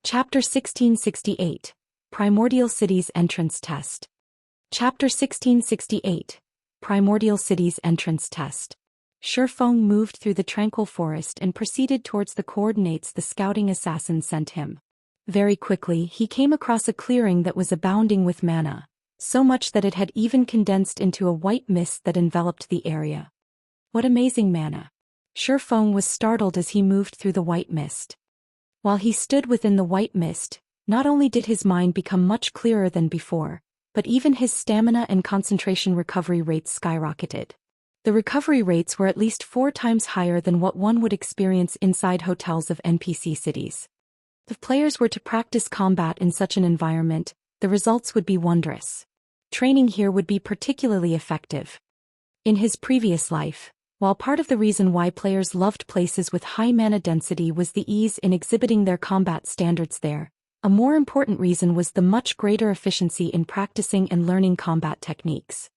Chapter 1668, Primordial Cities Entrance Test. Chapter 1668, Primordial Cities Entrance Test. Shifeng moved through the tranquil forest and proceeded towards the coordinates the scouting assassin sent him. Very quickly he came across a clearing that was abounding with mana, so much that it had even condensed into a white mist that enveloped the area. What amazing mana! Shifeng was startled as he moved through the white mist. While he stood within the white mist, not only did his mind become much clearer than before, but even his stamina and concentration recovery rates skyrocketed. The recovery rates were at least 4 times higher than what one would experience inside hotels of NPC cities. If players were to practice combat in such an environment, the results would be wondrous. Training here would be particularly effective. In his previous life, while part of the reason why players loved places with high mana density was the ease in exhibiting their combat standards there, a more important reason was the much greater efficiency in practicing and learning combat techniques.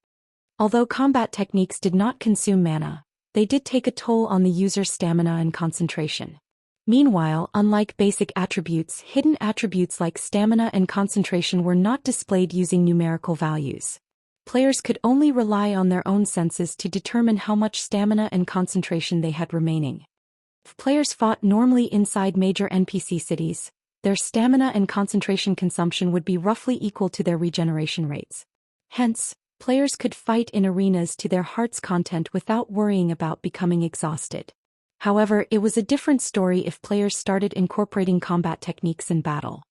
Although combat techniques did not consume mana, they did take a toll on the user's stamina and concentration. Meanwhile, unlike basic attributes, hidden attributes like stamina and concentration were not displayed using numerical values. Players could only rely on their own senses to determine how much stamina and concentration they had remaining. If players fought normally inside major NPC cities, their stamina and concentration consumption would be roughly equal to their regeneration rates. Hence, players could fight in arenas to their heart's content without worrying about becoming exhausted. However, it was a different story if players started incorporating combat techniques in battle.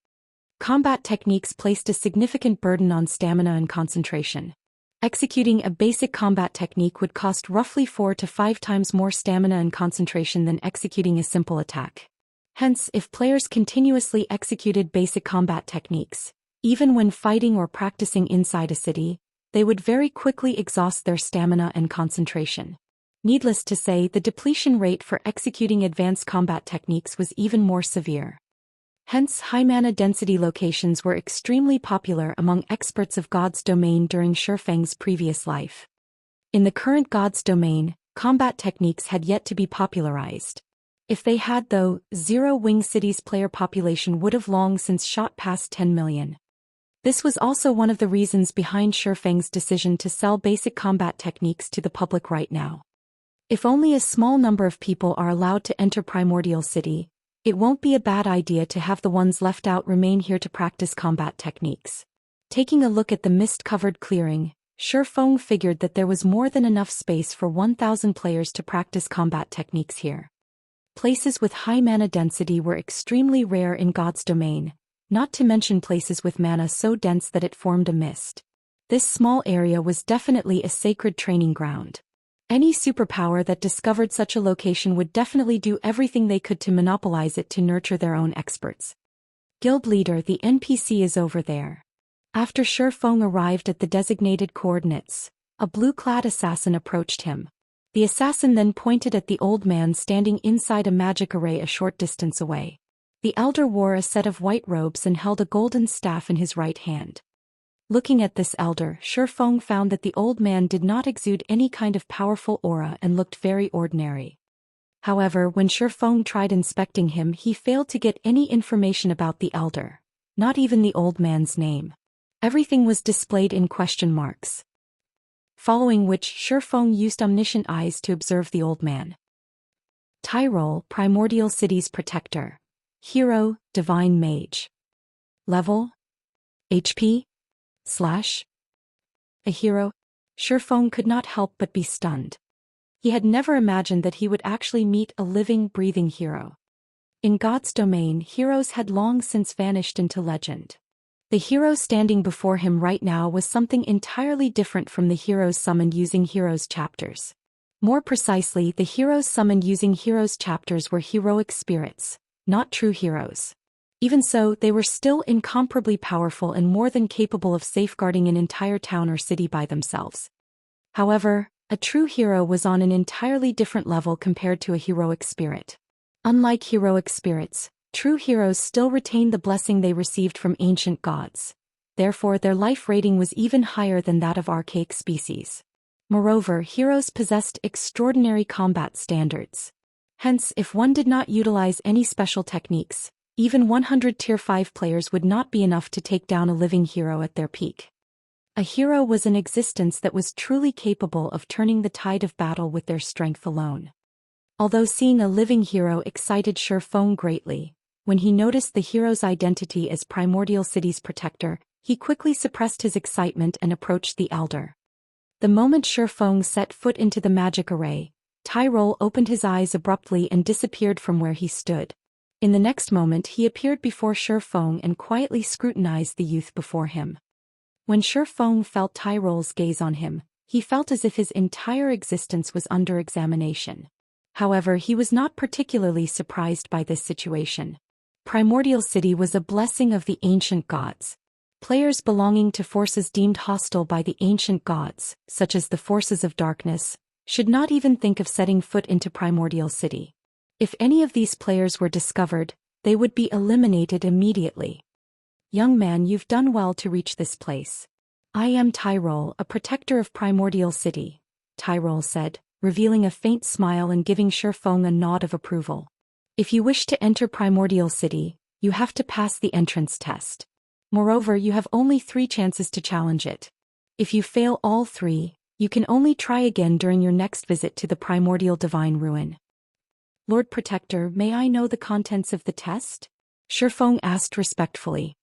Combat techniques placed a significant burden on stamina and concentration. Executing a basic combat technique would cost roughly 4 to 5 times more stamina and concentration than executing a simple attack. Hence, if players continuously executed basic combat techniques, even when fighting or practicing inside a city, they would very quickly exhaust their stamina and concentration. Needless to say, the depletion rate for executing advanced combat techniques was even more severe. Hence, high mana density locations were extremely popular among experts of God's Domain during Shifeng's previous life. In the current God's Domain, combat techniques had yet to be popularized. If they had though, Zero Wing City's player population would have long since shot past 10 million. This was also one of the reasons behind Shifeng's decision to sell basic combat techniques to the public right now. If only a small number of people are allowed to enter Primordial City, it won't be a bad idea to have the ones left out remain here to practice combat techniques. Taking a look at the mist-covered clearing, Shifeng figured that there was more than enough space for 1,000 players to practice combat techniques here. Places with high mana density were extremely rare in God's Domain, not to mention places with mana so dense that it formed a mist. This small area was definitely a sacred training ground. Any superpower that discovered such a location would definitely do everything they could to monopolize it to nurture their own experts. Guild leader, the NPC is over there. After Shifeng arrived at the designated coordinates, a blue-clad assassin approached him. The assassin then pointed at the old man standing inside a magic array a short distance away. The elder wore a set of white robes and held a golden staff in his right hand. Looking at this elder, Shifeng found that the old man did not exude any kind of powerful aura and looked very ordinary. However, when Shifeng tried inspecting him, he failed to get any information about the elder, not even the old man's name. Everything was displayed in question marks. Following which, Shifeng used omniscient eyes to observe the old man. Tyrol, Primordial City's protector. Hero, Divine Mage. Level? HP? A hero? Shifeng could not help but be stunned. He had never imagined that he would actually meet a living, breathing hero. In God's Domain, heroes had long since vanished into legend. The hero standing before him right now was something entirely different from the heroes summoned using heroes chapters. More precisely, the heroes summoned using heroes chapters were heroic spirits, not true heroes. Even so, they were still incomparably powerful and more than capable of safeguarding an entire town or city by themselves. However, a true hero was on an entirely different level compared to a heroic spirit. Unlike heroic spirits, true heroes still retained the blessing they received from ancient gods. Therefore, their life rating was even higher than that of archaic species. Moreover, heroes possessed extraordinary combat standards. Hence, if one did not utilize any special techniques, Even 100 Tier 5 players would not be enough to take down a living hero at their peak. A hero was an existence that was truly capable of turning the tide of battle with their strength alone. Although seeing a living hero excited Shi Feng greatly, when he noticed the hero's identity as Primordial City's protector, he quickly suppressed his excitement and approached the elder. The moment Shi Feng set foot into the magic array, Tyrol opened his eyes abruptly and disappeared from where he stood. In the next moment he appeared before Shi Feng and quietly scrutinized the youth before him. When Shi Feng felt Tyrol's gaze on him, he felt as if his entire existence was under examination. However, he was not particularly surprised by this situation. Primordial City was a blessing of the ancient gods. Players belonging to forces deemed hostile by the ancient gods, such as the forces of darkness, should not even think of setting foot into Primordial City. If any of these players were discovered, they would be eliminated immediately. Young man, you've done well to reach this place. I am Tyrol, a protector of Primordial City, Tyrol said, revealing a faint smile and giving Shi Feng a nod of approval. If you wish to enter Primordial City, you have to pass the entrance test. Moreover, you have only 3 chances to challenge it. If you fail all 3, you can only try again during your next visit to the Primordial Divine Ruin. Lord Protector, may I know the contents of the test? Shi Feng asked respectfully.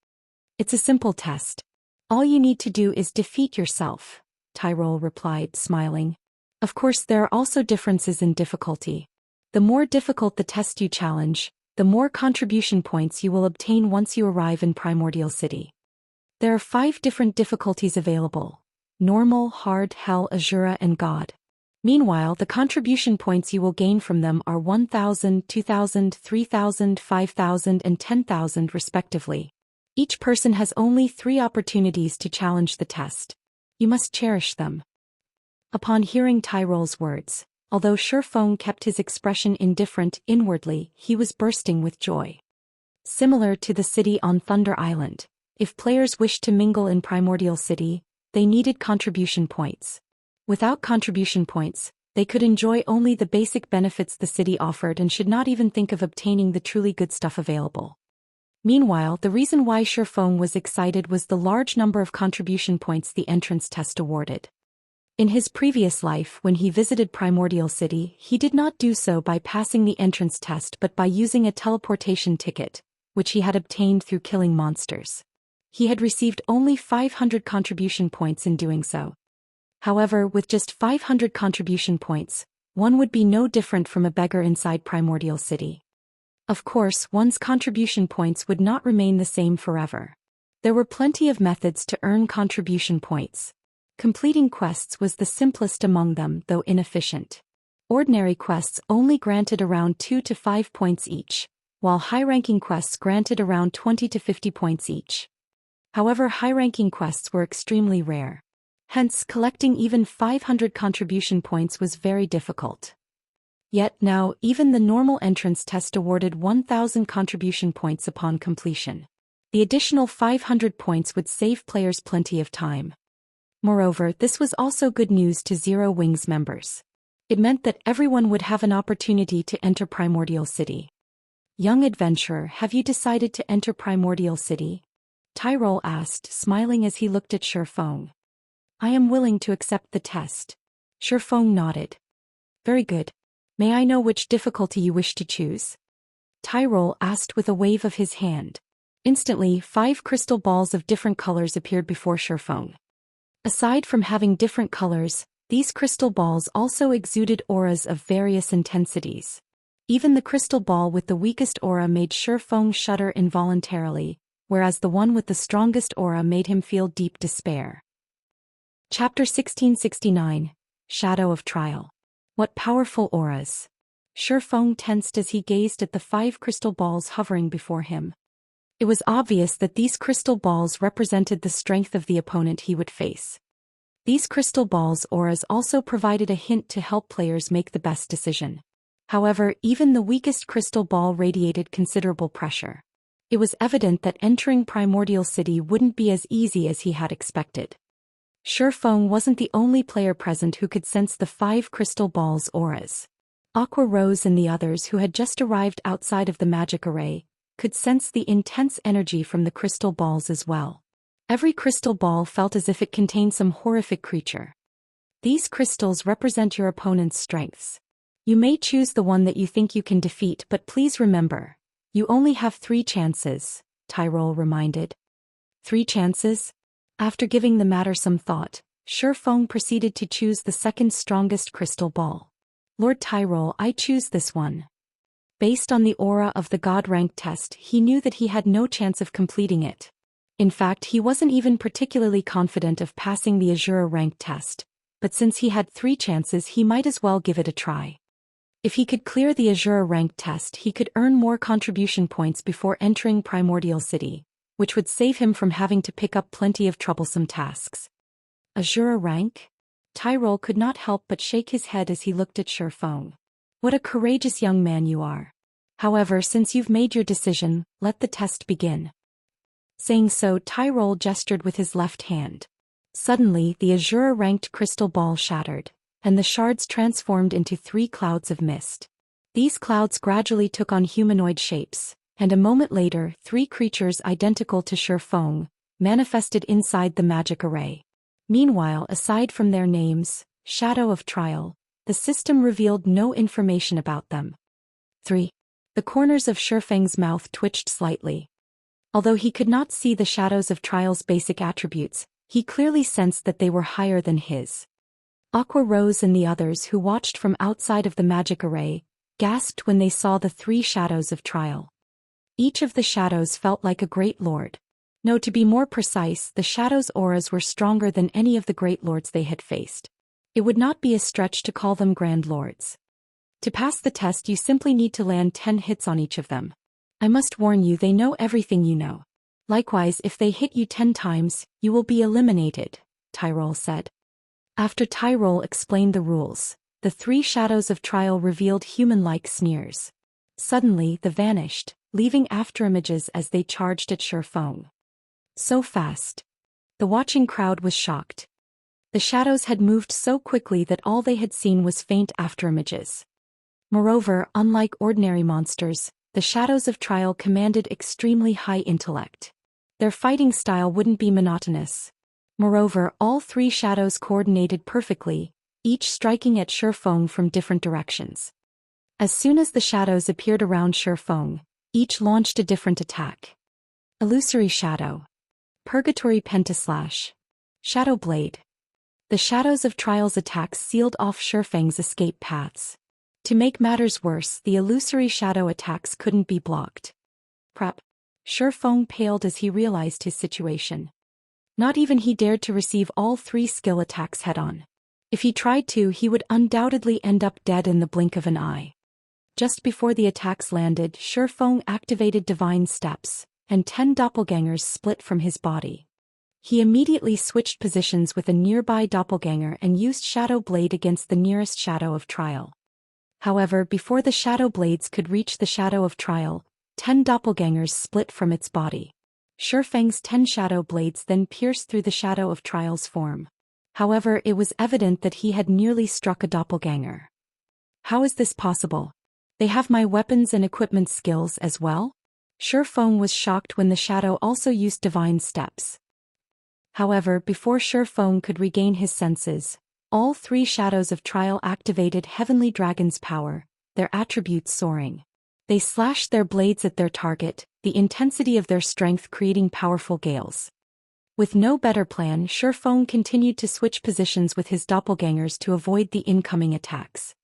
It's a simple test. All you need to do is defeat yourself, Tyrol replied, smiling. Of course, there are also differences in difficulty. The more difficult the test you challenge, the more contribution points you will obtain once you arrive in Primordial City. There are 5 different difficulties available: Normal, Hard, Hell, Azura, and God. Meanwhile, the contribution points you will gain from them are 1,000, 2,000, 3,000, 5,000, and 10,000 respectively. Each person has only 3 opportunities to challenge the test. You must cherish them. Upon hearing Tyrol's words, although Shi Feng kept his expression indifferent inwardly, he was bursting with joy. Similar to the city on Thunder Island, if players wished to mingle in Primordial City, they needed contribution points. Without contribution points, they could enjoy only the basic benefits the city offered and should not even think of obtaining the truly good stuff available. Meanwhile, the reason why Shi Feng was excited was the large number of contribution points the entrance test awarded. In his previous life, when he visited Primordial City, he did not do so by passing the entrance test but by using a teleportation ticket, which he had obtained through killing monsters. He had received only 500 contribution points in doing so. However, with just 500 contribution points, one would be no different from a beggar inside Primordial City. Of course, one's contribution points would not remain the same forever. There were plenty of methods to earn contribution points. Completing quests was the simplest among them, though inefficient. Ordinary quests only granted around 2 to 5 points each, while high-ranking quests granted around 20 to 50 points each. However, high-ranking quests were extremely rare. Hence, collecting even 500 contribution points was very difficult. Yet now, even the normal entrance test awarded 1,000 contribution points upon completion. The additional 500 points would save players plenty of time. Moreover, this was also good news to Zero Wings members. It meant that everyone would have an opportunity to enter Primordial City. Young adventurer, have you decided to enter Primordial City? Tyrol asked, smiling as he looked at Shi Feng. I am willing to accept the test. Shi Feng nodded. Very good. May I know which difficulty you wish to choose? Tyrol asked with a wave of his hand. Instantly, 5 crystal balls of different colors appeared before Shi Feng. Aside from having different colors, these crystal balls also exuded auras of various intensities. Even the crystal ball with the weakest aura made Shi Feng shudder involuntarily, whereas the one with the strongest aura made him feel deep despair. Chapter 1669, Shadow of Trial. What powerful auras! Shi Feng tensed as he gazed at the 5 crystal balls hovering before him. It was obvious that these crystal balls represented the strength of the opponent he would face. These crystal balls' auras also provided a hint to help players make the best decision. However, even the weakest crystal ball radiated considerable pressure. It was evident that entering Primordial City wouldn't be as easy as he had expected. Shi Feng wasn't the only player present who could sense the 5 crystal balls' auras. Aqua Rose and the others who had just arrived outside of the magic array could sense the intense energy from the crystal balls as well. Every crystal ball felt as if it contained some horrific creature. These crystals represent your opponent's strengths. You may choose the one that you think you can defeat, but please remember, you only have 3 chances, Tyrol reminded. 3 chances? After giving the matter some thought, Shifeng proceeded to choose the second strongest crystal ball. Lord Tyrol, I choose this one. Based on the aura of the God rank test, he knew that he had no chance of completing it. In fact, he wasn't even particularly confident of passing the Azura rank test, but since he had 3 chances, he might as well give it a try. If he could clear the Azura rank test, he could earn more contribution points before entering Primordial City, which would save him from having to pick up plenty of troublesome tasks. Azura rank? Tyrol could not help but shake his head as he looked at Shifeng. What a courageous young man you are. However, since you've made your decision, let the test begin. Saying so, Tyrol gestured with his left hand. Suddenly, the Azura-ranked crystal ball shattered, and the shards transformed into 3 clouds of mist. These clouds gradually took on humanoid shapes, and a moment later, 3 creatures identical to Shifeng manifested inside the magic array. Meanwhile, aside from their names, Shadow of Trial, the system revealed no information about them. 3. The corners of Shifeng's mouth twitched slightly. Although he could not see the Shadows of Trial's basic attributes, he clearly sensed that they were higher than his. Aqua Rose and the others who watched from outside of the magic array gasped when they saw the 3 Shadows of Trial. Each of the shadows felt like a great lord. No, to be more precise, the shadows' auras were stronger than any of the great lords they had faced. It would not be a stretch to call them grand lords. To pass the test, you simply need to land 10 hits on each of them. I must warn you, they know everything you know. Likewise, if they hit you 10 times, you will be eliminated, Tyrol said. After Tyrol explained the rules, the 3 Shadows of Trial revealed human-like sneers. Suddenly, they vanished, leaving afterimages as they charged at Shifeng. So fast. The watching crowd was shocked. The shadows had moved so quickly that all they had seen was faint afterimages. Moreover, unlike ordinary monsters, the Shadows of Trial commanded extremely high intellect. Their fighting style wouldn't be monotonous. Moreover, all 3 shadows coordinated perfectly, each striking at Shifeng from different directions. As soon as the shadows appeared around Shifeng, each launched a different attack. Illusory Shadow. Purgatory Pentaslash. Shadow Blade. The Shadows of Trial's attacks sealed off Shifeng's escape paths. To make matters worse, the illusory shadow attacks couldn't be blocked. Prep. Shifeng paled as he realized his situation. Not even he dared to receive all 3 skill attacks head-on. If he tried to, he would undoubtedly end up dead in the blink of an eye. Just before the attacks landed, Shifeng activated Divine Steps, and 10 doppelgangers split from his body. He immediately switched positions with a nearby doppelganger and used Shadow Blade against the nearest Shadow of Trial. However, before the Shadow Blades could reach the Shadow of Trial, 10 doppelgangers split from its body. Shifeng's 10 Shadow Blades then pierced through the Shadow of Trial's form. However, it was evident that he had nearly struck a doppelganger. How is this possible? They have my weapons and equipment skills as well? Shifeng was shocked when the Shadow also used Divine Steps. However, before Shifeng could regain his senses, all 3 Shadows of Trial activated Heavenly Dragon's power, their attributes soaring. They slashed their blades at their target, the intensity of their strength creating powerful gales. With no better plan, Shifeng continued to switch positions with his doppelgangers to avoid the incoming attacks.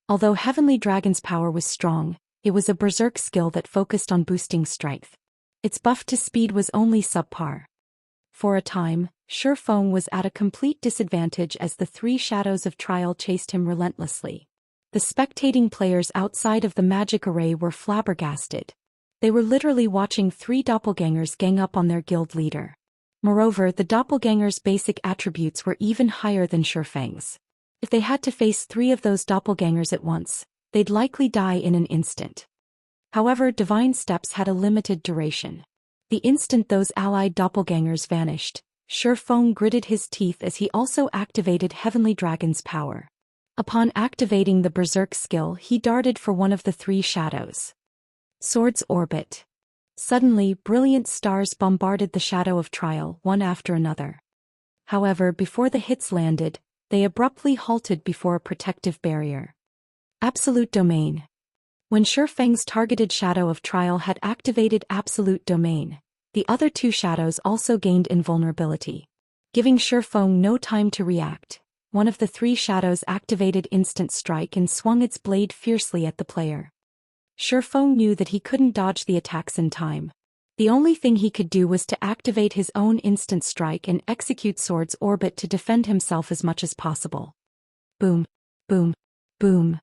Although Heavenly Dragon's power was strong, it was a berserk skill that focused on boosting strength. Its buff to speed was only subpar. For a time, Shifeng was at a complete disadvantage as the 3 Shadows of Trial chased him relentlessly. The spectating players outside of the magic array were flabbergasted. They were literally watching 3 doppelgangers gang up on their guild leader. Moreover, the doppelgangers' basic attributes were even higher than Shifeng's. If they had to face 3 of those doppelgangers at once, they'd likely die in an instant. However, Divine Steps had a limited duration. The instant those allied doppelgangers vanished, Shifeng gritted his teeth as he also activated Heavenly Dragon's power. Upon activating the Berserk skill, he darted for one of the 3 shadows. Sword's Orbit. Suddenly, brilliant stars bombarded the shadow of trial, one after another. However, before the hits landed, they abruptly halted before a protective barrier. Absolute Domain. When Shifeng's targeted shadow of trial had activated Absolute Domain, the other two shadows also gained invulnerability. Giving Shifeng no time to react, one of the three shadows activated Instant Strike and swung its blade fiercely at the player. Shifeng knew that he couldn't dodge the attacks in time. The only thing he could do was to activate his own Instant Strike and execute Sword's Orbit to defend himself as much as possible. Boom, boom, boom.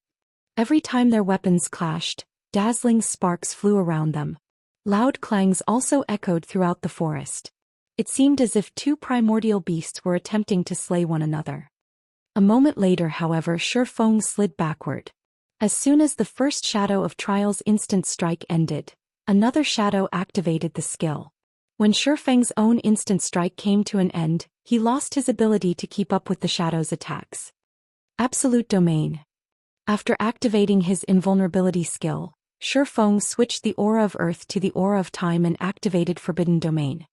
Every time their weapons clashed, dazzling sparks flew around them. Loud clangs also echoed throughout the forest. It seemed as if two primordial beasts were attempting to slay one another. A moment later, however, Shifeng slid backward. As soon as the first shadow of Trial's Instant Strike ended, another shadow activated the skill. When Shifeng's own Instant Strike came to an end, he lost his ability to keep up with the shadow's attacks. Absolute Domain. After activating his invulnerability skill, Shifeng switched the Aura of Earth to the Aura of Time and activated Forbidden Domain.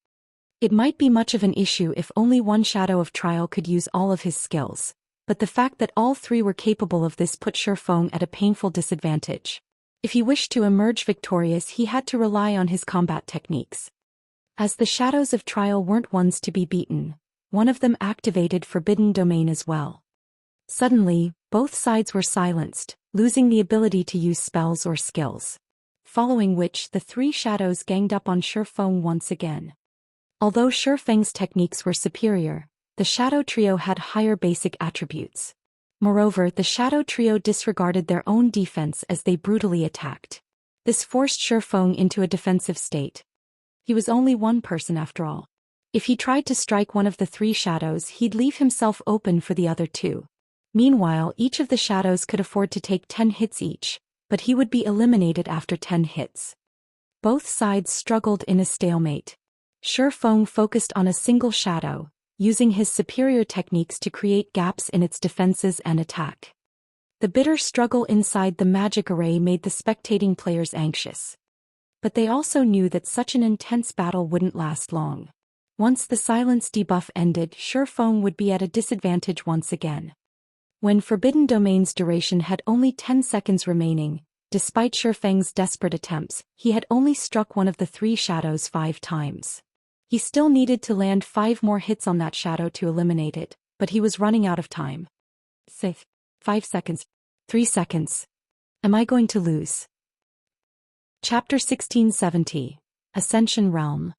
It might be much of an issue if only one shadow of Trial could use all of his skills, but the fact that all three were capable of this put Shifeng at a painful disadvantage. If he wished to emerge victorious, he had to rely on his combat techniques. As the shadows of Trial weren't ones to be beaten, one of them activated Forbidden Domain as well. Suddenly, both sides were silenced, losing the ability to use spells or skills. Following which, the three shadows ganged up on Shifeng once again. Although Shifeng's techniques were superior, the Shadow Trio had higher basic attributes. Moreover, the Shadow Trio disregarded their own defense as they brutally attacked. This forced Shifeng into a defensive state. He was only one person after all. If he tried to strike one of the three shadows, he'd leave himself open for the other two. Meanwhile, each of the shadows could afford to take 10 hits each, but he would be eliminated after 10 hits. Both sides struggled in a stalemate. Shifeng focused on a single shadow, using his superior techniques to create gaps in its defenses and attack. The bitter struggle inside the magic array made the spectating players anxious. But they also knew that such an intense battle wouldn't last long. Once the silence debuff ended, Shifeng would be at a disadvantage once again. When Forbidden Domain's duration had only 10 seconds remaining, despite Shifeng's desperate attempts, he had only struck one of the three shadows 5 times. He still needed to land 5 more hits on that shadow to eliminate it, but he was running out of time. 6. 5 seconds. 3 seconds. Am I going to lose? Chapter 1670. Ascension Realm.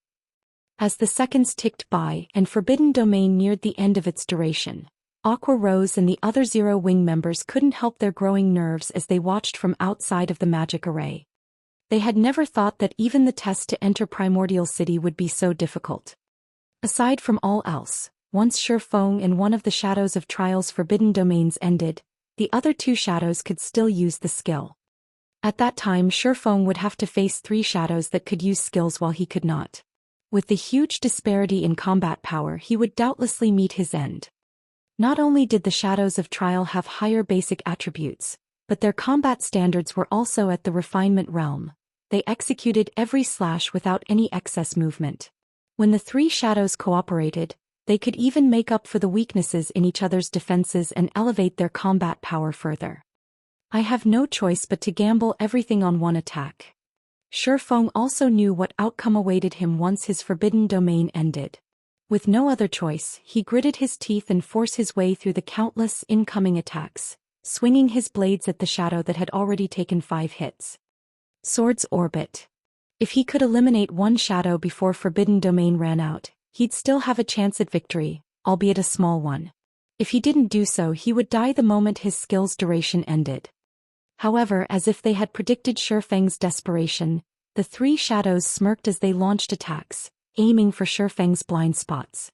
As the seconds ticked by and Forbidden Domain neared the end of its duration, Aqua Rose and the other Zero Wing members couldn't help their growing nerves as they watched from outside of the magic array. They had never thought that even the test to enter Primordial City would be so difficult. Aside from all else, once Shifeng and one of the shadows of Trial's Forbidden Domains ended, the other two shadows could still use the skill. At that time, Shifeng would have to face 3 shadows that could use skills while he could not. With the huge disparity in combat power, he would doubtlessly meet his end. Not only did the shadows of Trial have higher basic attributes, but their combat standards were also at the refinement realm. They executed every slash without any excess movement. When the 3 shadows cooperated, they could even make up for the weaknesses in each other's defenses and elevate their combat power further. I have no choice but to gamble everything on one attack. Shifeng also knew what outcome awaited him once his Forbidden Domain ended. With no other choice, he gritted his teeth and forced his way through the countless incoming attacks, swinging his blades at the shadow that had already taken 5 hits. Sword's Orbit. If he could eliminate one shadow before Forbidden Domain ran out, he'd still have a chance at victory, albeit a small one. If he didn't do so, he would die the moment his skill's duration ended. However, as if they had predicted Shifeng's desperation, the 3 shadows smirked as they launched attacks, aiming for Shifeng's blind spots.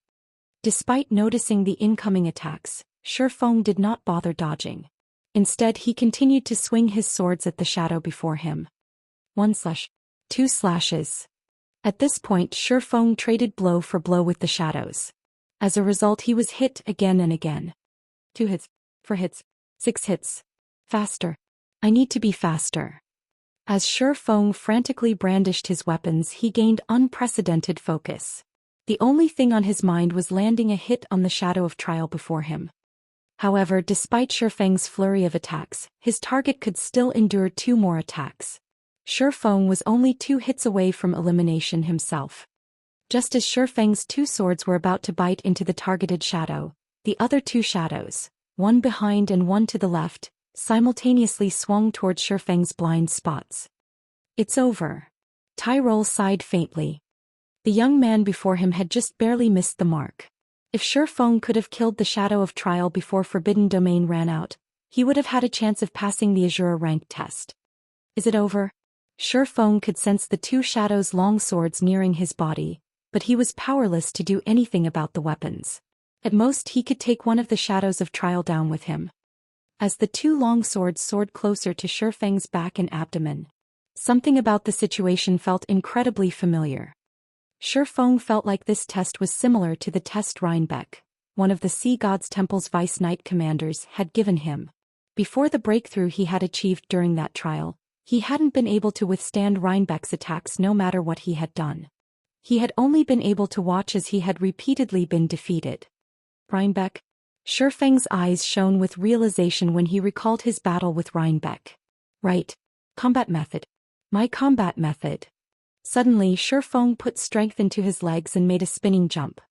Despite noticing the incoming attacks, Shifeng did not bother dodging. Instead, he continued to swing his swords at the shadow before him. 1 slash. 2 slashes. At this point, Shifeng traded blow for blow with the shadows. As a result, he was hit again and again. 2 hits. 4 hits. 6 hits. Faster. I need to be faster. As Shi Feng frantically brandished his weapons, he gained unprecedented focus. The only thing on his mind was landing a hit on the shadow of trial before him. However, despite Shi Feng's flurry of attacks, his target could still endure 2 more attacks. Shi Feng was only 2 hits away from elimination himself. Just as Shi Feng's 2 swords were about to bite into the targeted shadow, the other 2 shadows, one behind and one to the left, simultaneously swung towards Shi Feng's blind spots. It's over. Tyrol sighed faintly. The young man before him had just barely missed the mark. If Shi Feng could have killed the shadow of trial before Forbidden Domain ran out, he would have had a chance of passing the Azura rank test. Is it over? Shi Feng could sense the 2 shadows' long swords nearing his body, but he was powerless to do anything about the weapons. At most he could take one of the shadows of trial down with him. As the 2 long swords soared closer to Shi Feng's back and abdomen, something about the situation felt incredibly familiar. Shi Feng felt like this test was similar to the test Reinbeck, one of the Sea God's Temple's Vice Knight commanders, had given him. Before the breakthrough he had achieved during that trial, he hadn't been able to withstand Reinbeck's attacks no matter what he had done. He had only been able to watch as he had repeatedly been defeated. Reinbeck? Shi Feng's eyes shone with realization when he recalled his battle with Reinbeck. Right. Combat method. My combat method. Suddenly Shi Feng put strength into his legs and made a spinning jump.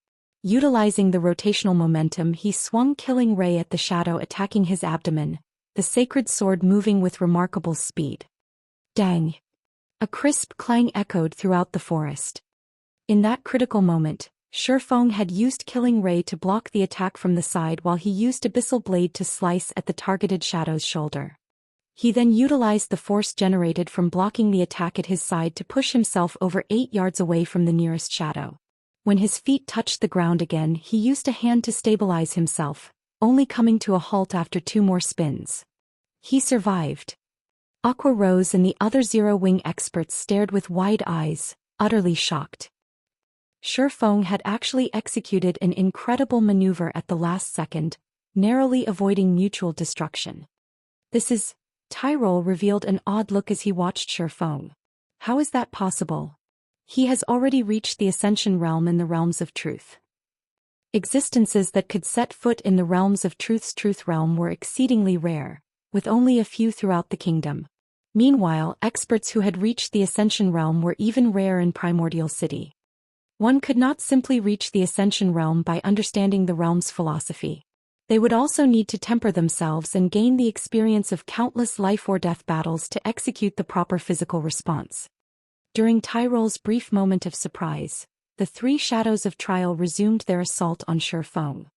Utilizing the rotational momentum, he swung Killing Ray at the shadow attacking his abdomen, the sacred sword moving with remarkable speed. Dang! A crisp clang echoed throughout the forest. In that critical moment, Shi Feng had used Killing Ray to block the attack from the side while he used Abyssal Blade to slice at the targeted shadow's shoulder. He then utilized the force generated from blocking the attack at his side to push himself over 8 yards away from the nearest shadow. When his feet touched the ground again, he used a hand to stabilize himself, only coming to a halt after 2 more spins. He survived. Aqua Rose and the other Zero-Wing experts stared with wide eyes, utterly shocked. Shi Feng had actually executed an incredible maneuver at the last second, narrowly avoiding mutual destruction. Tyrol revealed an odd look as he watched Shi Feng. How is that possible? He has already reached the Ascension realm in the realms of truth. Existences that could set foot in the realms of truth's truth realm were exceedingly rare, with only a few throughout the kingdom. Meanwhile, experts who had reached the Ascension realm were even rare in Primordial City. One could not simply reach the Ascension realm by understanding the realm's philosophy. They would also need to temper themselves and gain the experience of countless life-or-death battles to execute the proper physical response. During Tyrol's brief moment of surprise, the 3 shadows of trial resumed their assault on Shi Feng.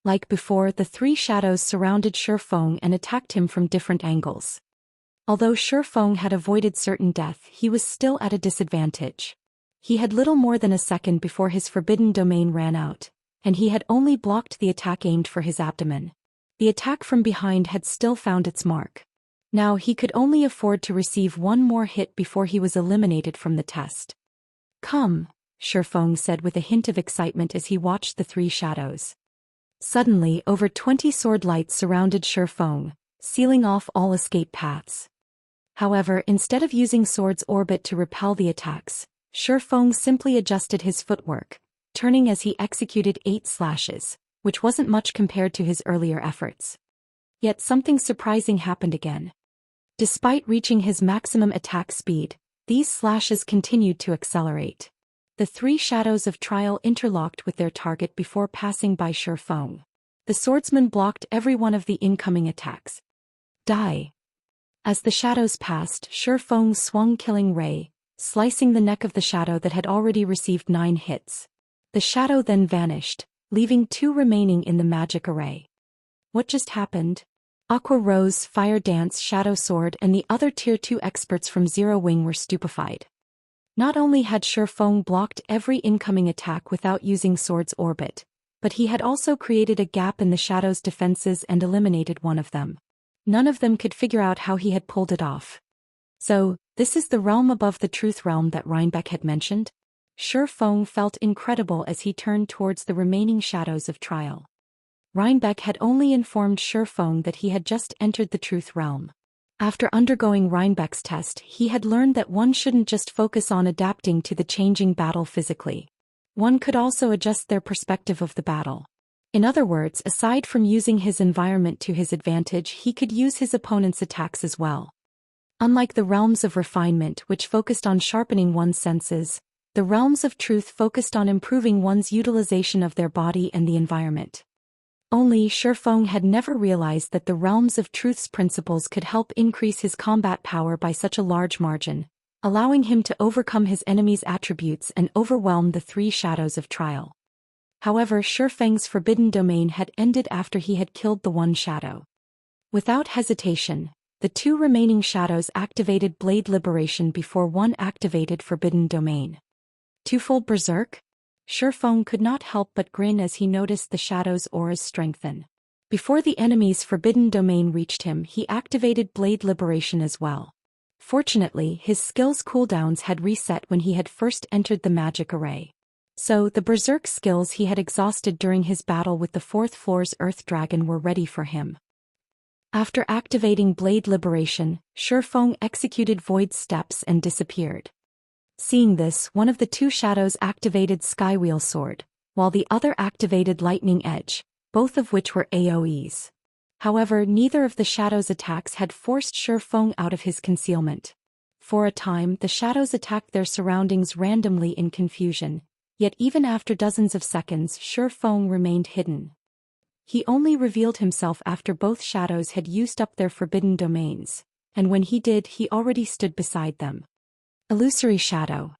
Like before, the 3 shadows surrounded Shi Feng and attacked him from different angles. Although Shi Feng had avoided certain death, he was still at a disadvantage. He had little more than a second before his forbidden domain ran out, and he had only blocked the attack aimed for his abdomen. The attack from behind had still found its mark. Now he could only afford to receive 1 more hit before he was eliminated from the test. Come, Shi Feng said with a hint of excitement as he watched the 3 shadows. Suddenly, over 20 sword lights surrounded Shi Feng, sealing off all escape paths. However, instead of using Sword's orbit to repel the attacks, Shi Feng simply adjusted his footwork, turning as he executed 8 slashes, which wasn't much compared to his earlier efforts. Yet something surprising happened again. Despite reaching his maximum attack speed, these slashes continued to accelerate. The 3 shadows of trial interlocked with their target before passing by Shi Feng. The swordsman blocked every one of the incoming attacks. Die! As the shadows passed, Shi Feng swung Killing Ray, slicing the neck of the shadow that had already received 9 hits. The shadow then vanished, leaving 2 remaining in the magic array. What just happened? Aqua Rose, Fire Dance, Shadow Sword and the other Tier 2 experts from Zero Wing were stupefied. Not only had Shi Feng blocked every incoming attack without using Sword's orbit, but he had also created a gap in the shadow's defenses and eliminated one of them. None of them could figure out how he had pulled it off. So, this is the realm above the truth realm that Reinbeck had mentioned? Shi Feng felt incredible as he turned towards the remaining shadows of trial. Reinbeck had only informed Shi Feng that he had just entered the truth realm. After undergoing Rhinebeck's test, he had learned that one shouldn't just focus on adapting to the changing battle physically. One could also adjust their perspective of the battle. In other words, aside from using his environment to his advantage, he could use his opponent's attacks as well. Unlike the realms of refinement, which focused on sharpening one's senses, the realms of truth focused on improving one's utilization of their body and the environment. Only Shifeng had never realized that the realms of truth's principles could help increase his combat power by such a large margin, allowing him to overcome his enemy's attributes and overwhelm the three shadows of trial. However, Shifeng's forbidden domain had ended after he had killed the one shadow. Without hesitation, the two remaining shadows activated Blade Liberation before one activated Forbidden Domain. Twofold Berserk? Shifeng could not help but grin as he noticed the shadow's auras strengthen. Before the enemy's Forbidden Domain reached him, he activated Blade Liberation as well. Fortunately, his skill's cooldowns had reset when he had first entered the magic array. So, the Berserk skills he had exhausted during his battle with the 4th floor's Earth Dragon were ready for him. After activating Blade Liberation, Shifeng executed Void Steps and disappeared. Seeing this, one of the two shadows activated Skywheel Sword, while the other activated Lightning Edge, both of which were AoEs. However, neither of the shadow's attacks had forced Shifeng out of his concealment. For a time, the shadows attacked their surroundings randomly in confusion, yet even after dozens of seconds, Shifeng remained hidden. He only revealed himself after both shadows had used up their forbidden domains, and when he did, he already stood beside them. Illusory Shadow.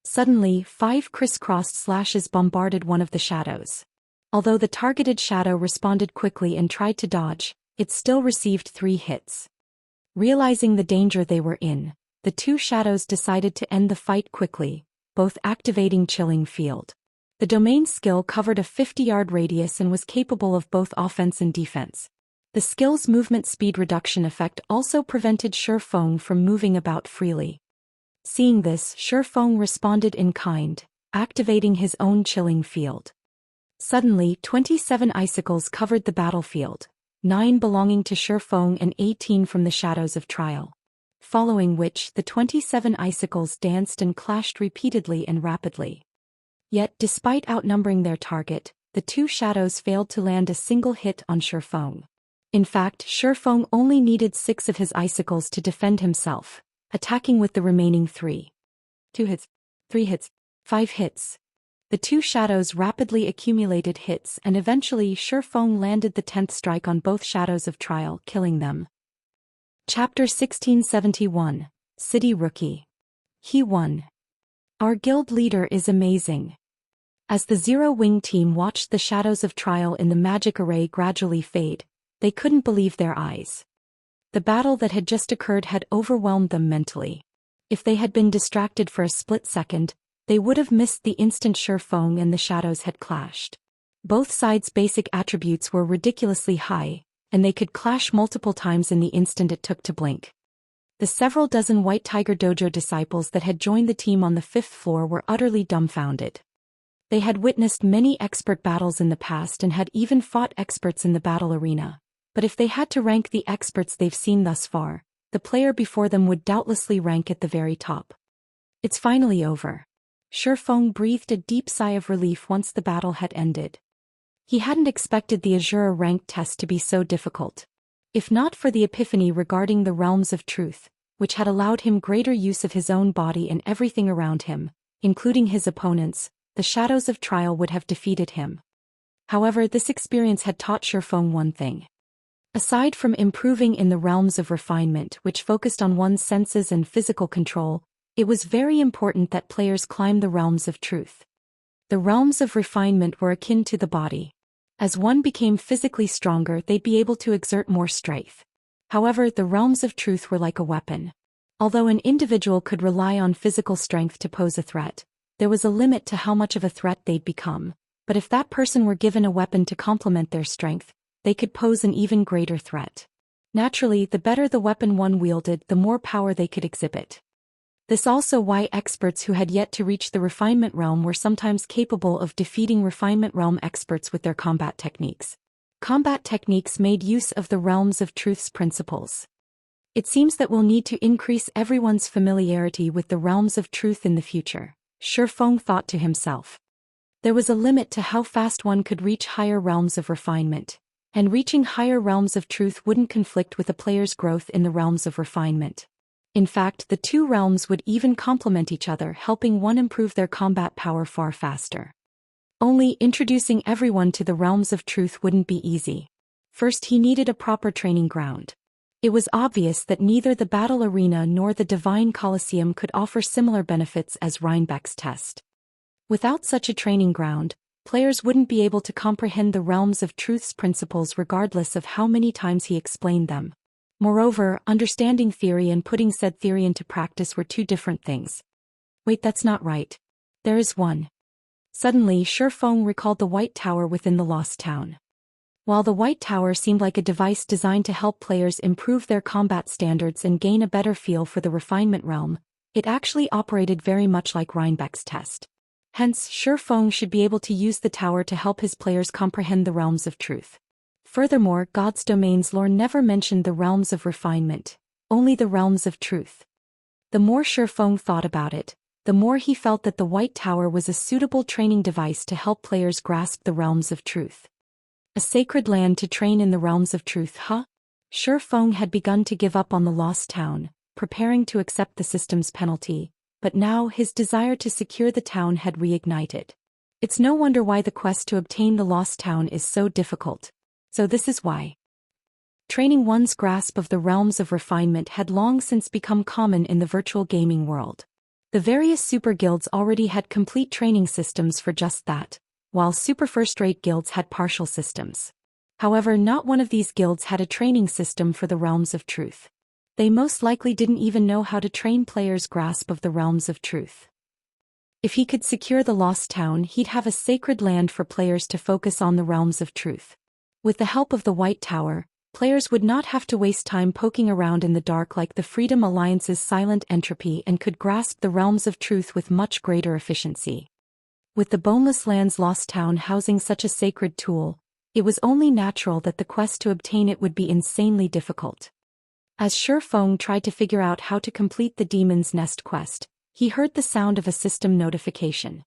Suddenly, 5 crisscrossed slashes bombarded one of the shadows. Although the targeted shadow responded quickly and tried to dodge, it still received 3 hits. Realizing the danger they were in, the two shadows decided to end the fight quickly, both activating Chilling Field. The domain skill covered a 50-yard radius and was capable of both offense and defense. The skill's movement speed reduction effect also prevented Shifeng from moving about freely. Seeing this, Shifeng responded in kind, activating his own Chilling Field. Suddenly, 27 icicles covered the battlefield, 9 belonging to Shifeng and 18 from the shadows of trial. Following which, the 27 icicles danced and clashed repeatedly and rapidly. Yet, despite outnumbering their target, the two shadows failed to land a single hit on Shifeng. In fact, Shifeng only needed 6 of his icicles to defend himself, attacking with the remaining 3. 2 hits, 3 hits, 5 hits. The two shadows rapidly accumulated hits and eventually Shifeng landed the 10th strike on both shadows of trial, killing them. Chapter 1671, City Rookie. He won. Our guild leader is amazing. As the Zero Wing team watched the shadows of trial in the magic array gradually fade, they couldn't believe their eyes. The battle that had just occurred had overwhelmed them mentally. If they had been distracted for a split second, they would have missed the instant Shifeng and the shadows had clashed. Both sides' basic attributes were ridiculously high, and they could clash multiple times in the instant it took to blink. The several dozen White Tiger Dojo disciples that had joined the team on the 5th floor were utterly dumbfounded. They had witnessed many expert battles in the past and had even fought experts in the battle arena, but if they had to rank the experts they've seen thus far, the player before them would doubtlessly rank at the very top. It's finally over. Shifeng breathed a deep sigh of relief once the battle had ended. He hadn't expected the Azura ranked test to be so difficult. If not for the epiphany regarding the realms of truth, which had allowed him greater use of his own body and everything around him, including his opponents, the shadows of trial would have defeated him. However, this experience had taught Shifeng one thing. Aside from improving in the realms of refinement, which focused on one's senses and physical control, it was very important that players climb the realms of truth. The realms of refinement were akin to the body. As one became physically stronger, they'd be able to exert more strength. However, the realms of truth were like a weapon. Although an individual could rely on physical strength to pose a threat, there was a limit to how much of a threat they'd become. But if that person were given a weapon to complement their strength, they could pose an even greater threat. Naturally, the better the weapon one wielded, the more power they could exhibit. This also why experts who had yet to reach the refinement realm were sometimes capable of defeating refinement realm experts with their combat techniques. Combat techniques made use of the realms of truth's principles. It seems that we'll need to increase everyone's familiarity with the realms of truth in the future, Shifeng thought to himself. There was a limit to how fast one could reach higher realms of refinement, and reaching higher realms of truth wouldn't conflict with a player's growth in the realms of refinement. In fact, the two realms would even complement each other, helping one improve their combat power far faster. Only introducing everyone to the realms of truth wouldn't be easy. First, he needed a proper training ground. It was obvious that neither the battle arena nor the Divine Colosseum could offer similar benefits as Rhinebeck's test. Without such a training ground, players wouldn't be able to comprehend the realms of truth's principles regardless of how many times he explained them. Moreover, understanding theory and putting said theory into practice were two different things. Wait, that's not right. There is one. Suddenly, Shifeng recalled the White Tower within the Lost Town. While the White Tower seemed like a device designed to help players improve their combat standards and gain a better feel for the refinement realm, it actually operated very much like Rhinebeck's test. Hence, Shifeng should be able to use the tower to help his players comprehend the realms of truth. Furthermore, God's Domain's lore never mentioned the realms of refinement, only the realms of truth. The more Shifeng thought about it, the more he felt that the White Tower was a suitable training device to help players grasp the realms of truth. A sacred land to train in the realms of truth, huh? Shifeng had begun to give up on the Lost Town, preparing to accept the system's penalty, but now his desire to secure the town had reignited. It's no wonder why the quest to obtain the Lost Town is so difficult. So this is why. Training one's grasp of the realms of refinement had long since become common in the virtual gaming world. The various super guilds already had complete training systems for just that, while super first-rate guilds had partial systems. However, not one of these guilds had a training system for the realms of truth. They most likely didn't even know how to train players' grasp of the realms of truth. If he could secure the Lost Town, he'd have a sacred land for players to focus on the realms of truth. With the help of the White Tower, players would not have to waste time poking around in the dark like the Freedom Alliance's silent entropy and could grasp the realms of truth with much greater efficiency. With the Boneless Land's Lost Town housing such a sacred tool, it was only natural that the quest to obtain it would be insanely difficult. As Shifeng tried to figure out how to complete the Demon's Nest quest, he heard the sound of a system notification.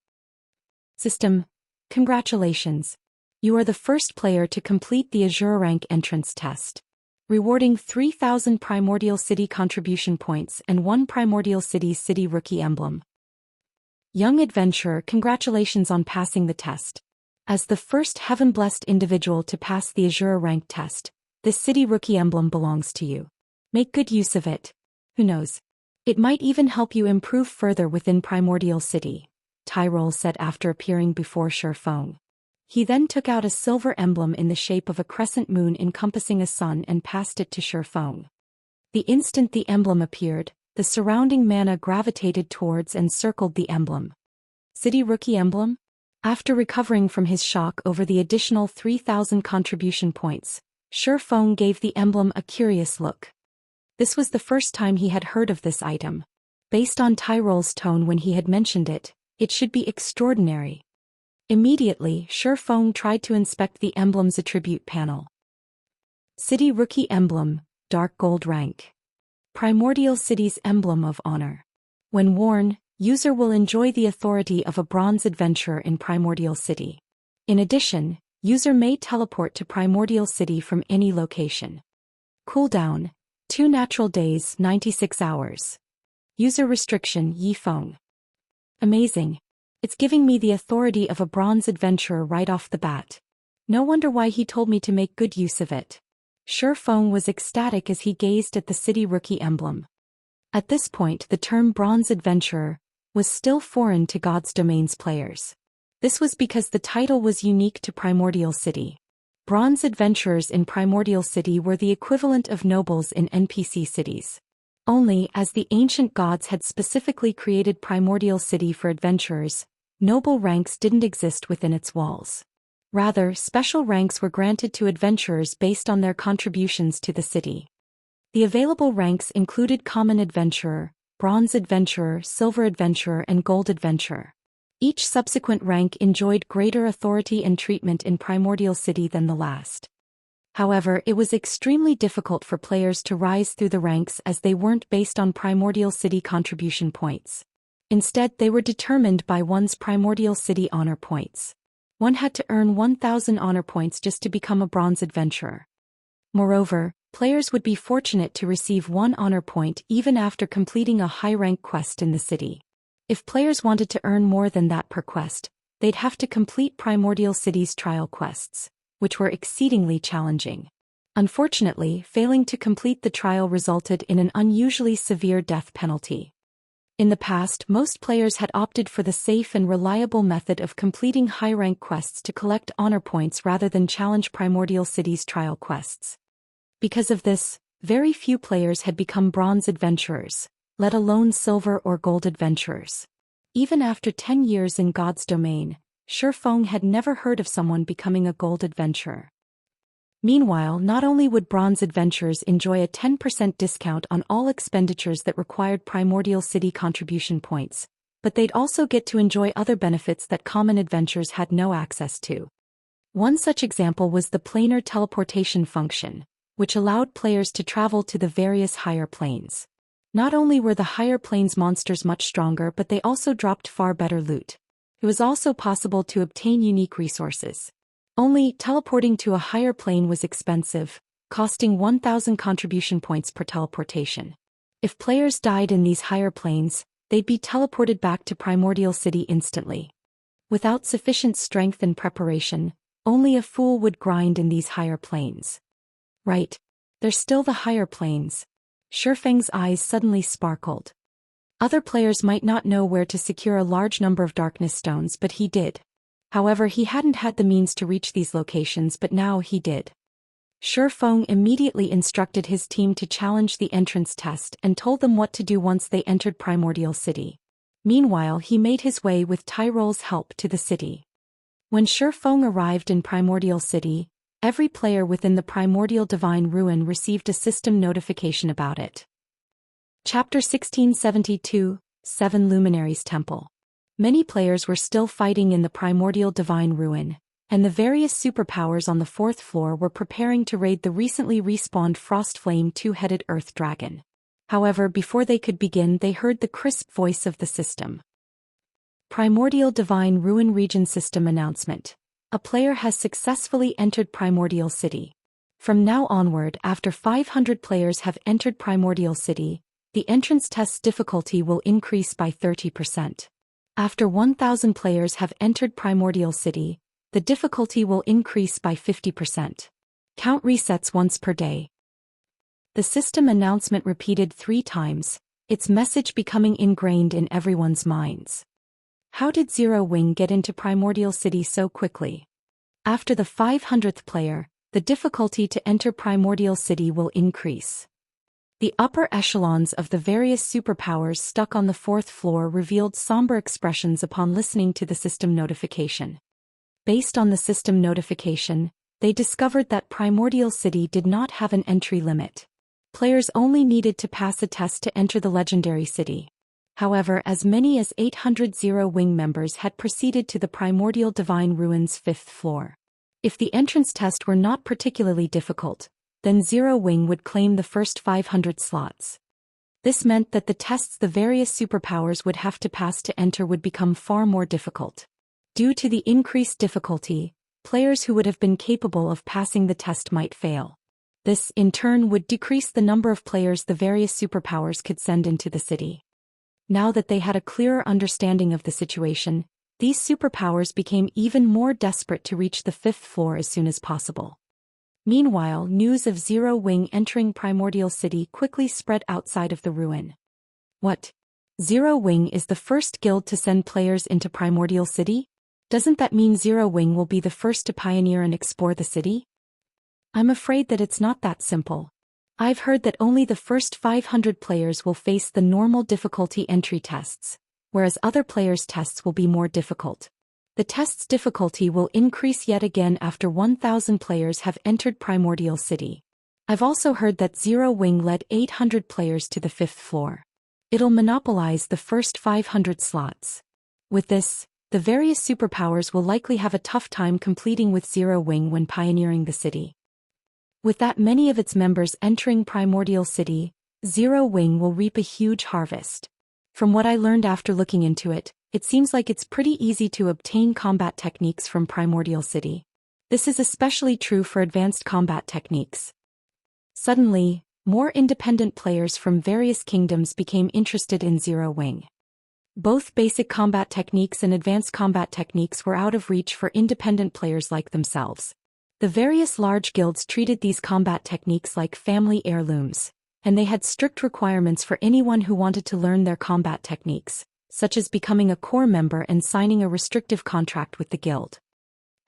System, congratulations. You are the first player to complete the Azure rank entrance test. Rewarding 3,000 Primordial City contribution points and 1 Primordial City's City Rookie emblem. Young adventurer, congratulations on passing the test. As the first heaven-blessed individual to pass the Azure rank test, this City Rookie emblem belongs to you. Make good use of it. Who knows? It might even help you improve further within Primordial City, Tyrol said after appearing before Shifeng. He then took out a silver emblem in the shape of a crescent moon encompassing a sun and passed it to Shifeng. The instant the emblem appeared, the surrounding mana gravitated towards and circled the emblem. City Rookie emblem? After recovering from his shock over the additional 3,000 contribution points, Shifeng gave the emblem a curious look. This was the first time he had heard of this item. Based on Tyrol's tone when he had mentioned it, it should be extraordinary. Immediately, Shifeng tried to inspect the emblem's attribute panel. City Rookie Emblem, Dark Gold Rank. Primordial City's Emblem of Honor. When worn, user will enjoy the authority of a bronze adventurer in Primordial City. In addition, user may teleport to Primordial City from any location. Cooldown, 2 natural days, 96 hours. User restriction, Yifeng. Amazing. It's giving me the authority of a bronze adventurer right off the bat. No wonder why he told me to make good use of it. Shifeng was ecstatic as he gazed at the City Rookie emblem. At this point, the term bronze adventurer was still foreign to God's Domain's players. This was because the title was unique to Primordial City. Bronze adventurers in Primordial City were the equivalent of nobles in NPC cities. Only, as the ancient gods had specifically created Primordial City for adventurers, noble ranks didn't exist within its walls. Rather, special ranks were granted to adventurers based on their contributions to the city. The available ranks included Common Adventurer, Bronze Adventurer, Silver Adventurer, and Gold Adventurer. Each subsequent rank enjoyed greater authority and treatment in Primordial City than the last. However, it was extremely difficult for players to rise through the ranks as they weren't based on Primordial City contribution points. Instead, they were determined by one's Primordial City honor points. One had to earn 1,000 honor points just to become a bronze adventurer. Moreover, players would be fortunate to receive 1 honor point even after completing a high-rank quest in the city. If players wanted to earn more than that per quest, they'd have to complete Primordial City's trial quests, which were exceedingly challenging. Unfortunately, failing to complete the trial resulted in an unusually severe death penalty. In the past, most players had opted for the safe and reliable method of completing high-rank quests to collect honor points rather than challenge Primordial City's trial quests. Because of this, very few players had become bronze adventurers, let alone silver or gold adventurers. Even after 10 years in God's domain, Zhou Xian had never heard of someone becoming a gold adventurer. Meanwhile, not only would bronze adventurers enjoy a 10% discount on all expenditures that required Primordial City contribution points, but they'd also get to enjoy other benefits that common adventurers had no access to. One such example was the planar teleportation function, which allowed players to travel to the various higher planes. Not only were the higher planes monsters much stronger, but they also dropped far better loot. It was also possible to obtain unique resources. Only, teleporting to a higher plane was expensive, costing 1,000 contribution points per teleportation. If players died in these higher planes, they'd be teleported back to Primordial City instantly. Without sufficient strength and preparation, only a fool would grind in these higher planes. Right. They're still the higher planes. Zhou Xian's eyes suddenly sparkled. Other players might not know where to secure a large number of darkness stones, but he did. However, he hadn't had the means to reach these locations, but now he did. Zhou Xian immediately instructed his team to challenge the entrance test and told them what to do once they entered Primordial City. Meanwhile, he made his way with Tyrol's help to the city. When Zhou Xian arrived in Primordial City, every player within the Primordial Divine Ruin received a system notification about it. Chapter 1672, 7 Luminaries Temple. Many players were still fighting in the Primordial Divine Ruin, and the various superpowers on the 4th floor were preparing to raid the recently respawned Frostflame 2-headed Earth Dragon. However, before they could begin, they heard the crisp voice of the system. Primordial Divine Ruin Region System Announcement. A player has successfully entered Primordial City. From now onward, after 500 players have entered Primordial City, the entrance test's difficulty will increase by 30%. After 1,000 players have entered Primordial City, the difficulty will increase by 50%. Count resets once per day. The system announcement repeated 3 times, its message becoming ingrained in everyone's minds. How did Zero Wing get into Primordial City so quickly? After the 500th player, the difficulty to enter Primordial City will increase. The upper echelons of the various superpowers stuck on the 4th floor revealed somber expressions upon listening to the system notification. Based on the system notification, they discovered that Primordial City did not have an entry limit. Players only needed to pass a test to enter the legendary city. However, as many as 800 Zero Wing members had proceeded to the Primordial Divine Ruins 5th floor. If the entrance test were not particularly difficult, then Zero Wing would claim the first 500 slots. This meant that the tests the various superpowers would have to pass to enter would become far more difficult. Due to the increased difficulty, players who would have been capable of passing the test might fail. This, in turn, would decrease the number of players the various superpowers could send into the city. Now that they had a clearer understanding of the situation, these superpowers became even more desperate to reach the 5th floor as soon as possible. Meanwhile, news of Zero Wing entering Primordial City quickly spread outside of the ruin. What? Zero Wing is the first guild to send players into Primordial City? Doesn't that mean Zero Wing will be the first to pioneer and explore the city? I'm afraid that it's not that simple. I've heard that only the first 500 players will face the normal difficulty entry tests, whereas other players' tests will be more difficult. The test's difficulty will increase yet again after 1,000 players have entered Primordial City. I've also heard that Zero Wing led 800 players to the 5th floor. It'll monopolize the first 500 slots. With this, the various superpowers will likely have a tough time competing with Zero Wing when pioneering the city. With that many of its members entering Primordial City, Zero Wing will reap a huge harvest. From what I learned after looking into it, it seems like it's pretty easy to obtain combat techniques from Primordial City. This is especially true for advanced combat techniques. Suddenly, more independent players from various kingdoms became interested in Zero Wing. Both basic combat techniques and advanced combat techniques were out of reach for independent players like themselves. The various large guilds treated these combat techniques like family heirlooms, and they had strict requirements for anyone who wanted to learn their combat techniques, such as becoming a core member and signing a restrictive contract with the guild.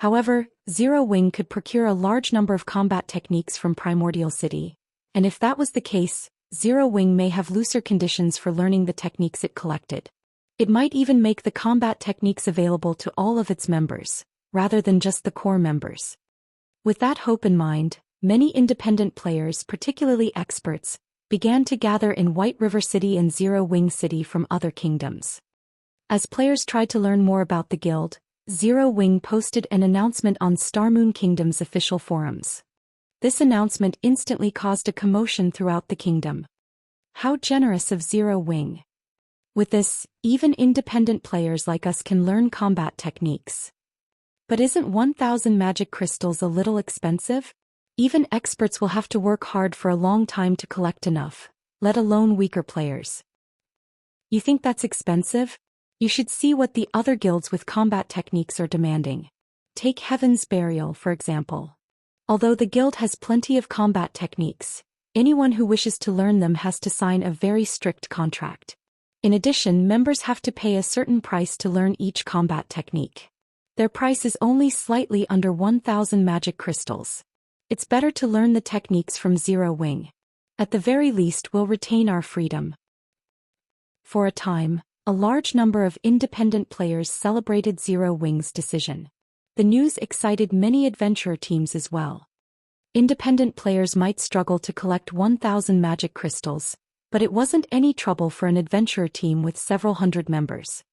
However, Zero Wing could procure a large number of combat techniques from Primordial City, and if that was the case, Zero Wing may have looser conditions for learning the techniques it collected. It might even make the combat techniques available to all of its members, rather than just the core members. With that hope in mind, many independent players, particularly experts, began to gather in White River City and Zero Wing City from other kingdoms. As players tried to learn more about the guild, Zero Wing posted an announcement on Starmoon Kingdom's official forums. This announcement instantly caused a commotion throughout the kingdom. How generous of Zero Wing! With this, even independent players like us can learn combat techniques. But isn't 1,000 magic crystals a little expensive? Even experts will have to work hard for a long time to collect enough, let alone weaker players. You think that's expensive? You should see what the other guilds with combat techniques are demanding. Take Heaven's Burial, for example. Although the guild has plenty of combat techniques, anyone who wishes to learn them has to sign a very strict contract. In addition, members have to pay a certain price to learn each combat technique. Their price is only slightly under 1,000 magic crystals. It's better to learn the techniques from Zero Wing. At the very least, we'll retain our freedom. For a time, a large number of independent players celebrated Zero Wing's decision. The news excited many adventurer teams as well. Independent players might struggle to collect 1,000 magic crystals, but it wasn't any trouble for an adventurer team with several hundred members.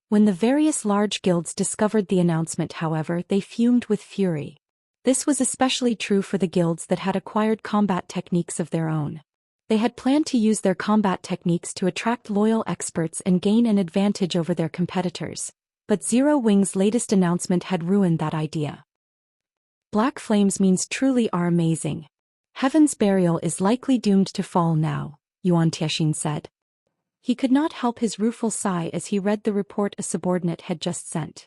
When the various large guilds discovered the announcement, however, they fumed with fury. This was especially true for the guilds that had acquired combat techniques of their own. They had planned to use their combat techniques to attract loyal experts and gain an advantage over their competitors, but Zero Wing's latest announcement had ruined that idea. Black flames means truly are amazing. Heaven's Burial is likely doomed to fall now, Xianxia said. He could not help his rueful sigh as he read the report a subordinate had just sent.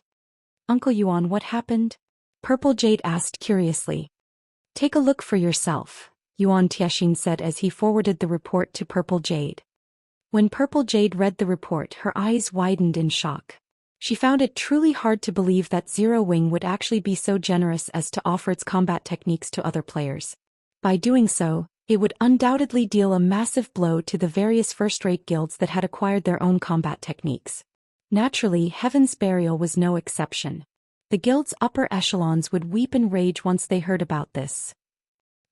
Uncle Yuan, what happened? Purple Jade asked curiously. Take a look for yourself, Xianxia said as he forwarded the report to Purple Jade. When Purple Jade read the report, her eyes widened in shock. She found it truly hard to believe that Zero Wing would actually be so generous as to offer its combat techniques to other players. By doing so, it would undoubtedly deal a massive blow to the various first-rate guilds that had acquired their own combat techniques. Naturally, Heaven's Burial was no exception. The guild's upper echelons would weep in rage once they heard about this.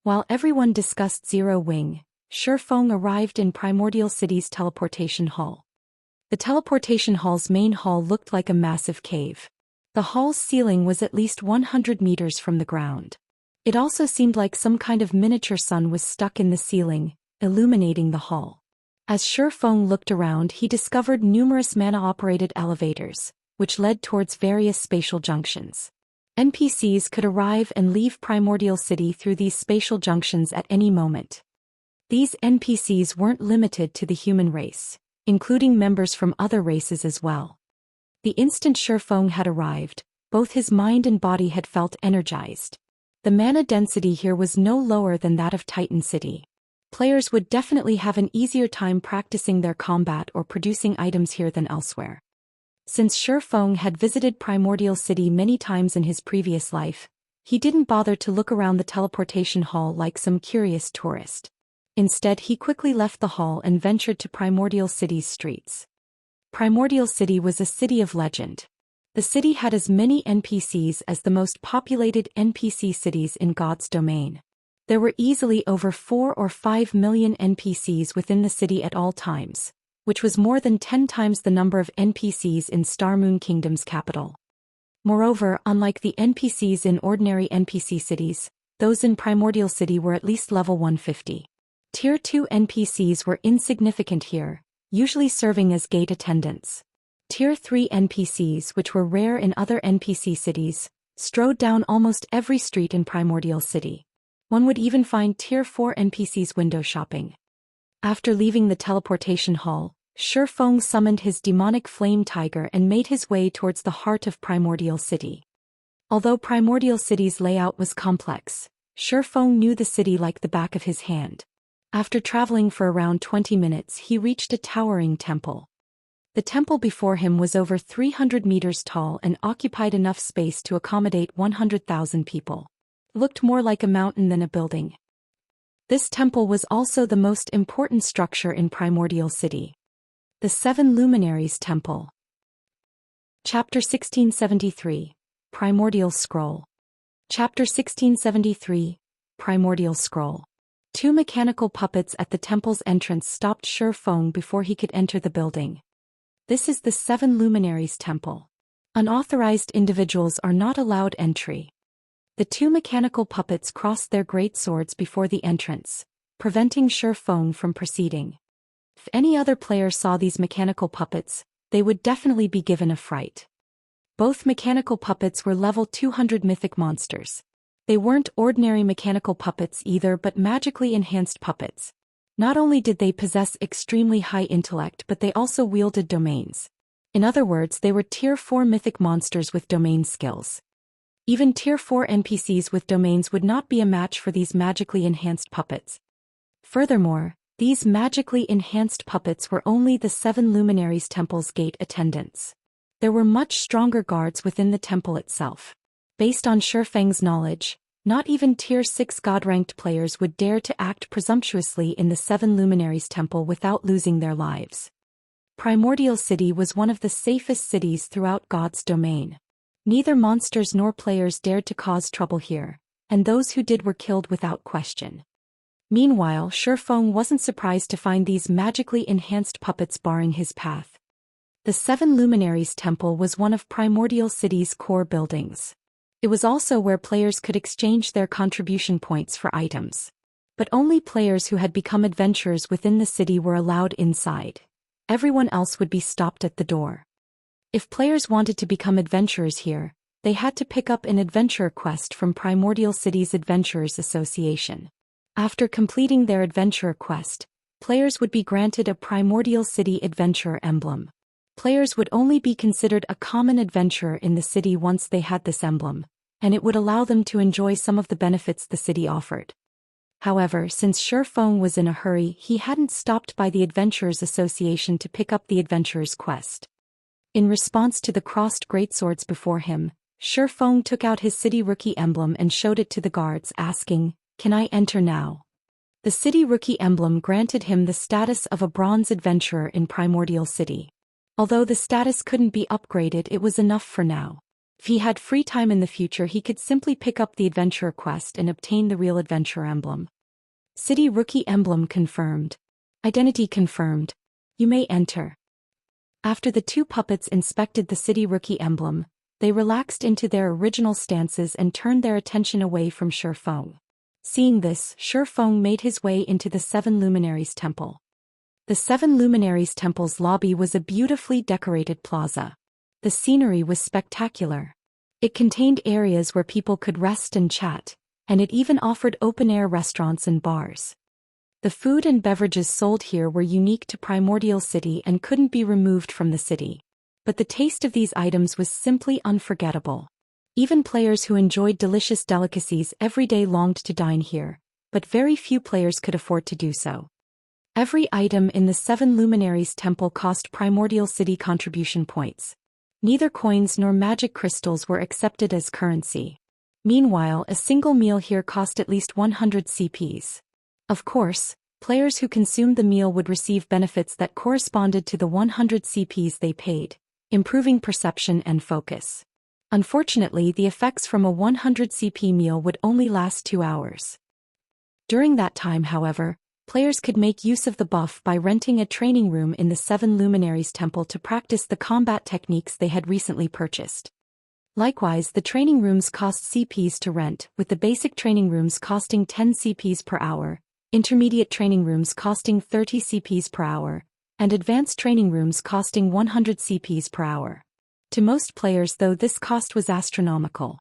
While everyone discussed Zero Wing, Shifeng arrived in Primordial City's teleportation hall. The teleportation hall's main hall looked like a massive cave. The hall's ceiling was at least 100 meters from the ground. It also seemed like some kind of miniature sun was stuck in the ceiling, illuminating the hall. As Shifeng looked around, he discovered numerous mana-operated elevators, which led towards various spatial junctions. NPCs could arrive and leave Primordial City through these spatial junctions at any moment. These NPCs weren't limited to the human race, including members from other races as well. The instant Shifeng had arrived, both his mind and body had felt energized. The mana density here was no lower than that of Titan City. Players would definitely have an easier time practicing their combat or producing items here than elsewhere. Since Shifeng had visited Primordial City many times in his previous life, he didn't bother to look around the teleportation hall like some curious tourist. Instead, he quickly left the hall and ventured to Primordial City's streets. Primordial City was a city of legend. The city had as many NPCs as the most populated NPC cities in God's domain. There were easily over 4 or 5 million NPCs within the city at all times, which was more than 10 times the number of NPCs in Starmoon Kingdom's capital. Moreover, unlike the NPCs in ordinary NPC cities, those in Primordial City were at least level 150. Tier 2 NPCs were insignificant here, usually serving as gate attendants. Tier 3 NPCs, which were rare in other NPC cities, strode down almost every street in Primordial City. One would even find Tier 4 NPCs window shopping. After leaving the teleportation hall, Shifeng summoned his demonic flame tiger and made his way towards the heart of Primordial City. Although Primordial City's layout was complex, Shifeng knew the city like the back of his hand. After traveling for around 20 minutes, he reached a towering temple. The temple before him was over 300 meters tall and occupied enough space to accommodate 100,000 people. It looked more like a mountain than a building. This temple was also the most important structure in Primordial City. The 7 Luminaries Temple. Chapter 1673, Primordial Scroll. Chapter 1673, Primordial Scroll. 2 mechanical puppets at the temple's entrance stopped Shifeng before he could enter the building. This is the 7 Luminaries Temple. Unauthorized individuals are not allowed entry. The 2 mechanical puppets crossed their great swords before the entrance, preventing Shifeng from proceeding. If any other player saw these mechanical puppets, they would definitely be given a fright. Both mechanical puppets were level 200 mythic monsters. They weren't ordinary mechanical puppets either, but magically enhanced puppets. Not only did they possess extremely high intellect, but they also wielded domains. In other words, they were Tier 4 mythic monsters with domain skills. Even Tier 4 NPCs with domains would not be a match for these magically enhanced puppets. Furthermore, these magically enhanced puppets were only the 7 Luminaries Temple's gate attendants. There were much stronger guards within the temple itself. Based on Shifeng's knowledge, not even Tier 6 God-ranked players would dare to act presumptuously in the 7 Luminaries Temple without losing their lives. Primordial City was one of the safest cities throughout God's domain. Neither monsters nor players dared to cause trouble here, and those who did were killed without question. Meanwhile, Shifeng wasn't surprised to find these magically enhanced puppets barring his path. The 7 Luminaries Temple was one of Primordial City's core buildings. It was also where players could exchange their contribution points for items. But only players who had become adventurers within the city were allowed inside. Everyone else would be stopped at the door. If players wanted to become adventurers here, they had to pick up an adventurer quest from Primordial City's Adventurers Association. After completing their adventurer quest, players would be granted a Primordial City Adventurer emblem. Players would only be considered a common adventurer in the city once they had this emblem, and it would allow them to enjoy some of the benefits the city offered. However, since Shifeng was in a hurry, he hadn't stopped by the Adventurers Association to pick up the adventurer's quest. In response to the crossed greatswords before him, Shifeng took out his city rookie emblem and showed it to the guards, asking, "Can I enter now?" The city rookie emblem granted him the status of a bronze adventurer in Primordial City. Although the status couldn't be upgraded, it was enough for now. If he had free time in the future, he could simply pick up the adventurer quest and obtain the real adventurer emblem. City rookie emblem confirmed. Identity confirmed. You may enter. After the 2 puppets inspected the city rookie emblem, they relaxed into their original stances and turned their attention away from Shifeng. Seeing this, Shifeng made his way into the 7 Luminaries Temple. The 7 Luminaries Temple's lobby was a beautifully decorated plaza. The scenery was spectacular. It contained areas where people could rest and chat, and it even offered open-air restaurants and bars. The food and beverages sold here were unique to Primordial City and couldn't be removed from the city. But the taste of these items was simply unforgettable. Even players who enjoyed delicious delicacies every day longed to dine here, but very few players could afford to do so. Every item in the 7 Luminaries Temple cost Primordial City contribution points. Neither coins nor magic crystals were accepted as currency. Meanwhile, a single meal here cost at least 100 CPs. Of course, players who consumed the meal would receive benefits that corresponded to the 100 CPs they paid, improving perception and focus. Unfortunately, the effects from a 100 CP meal would only last 2 hours. During that time, however, players could make use of the buff by renting a training room in the 7 Luminaries Temple to practice the combat techniques they had recently purchased. Likewise, the training rooms cost CPs to rent, with the basic training rooms costing 10 CPs per hour, intermediate training rooms costing 30 CPs per hour, and advanced training rooms costing 100 CPs per hour. To most players, though, this cost was astronomical.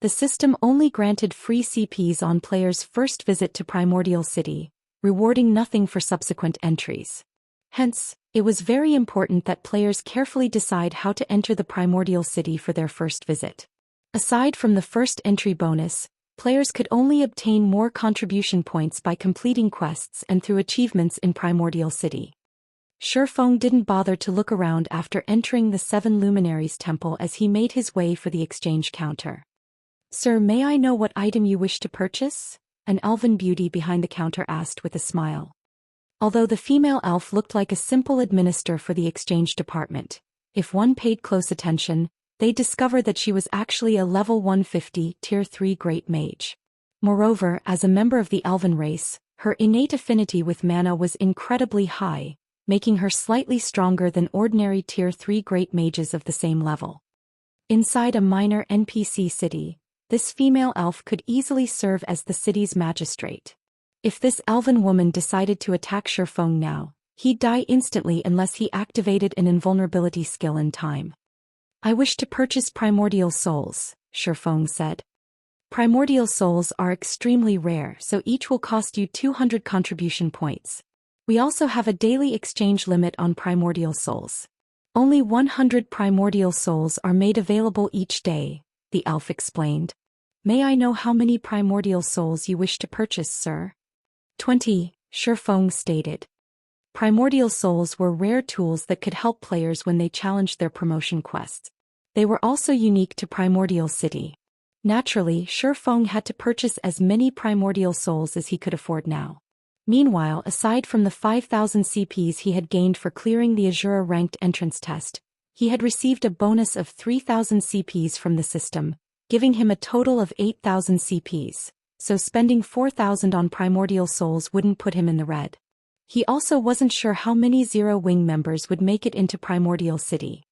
The system only granted free CPs on players' first visit to Primordial City, rewarding nothing for subsequent entries. Hence, it was very important that players carefully decide how to enter the Primordial City for their first visit. Aside from the first entry bonus, players could only obtain more contribution points by completing quests and through achievements in Primordial City. Shifeng didn't bother to look around after entering the 7 Luminaries temple as he made his way for the exchange counter. "Sir, may I know what item you wish to purchase?" an elven beauty behind the counter asked with a smile. Although the female elf looked like a simple administrator for the exchange department, if one paid close attention, they discovered that she was actually a level 150 Tier 3 Great Mage. Moreover, as a member of the elven race, her innate affinity with mana was incredibly high, making her slightly stronger than ordinary Tier 3 Great Mages of the same level. Inside a minor NPC city, this female elf could easily serve as the city's magistrate. If this elven woman decided to attack Shifeng now, he'd die instantly unless he activated an invulnerability skill in time. "I wish to purchase primordial souls," Shifeng said. "Primordial souls are extremely rare, so each will cost you 200 contribution points. We also have a daily exchange limit on primordial souls. Only 100 primordial souls are made available each day," the elf explained. "May I know how many primordial souls you wish to purchase, sir?" 20, Shifeng stated. Primordial souls were rare tools that could help players when they challenged their promotion quests. They were also unique to Primordial City. Naturally, Shifeng had to purchase as many primordial souls as he could afford now. Meanwhile, aside from the 5,000 CPs he had gained for clearing the Azura ranked entrance test, he had received a bonus of 3,000 CPs from the system, giving him a total of 8,000 CPs. So spending 4,000 on primordial souls wouldn't put him in the red. He also wasn't sure how many Zero Wing members would make it into Primordial City.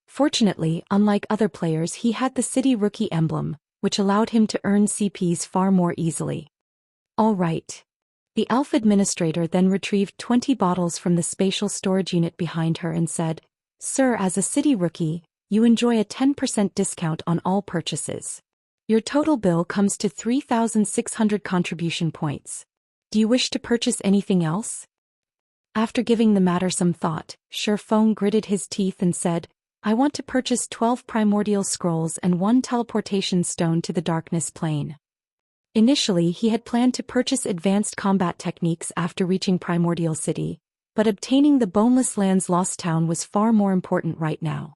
Fortunately, unlike other players, he had the City Rookie emblem, which allowed him to earn CPs far more easily. "All right." The elf administrator then retrieved 20 bottles from the spatial storage unit behind her and said, "Sir, as a City Rookie, you enjoy a 10% discount on all purchases. Your total bill comes to 3,600 contribution points. Do you wish to purchase anything else?" After giving the matter some thought, Shifeng gritted his teeth and said, "I want to purchase 12 primordial scrolls and 1 teleportation stone to the darkness plane." Initially, he had planned to purchase advanced combat techniques after reaching Primordial City, but obtaining the Boneless Lands Lost Town was far more important right now.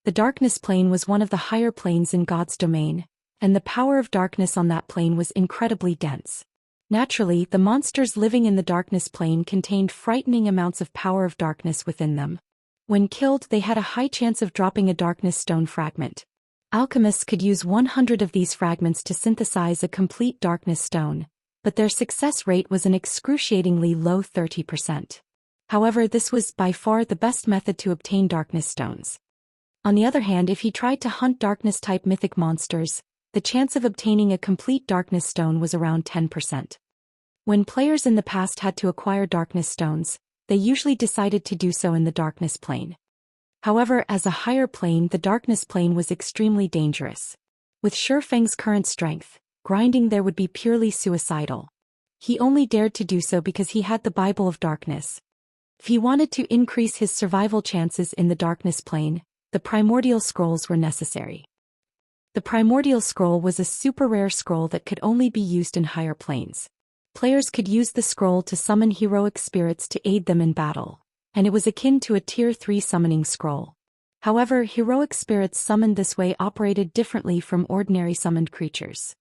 The darkness plane was one of the higher planes in God's domain, and the power of darkness on that plane was incredibly dense. Naturally, the monsters living in the darkness plane contained frightening amounts of power of darkness within them. When killed, they had a high chance of dropping a darkness stone fragment. Alchemists could use 100 of these fragments to synthesize a complete darkness stone, but their success rate was an excruciatingly low 30%. However, this was by far the best method to obtain darkness stones. On the other hand, if he tried to hunt darkness-type mythic monsters, the chance of obtaining a complete darkness stone was around 10%. When players in the past had to acquire darkness stones, they usually decided to do so in the darkness plane. However, as a higher plane, the darkness plane was extremely dangerous. With Shifeng's current strength, grinding there would be purely suicidal. He only dared to do so because he had the Bible of Darkness. If he wanted to increase his survival chances in the darkness plane, the primordial scrolls were necessary. The Primordial Scroll was a super rare scroll that could only be used in higher planes. Players could use the scroll to summon heroic spirits to aid them in battle, and it was akin to a Tier 3 summoning scroll. However, heroic spirits summoned this way operated differently from ordinary summoned creatures.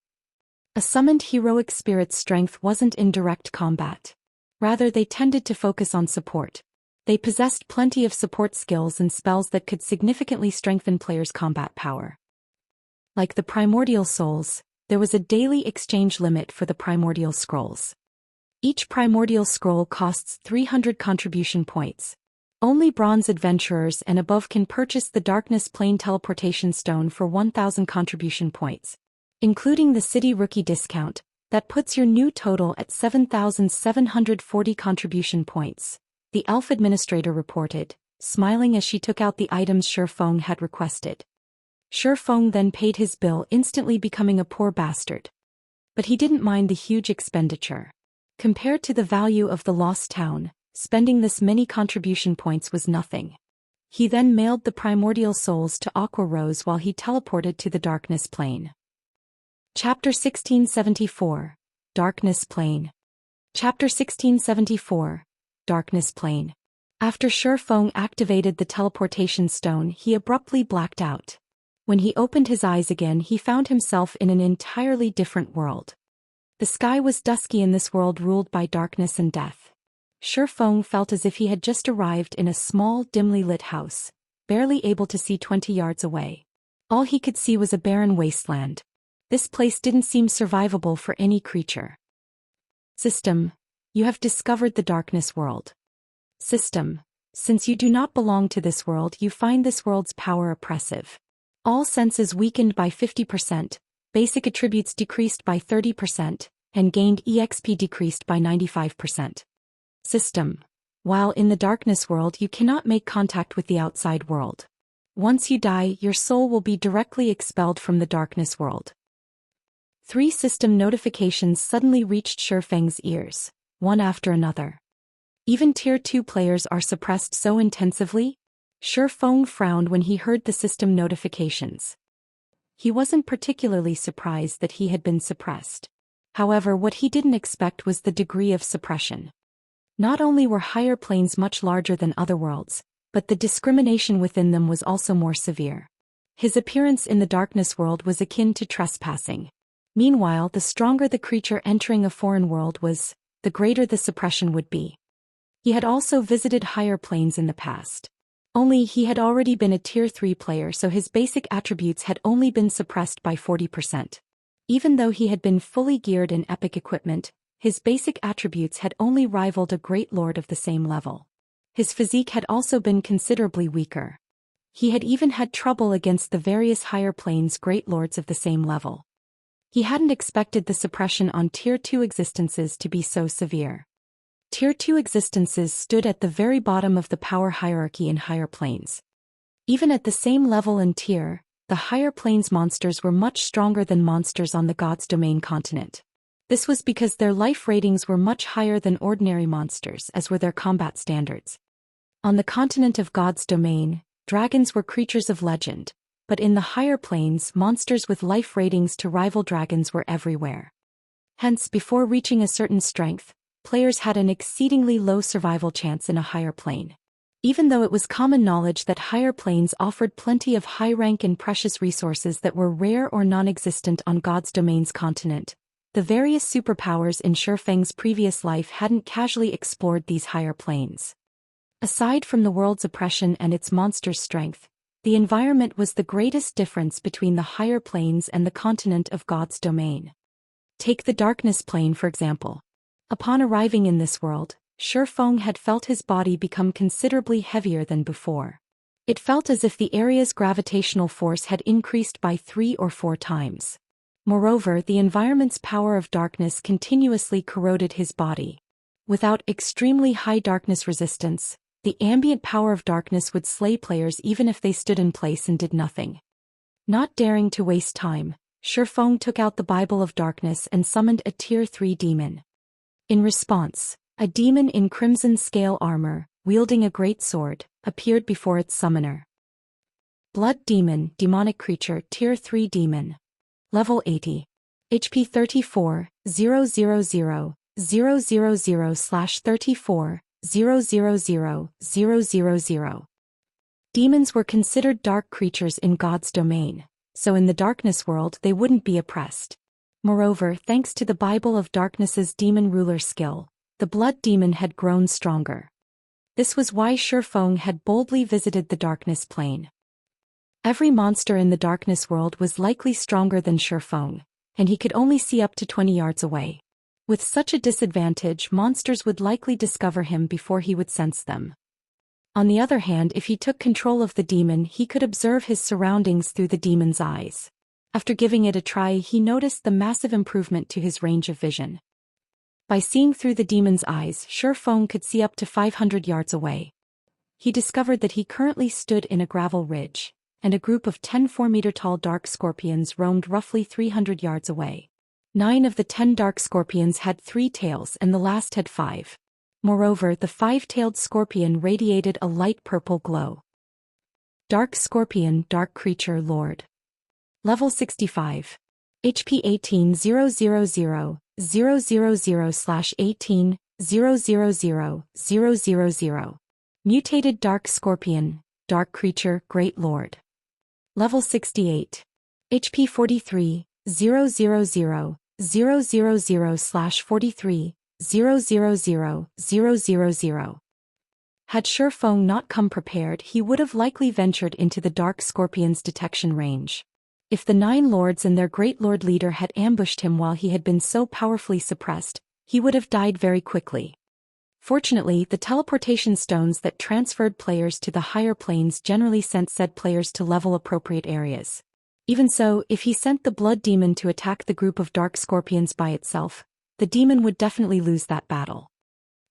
A summoned heroic spirit's strength wasn't in direct combat. Rather, they tended to focus on support. They possessed plenty of support skills and spells that could significantly strengthen players' combat power. Like the primordial souls, there was a daily exchange limit for the primordial scrolls. Each primordial scroll costs 300 contribution points. Only bronze adventurers and above can purchase the Darkness Plane Teleportation Stone for 1,000 contribution points. Including the City Rookie discount, that puts your new total at 7,740 contribution points, the Elf Administrator reported, smiling as she took out the items Shifeng had requested. Shifeng then paid his bill, instantly becoming a poor bastard. But he didn't mind the huge expenditure. Compared to the value of the lost town, spending this many contribution points was nothing. He then mailed the primordial souls to Aqua Rose while he teleported to the Darkness Plane. Chapter 1674, Darkness Plane. Chapter 1674, Darkness Plane. After Shifeng activated the teleportation stone, he abruptly blacked out. When he opened his eyes again, he found himself in an entirely different world. The sky was dusky in this world ruled by darkness and death. Shifeng felt as if he had just arrived in a small, dimly lit house, barely able to see 20 yards away. All he could see was a barren wasteland. This place didn't seem survivable for any creature. System, you have discovered the darkness world. System, since you do not belong to this world, you find this world's power oppressive. All senses weakened by 50%, basic attributes decreased by 30%, and gained EXP decreased by 95%. System, while in the darkness world you cannot make contact with the outside world. Once you die, your soul will be directly expelled from the darkness world. 3 system notifications suddenly reached Shifeng's ears, one after another. Even Tier 2 players are suppressed so intensively? Shifeng frowned when he heard the system notifications. He wasn't particularly surprised that he had been suppressed. However, what he didn't expect was the degree of suppression. Not only were higher planes much larger than other worlds, but the discrimination within them was also more severe. His appearance in the darkness world was akin to trespassing. Meanwhile, the stronger the creature entering a foreign world was, the greater the suppression would be. He had also visited higher planes in the past. Only he had already been a Tier 3 player, so his basic attributes had only been suppressed by 40%. Even though he had been fully geared in epic equipment, his basic attributes had only rivaled a great lord of the same level. His physique had also been considerably weaker. He had even had trouble against the various higher planes great lords of the same level. He hadn't expected the suppression on Tier 2 existences to be so severe. Tier 2 existences stood at the very bottom of the power hierarchy in higher planes. Even at the same level and tier, the higher planes monsters were much stronger than monsters on the God's Domain continent. This was because their life ratings were much higher than ordinary monsters, as were their combat standards. On the continent of God's Domain, dragons were creatures of legend, but in the higher planes, monsters with life ratings to rival dragons were everywhere. Hence, before reaching a certain strength, players had an exceedingly low survival chance in a higher plane. Even though it was common knowledge that higher planes offered plenty of high rank and precious resources that were rare or non-existent on God's Domain's continent, the various superpowers in Shifeng's previous life hadn't casually explored these higher planes. Aside from the world's oppression and its monster's strength, the environment was the greatest difference between the higher planes and the continent of God's Domain. Take the Darkness Plane for example. Upon arriving in this world, Shifeng had felt his body become considerably heavier than before. It felt as if the area's gravitational force had increased by 3 or 4 times. Moreover, the environment's power of darkness continuously corroded his body. Without extremely high darkness resistance, the ambient power of darkness would slay players even if they stood in place and did nothing. Not daring to waste time, Shifeng took out the Bible of Darkness and summoned a Tier 3 demon. In response, a demon in crimson scale armor, wielding a great sword, appeared before its summoner. Blood Demon, demonic creature, Tier 3 demon. Level 80. HP 34, 000, 000/34, 000/000. Demons were considered dark creatures in God's Domain, so in the darkness world they wouldn't be oppressed. Moreover, thanks to the Bible of Darkness's demon ruler skill, the blood demon had grown stronger. This was why Shifeng had boldly visited the Darkness Plane. Every monster in the darkness world was likely stronger than Shifeng, and he could only see up to 20 yards away. With such a disadvantage, monsters would likely discover him before he would sense them. On the other hand, if he took control of the demon, he could observe his surroundings through the demon's eyes. After giving it a try, he noticed the massive improvement to his range of vision. By seeing through the demon's eyes, Shurfeng could see up to 500 yards away. He discovered that he currently stood in a gravel ridge, and a group of 10 4-meter-tall dark scorpions roamed roughly 300 yards away. 9 of the 10 dark scorpions had 3 tails and the last had 5. Moreover, the 5-tailed scorpion radiated a light purple glow. Dark Scorpion, Dark Creature Lord. Level 65. HP 18-000/18-000-000. Mutated Dark Scorpion, Dark Creature, Great Lord. Level 68. HP 43-000/43-000-000. Had Shurfeng not come prepared, he would have likely ventured into the Dark Scorpion's detection range. If the 9 lords and their Great Lord leader had ambushed him while he had been so powerfully suppressed, he would have died very quickly. Fortunately, the teleportation stones that transferred players to the higher planes generally sent said players to level-appropriate areas. Even so, if he sent the Blood Demon to attack the group of Dark Scorpions by itself, the demon would definitely lose that battle.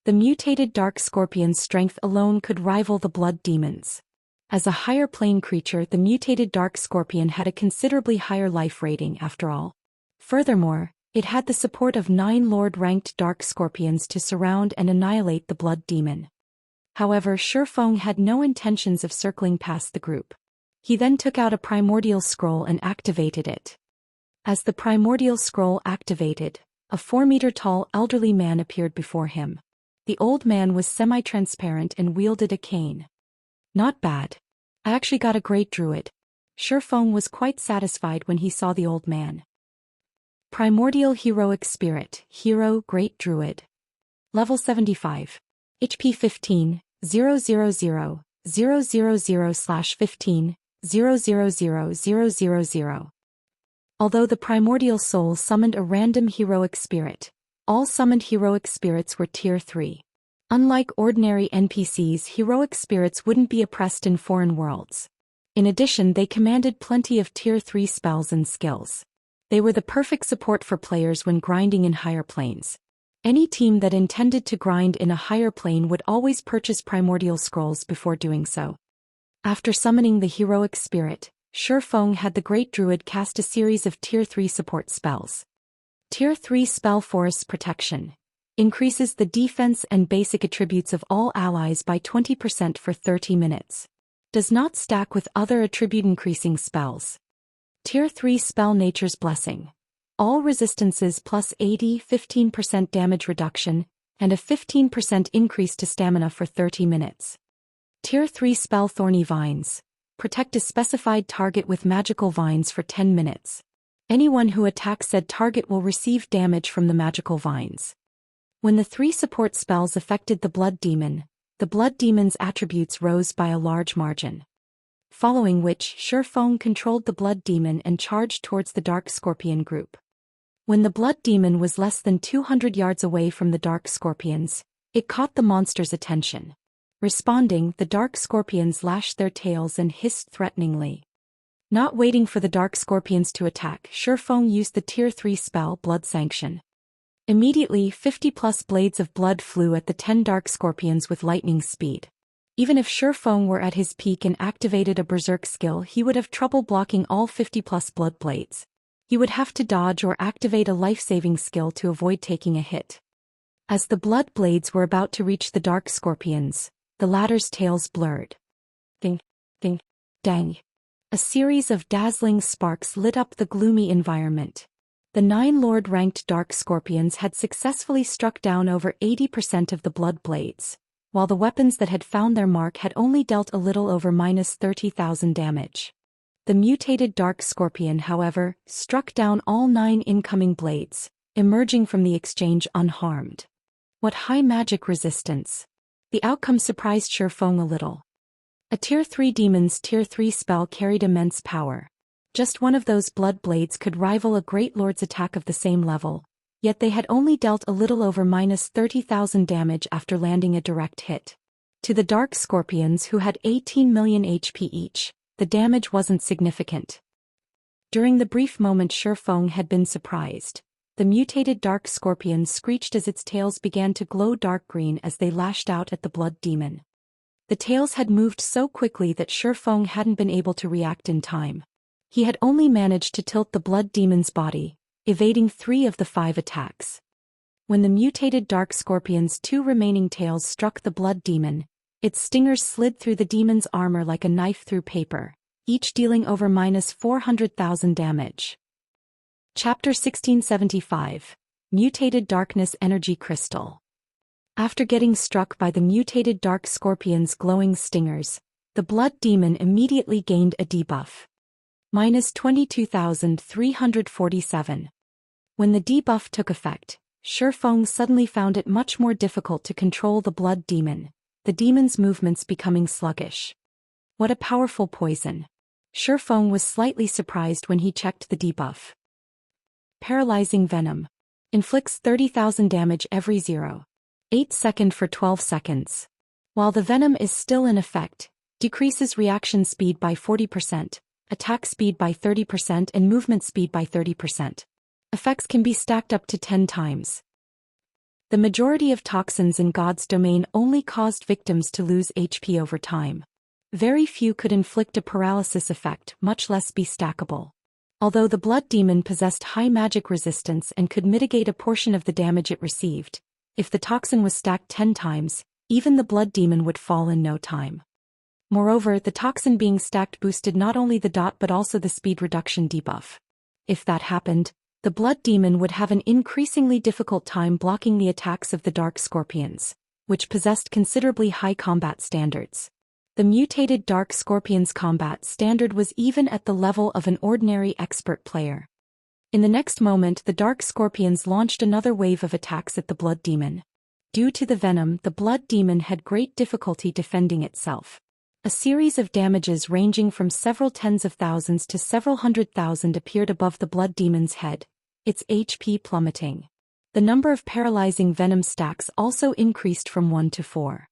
The mutated Dark Scorpion's strength alone could rival the Blood Demon's. As a higher plane creature, the mutated Dark Scorpion had a considerably higher life rating after all. Furthermore, it had the support of 9 Lord-ranked Dark Scorpions to surround and annihilate the Blood Demon. However, Shurfeng had no intentions of circling past the group. He then took out a Primordial Scroll and activated it. As the Primordial Scroll activated, a 4-meter-tall elderly man appeared before him. The old man was semi-transparent and wielded a cane. Not bad. I actually got a great druid. Shurfeng was quite satisfied when he saw the old man. Primordial Heroic Spirit, Hero, Great Druid. Level 75. HP 15-000/15-000-000. Although the Primordial Soul summoned a random Heroic Spirit, all summoned Heroic Spirits were Tier 3. Unlike ordinary NPCs, Heroic Spirits wouldn't be oppressed in foreign worlds. In addition, they commanded plenty of Tier 3 spells and skills. They were the perfect support for players when grinding in higher planes. Any team that intended to grind in a higher plane would always purchase Primordial Scrolls before doing so. After summoning the Heroic Spirit, Shurfeng had the Great Druid cast a series of Tier 3 support spells. Tier 3 Spell Forest Protection increases the defense and basic attributes of all allies by 20% for 30 minutes. Does not stack with other attribute-increasing spells. Tier 3 Spell Nature's Blessing. All resistances plus 15% damage reduction, and a 15% increase to stamina for 30 minutes. Tier 3 Spell Thorny Vines. Protect a specified target with magical vines for 10 minutes. Anyone who attacks said target will receive damage from the magical vines. When the 3 support spells affected the Blood Demon, the Blood Demon's attributes rose by a large margin. Following which, Shurfeng controlled the Blood Demon and charged towards the Dark Scorpion group. When the Blood Demon was less than 200 yards away from the Dark Scorpions, it caught the monster's attention. Responding, the Dark Scorpions lashed their tails and hissed threateningly. Not waiting for the Dark Scorpions to attack, Shurfeng used the Tier 3 spell Blood Sanction. Immediately, 50+ blades of blood flew at the 10 Dark Scorpions with lightning speed. Even if Shurfeng were at his peak and activated a Berserk skill, he would have trouble blocking all 50+ blood blades. He would have to dodge or activate a life-saving skill to avoid taking a hit. As the blood blades were about to reach the Dark Scorpions, the latter's tails blurred. Ding, ding, dang. A series of dazzling sparks lit up the gloomy environment. The 9 Lord-ranked Dark Scorpions had successfully struck down over 80% of the blood blades, while the weapons that had found their mark had only dealt a little over -30,000 damage. The mutated Dark Scorpion, however, struck down all 9 incoming blades, emerging from the exchange unharmed. What high magic resistance! The outcome surprised Shurfeng a little. A Tier 3 demon's Tier 3 spell carried immense power. Just one of those blood blades could rival a Great Lord's attack of the same level, yet they had only dealt a little over -30,000 damage after landing a direct hit. To the Dark Scorpions who had 18 million HP each, the damage wasn't significant. During the brief moment Shifeng had been surprised, the mutated Dark Scorpions screeched as its tails began to glow dark green as they lashed out at the Blood Demon. The tails had moved so quickly that Shifeng hadn't been able to react in time. He had only managed to tilt the Blood Demon's body, evading 3 of the 5 attacks. When the mutated Dark Scorpion's 2 remaining tails struck the Blood Demon, its stingers slid through the demon's armor like a knife through paper, each dealing over -400,000 damage. Chapter 1675, Mutated Darkness Energy Crystal. After getting struck by the mutated Dark Scorpion's glowing stingers, the Blood Demon immediately gained a debuff. -22,347. When the debuff took effect, Shifeng suddenly found it much more difficult to control the Blood Demon, the demon's movements becoming sluggish. What a powerful poison. Shifeng was slightly surprised when he checked the debuff. Paralyzing Venom. Inflicts 30,000 damage every 0.8 second for 12 seconds. While the venom is still in effect, decreases reaction speed by 40%, attack speed by 30% and movement speed by 30%. Effects can be stacked up to 10 times. The majority of toxins in God's domain only caused victims to lose HP over time. Very few could inflict a paralysis effect, much less be stackable. Although the Blood Demon possessed high magic resistance and could mitigate a portion of the damage it received, if the toxin was stacked 10 times, even the Blood Demon would fall in no time. Moreover, the toxin being stacked boosted not only the dot but also the speed reduction debuff. If that happened, the Blood Demon would have an increasingly difficult time blocking the attacks of the Dark Scorpions, which possessed considerably high combat standards. The mutated Dark Scorpion's combat standard was even at the level of an ordinary expert player. In the next moment the Dark Scorpions launched another wave of attacks at the Blood Demon. Due to the venom, the Blood Demon had great difficulty defending itself. A series of damages ranging from several tens of thousands to several 100,000 appeared above the Blood Demon's head, its HP plummeting. The number of paralyzing venom stacks also increased from 1 to 4.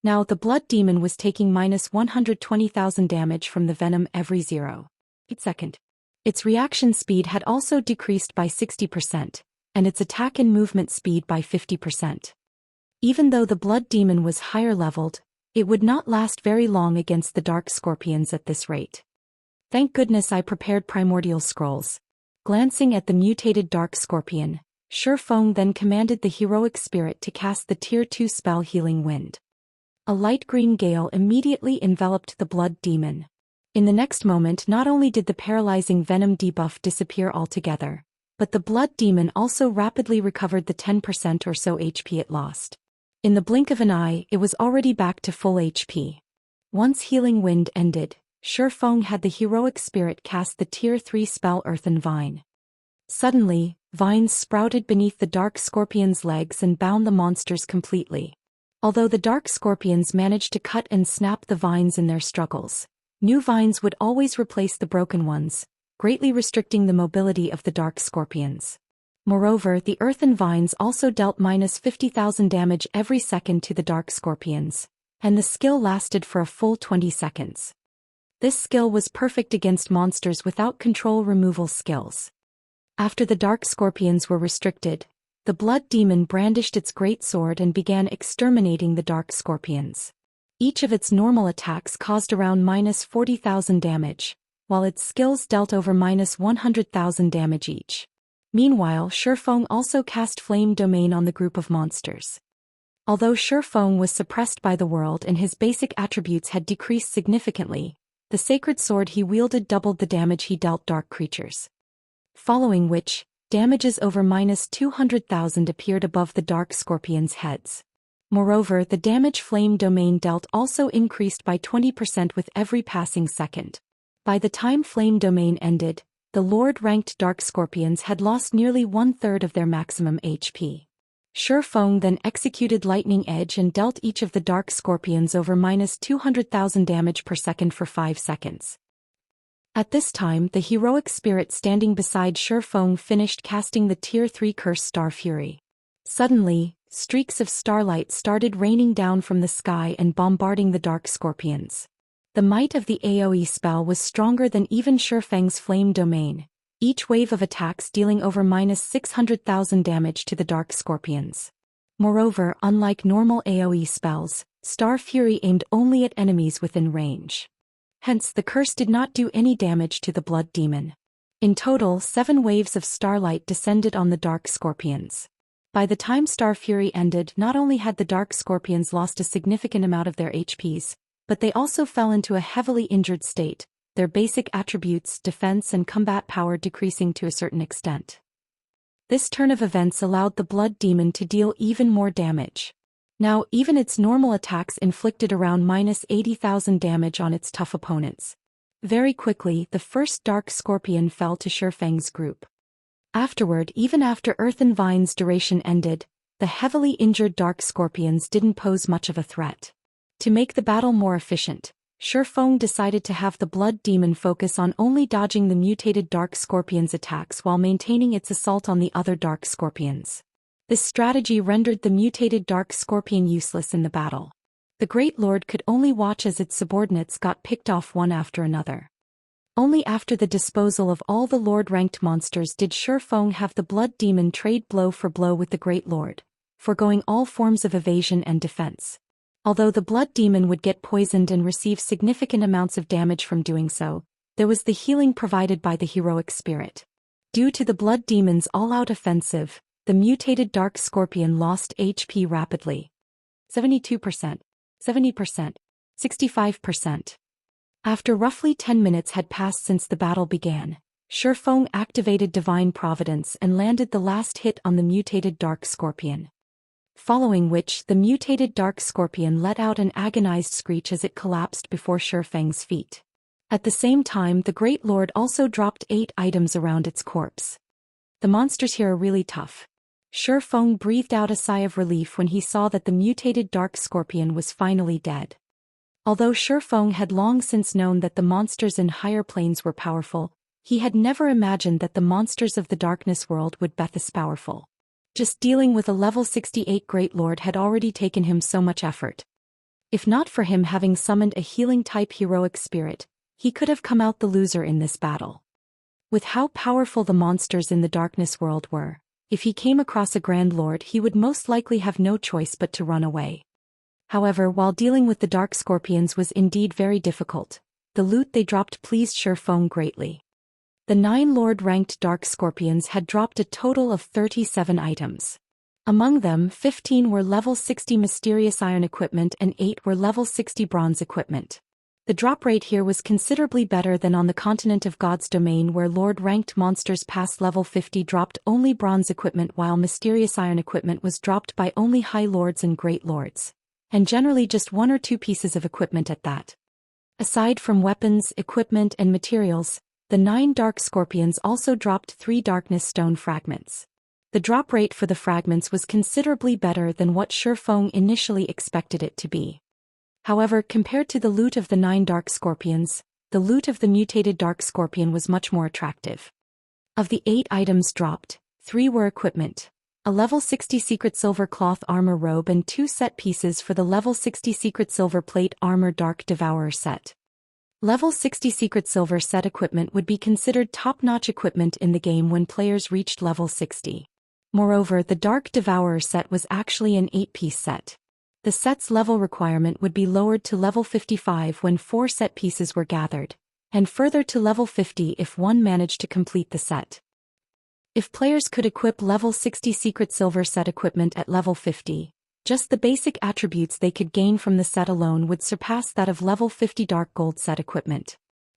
Now the Blood Demon was taking -120,000 damage from the venom every 0.8 second. Its reaction speed had also decreased by 60%, and its attack and movement speed by 50%. Even though the Blood Demon was higher leveled, it would not last very long against the Dark Scorpions at this rate. Thank goodness I prepared Primordial Scrolls. Glancing at the mutated Dark Scorpion, Shifeng then commanded the heroic spirit to cast the Tier 2 spell Healing Wind. A light green gale immediately enveloped the Blood Demon. In the next moment not only did the paralyzing venom debuff disappear altogether, but the Blood Demon also rapidly recovered the 10% or so HP it lost. In the blink of an eye it was already back to full HP. Once Healing Wind ended, Shifeng had the heroic spirit cast the Tier 3 spell Earthen Vine. Suddenly, vines sprouted beneath the Dark Scorpion's legs and bound the monsters completely. Although the Dark Scorpions managed to cut and snap the vines in their struggles, new vines would always replace the broken ones, greatly restricting the mobility of the Dark Scorpions. Moreover, the Earthen Vines also dealt -50,000 damage every second to the Dark Scorpions, and the skill lasted for a full 20 seconds. This skill was perfect against monsters without control removal skills. After the Dark Scorpions were restricted, the Blood Demon brandished its great sword and began exterminating the Dark Scorpions. Each of its normal attacks caused around -40,000 damage, while its skills dealt over -100,000 damage each. Meanwhile, Shifeng also cast Flame Domain on the group of monsters. Although Shifeng was suppressed by the world and his basic attributes had decreased significantly, the sacred sword he wielded doubled the damage he dealt dark creatures. Following which, damages over -200,000 appeared above the Dark Scorpions' heads. Moreover, the damage Flame Domain dealt also increased by 20% with every passing second. By the time Flame Domain ended, the Lord-ranked Dark Scorpions had lost nearly 1/3 of their maximum HP. Shifeng then executed Lightning Edge and dealt each of the Dark Scorpions over -200,000 damage per second for 5 seconds. At this time, the heroic spirit standing beside Shifeng finished casting the Tier 3 Curse Star Fury. Suddenly, Streaks of starlight started raining down from the sky and bombarding the dark scorpions. The might of the AoE spell was stronger than even Shifeng's flame domain, each wave of attacks dealing over -600,000 damage to the dark scorpions. Moreover, unlike normal AoE spells, Star Fury aimed only at enemies within range. Hence, the curse did not do any damage to the blood demon. In total, 7 waves of starlight descended on the dark scorpions. By the time Star Fury ended, not only had the dark scorpions lost a significant amount of their HPs, but they also fell into a heavily injured state, their basic attributes, defense and combat power, decreasing to a certain extent. This turn of events allowed the blood demon to deal even more damage. Now, even its normal attacks inflicted around -80,000 damage on its tough opponents. Very quickly, the first dark scorpion fell to Shifeng's group. Afterward, even after Earthen Vine's duration ended, the heavily injured dark scorpions didn't pose much of a threat. To make the battle more efficient, Shifeng decided to have the blood demon focus on only dodging the mutated dark scorpion's attacks while maintaining its assault on the other dark scorpions. This strategy rendered the mutated dark scorpion useless in the battle. The Great Lord could only watch as its subordinates got picked off one after another. Only after the disposal of all the Lord-ranked monsters did Shifeng have the blood demon trade blow for blow with the Great Lord, foregoing all forms of evasion and defense. Although the blood demon would get poisoned and receive significant amounts of damage from doing so, there was the healing provided by the heroic spirit. Due to the blood demon's all-out offensive, the mutated dark scorpion lost HP rapidly. 72%, 70%, 65%. After roughly 10 minutes had passed since the battle began, Shifeng activated Divine Providence and landed the last hit on the mutated dark scorpion. Following which, the mutated dark scorpion let out an agonized screech as it collapsed before Shifeng's feet. At the same time, the Great Lord also dropped 8 items around its corpse. The monsters here are really tough. Shifeng breathed out a sigh of relief when he saw that the mutated dark scorpion was finally dead. Although Shifeng had long since known that the monsters in higher planes were powerful, he had never imagined that the monsters of the darkness world would be this powerful. Just dealing with a level 68 Great Lord had already taken him so much effort. If not for him having summoned a healing-type heroic spirit, he could have come out the loser in this battle. With how powerful the monsters in the darkness world were, if he came across a Grand Lord, he would most likely have no choice but to run away. However, while dealing with the dark scorpions was indeed very difficult, the loot they dropped pleased Shifeng greatly. The 9 Lord-ranked dark scorpions had dropped a total of 37 items. Among them, 15 were level 60 mysterious iron equipment and 8 were level 60 bronze equipment. The drop rate here was considerably better than on the continent of God's domain, where Lord-ranked monsters past level 50 dropped only bronze equipment while mysterious iron equipment was dropped by only High Lords and Great Lords, and generally just 1 or 2 pieces of equipment at that. Aside from weapons, equipment and materials, the 9 dark scorpions also dropped 3 darkness stone fragments. The drop rate for the fragments was considerably better than what Shifeng initially expected it to be. However, compared to the loot of the 9 dark scorpions, the loot of the mutated dark scorpion was much more attractive. Of the 8 items dropped, 3 were equipment: a level 60 secret silver cloth armor robe and 2 set pieces for the level 60 secret silver plate armor dark devourer set. Level 60 secret silver set equipment would be considered top-notch equipment in the game when players reached level 60. Moreover, the dark devourer set was actually an 8-piece set. The set's level requirement would be lowered to level 55 when 4 set pieces were gathered, and further to level 50 if one managed to complete the set. If players could equip level 60 secret silver set equipment at level 50, just the basic attributes they could gain from the set alone would surpass that of level 50 dark gold set equipment.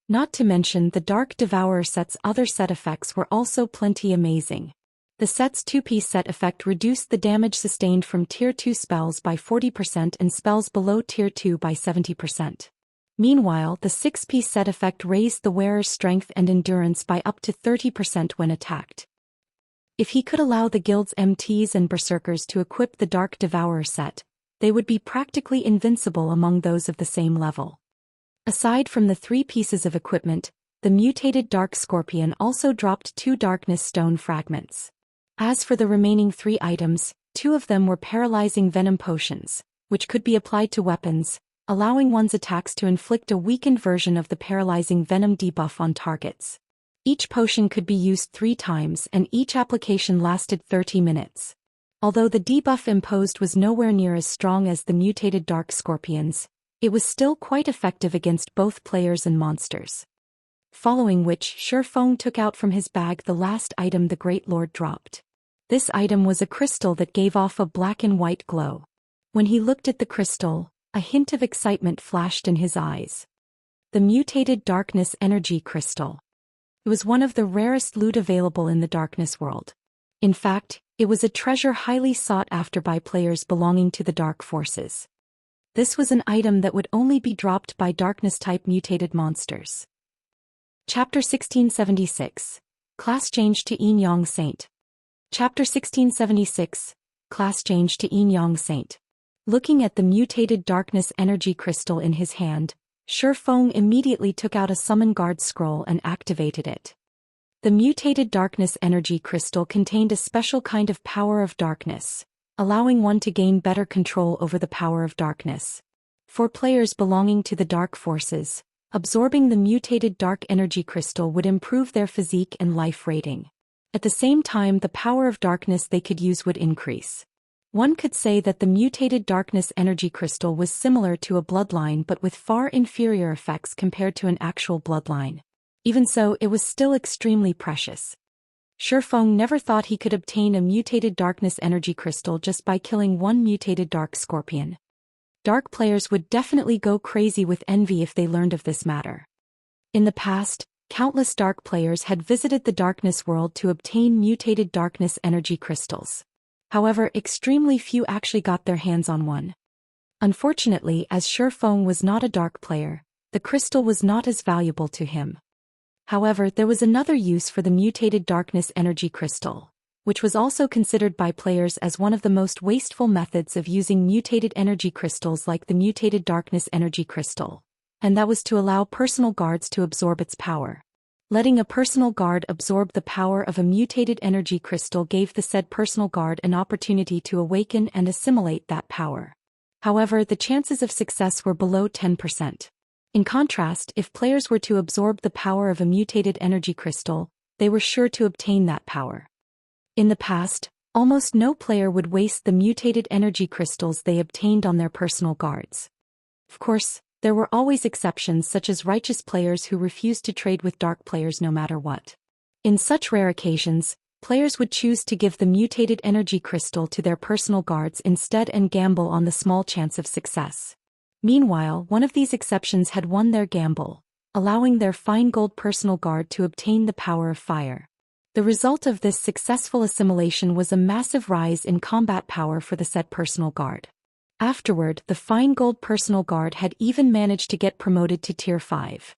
Not to mention the dark devourer set's other set effects were also plenty amazing. The set's 2-piece set effect reduced the damage sustained from Tier 2 spells by 40% and spells below Tier 2 by 70%. Meanwhile, the 6-piece set effect raised the wearer's strength and endurance by up to 30% when attacked. If he could allow the guild's MTs and berserkers to equip the Dark Devourer set, they would be practically invincible among those of the same level. Aside from the 3 pieces of equipment, the mutated Dark Scorpion also dropped 2 Darkness Stone fragments. As for the remaining 3 items, 2 of them were paralyzing venom potions, which could be applied to weapons, allowing one's attacks to inflict a weakened version of the paralyzing venom debuff on targets. Each potion could be used 3 times and each application lasted 30 minutes. Although the debuff imposed was nowhere near as strong as the mutated dark scorpions, it was still quite effective against both players and monsters. Following which, Shifeng took out from his bag the last item the Great Lord dropped. This item was a crystal that gave off a black and white glow. When he looked at the crystal, a hint of excitement flashed in his eyes. The Mutated Darkness Energy Crystal. It was one of the rarest loot available in the Darkness world. In fact, it was a treasure highly sought after by players belonging to the Dark Forces. This was an item that would only be dropped by Darkness-type mutated monsters. Chapter 1676. Class Change to Yin Yang Saint. Chapter 1676. Class Change to Yin Yang Saint. Looking at the Mutated Darkness Energy Crystal in his hand, Shifeng immediately took out a Summon Guard scroll and activated it. The Mutated Darkness Energy Crystal contained a special kind of power of darkness, allowing one to gain better control over the power of darkness. For players belonging to the Dark Forces, absorbing the Mutated Dark Energy Crystal would improve their physique and life rating. At the same time, the power of darkness they could use would increase. One could say that the Mutated Darkness Energy Crystal was similar to a bloodline but with far inferior effects compared to an actual bloodline. Even so, it was still extremely precious. Shifeng never thought he could obtain a Mutated Darkness Energy Crystal just by killing one Mutated Dark Scorpion. Dark players would definitely go crazy with envy if they learned of this matter. In the past, countless Dark players had visited the Darkness world to obtain Mutated Darkness Energy Crystals. However, extremely few actually got their hands on one. Unfortunately, as Shifeng was not a Dark player, the crystal was not as valuable to him. However, there was another use for the Mutated Darkness Energy Crystal, which was also considered by players as one of the most wasteful methods of using mutated energy crystals like the Mutated Darkness Energy Crystal, and that was to allow personal guards to absorb its power. Letting a personal guard absorb the power of a mutated energy crystal gave the said personal guard an opportunity to awaken and assimilate that power. However, the chances of success were below 10%. In contrast, if players were to absorb the power of a mutated energy crystal, they were sure to obtain that power. In the past, almost no player would waste the mutated energy crystals they obtained on their personal guards. Of course, there were always exceptions such as righteous players who refused to trade with dark players no matter what. In such rare occasions, players would choose to give the mutated energy crystal to their personal guards instead and gamble on the small chance of success. Meanwhile, one of these exceptions had won their gamble, allowing their fine gold personal guard to obtain the power of fire. The result of this successful assimilation was a massive rise in combat power for the said personal guard. Afterward, the fine gold personal guard had even managed to get promoted to Tier 5.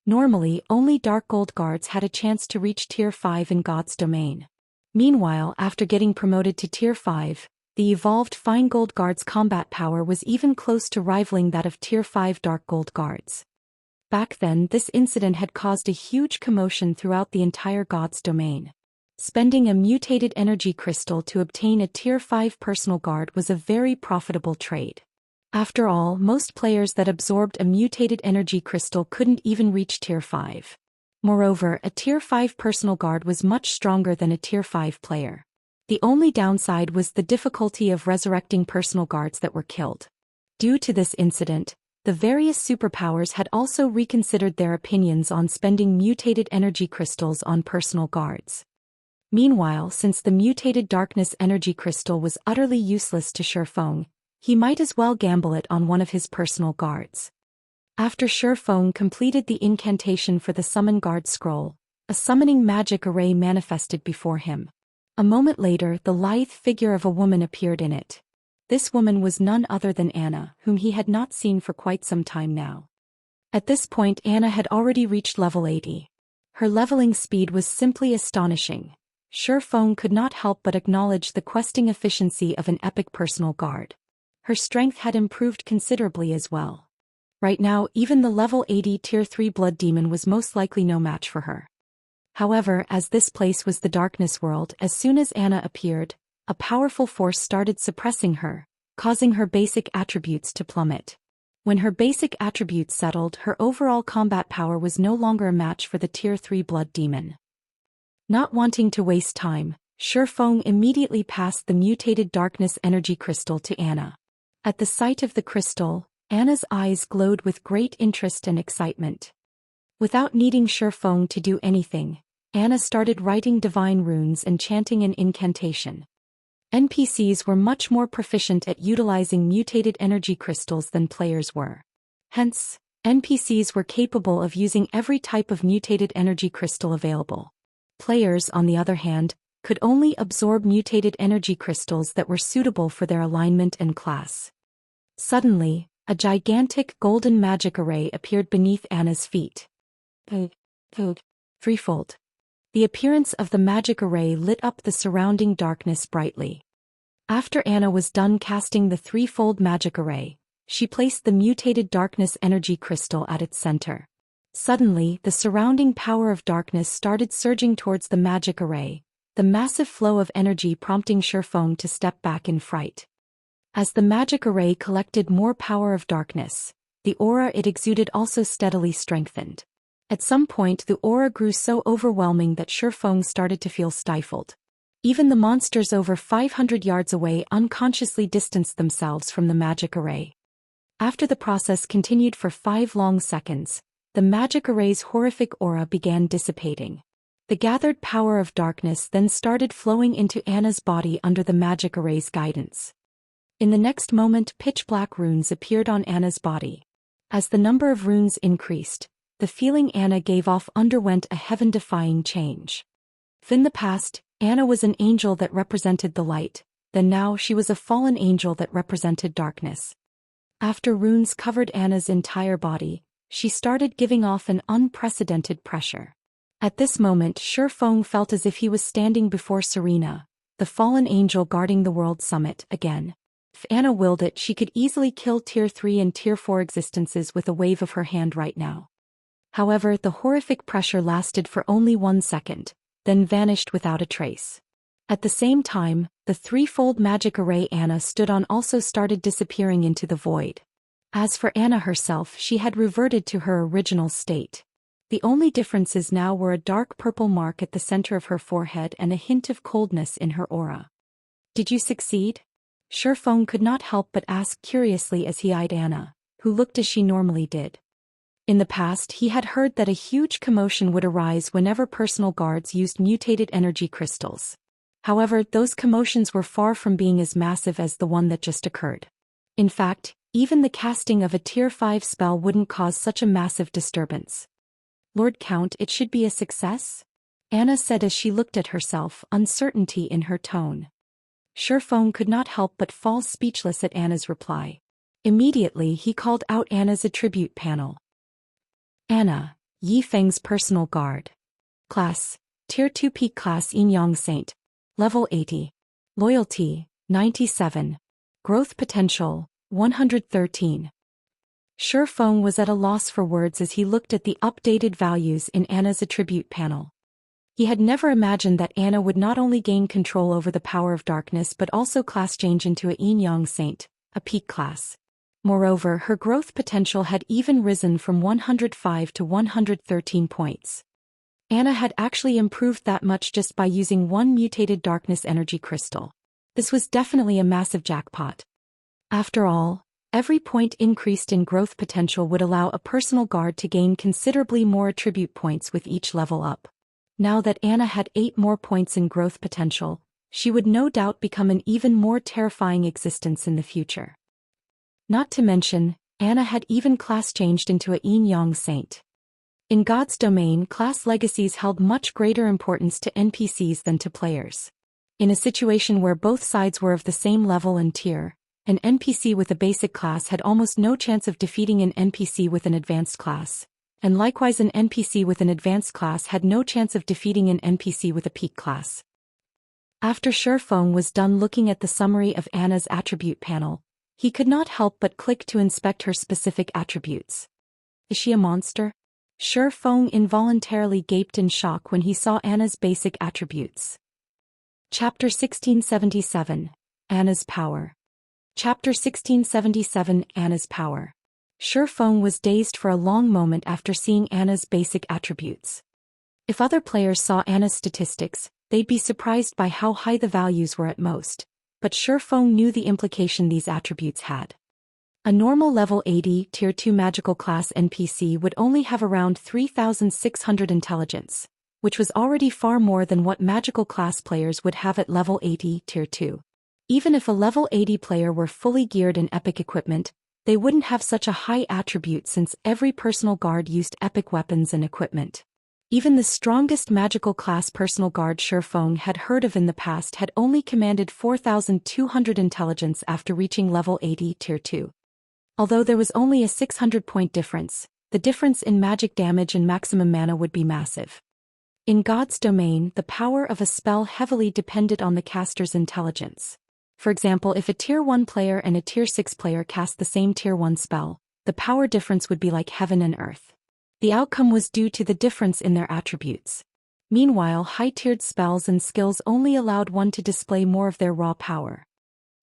Normally, only dark gold guards had a chance to reach Tier 5 in God's domain. Meanwhile, after getting promoted to Tier 5, the evolved fine gold guard's combat power was even close to rivaling that of Tier 5 dark gold guards. Back then, this incident had caused a huge commotion throughout the entire God's domain. Spending a mutated energy crystal to obtain a Tier 5 personal guard was a very profitable trade. After all, most players that absorbed a mutated energy crystal couldn't even reach Tier 5. Moreover, a Tier 5 personal guard was much stronger than a Tier 5 player. The only downside was the difficulty of resurrecting personal guards that were killed. Due to this incident, the various superpowers had also reconsidered their opinions on spending mutated energy crystals on personal guards. Meanwhile, since the Mutated Darkness Energy Crystal was utterly useless to Shifeng, he might as well gamble it on one of his personal guards. After Shifeng completed the incantation for the Summon Guard scroll, a summoning magic array manifested before him. A moment later, the lithe figure of a woman appeared in it. This woman was none other than Anna, whom he had not seen for quite some time now. At this point, Anna had already reached level 80. Her leveling speed was simply astonishing. Shifeng could not help but acknowledge the questing efficiency of an epic personal guard. Her strength had improved considerably as well. Right now, even the level 80 Tier 3 Blood Demon was most likely no match for her. However, as this place was the Darkness world, as soon as Anna appeared, a powerful force started suppressing her, causing her basic attributes to plummet. When her basic attributes settled, her overall combat power was no longer a match for the Tier 3 Blood Demon. Not wanting to waste time, Shifeng immediately passed the mutated darkness energy crystal to Anna. At the sight of the crystal, Anna's eyes glowed with great interest and excitement. Without needing Shifeng to do anything, Anna started writing divine runes and chanting an incantation. NPCs were much more proficient at utilizing mutated energy crystals than players were. Hence, NPCs were capable of using every type of mutated energy crystal available. Players, on the other hand, could only absorb mutated energy crystals that were suitable for their alignment and class. Suddenly, a gigantic golden magic array appeared beneath Anna's feet. Threefold. The appearance of the magic array lit up the surrounding darkness brightly. After Anna was done casting the threefold magic array, she placed the mutated darkness energy crystal at its center. Suddenly, the surrounding power of darkness started surging towards the magic array, the massive flow of energy prompting Shifeng to step back in fright. As the magic array collected more power of darkness, the aura it exuded also steadily strengthened. At some point the aura grew so overwhelming that Shifeng started to feel stifled. Even the monsters over 500 yards away unconsciously distanced themselves from the magic array. After the process continued for 5 long seconds, the magic array's horrific aura began dissipating. The gathered power of darkness then started flowing into Anna's body under the magic array's guidance. In the next moment, pitch-black runes appeared on Anna's body. As the number of runes increased, the feeling Anna gave off underwent a heaven-defying change. In the past, Anna was an angel that represented the light, then now she was a fallen angel that represented darkness. After runes covered Anna's entire body, she started giving off an unprecedented pressure. At this moment, Shifeng felt as if he was standing before Serena, the fallen angel guarding the World Summit, again. If Anna willed it, she could easily kill Tier 3 and Tier 4 existences with a wave of her hand right now. However, the horrific pressure lasted for only 1 second, then vanished without a trace. At the same time, the threefold magic array Anna stood on also started disappearing into the void. As for Anna herself, she had reverted to her original state. The only differences now were a dark purple mark at the center of her forehead and a hint of coldness in her aura. "Did you succeed?" Shifeng could not help but ask curiously as he eyed Anna, who looked as she normally did. In the past, he had heard that a huge commotion would arise whenever personal guards used mutated energy crystals. However, those commotions were far from being as massive as the one that just occurred. In fact, even the casting of a Tier 5 spell wouldn't cause such a massive disturbance. "Lord Count, it should be a success?" Anna said as she looked at herself, uncertainty in her tone. Shifeng could not help but fall speechless at Anna's reply. Immediately he called out Anna's attribute panel. Anna, Yi Feng's personal guard. Class, Tier 2 Peak Class Xianxia. Level 80. Loyalty, 97. Growth Potential, 113. Shifeng was at a loss for words as he looked at the updated values in Anna's attribute panel. He had never imagined that Anna would not only gain control over the power of darkness but also class change into a Xianxia, a peak class. Moreover, her growth potential had even risen from 105 to 113 points. Anna had actually improved that much just by using one mutated darkness energy crystal. This was definitely a massive jackpot. After all, every point increased in growth potential would allow a personal guard to gain considerably more attribute points with each level up. Now that Anna had 8 more points in growth potential, she would no doubt become an even more terrifying existence in the future. Not to mention, Anna had even class changed into a Xianxia. In God's domain, class legacies held much greater importance to NPCs than to players. In a situation where both sides were of the same level and tier, an NPC with a basic class had almost no chance of defeating an NPC with an advanced class, and likewise an NPC with an advanced class had no chance of defeating an NPC with a peak class. After Shifeng was done looking at the summary of Anna's attribute panel, he could not help but click to inspect her specific attributes. Is she a monster? Shifeng involuntarily gaped in shock when he saw Anna's basic attributes. Chapter 1677, Anna's Power. Chapter 1677, Anna's Power. Shi Feng was dazed for a long moment after seeing Anna's basic attributes. If other players saw Anna's statistics, they'd be surprised by how high the values were at most, but Shi Feng knew the implication these attributes had. A normal level 80 Tier 2 magical class NPC would only have around 3,600 intelligence, which was already far more than what magical class players would have at level 80 Tier 2. Even if a level 80 player were fully geared in epic equipment, they wouldn't have such a high attribute since every personal guard used epic weapons and equipment. Even the strongest magical class personal guard Shi Feng had heard of in the past had only commanded 4,200 intelligence after reaching level 80 Tier 2. Although there was only a 600-point difference, the difference in magic damage and maximum mana would be massive. In God's domain, the power of a spell heavily depended on the caster's intelligence. For example, if a Tier 1 player and a Tier 6 player cast the same Tier 1 spell, the power difference would be like heaven and earth. The outcome was due to the difference in their attributes. Meanwhile, high-tiered spells and skills only allowed one to display more of their raw power.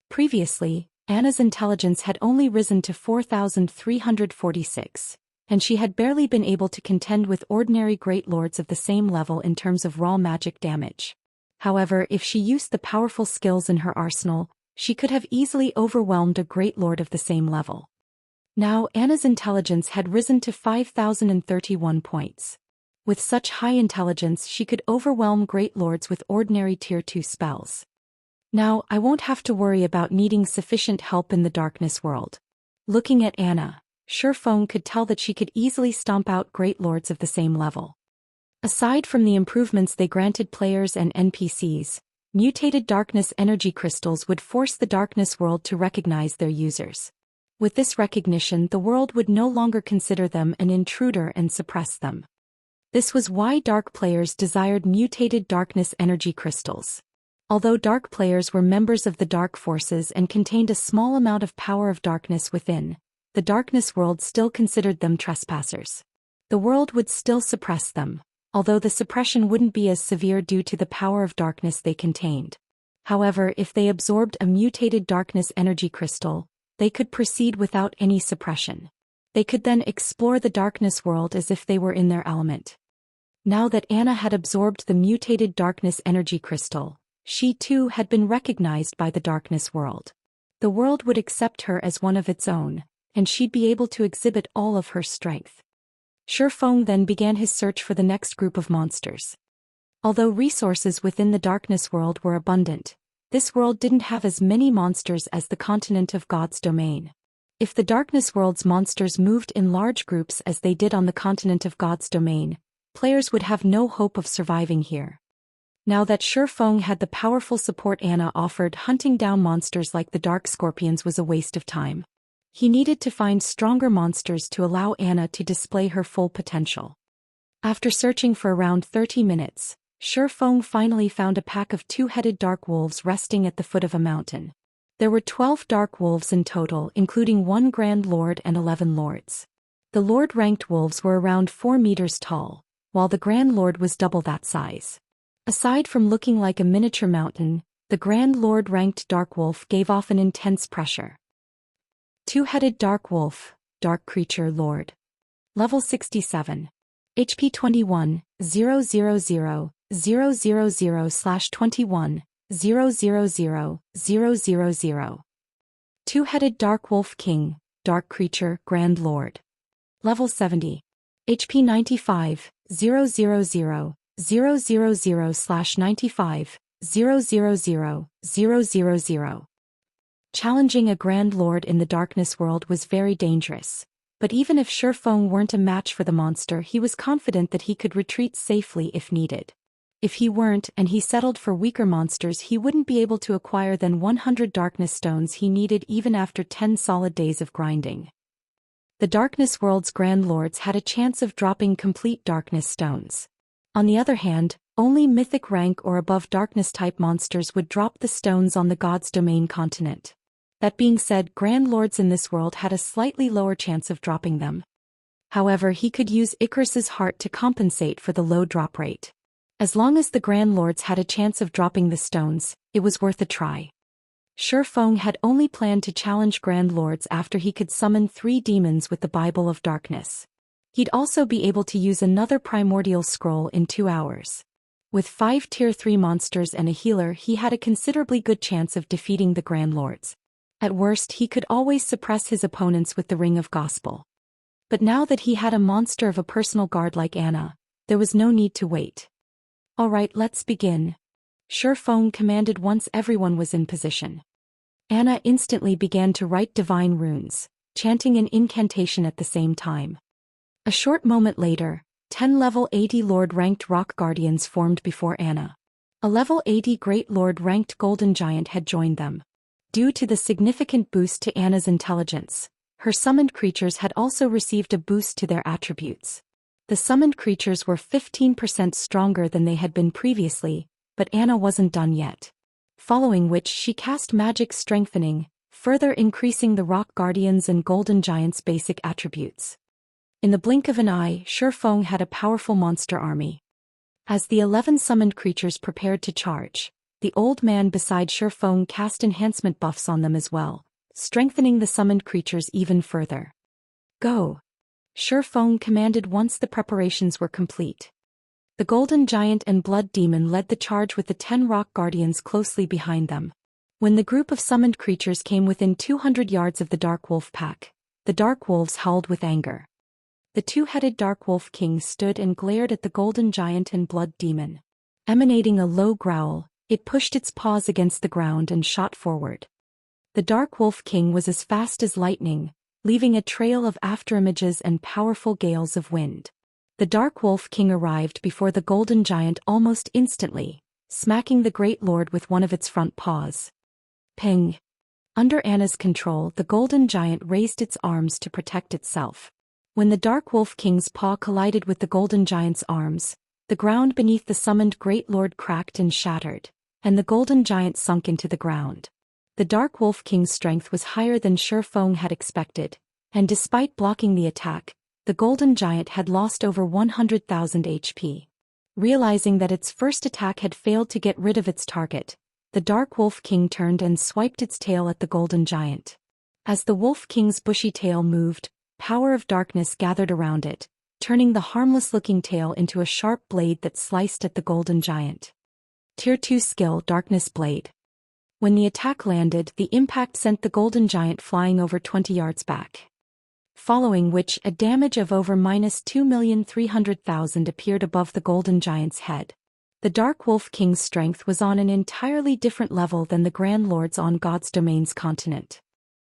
Previously, Anna's intelligence had only risen to 4,346, and she had barely been able to contend with ordinary great lords of the same level in terms of raw magic damage. However, if she used the powerful skills in her arsenal, she could have easily overwhelmed a great lord of the same level. Now Anna's intelligence had risen to 5,031 points. With such high intelligence she could overwhelm great lords with ordinary Tier 2 spells. Now I won't have to worry about needing sufficient help in the darkness world. Looking at Anna, Shi Feng could tell that she could easily stomp out great lords of the same level. Aside from the improvements they granted players and NPCs, mutated darkness energy crystals would force the darkness world to recognize their users. With this recognition, the world would no longer consider them an intruder and suppress them. This was why dark players desired mutated darkness energy crystals. Although dark players were members of the dark forces and contained a small amount of power of darkness within, the darkness world still considered them trespassers. The world would still suppress them, although the suppression wouldn't be as severe due to the power of darkness they contained. However, if they absorbed a mutated darkness energy crystal, they could proceed without any suppression. They could then explore the darkness world as if they were in their element. Now that Anna had absorbed the mutated darkness energy crystal, she too had been recognized by the darkness world. The world would accept her as one of its own, and she'd be able to exhibit all of her strength. Shi Feng then began his search for the next group of monsters. Although resources within the darkness world were abundant, this world didn't have as many monsters as the continent of God's domain. If the darkness world's monsters moved in large groups as they did on the continent of God's domain, players would have no hope of surviving here. Now that Shi Feng had the powerful support Anna offered, hunting down monsters like the dark scorpions was a waste of time. He needed to find stronger monsters to allow Anna to display her full potential. After searching for around 30 minutes, Shi Feng finally found a pack of two-headed dark wolves resting at the foot of a mountain. There were 12 dark wolves in total, including 1 Grand Lord and 11 lords. The Lord-ranked wolves were around 4 meters tall, while the Grand Lord was double that size. Aside from looking like a miniature mountain, the Grand Lord-ranked dark wolf gave off an intense pressure. Two-headed dark wolf, dark creature lord. Level 67. HP 21, 000, 000/21, 000, Two-headed dark wolf king, dark creature, grand lord. Level 70. HP 95, 000, 000/95, 000, 000. Challenging a Grand Lord in the darkness world was very dangerous, but even if Shi Feng weren't a match for the monster, he was confident that he could retreat safely if needed. If he weren't and he settled for weaker monsters, he wouldn't be able to acquire the 100 darkness stones he needed even after 10 solid days of grinding. The darkness world's Grand Lords had a chance of dropping complete darkness stones. On the other hand, only mythic rank or above darkness-type monsters would drop the stones on the God's Domain continent. That being said, Grand Lords in this world had a slightly lower chance of dropping them. However, he could use Icarus's heart to compensate for the low drop rate. As long as the Grand Lords had a chance of dropping the stones, it was worth a try. Shifeng had only planned to challenge Grand Lords after he could summon 3 demons with the Bible of Darkness. He'd also be able to use another Primordial scroll in 2 hours. With 5 Tier 3 monsters and a healer, he had a considerably good chance of defeating the Grand Lords. At worst, he could always suppress his opponents with the Ring of Gospel. But now that he had a monster of a personal guard like Anna, there was no need to wait. Alright, let's begin. Shifeng commanded once everyone was in position. Anna instantly began to write divine runes, chanting an incantation at the same time. A short moment later, 10 level 80 Lord-ranked Rock Guardians formed before Anna. A level 80 Great Lord-ranked Golden Giant had joined them. Due to the significant boost to Anna's intelligence, her summoned creatures had also received a boost to their attributes. The summoned creatures were 15% stronger than they had been previously, but Anna wasn't done yet. Following which she cast Magic Strengthening, further increasing the Rock Guardians and Golden Giant's basic attributes. In the blink of an eye, Shifeng had a powerful monster army. As the 11 summoned creatures prepared to charge, the old man beside Shifeng cast enhancement buffs on them as well, strengthening the summoned creatures even further. Go! Shifeng commanded once the preparations were complete. The Golden Giant and Blood Demon led the charge with the 10 Rock Guardians closely behind them. When the group of summoned creatures came within 200 yards of the Dark Wolf pack, the Dark Wolves howled with anger. The 2-headed Dark Wolf King stood and glared at the Golden Giant and Blood Demon. Emanating a low growl, it pushed its paws against the ground and shot forward. The Dark Wolf King was as fast as lightning, leaving a trail of afterimages and powerful gales of wind. The Dark Wolf King arrived before the Golden Giant almost instantly, smacking the Great Lord with one of its front paws. Ping! Under Anna's control, the Golden Giant raised its arms to protect itself. When the Dark Wolf King's paw collided with the Golden Giant's arms, the ground beneath the summoned Great Lord cracked and shattered, and the Golden Giant sunk into the ground. The Dark Wolf King's strength was higher than Shifeng had expected, and despite blocking the attack, the Golden Giant had lost over 100,000 HP. Realizing that its first attack had failed to get rid of its target, the Dark Wolf King turned and swiped its tail at the Golden Giant. As the Wolf King's bushy tail moved, power of darkness gathered around it, turning the harmless-looking tail into a sharp blade that sliced at the Golden Giant. Tier 2 skill Darkness Blade. When the attack landed, the impact sent the Golden Giant flying over 20 yards back. Following which, a damage of over -2,300,000 appeared above the Golden Giant's head. The Dark Wolf King's strength was on an entirely different level than the Grand Lords on God's Domain's continent.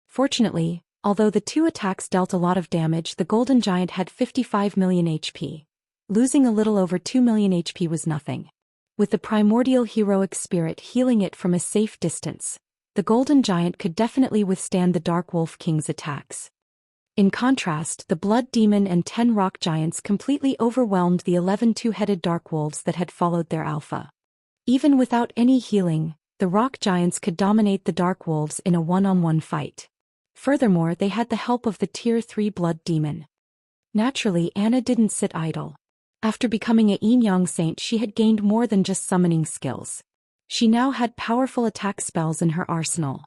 Fortunately, although the 2 attacks dealt a lot of damage, the Golden Giant had 55 million HP. Losing a little over 2 million HP was nothing. With the Primordial Heroic Spirit healing it from a safe distance, the Golden Giant could definitely withstand the Dark Wolf King's attacks. In contrast, the Blood Demon and 10 Rock Giants completely overwhelmed the 11 2-headed Dark Wolves that had followed their alpha. Even without any healing, the Rock Giants could dominate the Dark Wolves in a one-on-one fight. Furthermore, they had the help of the Tier 3 Blood Demon. Naturally, Anna didn't sit idle. After becoming a Yin Yang Saint, she had gained more than just summoning skills. She now had powerful attack spells in her arsenal.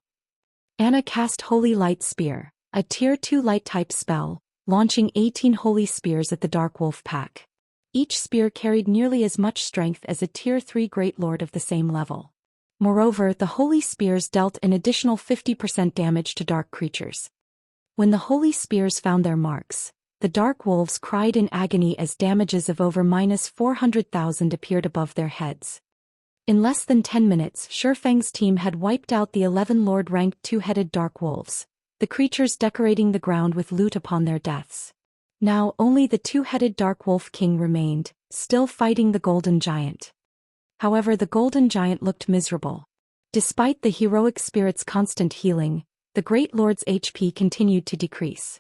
Anna cast Holy Light Spear, a Tier 2 Light-type spell, launching 18 Holy Spears at the Dark Wolf pack. Each spear carried nearly as much strength as a Tier 3 Great Lord of the same level. Moreover, the Holy Spears dealt an additional 50% damage to dark creatures. When the Holy Spears found their marks, the Dark Wolves cried in agony as damages of over -400,000 appeared above their heads. In less than 10 minutes, Shifeng's team had wiped out the 11 Lord-ranked 2-headed Dark Wolves, the creatures decorating the ground with loot upon their deaths. Now only the 2-headed Dark Wolf King remained, still fighting the Golden Giant. However, the Golden Giant looked miserable. Despite the heroic spirit's constant healing, the Great Lord's HP continued to decrease.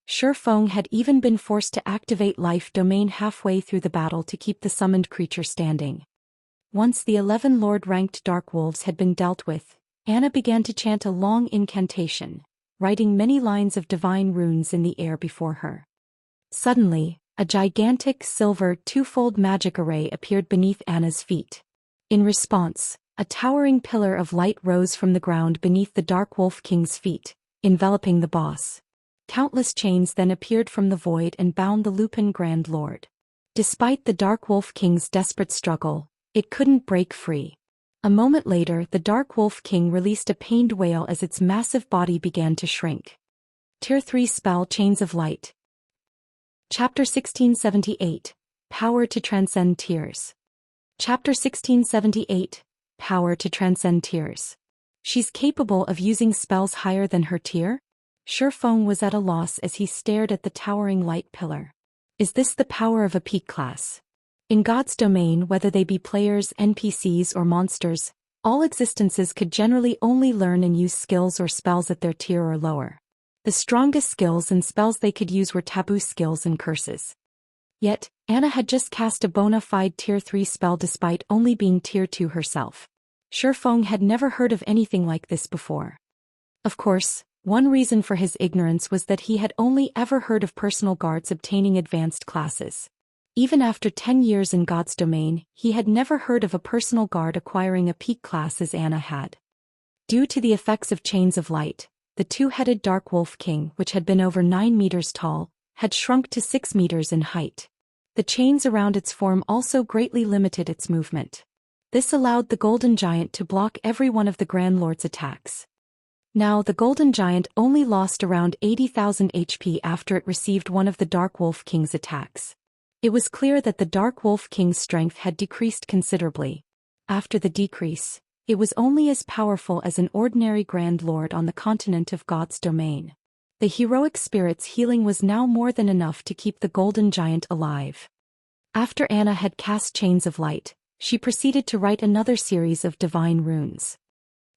Shifeng had even been forced to activate Life Domain halfway through the battle to keep the summoned creature standing. Once the 11 Lord-ranked Dark Wolves had been dealt with, Anna began to chant a long incantation, writing many lines of divine runes in the air before her. Suddenly, A gigantic silver twofold magic array appeared beneath Anna's feet. In response, a towering pillar of light rose from the ground beneath the Dark Wolf King's feet, enveloping the boss. Countless chains then appeared from the void and bound the Lupin Grand Lord. Despite the Dark Wolf King's desperate struggle, it couldn't break free. A moment later, the Dark Wolf King released a pained wail as its massive body began to shrink. Tier 3 Spell Chains of Light. Chapter 1678, Power to Transcend Tiers. Chapter 1678, Power to Transcend Tiers. She's capable of using spells higher than her tier? Shifeng was at a loss as he stared at the towering light pillar. Is this the power of a peak class? In God's domain, whether they be players, NPCs or monsters, all existences could generally only learn and use skills or spells at their tier or lower. The strongest skills and spells they could use were taboo skills and curses. Yet, Anna had just cast a bona fide tier 3 spell despite only being tier 2 herself. Shifeng had never heard of anything like this before. Of course, one reason for his ignorance was that he had only ever heard of personal guards obtaining advanced classes. Even after 10 years in God's domain, he had never heard of a personal guard acquiring a peak class as Anna had. Due to the effects of Chains of Light, the two-headed Dark Wolf King, which had been over 9 meters tall, had shrunk to 6 meters in height. The chains around its form also greatly limited its movement. This allowed the Golden Giant to block every one of the Grand Lord's attacks. Now the Golden Giant only lost around 80,000 HP after it received one of the Dark Wolf King's attacks. It was clear that the Dark Wolf King's strength had decreased considerably. After the decrease, it was only as powerful as an ordinary Grand Lord on the continent of God's domain. The heroic spirit's healing was now more than enough to keep the Golden Giant alive. After Anna had cast Chains of Light, she proceeded to write another series of divine runes.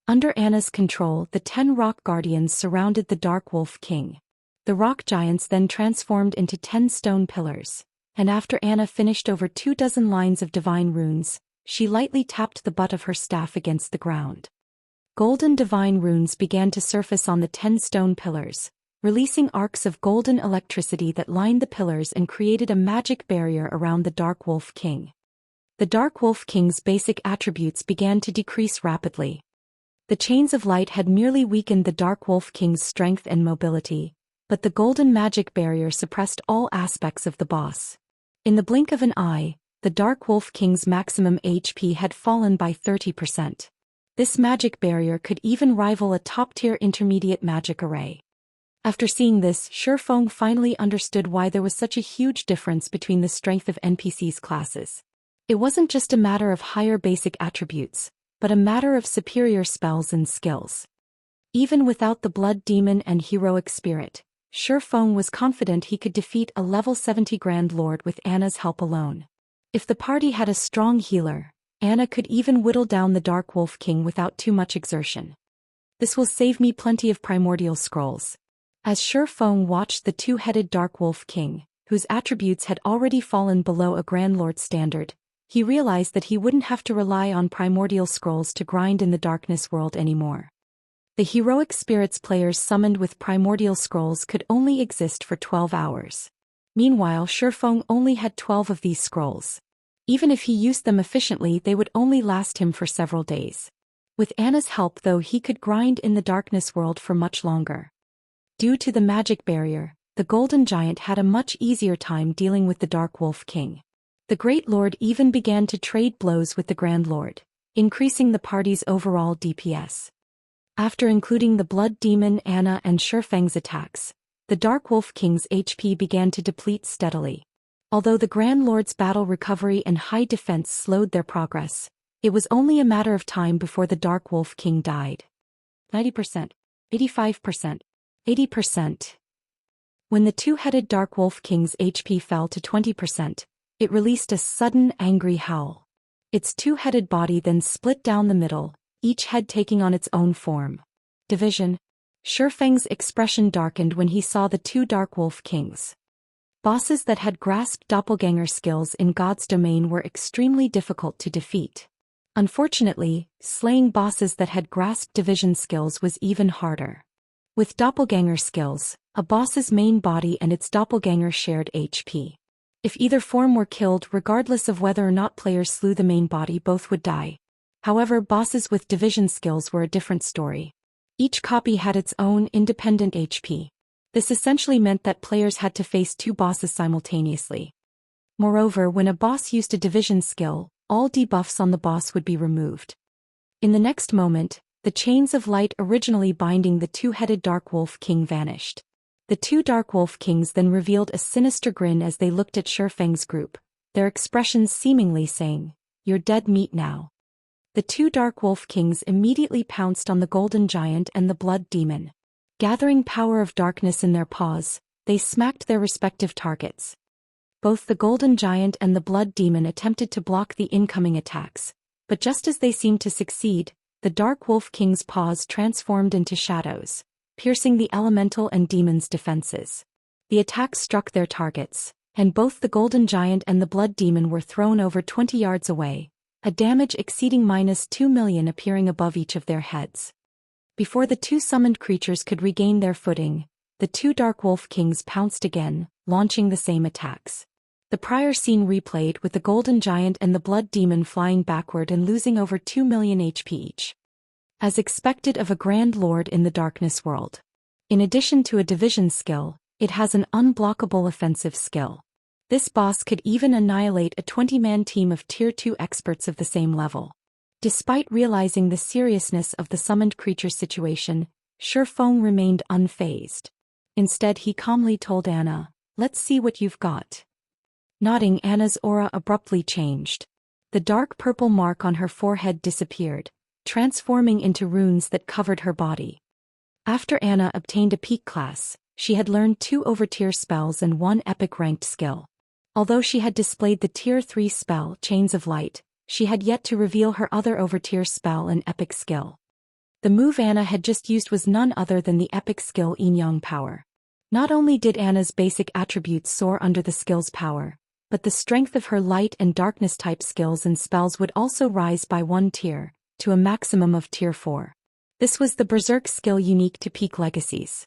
Under Anna's control, the 10 rock guardians surrounded the Dark Wolf King. The rock giants then transformed into 10 stone pillars, and after Anna finished over 24 lines of divine runes, she lightly tapped the butt of her staff against the ground. Golden divine runes began to surface on the 10 stone pillars, releasing arcs of golden electricity that lined the pillars and created a magic barrier around the Dark Wolf King. The Dark Wolf King's basic attributes began to decrease rapidly. The Chains of Light had merely weakened the Dark Wolf King's strength and mobility, but the golden magic barrier suppressed all aspects of the boss. In the blink of an eye, the Dark Wolf King's maximum HP had fallen by 30%. This magic barrier could even rival a top-tier intermediate magic array. After seeing this, Shifeng finally understood why there was such a huge difference between the strength of NPCs' classes. It wasn't just a matter of higher basic attributes, but a matter of superior spells and skills. Even without the Blood Demon and Heroic Spirit, Shifeng was confident he could defeat a level 70 Grand Lord with Anna's help alone. If the party had a strong healer, Anna could even whittle down the Dark Wolf King without too much exertion. This will save me plenty of primordial scrolls. As Shifeng watched the two-headed Dark Wolf King, whose attributes had already fallen below a Grand Lord standard, he realized that he wouldn't have to rely on primordial scrolls to grind in the darkness world anymore. The heroic spirits players summoned with primordial scrolls could only exist for 12 hours. Meanwhile, Shifeng only had 12 of these scrolls. Even if he used them efficiently, they would only last him for several days. With Anna's help, though, he could grind in the darkness world for much longer. Due to the magic barrier, the Golden Giant had a much easier time dealing with the Dark Wolf King. The Great Lord even began to trade blows with the Grand Lord, increasing the party's overall DPS. After including the Blood Demon, Anna and Shifeng's attacks, the Dark Wolf King's HP began to deplete steadily. Although the Grand Lord's battle recovery and high defense slowed their progress, it was only a matter of time before the Dark Wolf King died. 90%, 85%, 80%. When the two-headed Dark Wolf King's HP fell to 20%, it released a sudden angry howl. Its two-headed body then split down the middle, each head taking on its own form. Division. Shifeng's expression darkened when he saw the two Dark Wolf Kings. Bosses that had grasped doppelganger skills in God's domain were extremely difficult to defeat. Unfortunately, slaying bosses that had grasped division skills was even harder. With doppelganger skills, a boss's main body and its doppelganger shared HP. If either form were killed, regardless of whether or not players slew the main body, both would die. However, bosses with division skills were a different story. Each copy had its own independent HP. This essentially meant that players had to face two bosses simultaneously. Moreover, when a boss used a division skill, all debuffs on the boss would be removed. In the next moment, the chains of light originally binding the two-headed Dark Wolf King vanished. The two Dark Wolf Kings then revealed a sinister grin as they looked at Shifeng's group, their expressions seemingly saying, "You're dead meat now." The two Dark Wolf Kings immediately pounced on the Golden Giant and the Blood Demon. Gathering power of darkness in their paws, they smacked their respective targets. Both the Golden Giant and the Blood Demon attempted to block the incoming attacks, but just as they seemed to succeed, the Dark Wolf King's paws transformed into shadows, piercing the elemental and demon's defenses. The attacks struck their targets, and both the Golden Giant and the Blood Demon were thrown over 20 yards away, a damage exceeding -2 million appearing above each of their heads. Before the two summoned creatures could regain their footing, the two Dark Wolf Kings pounced again, launching the same attacks. The prior scene replayed with the Golden Giant and the Blood Demon flying backward and losing over 2 million HP each. As expected of a Grand Lord in the Darkness world. In addition to a division skill, it has an unblockable offensive skill. This boss could even annihilate a 20-man team of Tier 2 experts of the same level. Despite realizing the seriousness of the summoned creature's situation, Shifeng remained unfazed. Instead, he calmly told Anna, "Let's see what you've got." Nodding, Anna's aura abruptly changed. The dark purple mark on her forehead disappeared, transforming into runes that covered her body. After Anna obtained a peak class, she had learned 2 overtier spells and 1 epic ranked skill. Although she had displayed the Tier 3 spell, Chains of Light, she had yet to reveal her other overtier spell and epic skill. The move Anna had just used was none other than the epic skill Yin Yang Power. Not only did Anna's basic attributes soar under the skill's power, but the strength of her light and darkness type skills and spells would also rise by 1 tier, to a maximum of Tier 4. This was the Berserk skill unique to peak legacies.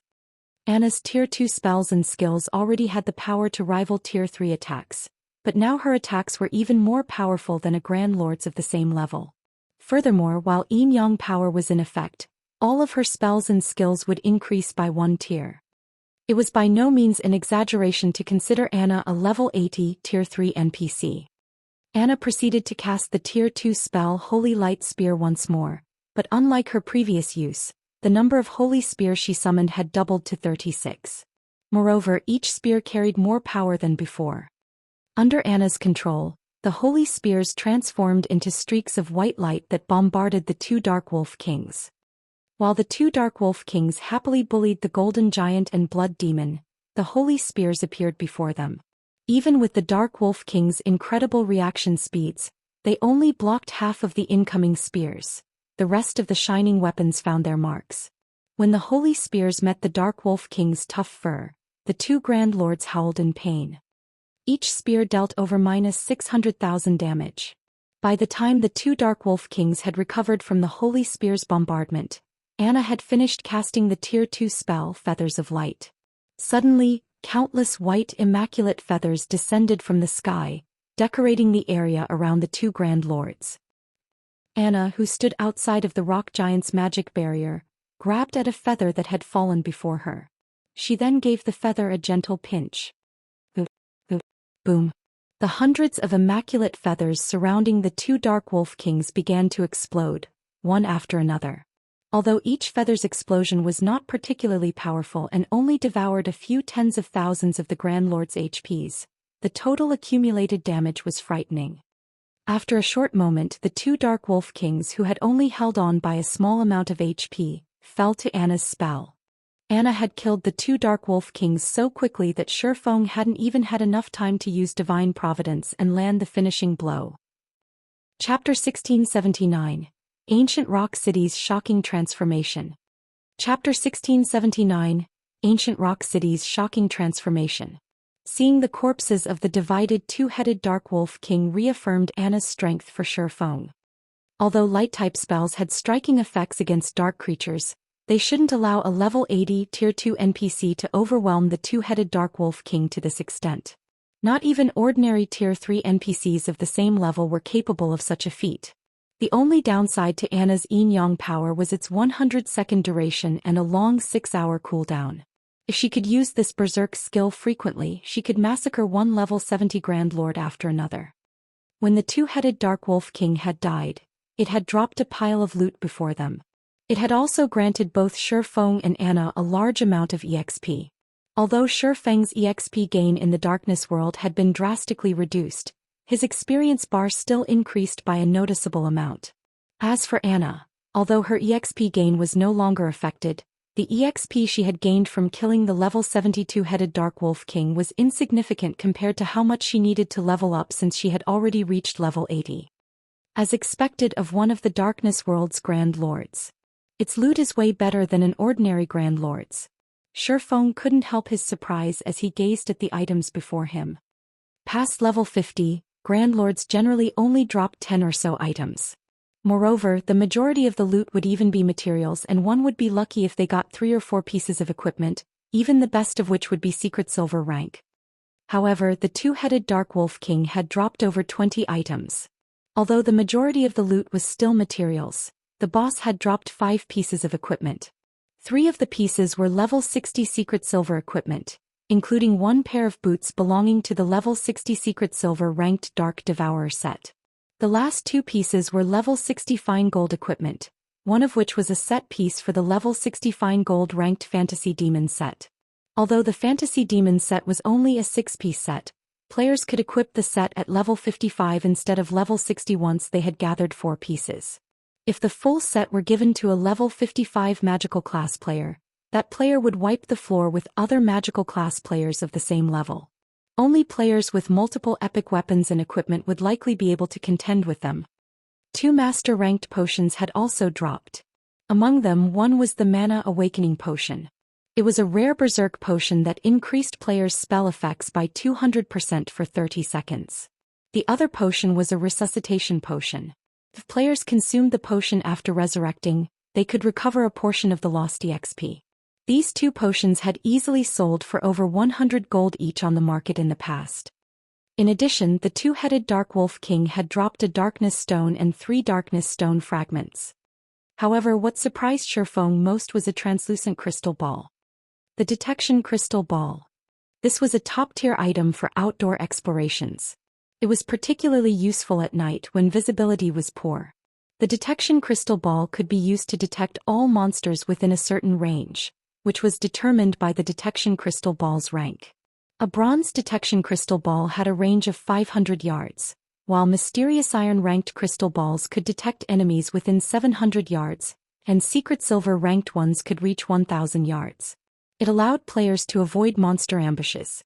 Anna's Tier 2 spells and skills already had the power to rival Tier 3 attacks, but now her attacks were even more powerful than a Grand Lord's of the same level. Furthermore, while Yin Yang Power was in effect, all of her spells and skills would increase by 1 tier. It was by no means an exaggeration to consider Anna a level 80 Tier 3 NPC. Anna proceeded to cast the Tier 2 spell Holy Light Spear once more, but unlike her previous use, the number of holy spears she summoned had doubled to 36. Moreover, each spear carried more power than before. Under Anna's control, the holy spears transformed into streaks of white light that bombarded the two Dark Wolf Kings. While the two Dark Wolf Kings happily bullied the Golden Giant and Blood Demon, the holy spears appeared before them. Even with the Dark Wolf King's incredible reaction speeds, they only blocked half of the incoming spears. The rest of the shining weapons found their marks. When the holy spears met the Dark Wolf King's tough fur, the two Grand Lords howled in pain. Each spear dealt over -600,000 damage. By the time the two Dark Wolf Kings had recovered from the holy spear's bombardment, Anna had finished casting the Tier 2 spell Feathers of Light. Suddenly, countless white immaculate feathers descended from the sky, decorating the area around the two Grand Lords. Anna, who stood outside of the rock giant's magic barrier, grabbed at a feather that had fallen before her. She then gave the feather a gentle pinch. Boom. The hundreds of immaculate feathers surrounding the two Dark Wolf Kings began to explode, one after another. Although each feather's explosion was not particularly powerful and only devoured a few tens of thousands of the Grand Lord's HPs, the total accumulated damage was frightening. After a short moment, the two Dark Wolf Kings, who had only held on by a small amount of HP, fell to Anna's spell. Anna had killed the two Dark Wolf Kings so quickly that Shifeng hadn't even had enough time to use Divine Providence and land the finishing blow. Chapter 1679. Ancient Rock City's Shocking Transformation. Chapter 1679. Ancient Rock City's Shocking Transformation. Seeing the corpses of the divided two-headed Dark Wolf King reaffirmed Anna's strength for Shifeng. Although light-type spells had striking effects against dark creatures, they shouldn't allow a level 80 Tier 2 NPC to overwhelm the two-headed Dark Wolf King to this extent. Not even ordinary Tier 3 NPCs of the same level were capable of such a feat. The only downside to Anna's Yin-Yang power was its 100-second duration and a long 6-hour cooldown. If she could use this berserk skill frequently, she could massacre one level 70 Grand Lord after another. When the two-headed Dark Wolf King had died, it had dropped a pile of loot before them. It had also granted both Shifeng and Anna a large amount of EXP. Although Shifeng's EXP gain in the Darkness world had been drastically reduced, his experience bar still increased by a noticeable amount. As for Anna, although her EXP gain was no longer affected, the EXP she had gained from killing the level 72-headed Dark Wolf King was insignificant compared to how much she needed to level up since she had already reached level 80. As expected of one of the Darkness world's Grand Lords. Its loot is way better than an ordinary Grand Lord's. Shifeng couldn't help his surprise as he gazed at the items before him. Past level 50, Grand Lords generally only dropped 10 or so items. Moreover, the majority of the loot would even be materials, and one would be lucky if they got 3 or 4 pieces of equipment, even the best of which would be secret silver rank. However, the two-headed Dark Wolf King had dropped over 20 items. Although the majority of the loot was still materials, the boss had dropped 5 pieces of equipment. 3 of the pieces were level 60 secret silver equipment, including 1 pair of boots belonging to the level 60 secret silver ranked Dark Devourer set. The last 2 pieces were level 60 fine gold equipment, one of which was a set piece for the level 60 fine gold ranked Fantasy Demon set. Although the Fantasy Demon set was only a 6-piece set, players could equip the set at level 55 instead of level 60 once they had gathered 4 pieces. If the full set were given to a level 55 magical class player, that player would wipe the floor with other magical class players of the same level. Only players with multiple epic weapons and equipment would likely be able to contend with them. 2 master-ranked potions had also dropped. Among them, one was the Mana Awakening Potion. It was a rare berserk potion that increased players' spell effects by 200% for 30 seconds. The other potion was a Resuscitation Potion. If players consumed the potion after resurrecting, they could recover a portion of the lost EXP. These 2 potions had easily sold for over 100 gold each on the market in the past. In addition, the two-headed Dark Wolf King had dropped a Darkness Stone and 3 Darkness Stone fragments. However, what surprised Shifeng most was a translucent crystal ball. The Detection Crystal Ball. This was a top-tier item for outdoor explorations. It was particularly useful at night when visibility was poor. The Detection Crystal Ball could be used to detect all monsters within a certain range, which was determined by the Detection Crystal Ball's rank. A Bronze Detection Crystal Ball had a range of 500 yards, while Mysterious Iron-ranked crystal balls could detect enemies within 700 yards, and Secret Silver-ranked ones could reach 1,000 yards. It allowed players to avoid monster ambushes.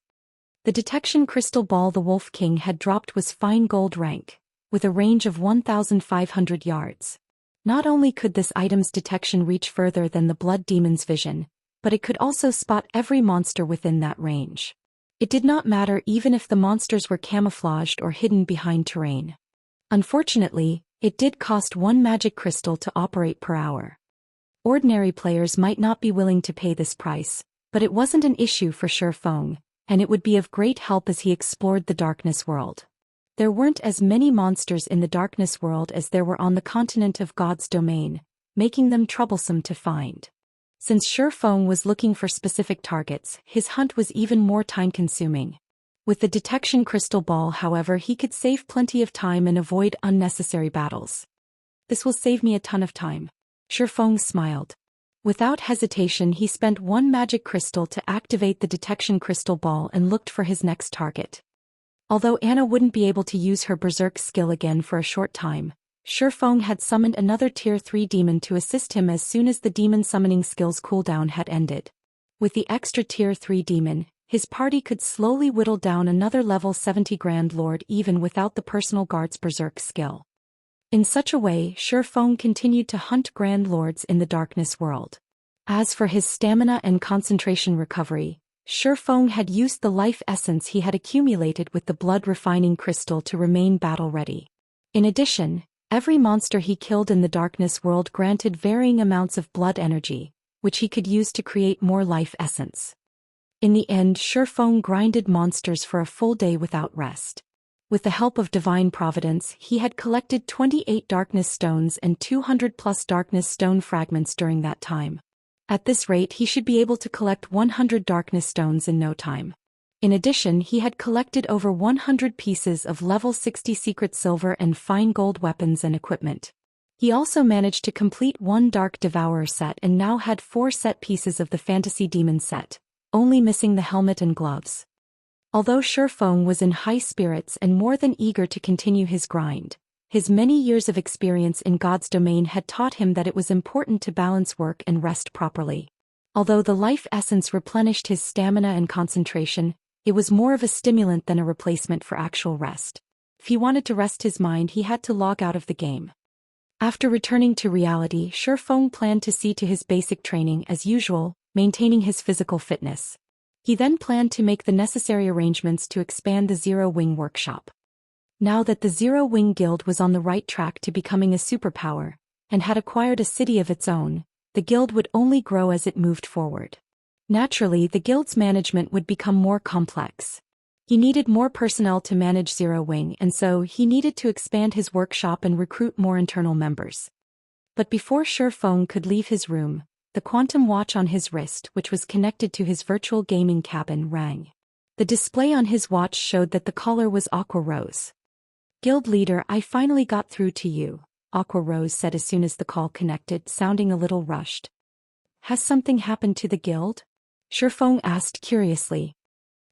The Detection Crystal Ball the Wolf King had dropped was Fine Gold rank, with a range of 1,500 yards. Not only could this item's detection reach further than the Blood Demon's vision, but it could also spot every monster within that range. It did not matter even if the monsters were camouflaged or hidden behind terrain. Unfortunately, it did cost 1 magic crystal to operate per hour. Ordinary players might not be willing to pay this price, but it wasn't an issue for Shifeng, and it would be of great help as he explored the Darkness world. There weren't as many monsters in the Darkness world as there were on the continent of God's domain, making them troublesome to find. Since Shifeng was looking for specific targets, his hunt was even more time-consuming. With the Detection Crystal Ball, however, he could save plenty of time and avoid unnecessary battles. This will save me a ton of time. Shifeng smiled. Without hesitation, he spent 1 magic crystal to activate the Detection Crystal Ball and looked for his next target. Although Anna wouldn't be able to use her berserk skill again for a short time, Shifeng had summoned another Tier 3 demon to assist him as soon as the demon summoning skill's cooldown had ended. With the extra Tier 3 demon, his party could slowly whittle down another level 70 Grand Lord even without the personal guard's berserk skill. In such a way, Shifeng continued to hunt Grand Lords in the Darkness world. As for his stamina and concentration recovery, Shifeng had used the life essence he had accumulated with the blood refining crystal to remain battle-ready. In addition, every monster he killed in the Darkness world granted varying amounts of blood energy, which he could use to create more life essence. In the end, Shurfeng grinded monsters for a full day without rest. With the help of divine providence, he had collected 28 darkness stones and 200+ darkness stone fragments during that time. At this rate, he should be able to collect 100 darkness stones in no time. In addition, he had collected over 100 pieces of level 60 secret silver and fine gold weapons and equipment. He also managed to complete one Dark Devourer set and now had 4 set pieces of the Fantasy Demon set, only missing the helmet and gloves. Although Shurfeng was in high spirits and more than eager to continue his grind, his many years of experience in God's domain had taught him that it was important to balance work and rest properly. Although the life essence replenished his stamina and concentration, it was more of a stimulant than a replacement for actual rest. If he wanted to rest his mind, he had to log out of the game. After returning to reality, Shurfeng planned to see to his basic training as usual, maintaining his physical fitness. He then planned to make the necessary arrangements to expand the Zero Wing workshop. Now that the Zero Wing Guild was on the right track to becoming a superpower, and had acquired a city of its own, the guild would only grow as it moved forward. Naturally, the guild's management would become more complex. He needed more personnel to manage Zero Wing, and so he needed to expand his workshop and recruit more internal members. But before Shurfeng could leave his room, the quantum watch on his wrist, which was connected to his virtual gaming cabin, rang. The display on his watch showed that the caller was Aqua Rose. "Guild leader, I finally got through to you," Aqua Rose said as soon as the call connected, sounding a little rushed. "Has something happened to the guild?" Shurfeng asked curiously.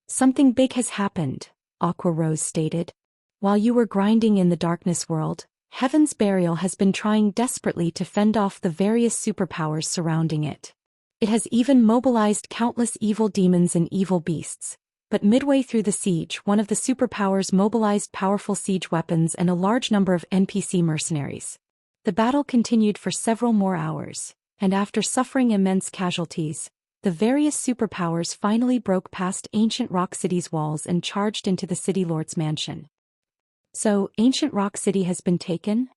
"Something big has happened," Aqua Rose stated. "While you were grinding in the darkness world, Heaven's Burial has been trying desperately to fend off the various superpowers surrounding it. It has even mobilized countless evil demons and evil beasts, but midway through the siege, one of the superpowers mobilized powerful siege weapons and a large number of NPC mercenaries. The battle continued for several more hours, and after suffering immense casualties, the various superpowers finally broke past Ancient Rock City's walls and charged into the City Lord's mansion." "So, Ancient Rock City has been taken?"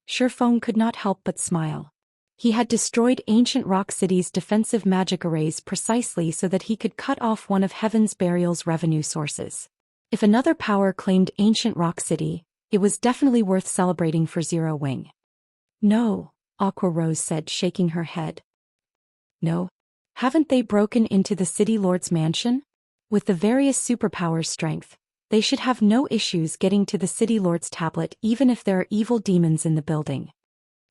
Shurfeng could not help but smile. He had destroyed Ancient Rock City's defensive magic arrays precisely so that he could cut off one of Heaven's Burial's revenue sources. If another power claimed Ancient Rock City, it was definitely worth celebrating for Zero Wing. "No," Aqua Rose said, shaking her head. "No? Haven't they broken into the City Lord's mansion? With the various superpowers' strength, they should have no issues getting to the City Lord's tablet even if there are evil demons in the building."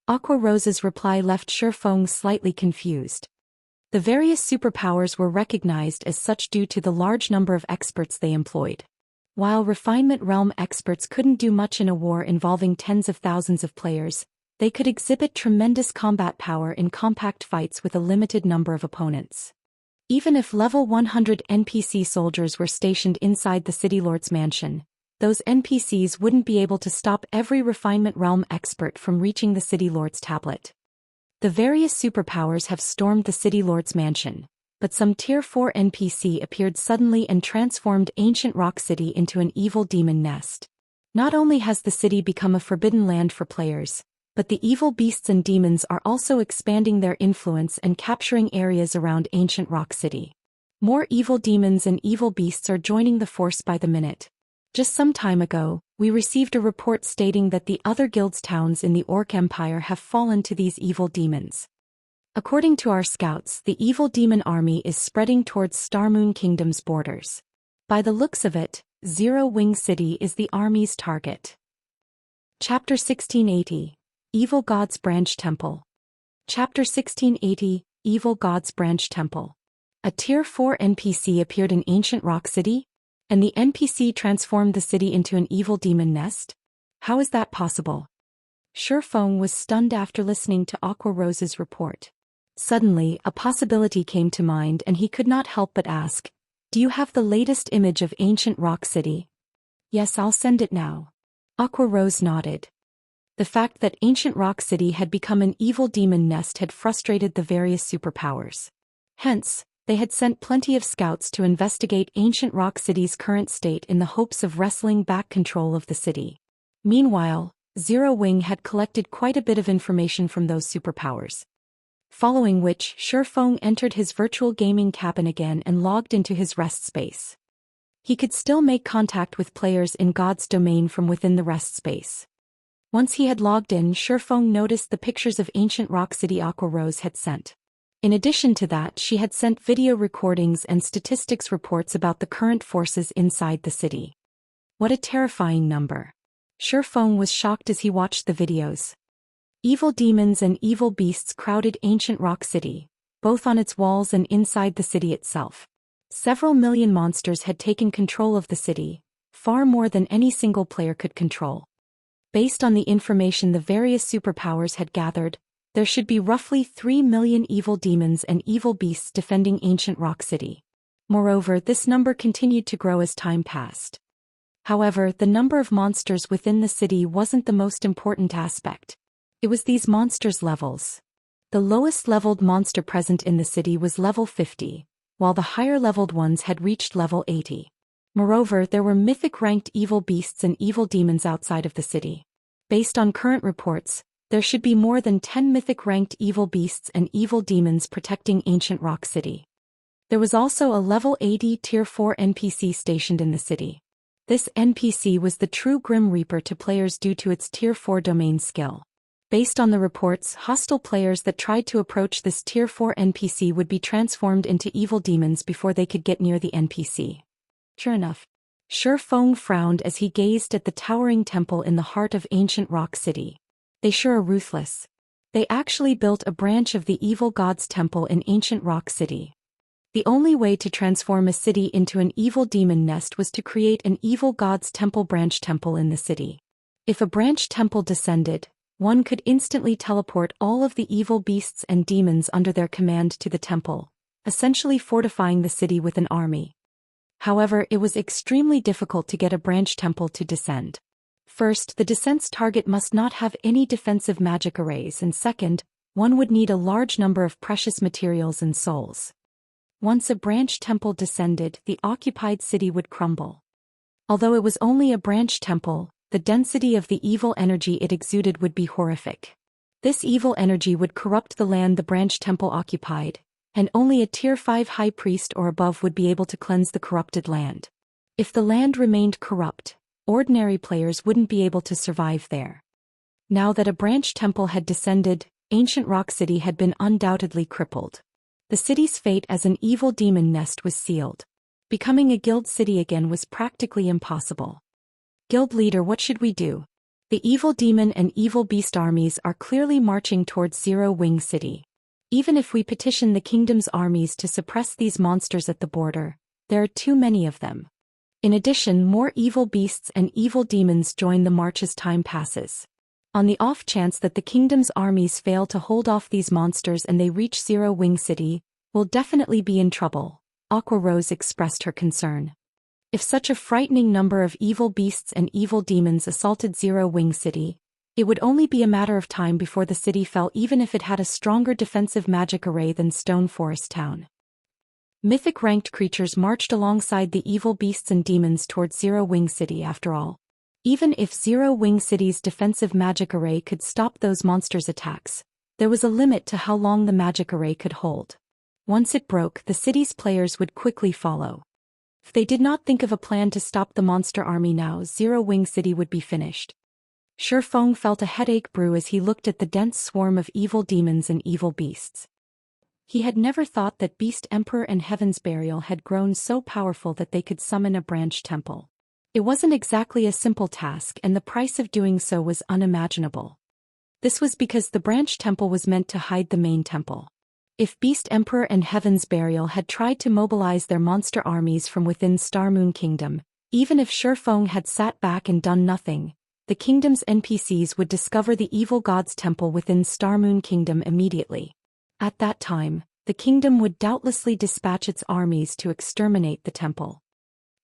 Aqua Rose's reply left Shurfeng slightly confused. The various superpowers were recognized as such due to the large number of experts they employed. While Refinement Realm experts couldn't do much in a war involving tens of thousands of players, they could exhibit tremendous combat power in compact fights with a limited number of opponents. Even if level 100 NPC soldiers were stationed inside the City Lord's mansion, those NPCs wouldn't be able to stop every Refinement Realm expert from reaching the City Lord's tablet. The various superpowers have stormed the City Lord's mansion, but some Tier 4 NPC appeared suddenly and transformed Ancient Rock City into an evil demon nest. Not only has the city become a forbidden land for players, but the evil beasts and demons are also expanding their influence and capturing areas around Ancient Rock City. More evil demons and evil beasts are joining the force by the minute. Just some time ago, we received a report stating that the other guild's towns in the Orc Empire have fallen to these evil demons. According to our scouts, the evil demon army is spreading towards Starmoon Kingdom's borders. By the looks of it, Zero Wing City is the army's target. Chapter 1680. Evil God's Branch Temple. Chapter 1680, Evil God's Branch Temple. A Tier 4 NPC appeared in Ancient Rock City? And the NPC transformed the city into an evil demon nest? How is that possible? Shurfeng was stunned after listening to Aqua Rose's report. Suddenly, a possibility came to mind and he could not help but ask, "Do you have the latest image of Ancient Rock City?" "Yes, I'll send it now." Aqua Rose nodded. The fact that Ancient Rock City had become an evil demon nest had frustrated the various superpowers. Hence, they had sent plenty of scouts to investigate Ancient Rock City's current state in the hopes of wresting back control of the city. Meanwhile, Zero Wing had collected quite a bit of information from those superpowers. following which Shifeng entered his virtual gaming cabin again and logged into his rest space. He could still make contact with players in God's domain from within the rest space. Once he had logged in, Shifeng noticed the pictures of ancient rock city Aqua Rose had sent. In addition to that, she had sent video recordings and statistics reports about the current forces inside the city. What a terrifying number. Shifeng was shocked as he watched the videos. Evil demons and evil beasts crowded ancient rock city, both on its walls and inside the city itself. Several million monsters had taken control of the city, far more than any single player could control. Based on the information the various superpowers had gathered, there should be roughly 3 million evil demons and evil beasts defending ancient rock city. Moreover, this number continued to grow as time passed. However, the number of monsters within the city wasn't the most important aspect. It was these monsters' levels. The lowest leveled monster present in the city was level 50, while the higher leveled ones had reached level 80. Moreover, there were mythic ranked evil beasts and evil demons outside of the city. Based on current reports, there should be more than 10 mythic ranked evil beasts and evil demons protecting ancient rock city. There was also a level 80 tier 4 NPC stationed in the city. This NPC was the true Grim Reaper to players due to its tier 4 domain skill. Based on the reports, hostile players that tried to approach this tier 4 NPC would be transformed into evil demons before they could get near the NPC. Sure enough. Shifeng frowned as he gazed at the towering temple in the heart of ancient rock city. They sure are ruthless. They actually built a branch of the evil god's temple in ancient rock city. The only way to transform a city into an evil demon nest was to create an evil god's temple branch temple in the city. If a branch temple descended, one could instantly teleport all of the evil beasts and demons under their command to the temple, essentially fortifying the city with an army. However, it was extremely difficult to get a branch temple to descend. First, the descent's target must not have any defensive magic arrays, and second, one would need a large number of precious materials and souls. Once a branch temple descended, the occupied city would crumble. Although it was only a branch temple, the density of the evil energy it exuded would be horrific. This evil energy would corrupt the land the branch temple occupied, and only a tier 5 high priest or above would be able to cleanse the corrupted land. If the land remained corrupt, ordinary players wouldn't be able to survive there. Now that a branch temple had descended, ancient rock city had been undoubtedly crippled. The city's fate as an evil demon nest was sealed. Becoming a guild city again was practically impossible. Guild leader, what should we do? The evil demon and evil beast armies are clearly marching towards Zero Wing City. Even if we petition the kingdom's armies to suppress these monsters at the border, there are too many of them. In addition, more evil beasts and evil demons join the march as time passes. On the off chance that the kingdom's armies fail to hold off these monsters and they reach Zero Wing City, we'll definitely be in trouble, Aqua Rose expressed her concern. If such a frightening number of evil beasts and evil demons assaulted Zero Wing City, it would only be a matter of time before the city fell, even if it had a stronger defensive magic array than Stone Forest Town. Mythic ranked creatures marched alongside the evil beasts and demons towards Zero Wing City after all. Even if Zero Wing City's defensive magic array could stop those monsters' attacks, there was a limit to how long the magic array could hold. Once it broke, the city's players would quickly follow. If they did not think of a plan to stop the monster army now, Zero Wing City would be finished. Shifeng felt a headache brew as he looked at the dense swarm of evil demons and evil beasts. He had never thought that Beast Emperor and Heaven's Burial had grown so powerful that they could summon a branch temple. It wasn't exactly a simple task, and the price of doing so was unimaginable. This was because the branch temple was meant to hide the main temple. If Beast Emperor and Heaven's Burial had tried to mobilize their monster armies from within Starmoon Kingdom, even if Shifeng had sat back and done nothing, the kingdom's NPCs would discover the evil god's temple within Starmoon Kingdom immediately. At that time, the kingdom would doubtlessly dispatch its armies to exterminate the temple.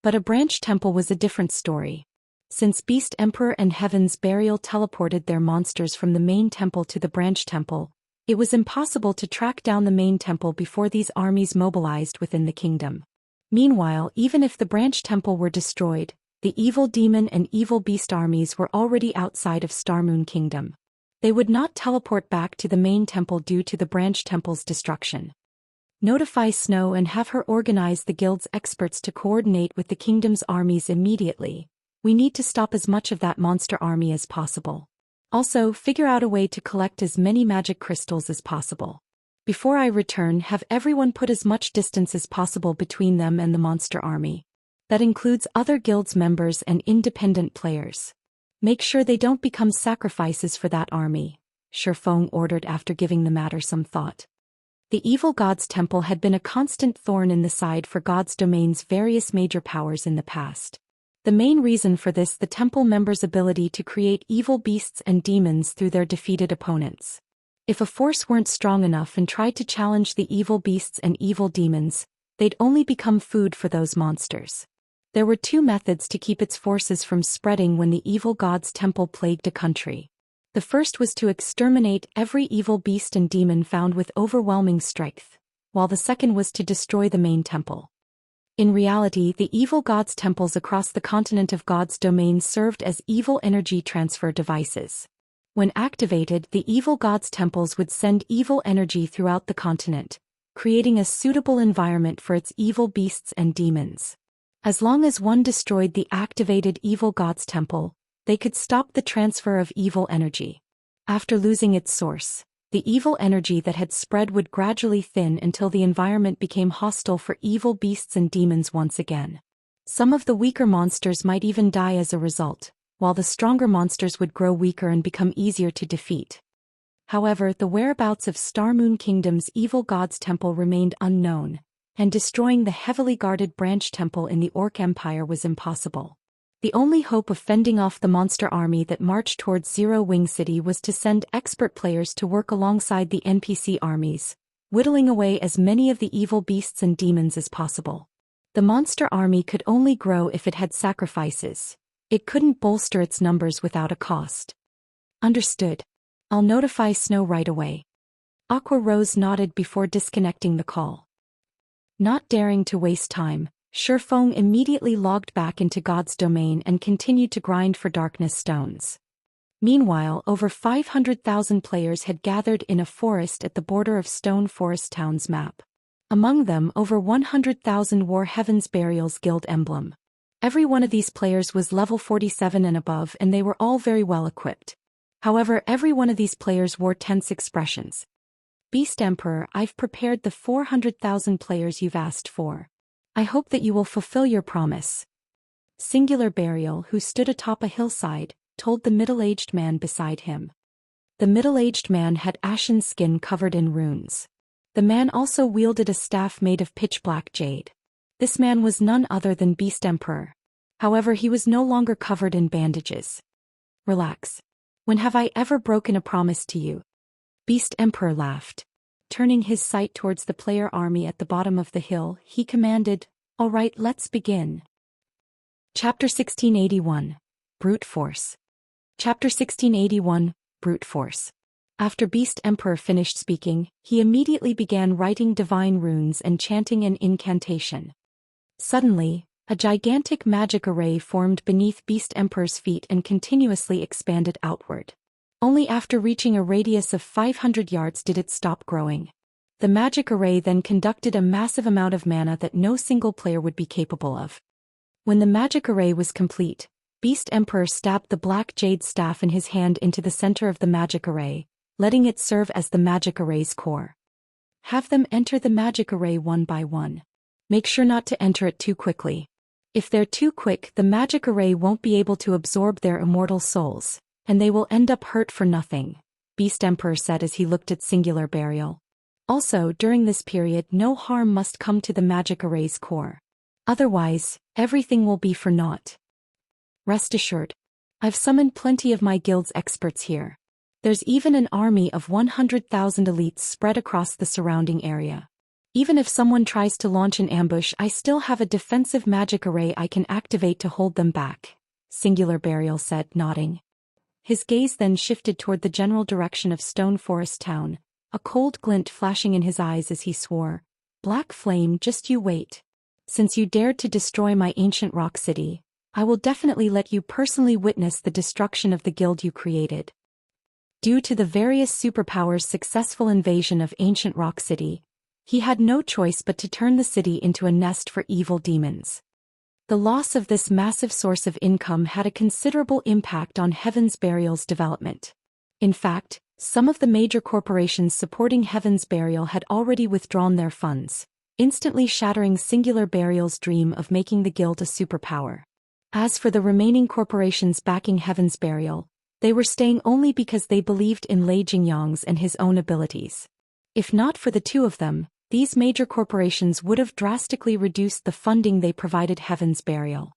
But a branch temple was a different story. Since Beast Emperor and Heaven's Burial teleported their monsters from the main temple to the branch temple, it was impossible to track down the main temple before these armies mobilized within the kingdom. Meanwhile, even if the branch temple were destroyed, the evil demon and evil beast armies were already outside of Starmoon Kingdom. They would not teleport back to the main temple due to the branch temple's destruction. Notify Snow and have her organize the guild's experts to coordinate with the kingdom's armies immediately. We need to stop as much of that monster army as possible. Also, figure out a way to collect as many magic crystals as possible. Before I return, have everyone put as much distance as possible between them and the monster army. That includes other guild's members and independent players. Make sure they don't become sacrifices for that army, Shifeng ordered after giving the matter some thought. The evil god's temple had been a constant thorn in the side for God's domain's various major powers in the past. The main reason for this, the temple members' ability to create evil beasts and demons through their defeated opponents. If a force weren't strong enough and tried to challenge the evil beasts and evil demons, they'd only become food for those monsters. There were two methods to keep its forces from spreading when the evil god's temple plagued a country. The first was to exterminate every evil beast and demon found with overwhelming strength, while the second was to destroy the main temple. In reality, the evil god's temples across the continent of God's domain served as evil energy transfer devices. When activated, the evil god's temples would send evil energy throughout the continent, creating a suitable environment for its evil beasts and demons. As long as one destroyed the activated evil god's temple, they could stop the transfer of evil energy. After losing its source, the evil energy that had spread would gradually thin until the environment became hostile for evil beasts and demons once again. Some of the weaker monsters might even die as a result, while the stronger monsters would grow weaker and become easier to defeat. However, the whereabouts of Starmoon Kingdom's evil god's temple remained unknown, and destroying the heavily guarded branch temple in the Orc Empire was impossible. The only hope of fending off the monster army that marched towards Zero Wing City was to send expert players to work alongside the NPC armies, whittling away as many of the evil beasts and demons as possible. The monster army could only grow if it had sacrifices. It couldn't bolster its numbers without a cost. Understood. I'll notify Snow right away. Aqua Rose nodded before disconnecting the call. Not daring to waste time, Shifeng immediately logged back into God's domain and continued to grind for darkness stones. Meanwhile, over 500,000 players had gathered in a forest at the border of Stone Forest Town's map. Among them, over 100,000 wore Heaven's Burial's guild emblem. Every one of these players was level 47 and above, and they were all very well equipped. However, every one of these players wore tense expressions. Beast Emperor, I've prepared the 400,000 players you've asked for. I hope that you will fulfill your promise. Singular Burial, who stood atop a hillside, told the middle-aged man beside him. The middle-aged man had ashen skin covered in runes. The man also wielded a staff made of pitch-black jade. This man was none other than Beast Emperor. However, he was no longer covered in bandages. Relax. When have I ever broken a promise to you? Beast Emperor laughed. Turning his sight towards the player army at the bottom of the hill, he commanded, "All right, let's begin." Chapter 1681. Brute Force. Chapter 1681. Brute Force. After Beast Emperor finished speaking, he immediately began writing divine runes and chanting an incantation. Suddenly, a gigantic magic array formed beneath Beast Emperor's feet and continuously expanded outward. Only after reaching a radius of 500 yards did it stop growing. The magic array then conducted a massive amount of mana that no single player would be capable of. When the magic array was complete, Beast Emperor stabbed the black jade staff in his hand into the center of the magic array, letting it serve as the magic array's core. Have them enter the magic array one by one. Make sure not to enter it too quickly. If they're too quick, the magic array won't be able to absorb their immortal souls, and they will end up hurt for nothing, Beast Emperor said as he looked at Singular Burial. Also, during this period, no harm must come to the magic array's core. Otherwise, everything will be for naught. Rest assured. I've summoned plenty of my guild's experts here. There's even an army of 100,000 elites spread across the surrounding area. Even if someone tries to launch an ambush, I still have a defensive magic array I can activate to hold them back, Singular Burial said, nodding. His gaze then shifted toward the general direction of Stone Forest Town, a cold glint flashing in his eyes as he swore, "Black Flame, just you wait. Since you dared to destroy my ancient rock city, I will definitely let you personally witness the destruction of the guild you created." Due to the various superpowers' successful invasion of ancient Rock City, he had no choice but to turn the city into a nest for evil demons. The loss of this massive source of income had a considerable impact on Heaven's Burial's development. In fact, some of the major corporations supporting Heaven's Burial had already withdrawn their funds, instantly shattering Singular Burial's dream of making the guild a superpower. As for the remaining corporations backing Heaven's Burial, they were staying only because they believed in Lei Jingyang's and his own abilities. If not for the two of them, these major corporations would have drastically reduced the funding they provided Heaven's Burial.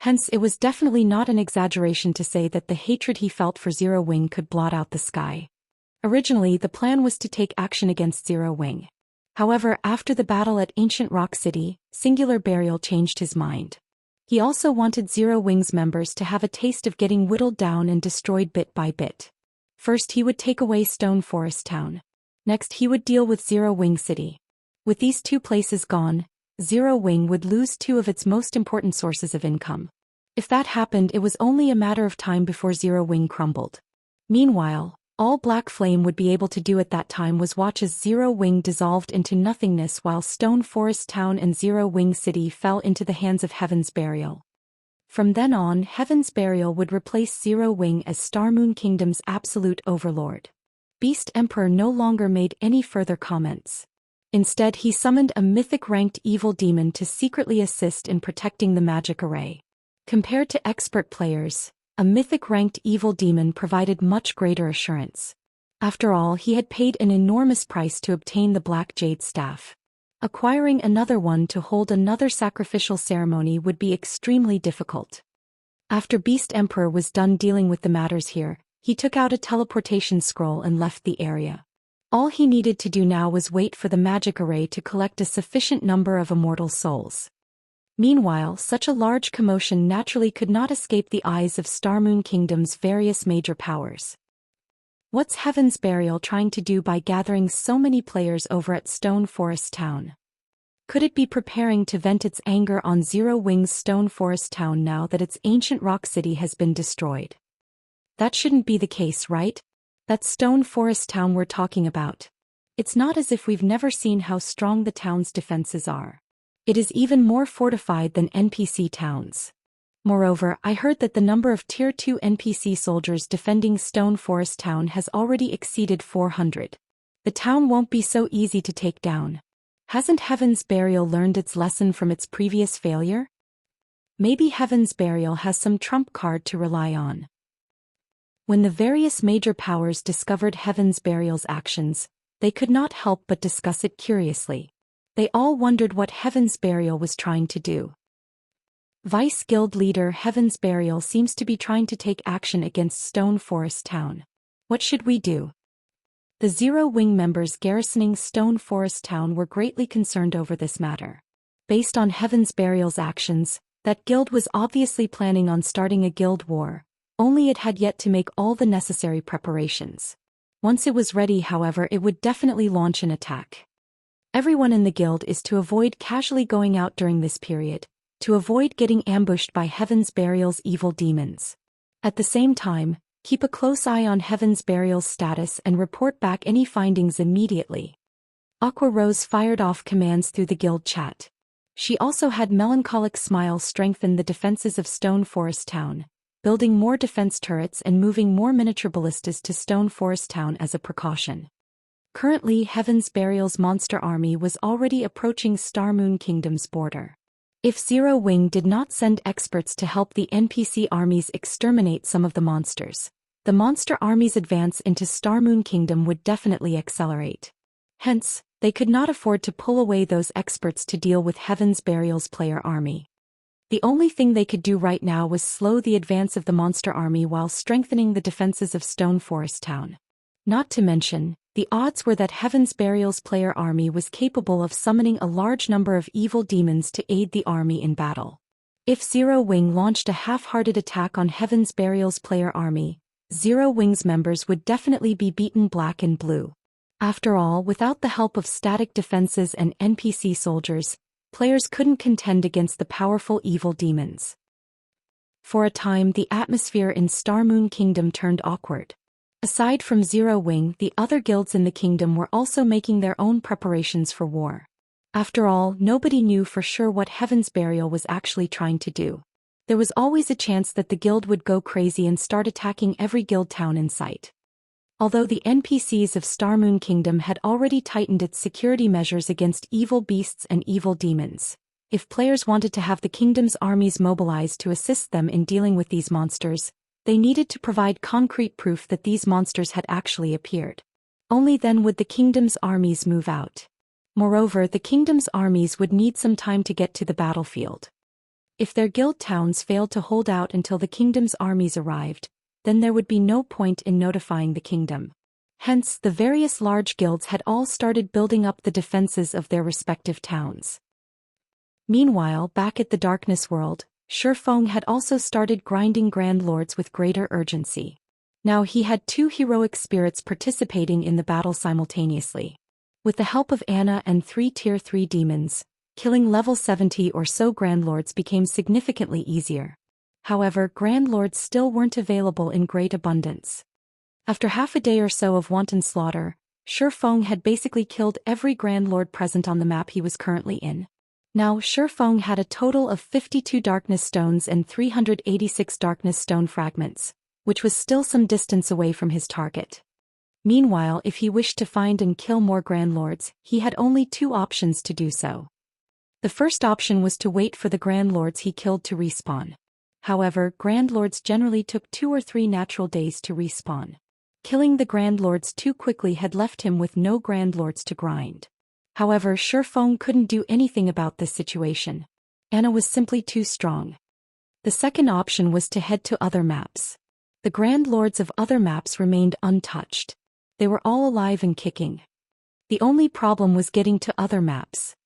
Hence, it was definitely not an exaggeration to say that the hatred he felt for Zero Wing could blot out the sky. Originally, the plan was to take action against Zero Wing. However, after the battle at Ancient Rock City, Singular Burial changed his mind. He also wanted Zero Wing's members to have a taste of getting whittled down and destroyed bit by bit. First, he would take away Stone Forest Town. Next, he would deal with Zero Wing City. With these two places gone, Zero Wing would lose two of its most important sources of income. If that happened, it was only a matter of time before Zero Wing crumbled. Meanwhile, all Black Flame would be able to do at that time was watch as Zero Wing dissolved into nothingness while Stone Forest Town and Zero Wing City fell into the hands of Heaven's Burial. From then on, Heaven's Burial would replace Zero Wing as Star Moon Kingdom's absolute overlord. Beast Emperor no longer made any further comments. Instead, he summoned a mythic-ranked evil demon to secretly assist in protecting the magic array. Compared to expert players, a mythic-ranked evil demon provided much greater assurance. After all, he had paid an enormous price to obtain the Black Jade Staff. Acquiring another one to hold another sacrificial ceremony would be extremely difficult. After Beast Emperor was done dealing with the matters here, he took out a teleportation scroll and left the area. All he needed to do now was wait for the magic array to collect a sufficient number of immortal souls. Meanwhile, such a large commotion naturally could not escape the eyes of Star Moon Kingdom's various major powers. What's Heaven's Burial trying to do by gathering so many players over at Stone Forest Town? Could it be preparing to vent its anger on Zero Wing's Stone Forest Town now that its ancient rock city has been destroyed? That shouldn't be the case, right? That's Stone Forest Town we're talking about. It's not as if we've never seen how strong the town's defenses are. It is even more fortified than NPC towns. Moreover, I heard that the number of Tier 2 NPC soldiers defending Stone Forest Town has already exceeded 400. The town won't be so easy to take down. Hasn't Heaven's Burial learned its lesson from its previous failure? Maybe Heaven's Burial has some trump card to rely on. When the various major powers discovered Heaven's Burial's actions, they could not help but discuss it curiously. They all wondered what Heaven's Burial was trying to do. Vice Guild Leader Heaven's Burial seems to be trying to take action against Stone Forest Town. What should we do? The Zero Wing members garrisoning Stone Forest Town were greatly concerned over this matter. Based on Heaven's Burial's actions, that guild was obviously planning on starting a guild war, only it had yet to make all the necessary preparations. Once it was ready, however, it would definitely launch an attack. Everyone in the guild is to avoid casually going out during this period, to avoid getting ambushed by Heaven's Burial's evil demons. At the same time, keep a close eye on Heaven's Burial's status and report back any findings immediately. Aqua Rose fired off commands through the guild chat. She also had Melancholic Smile strengthen the defenses of Stone Forest Town, building more defense turrets and moving more miniature ballistas to Stone Forest Town as a precaution. Currently, Heaven's Burial's monster army was already approaching Star Moon Kingdom's border. If Zero Wing did not send experts to help the NPC armies exterminate some of the monsters, the monster army's advance into Star Moon Kingdom would definitely accelerate. Hence, they could not afford to pull away those experts to deal with Heaven's Burial's player army. The only thing they could do right now was slow the advance of the monster army while strengthening the defenses of Stone Forest Town. Not to mention, the odds were that Heaven's Burial's player army was capable of summoning a large number of evil demons to aid the army in battle. If Zero Wing launched a half-hearted attack on Heaven's Burial's player army, Zero Wing's members would definitely be beaten black and blue. After all, without the help of static defenses and NPC soldiers, players couldn't contend against the powerful evil demons. For a time, the atmosphere in Star Moon Kingdom turned awkward. Aside from Zero Wing, the other guilds in the kingdom were also making their own preparations for war. After all, nobody knew for sure what Heaven's Burial was actually trying to do. There was always a chance that the guild would go crazy and start attacking every guild town in sight. Although the NPCs of Starmoon Kingdom had already tightened its security measures against evil beasts and evil demons, if players wanted to have the kingdom's armies mobilized to assist them in dealing with these monsters, they needed to provide concrete proof that these monsters had actually appeared. Only then would the kingdom's armies move out. Moreover, the kingdom's armies would need some time to get to the battlefield. If their guild towns failed to hold out until the kingdom's armies arrived, then there would be no point in notifying the kingdom. Hence, the various large guilds had all started building up the defenses of their respective towns. Meanwhile, back at the Darkness World, Shifeng had also started grinding Grand Lords with greater urgency. Now he had 2 heroic spirits participating in the battle simultaneously. With the help of Anna and 3 Tier 3 demons, killing level 70 or so Grand Lords became significantly easier. However, Grand Lords still weren't available in great abundance. After half a day or so of wanton slaughter, Shifeng had basically killed every Grand Lord present on the map he was currently in. Now, Shifeng had a total of 52 Darkness Stones and 386 Darkness Stone fragments, which was still some distance away from his target. Meanwhile, if he wished to find and kill more Grand Lords, he had only 2 options to do so. The first option was to wait for the Grand Lords he killed to respawn. However, Grand Lords generally took 2 or 3 natural days to respawn. Killing the Grand Lords too quickly had left him with no Grand Lords to grind. However, Shifeng couldn't do anything about this situation. Anna was simply too strong. The second option was to head to other maps. The Grand Lords of other maps remained untouched. They were all alive and kicking. The only problem was getting to other maps.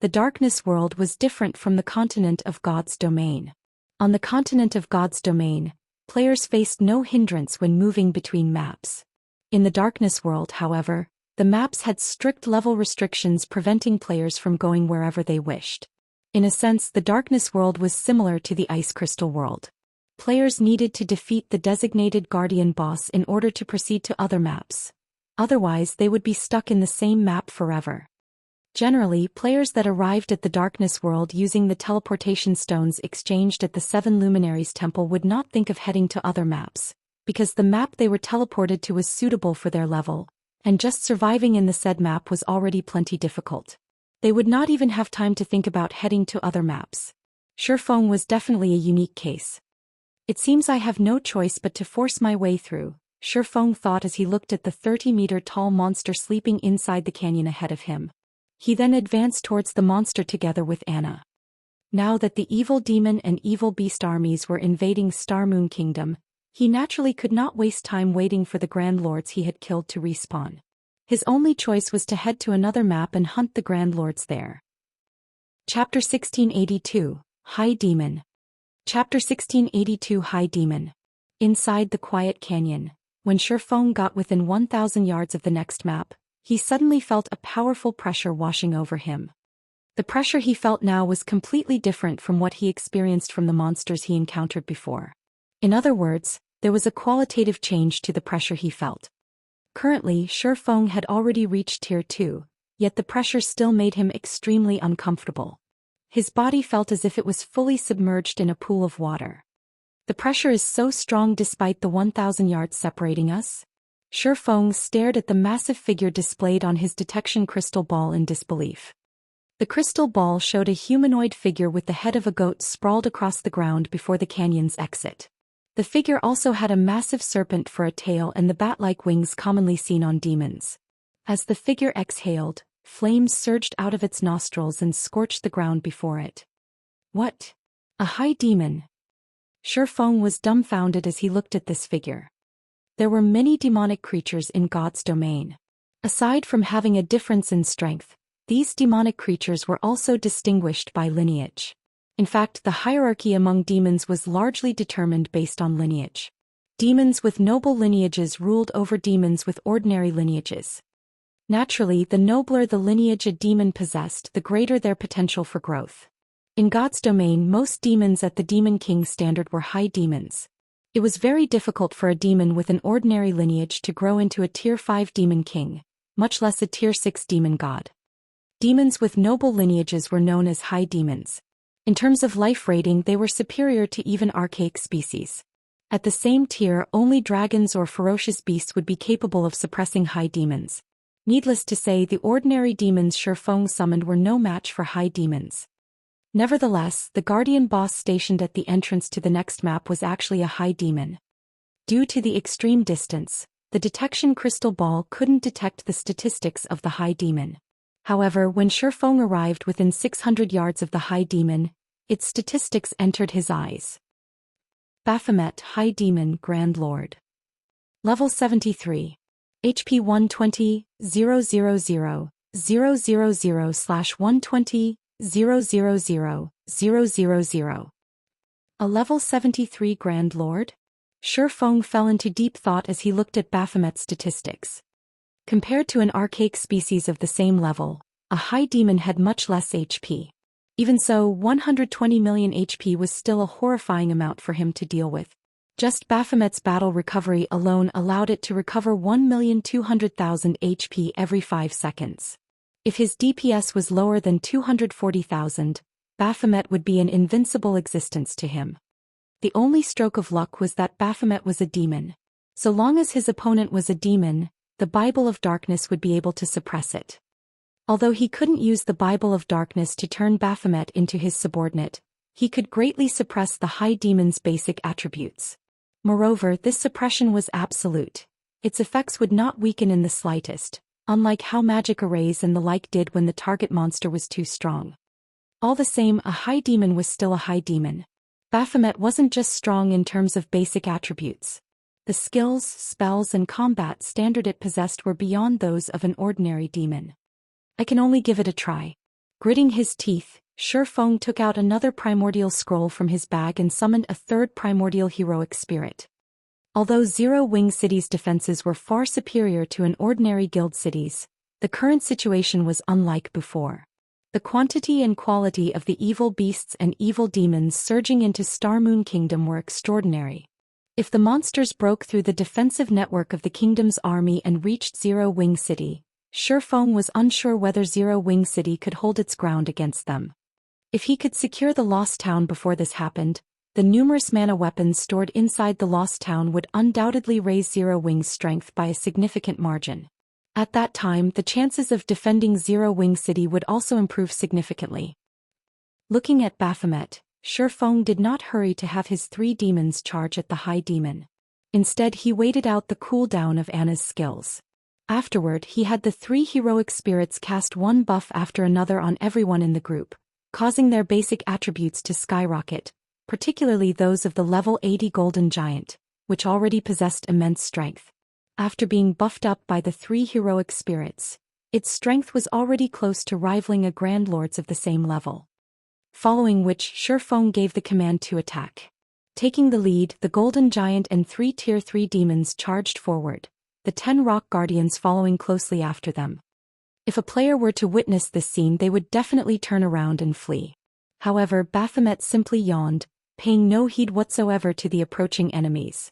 The Darkness World was different from the continent of God's domain. On the continent of God's domain, players faced no hindrance when moving between maps. In the Darkness World, however, the maps had strict level restrictions preventing players from going wherever they wished. In a sense, the Darkness World was similar to the Ice Crystal World. Players needed to defeat the designated Guardian boss in order to proceed to other maps. Otherwise, they would be stuck in the same map forever. Generally, players that arrived at the Darkness World using the teleportation stones exchanged at the 7 Luminaries Temple would not think of heading to other maps, because the map they were teleported to was suitable for their level, and just surviving in the said map was already plenty difficult. They would not even have time to think about heading to other maps. Shifeng was definitely a unique case. It seems I have no choice but to force my way through, Shifeng thought as he looked at the 30-meter-tall monster sleeping inside the canyon ahead of him. He then advanced towards the monster together with Anna. Now that the evil demon and evil beast armies were invading Starmoon Kingdom, he naturally could not waste time waiting for the Grand Lords he had killed to respawn. His only choice was to head to another map and hunt the Grand Lords there. Chapter 1682, High Demon. Chapter 1682 High Demon. Inside the quiet canyon, when Shifeng got within 1,000 yards of the next map, he suddenly felt a powerful pressure washing over him. The pressure he felt now was completely different from what he experienced from the monsters he encountered before. In other words, there was a qualitative change to the pressure he felt. Currently, Shifeng had already reached Tier 2, yet the pressure still made him extremely uncomfortable. His body felt as if it was fully submerged in a pool of water. The pressure is so strong despite the 1,000 yards separating us? Shifeng stared at the massive figure displayed on his detection crystal ball in disbelief. The crystal ball showed a humanoid figure with the head of a goat sprawled across the ground before the canyon's exit. The figure also had a massive serpent for a tail and the bat-like wings commonly seen on demons. As the figure exhaled, flames surged out of its nostrils and scorched the ground before it. What? A high demon? Shifeng was dumbfounded as he looked at this figure. There were many demonic creatures in God's domain. Aside from having a difference in strength, these demonic creatures were also distinguished by lineage. In fact, the hierarchy among demons was largely determined based on lineage. Demons with noble lineages ruled over demons with ordinary lineages. Naturally, the nobler the lineage a demon possessed, the greater their potential for growth. In God's domain, most demons at the Demon King standard were high demons. It was very difficult for a demon with an ordinary lineage to grow into a Tier 5 demon king, much less a Tier 6 demon god. Demons with noble lineages were known as high demons. In terms of life rating, they were superior to even archaic species. At the same tier, only dragons or ferocious beasts would be capable of suppressing high demons. Needless to say, the ordinary demons Shifeng summoned were no match for high demons. Nevertheless, the guardian boss stationed at the entrance to the next map was actually a high demon. Due to the extreme distance, the detection crystal ball couldn't detect the statistics of the high demon. However, when Shifeng arrived within 600 yards of the high demon, its statistics entered his eyes. Baphomet, High Demon, Grand Lord. Level 73. HP 120, 000, 000/120, 000, 000. A level 73 Grand Lord? Shifeng fell into deep thought as he looked at Baphomet's statistics. Compared to an archaic species of the same level, a high demon had much less HP. Even so, 120 million HP was still a horrifying amount for him to deal with. Just Baphomet's battle recovery alone allowed it to recover 1,200,000 HP every 5 seconds. If his DPS was lower than 240,000, Baphomet would be an invincible existence to him. The only stroke of luck was that Baphomet was a demon. So long as his opponent was a demon, the Bible of Darkness would be able to suppress it. Although he couldn't use the Bible of Darkness to turn Baphomet into his subordinate, he could greatly suppress the high demon's basic attributes. Moreover, this suppression was absolute. Its effects would not weaken in the slightest, unlike how magic arrays and the like did when the target monster was too strong. All the same, a high demon was still a high demon. Baphomet wasn't just strong in terms of basic attributes. The skills, spells and combat standard it possessed were beyond those of an ordinary demon. I can only give it a try. Gritting his teeth, Shifeng took out another primordial scroll from his bag and summoned a third primordial heroic spirit. Although Zero Wing City's defenses were far superior to an ordinary guild city's, the current situation was unlike before. The quantity and quality of the evil beasts and evil demons surging into Star Moon Kingdom were extraordinary. If the monsters broke through the defensive network of the kingdom's army and reached Zero Wing City, Shifeng was unsure whether Zero Wing City could hold its ground against them. If he could secure the Lost Town before this happened, the numerous mana weapons stored inside the Lost Town would undoubtedly raise Zero Wing's strength by a significant margin. At that time, the chances of defending Zero Wing City would also improve significantly. Looking at Baphomet, Shifeng did not hurry to have his 3 demons charge at the high demon. Instead, he waited out the cooldown of Anna's skills. Afterward, he had the 3 heroic spirits cast one buff after another on everyone in the group, causing their basic attributes to skyrocket, particularly those of the level 80 Golden Giant, which already possessed immense strength. After being buffed up by the 3 heroic spirits, its strength was already close to rivaling a Grand Lord's of the same level. Following which, Shifeng gave the command to attack. Taking the lead, the Golden Giant and 3 Tier 3 demons charged forward, the 10 Rock Guardians following closely after them. If a player were to witness this scene, they would definitely turn around and flee. However, Baphomet simply yawned, paying no heed whatsoever to the approaching enemies.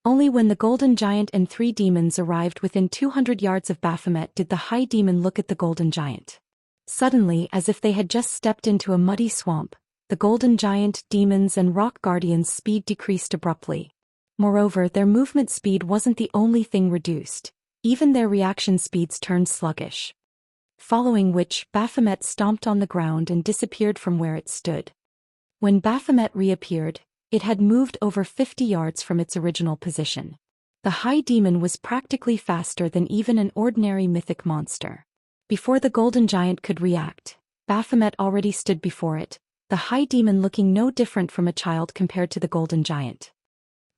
Only when the Golden Giant and 3 demons arrived within 200 yards of Baphomet did the high demon look at the Golden Giant. Suddenly, as if they had just stepped into a muddy swamp, the Golden Giant, demons and Rock Guardians' speed decreased abruptly. Moreover, their movement speed wasn't the only thing reduced, even their reaction speeds turned sluggish. Following which, Baphomet stomped on the ground and disappeared from where it stood. When Baphomet reappeared, it had moved over 50 yards from its original position. The high demon was practically faster than even an ordinary mythic monster. Before the Golden Giant could react, Baphomet already stood before it, the high demon looking no different from a child compared to the Golden Giant.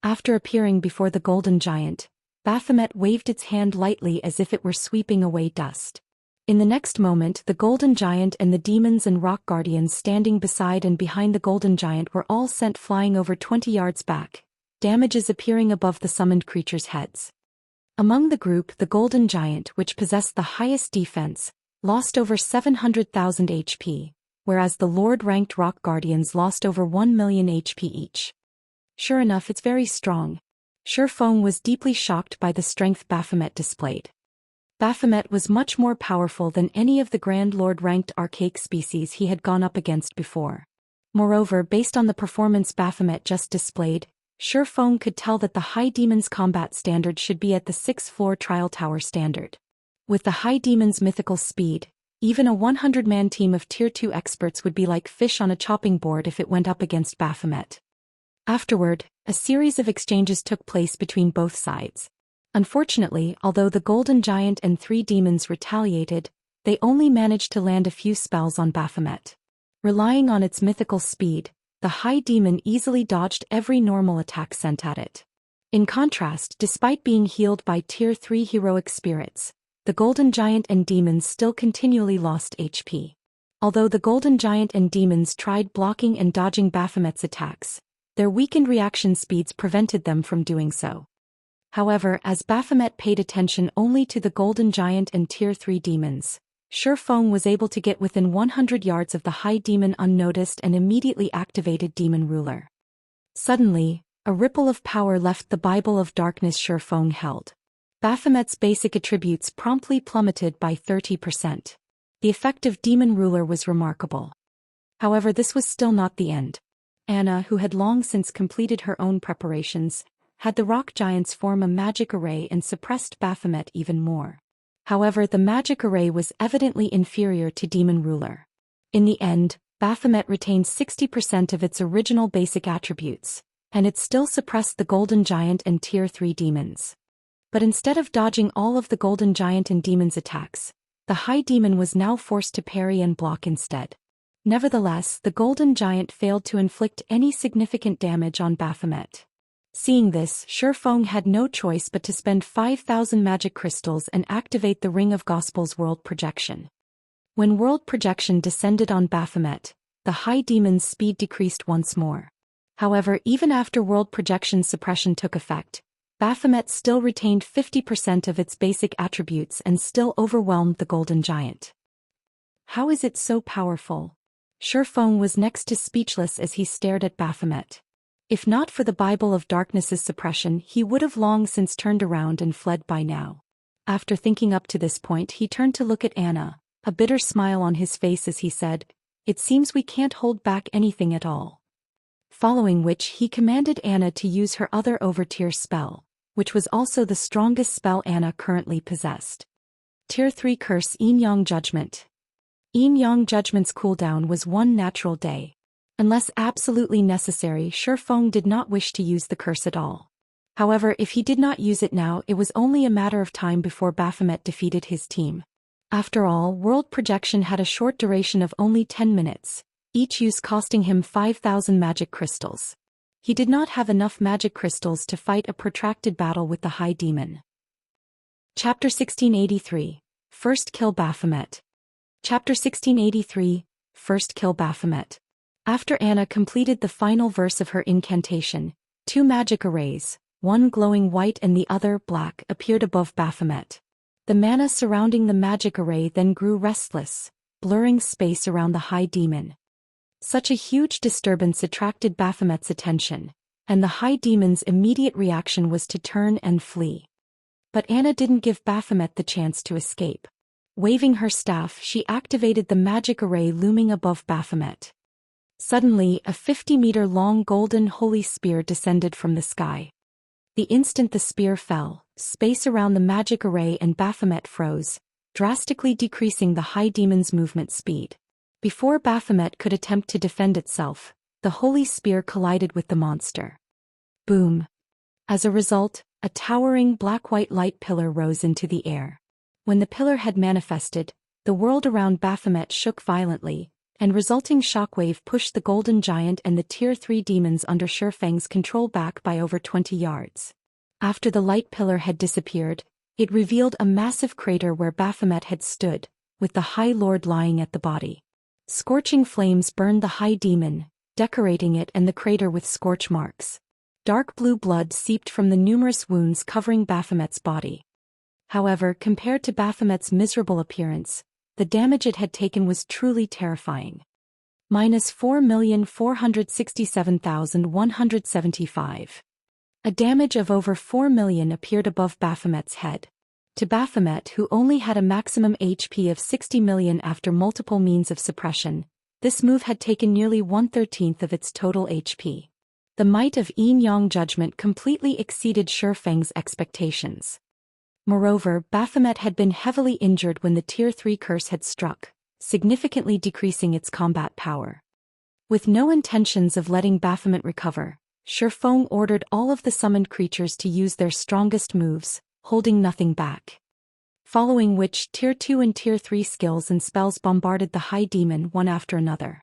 After appearing before the Golden Giant, Baphomet waved its hand lightly as if it were sweeping away dust. In the next moment, the Golden Giant and the demons and Rock Guardians standing beside and behind the Golden Giant were all sent flying over 20 yards back, damages appearing above the summoned creatures' heads. Among the group, the Golden Giant, which possessed the highest defense, lost over 700,000 HP, whereas the Lord-ranked Rock Guardians lost over 1 million HP each. Sure enough, it's very strong. Shurfeng was deeply shocked by the strength Baphomet displayed. Baphomet was much more powerful than any of the Grand Lord-ranked archaic species he had gone up against before. Moreover, based on the performance Baphomet just displayed, Shurfeng could tell that the High Demon's combat standard should be at the 6th-floor trial tower standard. With the High Demon's mythical speed, even a 100-man team of Tier 2 experts would be like fish on a chopping board if it went up against Baphomet. Afterward, a series of exchanges took place between both sides. Unfortunately, although the Golden Giant and 3 demons retaliated, they only managed to land a few spells on Baphomet. Relying on its mythical speed, the High Demon easily dodged every normal attack sent at it. In contrast, despite being healed by Tier 3 heroic spirits, the Golden Giant and demons still continually lost HP. Although the Golden Giant and demons tried blocking and dodging Baphomet's attacks, their weakened reaction speeds prevented them from doing so. However, as Baphomet paid attention only to the Golden Giant and Tier 3 demons, Shurfeng was able to get within 100 yards of the High Demon unnoticed and immediately activated Demon Ruler. Suddenly, a ripple of power left the Bible of Darkness Shurfeng held. Baphomet's basic attributes promptly plummeted by 30%. The effect of Demon Ruler was remarkable. However, this was still not the end. Anna, who had long since completed her own preparations, had the rock giants form a magic array and suppressed Baphomet even more. However, the magic array was evidently inferior to Demon Ruler. In the end, Baphomet retained 60% of its original basic attributes, and it still suppressed the Golden Giant and Tier 3 demons. But instead of dodging all of the Golden Giant and demons' attacks, the High Demon was now forced to parry and block instead. Nevertheless, the Golden Giant failed to inflict any significant damage on Baphomet. Seeing this, Shurfeng had no choice but to spend 5,000 magic crystals and activate the Ring of Gospel's World Projection. When World Projection descended on Baphomet, the High Demon's speed decreased once more. However, even after World Projection suppression took effect, Baphomet still retained 50% of its basic attributes and still overwhelmed the Golden Giant. How is it so powerful? Shurfeng was next to speechless as he stared at Baphomet. If not for the Bible of Darkness's suppression, he would have long since turned around and fled by now. After thinking up to this point, he turned to look at Anna, a bitter smile on his face as he said, "It seems we can't hold back anything at all." Following which he commanded Anna to use her other overtier spell, which was also the strongest spell Anna currently possessed. Tier 3 Curse Yin Yang Judgment. Yin Yang Judgment's cooldown was 1 natural day. Unless absolutely necessary, Shurfeng did not wish to use the curse at all. However, if he did not use it now, it was only a matter of time before Baphomet defeated his team. After all, World Projection had a short duration of only 10 minutes, each use costing him 5,000 magic crystals. He did not have enough magic crystals to fight a protracted battle with the High Demon. Chapter 1683. First Kill Baphomet. Chapter 1683. First Kill Baphomet. After Anna completed the final verse of her incantation, 2 magic arrays, one glowing white and the other black, appeared above Baphomet. The mana surrounding the magic array then grew restless, blurring space around the High Demon. Such a huge disturbance attracted Baphomet's attention, and the High Demon's immediate reaction was to turn and flee. But Anna didn't give Baphomet the chance to escape. Waving her staff, she activated the magic array looming above Baphomet. Suddenly, a 50-meter-long golden holy spear descended from the sky. The instant the spear fell, space around the magic array and Baphomet froze, drastically decreasing the High Demon's movement speed. Before Baphomet could attempt to defend itself, the holy spear collided with the monster. Boom! As a result, a towering black-white light pillar rose into the air. When the pillar had manifested, the world around Baphomet shook violently, and resulting shockwave pushed the Golden Giant and the Tier 3 demons under Shurfeng's control back by over 20 yards. After the light pillar had disappeared, it revealed a massive crater where Baphomet had stood, with the High Lord lying at the body. Scorching flames burned the High Demon, decorating it and the crater with scorch marks. Dark blue blood seeped from the numerous wounds covering Baphomet's body. However, compared to Baphomet's miserable appearance, the damage it had taken was truly terrifying. minus 4,467,175. A damage of over 4 million appeared above Baphomet's head. To Baphomet, who only had a maximum HP of 60 million after multiple means of suppression, this move had taken nearly 1/13 of its total HP. The might of Yin Yang judgment completely exceeded Shi Feng's expectations. Moreover, Baphomet had been heavily injured when the Tier 3 curse had struck, significantly decreasing its combat power. With no intentions of letting Baphomet recover, Shi Feng ordered all of the summoned creatures to use their strongest moves, holding nothing back. Following which, Tier 2 and Tier 3 skills and spells bombarded the High Demon one after another.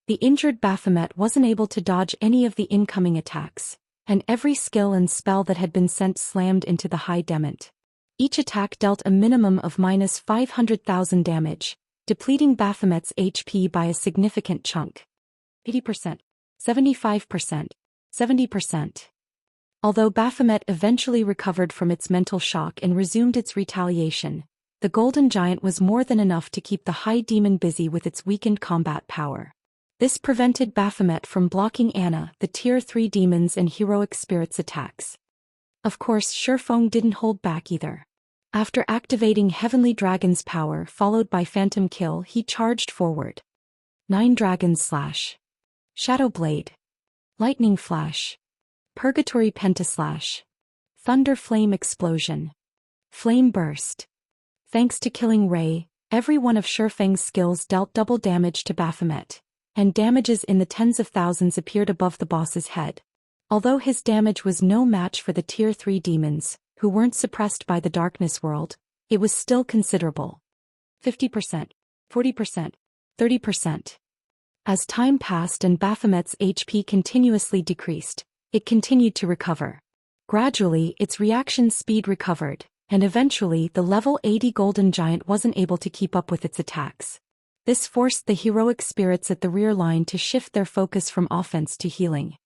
The injured Baphomet wasn't able to dodge any of the incoming attacks, and every skill and spell that had been sent slammed into the High Demon. Each attack dealt a minimum of minus 500,000 damage, depleting Baphomet's HP by a significant chunk. 80%, 75%, 70%. Although Baphomet eventually recovered from its mental shock and resumed its retaliation, the Golden Giant was more than enough to keep the High Demon busy with its weakened combat power. This prevented Baphomet from blocking Anna, the Tier 3 demons and heroic spirits' attacks. Of course, Shi Feng didn't hold back either. After activating Heavenly Dragon's power followed by Phantom Kill, he charged forward. 9 Dragon Slash. Shadow Blade. Lightning Flash. Purgatory Pentaslash. Thunder Flame Explosion. Flame Burst. Thanks to Killing Ray, every one of Shi Feng's skills dealt double damage to Baphomet, and damages in the tens of thousands appeared above the boss's head. Although his damage was no match for the Tier 3 demons, who weren't suppressed by the darkness world, it was still considerable. 50%, 40%, 30%. As time passed and Baphomet's HP continuously decreased, it continued to recover. Gradually, its reaction speed recovered, and eventually the level 80 Golden Giant wasn't able to keep up with its attacks. This forced the heroic spirits at the rear line to shift their focus from offense to healing.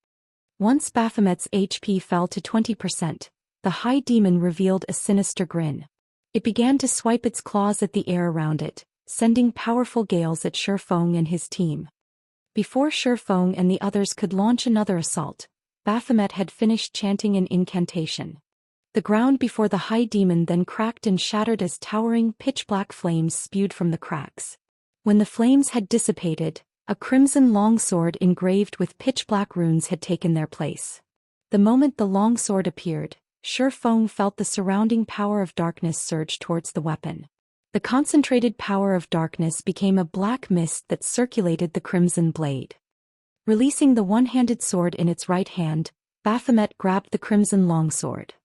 Once Baphomet's HP fell to 20%, the High Demon revealed a sinister grin. It began to swipe its claws at the air around it, sending powerful gales at Shi Feng and his team. Before Shi Feng and the others could launch another assault, Baphomet had finished chanting an incantation. The ground before the High Demon then cracked and shattered as towering pitch-black flames spewed from the cracks. When the flames had dissipated, a crimson longsword engraved with pitch-black runes had taken their place. The moment the longsword appeared, Shi Feng felt the surrounding power of darkness surge towards the weapon. The concentrated power of darkness became a black mist that circulated the crimson blade. Releasing the one-handed sword in its right hand, Baphomet grabbed the crimson longsword.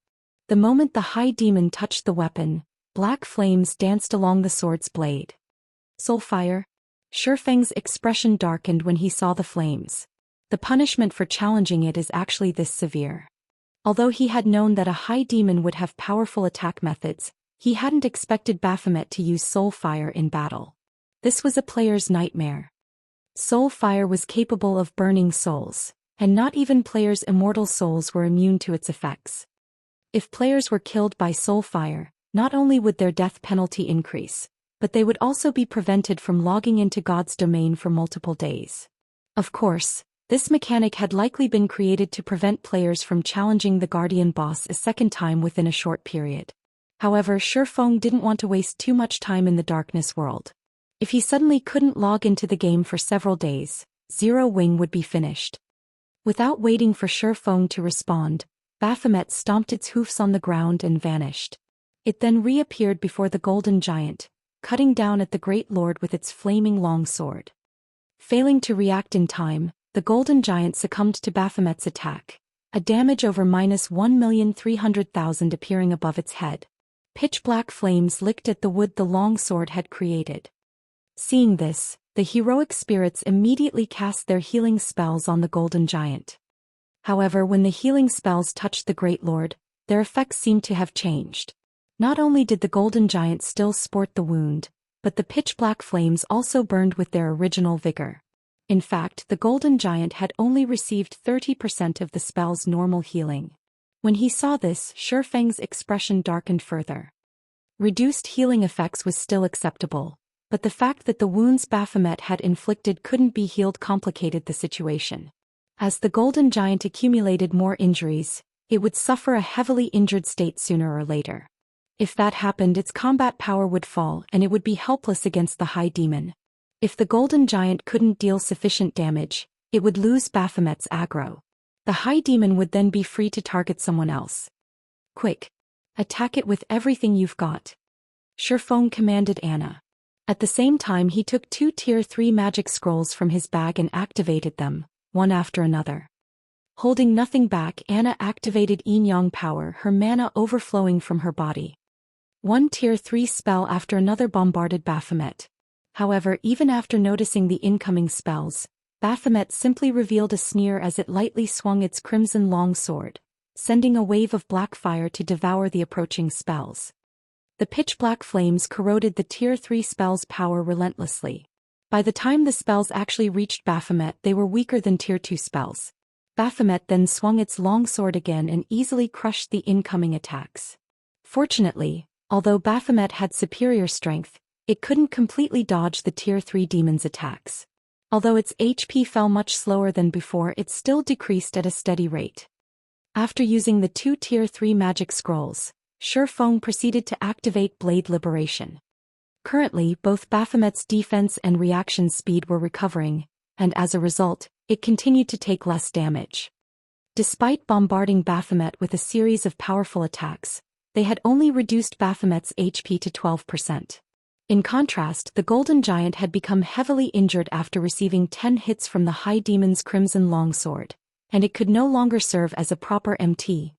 The moment the High Demon touched the weapon, black flames danced along the sword's blade. Soulfire? Shi Feng's expression darkened when he saw the flames. The punishment for challenging it is actually this severe. Although he had known that a High Demon would have powerful attack methods, he hadn't expected Baphomet to use Soulfire in battle. This was a player's nightmare. Soulfire was capable of burning souls, and not even players' immortal souls were immune to its effects. If players were killed by Soulfire, not only would their death penalty increase, but they would also be prevented from logging into God's domain for multiple days. Of course, this mechanic had likely been created to prevent players from challenging the Guardian boss a second time within a short period. However, Shi Feng didn't want to waste too much time in the darkness world. If he suddenly couldn't log into the game for several days, Zero Wing would be finished. Without waiting for Shi Feng to respond, Baphomet stomped its hoofs on the ground and vanished. It then reappeared before the Golden Giant, cutting down at the Great Lord with its flaming longsword. Failing to react in time, the Golden Giant succumbed to Baphomet's attack, a damage over minus 1,300,000 appearing above its head. Pitch-black flames licked at the wood the longsword had created. Seeing this, the heroic spirits immediately cast their healing spells on the Golden Giant. However, when the healing spells touched the Great Lord, their effects seemed to have changed. Not only did the Golden Giant still sport the wound, but the pitch-black flames also burned with their original vigor. In fact, the Golden Giant had only received 30% of the spell's normal healing. When he saw this, Shi Feng's expression darkened further. Reduced healing effects was still acceptable, but the fact that the wounds Baphomet had inflicted couldn't be healed complicated the situation. As the Golden Giant accumulated more injuries, it would suffer a heavily injured state sooner or later. If that happened, its combat power would fall and it would be helpless against the High Demon. If the Golden Giant couldn't deal sufficient damage, it would lose Baphomet's aggro. The High Demon would then be free to target someone else. Quick! Attack it with everything you've got. Shifeng commanded Anna. At the same time he took 2 Tier 3 magic scrolls from his bag and activated them, one after another. Holding nothing back, Anna activated Yin-Yang power, her mana overflowing from her body. 1 Tier 3 spell after another bombarded Baphomet. However, even after noticing the incoming spells, Baphomet simply revealed a sneer as it lightly swung its crimson longsword, sending a wave of black fire to devour the approaching spells. The pitch-black flames corroded the Tier 3 spells' power relentlessly. By the time the spells actually reached Baphomet, they were weaker than Tier 2 spells. Baphomet then swung its longsword again and easily crushed the incoming attacks. Fortunately, although Baphomet had superior strength, it couldn't completely dodge the Tier 3 demon's attacks. Although its HP fell much slower than before, it still decreased at a steady rate. After using the 2 Tier 3 magic scrolls, Shifeng proceeded to activate Blade Liberation. Currently, both Baphomet's defense and reaction speed were recovering, and as a result, it continued to take less damage. Despite bombarding Baphomet with a series of powerful attacks, they had only reduced Baphomet's HP to 12%. In contrast, the Golden Giant had become heavily injured after receiving 10 hits from the High Demon's Crimson Longsword, and it could no longer serve as a proper MT.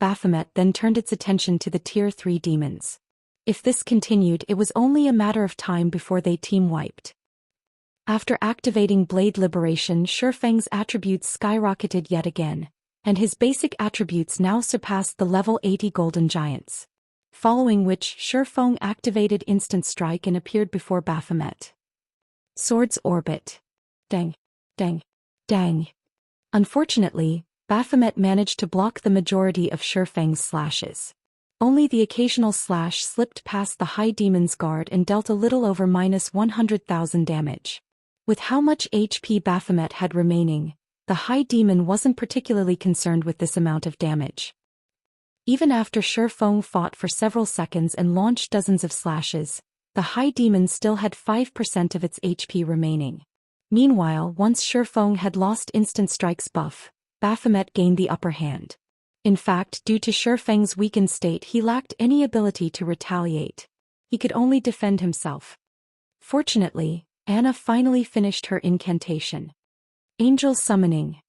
Baphomet then turned its attention to the Tier 3 demons. If this continued, it was only a matter of time before they team-wiped. After activating Blade Liberation, Shifeng's attributes skyrocketed yet again, and his basic attributes now surpassed the level 80 Golden Giants. Following which, Shifeng activated Instant Strike and appeared before Baphomet. Sword's Orbit. Dang. Dang. Dang. Unfortunately, Baphomet managed to block the majority of Shifeng's slashes. Only the occasional slash slipped past the High Demon's guard and dealt a little over -100,000 damage. With how much HP Baphomet had remaining, the High Demon wasn't particularly concerned with this amount of damage. Even after Shifeng fought for several seconds and launched dozens of slashes, the High Demon still had 5% of its HP remaining. Meanwhile, once Shifeng had lost Instant Strike's buff, Baphomet gained the upper hand. In fact, due to Shifeng's weakened state, he lacked any ability to retaliate. He could only defend himself. Fortunately, Anna finally finished her incantation. Angel Summoning.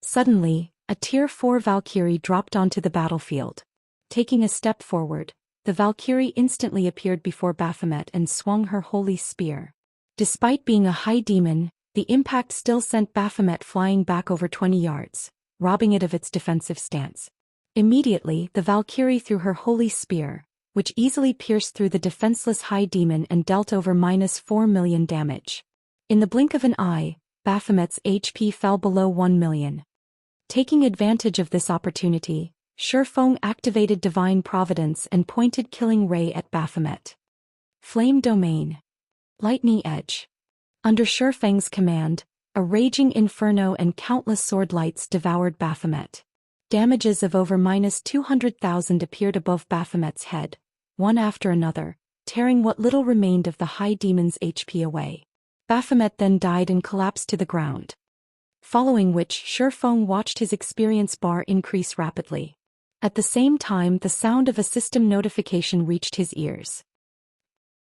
Suddenly, a Tier 4 Valkyrie dropped onto the battlefield. Taking a step forward, the Valkyrie instantly appeared before Baphomet and swung her holy spear. Despite being a High Demon, the impact still sent Baphomet flying back over 20 yards, robbing it of its defensive stance. Immediately, the Valkyrie threw her holy spear, which easily pierced through the defenseless High Demon and dealt over -4 million damage. In the blink of an eye, Baphomet's HP fell below 1 million. Taking advantage of this opportunity, Shifeng activated Divine Providence and pointed Killing Ray at Baphomet. Flame Domain. Lightning Edge. Under Shifeng's command, a raging inferno and countless sword lights devoured Baphomet. Damages of over -200,000 appeared above Baphomet's head, one after another, tearing what little remained of the High Demon's HP away. Baphomet then died and collapsed to the ground. Following which, Shifeng watched his experience bar increase rapidly. At the same time, the sound of a system notification reached his ears.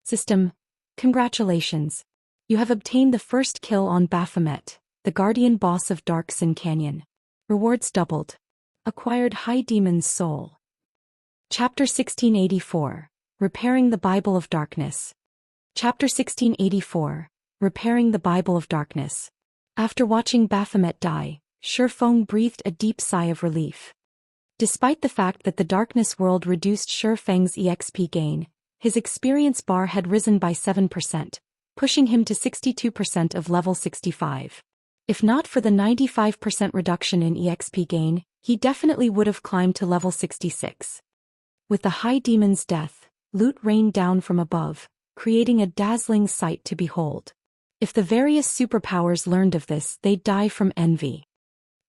System, congratulations. You have obtained the first kill on Baphomet, the guardian boss of Dark Sin Canyon. Rewards doubled. Acquired High Demon's Soul. Chapter 1684. Repairing the Bible of Darkness. Chapter 1684. Repairing the Bible of Darkness. After watching Baphomet die, Shifeng breathed a deep sigh of relief. Despite the fact that the Darkness World reduced Shifeng's EXP gain, his experience bar had risen by 7%, pushing him to 62% of level 65. If not for the 95% reduction in EXP gain, he definitely would have climbed to level 66. With the High Demon's death, loot rained down from above, creating a dazzling sight to behold. If the various superpowers learned of this, they'd die from envy.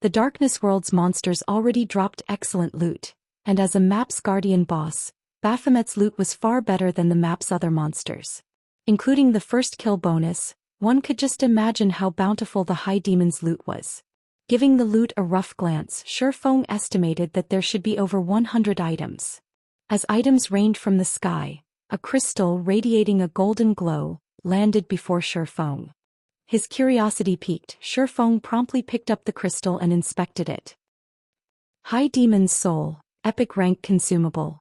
The Darkness World's monsters already dropped excellent loot, and as a map's guardian boss, Baphomet's loot was far better than the map's other monsters. Including the first kill bonus, one could just imagine how bountiful the High Demon's loot was. Giving the loot a rough glance, Shifeng estimated that there should be over 100 items. As items rained from the sky, a crystal radiating a golden glow landed before Shifeng. His curiosity piqued. Shifeng promptly picked up the crystal and inspected it. High Demon's Soul, Epic Rank Consumable.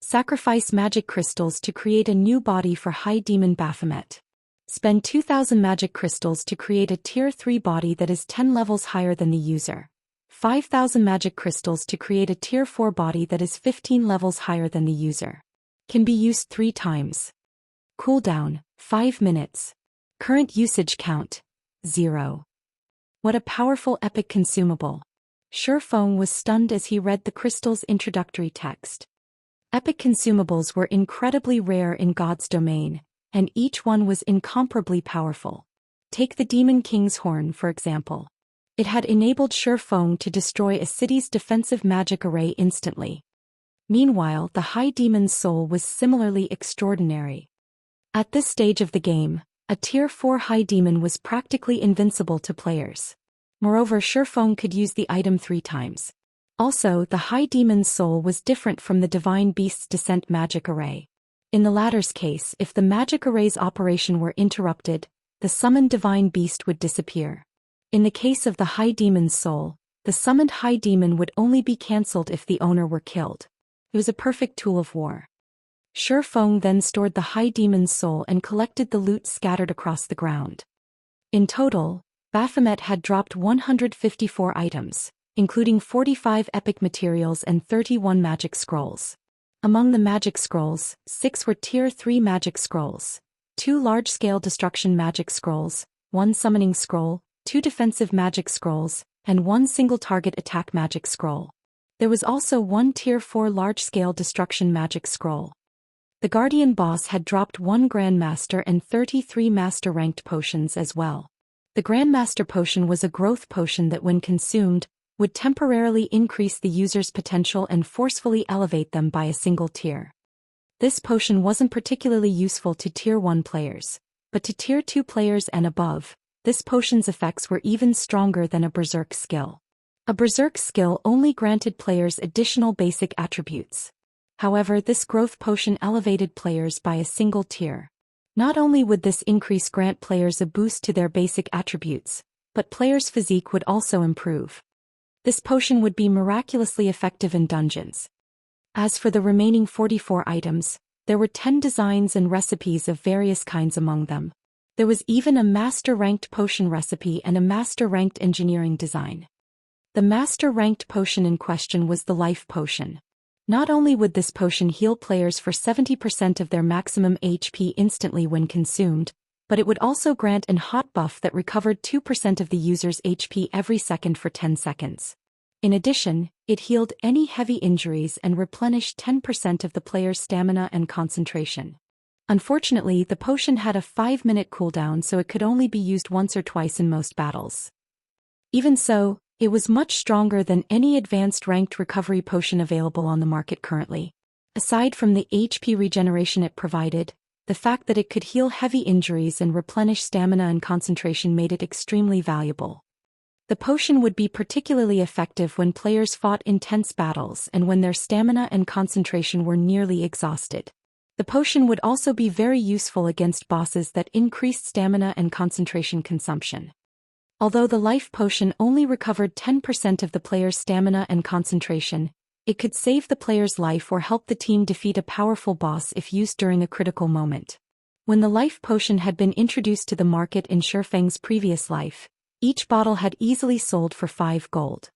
Sacrifice magic crystals to create a new body for High Demon Baphomet. Spend 2,000 magic crystals to create a Tier 3 body that is 10 levels higher than the user. 5,000 magic crystals to create a Tier 4 body that is 15 levels higher than the user. Can be used 3 times. Cooldown, 5 minutes. Current usage count, 0. What a powerful epic consumable. Shifeng was stunned as he read the crystal's introductory text. Epic consumables were incredibly rare in God's domain, and each one was incomparably powerful. Take the Demon King's Horn for example. It had enabled Shifeng to destroy a city's defensive magic array instantly. Meanwhile, the High Demon's Soul was similarly extraordinary. At this stage of the game, a Tier 4 High Demon was practically invincible to players. Moreover, Shifeng could use the item 3 times. Also, the High Demon's Soul was different from the Divine Beast's Descent magic array. In the latter's case, if the magic array's operation were interrupted, the summoned Divine Beast would disappear. In the case of the High Demon's Soul, the summoned High Demon would only be cancelled if the owner were killed. It was a perfect tool of war. Shifeng then stored the High Demon's Soul and collected the loot scattered across the ground. In total, Baphomet had dropped 154 items, including 45 epic materials and 31 magic scrolls. Among the magic scrolls, 6 were Tier 3 magic scrolls, 2 large-scale destruction magic scrolls, 1 summoning scroll, 2 defensive magic scrolls, and 1 single-target attack magic scroll. There was also 1 Tier 4 large-scale destruction magic scroll. The Guardian boss had dropped 1 Grandmaster and 33 Master-ranked potions as well. The Grandmaster potion was a growth potion that when consumed, would temporarily increase the user's potential and forcefully elevate them by a single tier. This potion wasn't particularly useful to Tier 1 players, but to Tier 2 players and above, this potion's effects were even stronger than a Berserk skill. A Berserk skill only granted players additional basic attributes. However, this growth potion elevated players by a single tier. Not only would this increase grant players a boost to their basic attributes, but players' physique would also improve. This potion would be miraculously effective in dungeons. As for the remaining 44 items, there were 10 designs and recipes of various kinds among them. There was even a Master-ranked potion recipe and a Master-ranked engineering design. The Master-ranked potion in question was the Life Potion. Not only would this potion heal players for 70% of their maximum HP instantly when consumed, but it would also grant an hot buff that recovered 2% of the user's HP every second for 10 seconds. In addition, it healed any heavy injuries and replenished 10% of the player's stamina and concentration. Unfortunately, the potion had a 5-minute cooldown, so it could only be used once or twice in most battles. Even so, it was much stronger than any advanced ranked recovery potion available on the market currently. Aside from the HP regeneration it provided, the fact that it could heal heavy injuries and replenish stamina and concentration made it extremely valuable. The potion would be particularly effective when players fought intense battles and when their stamina and concentration were nearly exhausted. The potion would also be very useful against bosses that increased stamina and concentration consumption. Although the Life Potion only recovered 10% of the player's stamina and concentration, it could save the player's life or help the team defeat a powerful boss if used during a critical moment. When the Life Potion had been introduced to the market in Shifeng's previous life, each bottle had easily sold for 5 gold.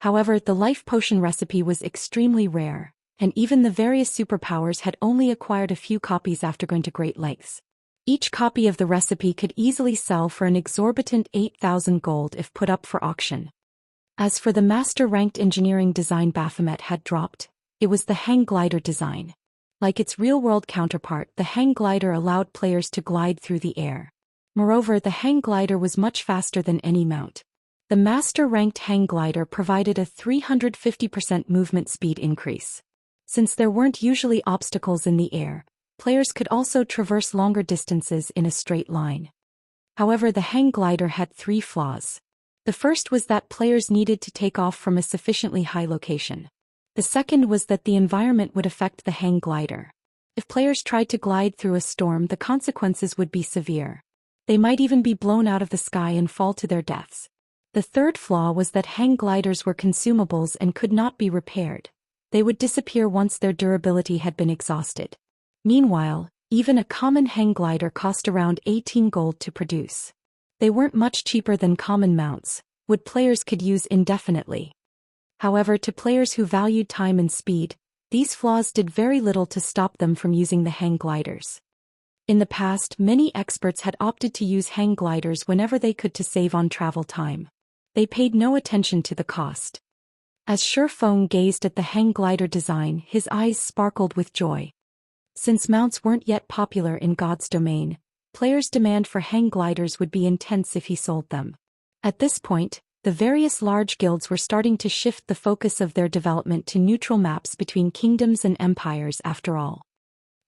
However, the Life Potion recipe was extremely rare, and even the various superpowers had only acquired a few copies after going to great lengths. Each copy of the recipe could easily sell for an exorbitant 8,000 gold if put up for auction. As for the Master-ranked engineering design Baphomet had dropped, it was the Hang Glider design. Like its real-world counterpart, the hang glider allowed players to glide through the air. Moreover, the hang glider was much faster than any mount. The master-ranked hang glider provided a 350% movement speed increase. Since there weren't usually obstacles in the air, players could also traverse longer distances in a straight line. However, the hang glider had 3 flaws. The first was that players needed to take off from a sufficiently high location. The second was that the environment would affect the hang glider. If players tried to glide through a storm, the consequences would be severe. They might even be blown out of the sky and fall to their deaths. The third flaw was that hang gliders were consumables and could not be repaired. They would disappear once their durability had been exhausted. Meanwhile, even a common hang glider cost around 18 gold to produce. They weren't much cheaper than common mounts, which players could use indefinitely. However, to players who valued time and speed, these flaws did very little to stop them from using the hang gliders. In the past, many experts had opted to use hang gliders whenever they could to save on travel time. They paid no attention to the cost. As Shurfeng gazed at the hang glider design, his eyes sparkled with joy. Since mounts weren't yet popular in God's domain, players' demand for hang gliders would be intense if he sold them. At this point, the various large guilds were starting to shift the focus of their development to neutral maps between kingdoms and empires after all.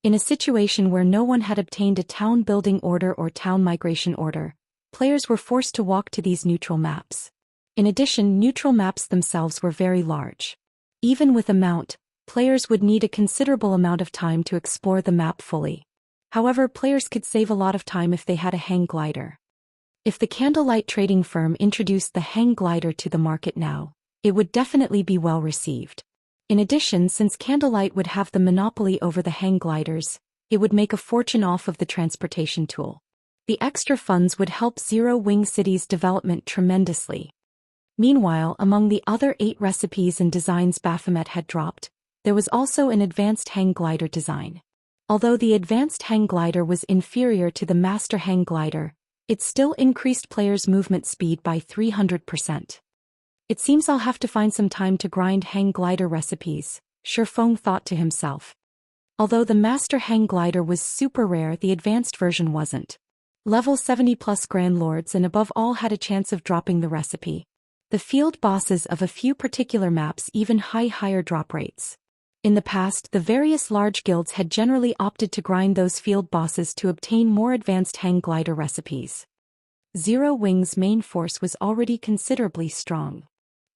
In a situation where no one had obtained a town building order or town migration order, players were forced to walk to these neutral maps. In addition, neutral maps themselves were very large. Even with a mount, players would need a considerable amount of time to explore the map fully. However, players could save a lot of time if they had a hang glider. If the Candlelight trading firm introduced the hang glider to the market now, it would definitely be well received. In addition, since Candlelight would have the monopoly over the hang gliders, it would make a fortune off of the transportation tool. The extra funds would help Zero Wing City's development tremendously. Meanwhile, among the other 8 recipes and designs Baphomet had dropped, there was also an advanced hang glider design. Although the advanced hang glider was inferior to the master hang glider, it still increased players' movement speed by 300%. It seems I'll have to find some time to grind hang glider recipes, Shurfeng thought to himself. Although the master hang glider was super rare, the advanced version wasn't. Level 70 plus Grand Lords and above all had a chance of dropping the recipe. The field bosses of a few particular maps even higher drop rates. In the past, the various large guilds had generally opted to grind those field bosses to obtain more advanced hang glider recipes. Zero Wing's main force was already considerably strong.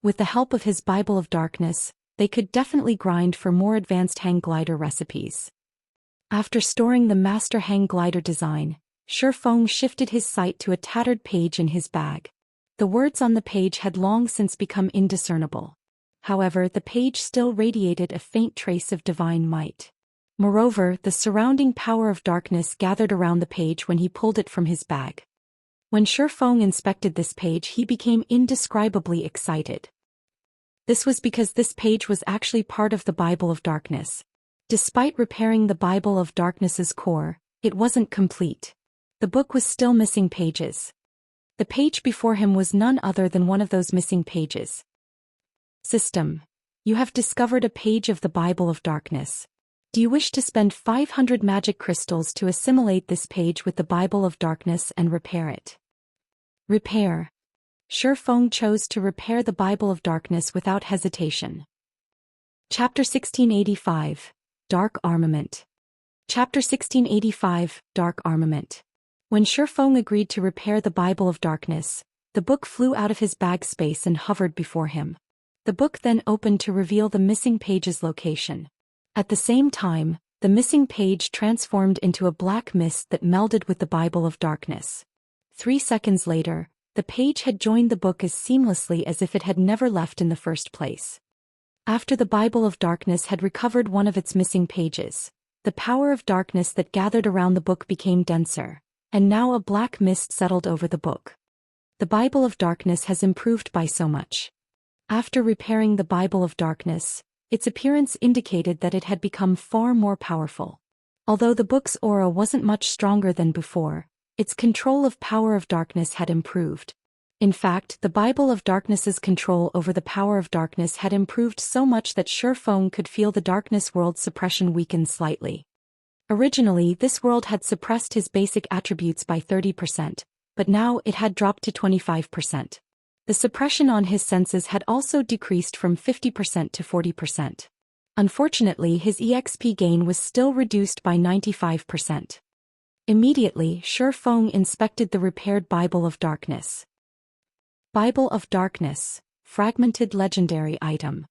With the help of his Bible of Darkness, they could definitely grind for more advanced hang glider recipes. After storing the master hang glider design, Shurfeng shifted his sight to a tattered page in his bag. The words on the page had long since become indiscernible. However, the page still radiated a faint trace of divine might. Moreover, the surrounding power of darkness gathered around the page when he pulled it from his bag. When Shurfeng inspected this page, he became indescribably excited. This was because this page was actually part of the Bible of Darkness. Despite repairing the Bible of Darkness's core, it wasn't complete. The book was still missing pages. The page before him was none other than one of those missing pages. System. You have discovered a page of the Bible of Darkness. Do you wish to spend 500 magic crystals to assimilate this page with the Bible of Darkness and repair it? Repair. Shurfeng chose to repair the Bible of Darkness without hesitation. Chapter 1685, Dark Armament. Chapter 1685, Dark Armament. When Shurfeng agreed to repair the Bible of Darkness, the book flew out of his bag space and hovered before him. The book then opened to reveal the missing page's location. At the same time, the missing page transformed into a black mist that melded with the Bible of Darkness. 3 seconds later, the page had joined the book as seamlessly as if it had never left in the first place. After the Bible of Darkness had recovered one of its missing pages, the power of darkness that gathered around the book became denser, and now a black mist settled over the book. The Bible of Darkness has improved by so much. After repairing the Bible of Darkness, its appearance indicated that it had become far more powerful. Although the book's aura wasn't much stronger than before, its control of power of darkness had improved. In fact, the Bible of Darkness's control over the power of darkness had improved so much that Shurfeng could feel the darkness world's suppression weaken slightly. Originally, this world had suppressed his basic attributes by 30%, but now it had dropped to 25%. The suppression on his senses had also decreased from 50% to 40%. Unfortunately, his EXP gain was still reduced by 95%. Immediately, Shurfeng inspected the repaired Bible of Darkness. Bible of Darkness, fragmented legendary item.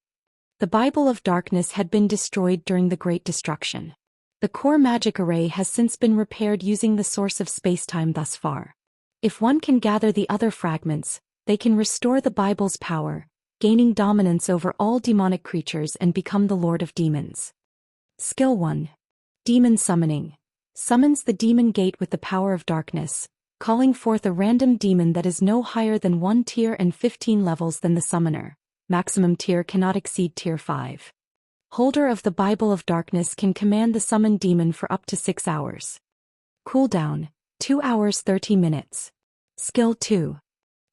The Bible of Darkness had been destroyed during the Great Destruction. The core magic array has since been repaired using the source of spacetime thus far. If one can gather the other fragments, they can restore the Bible's power, gaining dominance over all demonic creatures and become the Lord of Demons. Skill 1. Demon Summoning. Summons the demon gate with the power of darkness, calling forth a random demon that is no higher than 1 tier and 15 levels than the summoner. Maximum tier cannot exceed tier 5. Holder of the Bible of Darkness can command the summoned demon for up to 6 hours. Cooldown, 2 hours 30 minutes. Skill 2.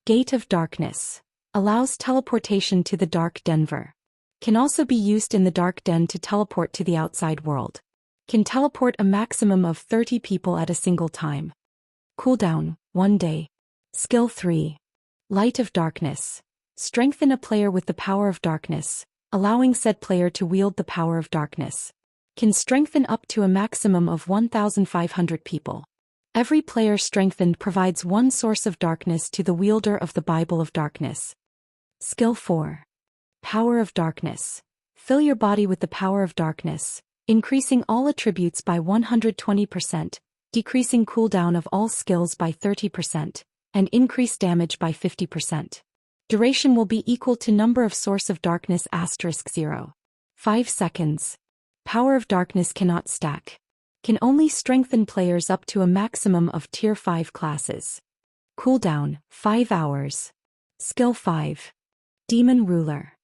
Gate of Darkness. Allows teleportation to the Dark Denver. Can also be used in the Dark Den to teleport to the outside world. Can teleport a maximum of 30 people at a single time. Cooldown, 1 day. Skill 3. Light of Darkness. Strengthen a player with the power of darkness, allowing said player to wield the power of darkness. Can strengthen up to a maximum of 1,500 people. Every player strengthened provides one source of darkness to the wielder of the Bible of Darkness. Skill 4. Power of Darkness. Fill your body with the power of darkness, increasing all attributes by 120%, decreasing cooldown of all skills by 30%, and increase damage by 50%. Duration will be equal to number of source of darkness *0. 5 seconds. Power of darkness cannot stack. Can only strengthen players up to a maximum of tier 5 classes. Cooldown, 5 hours. Skill 5. Demon Ruler.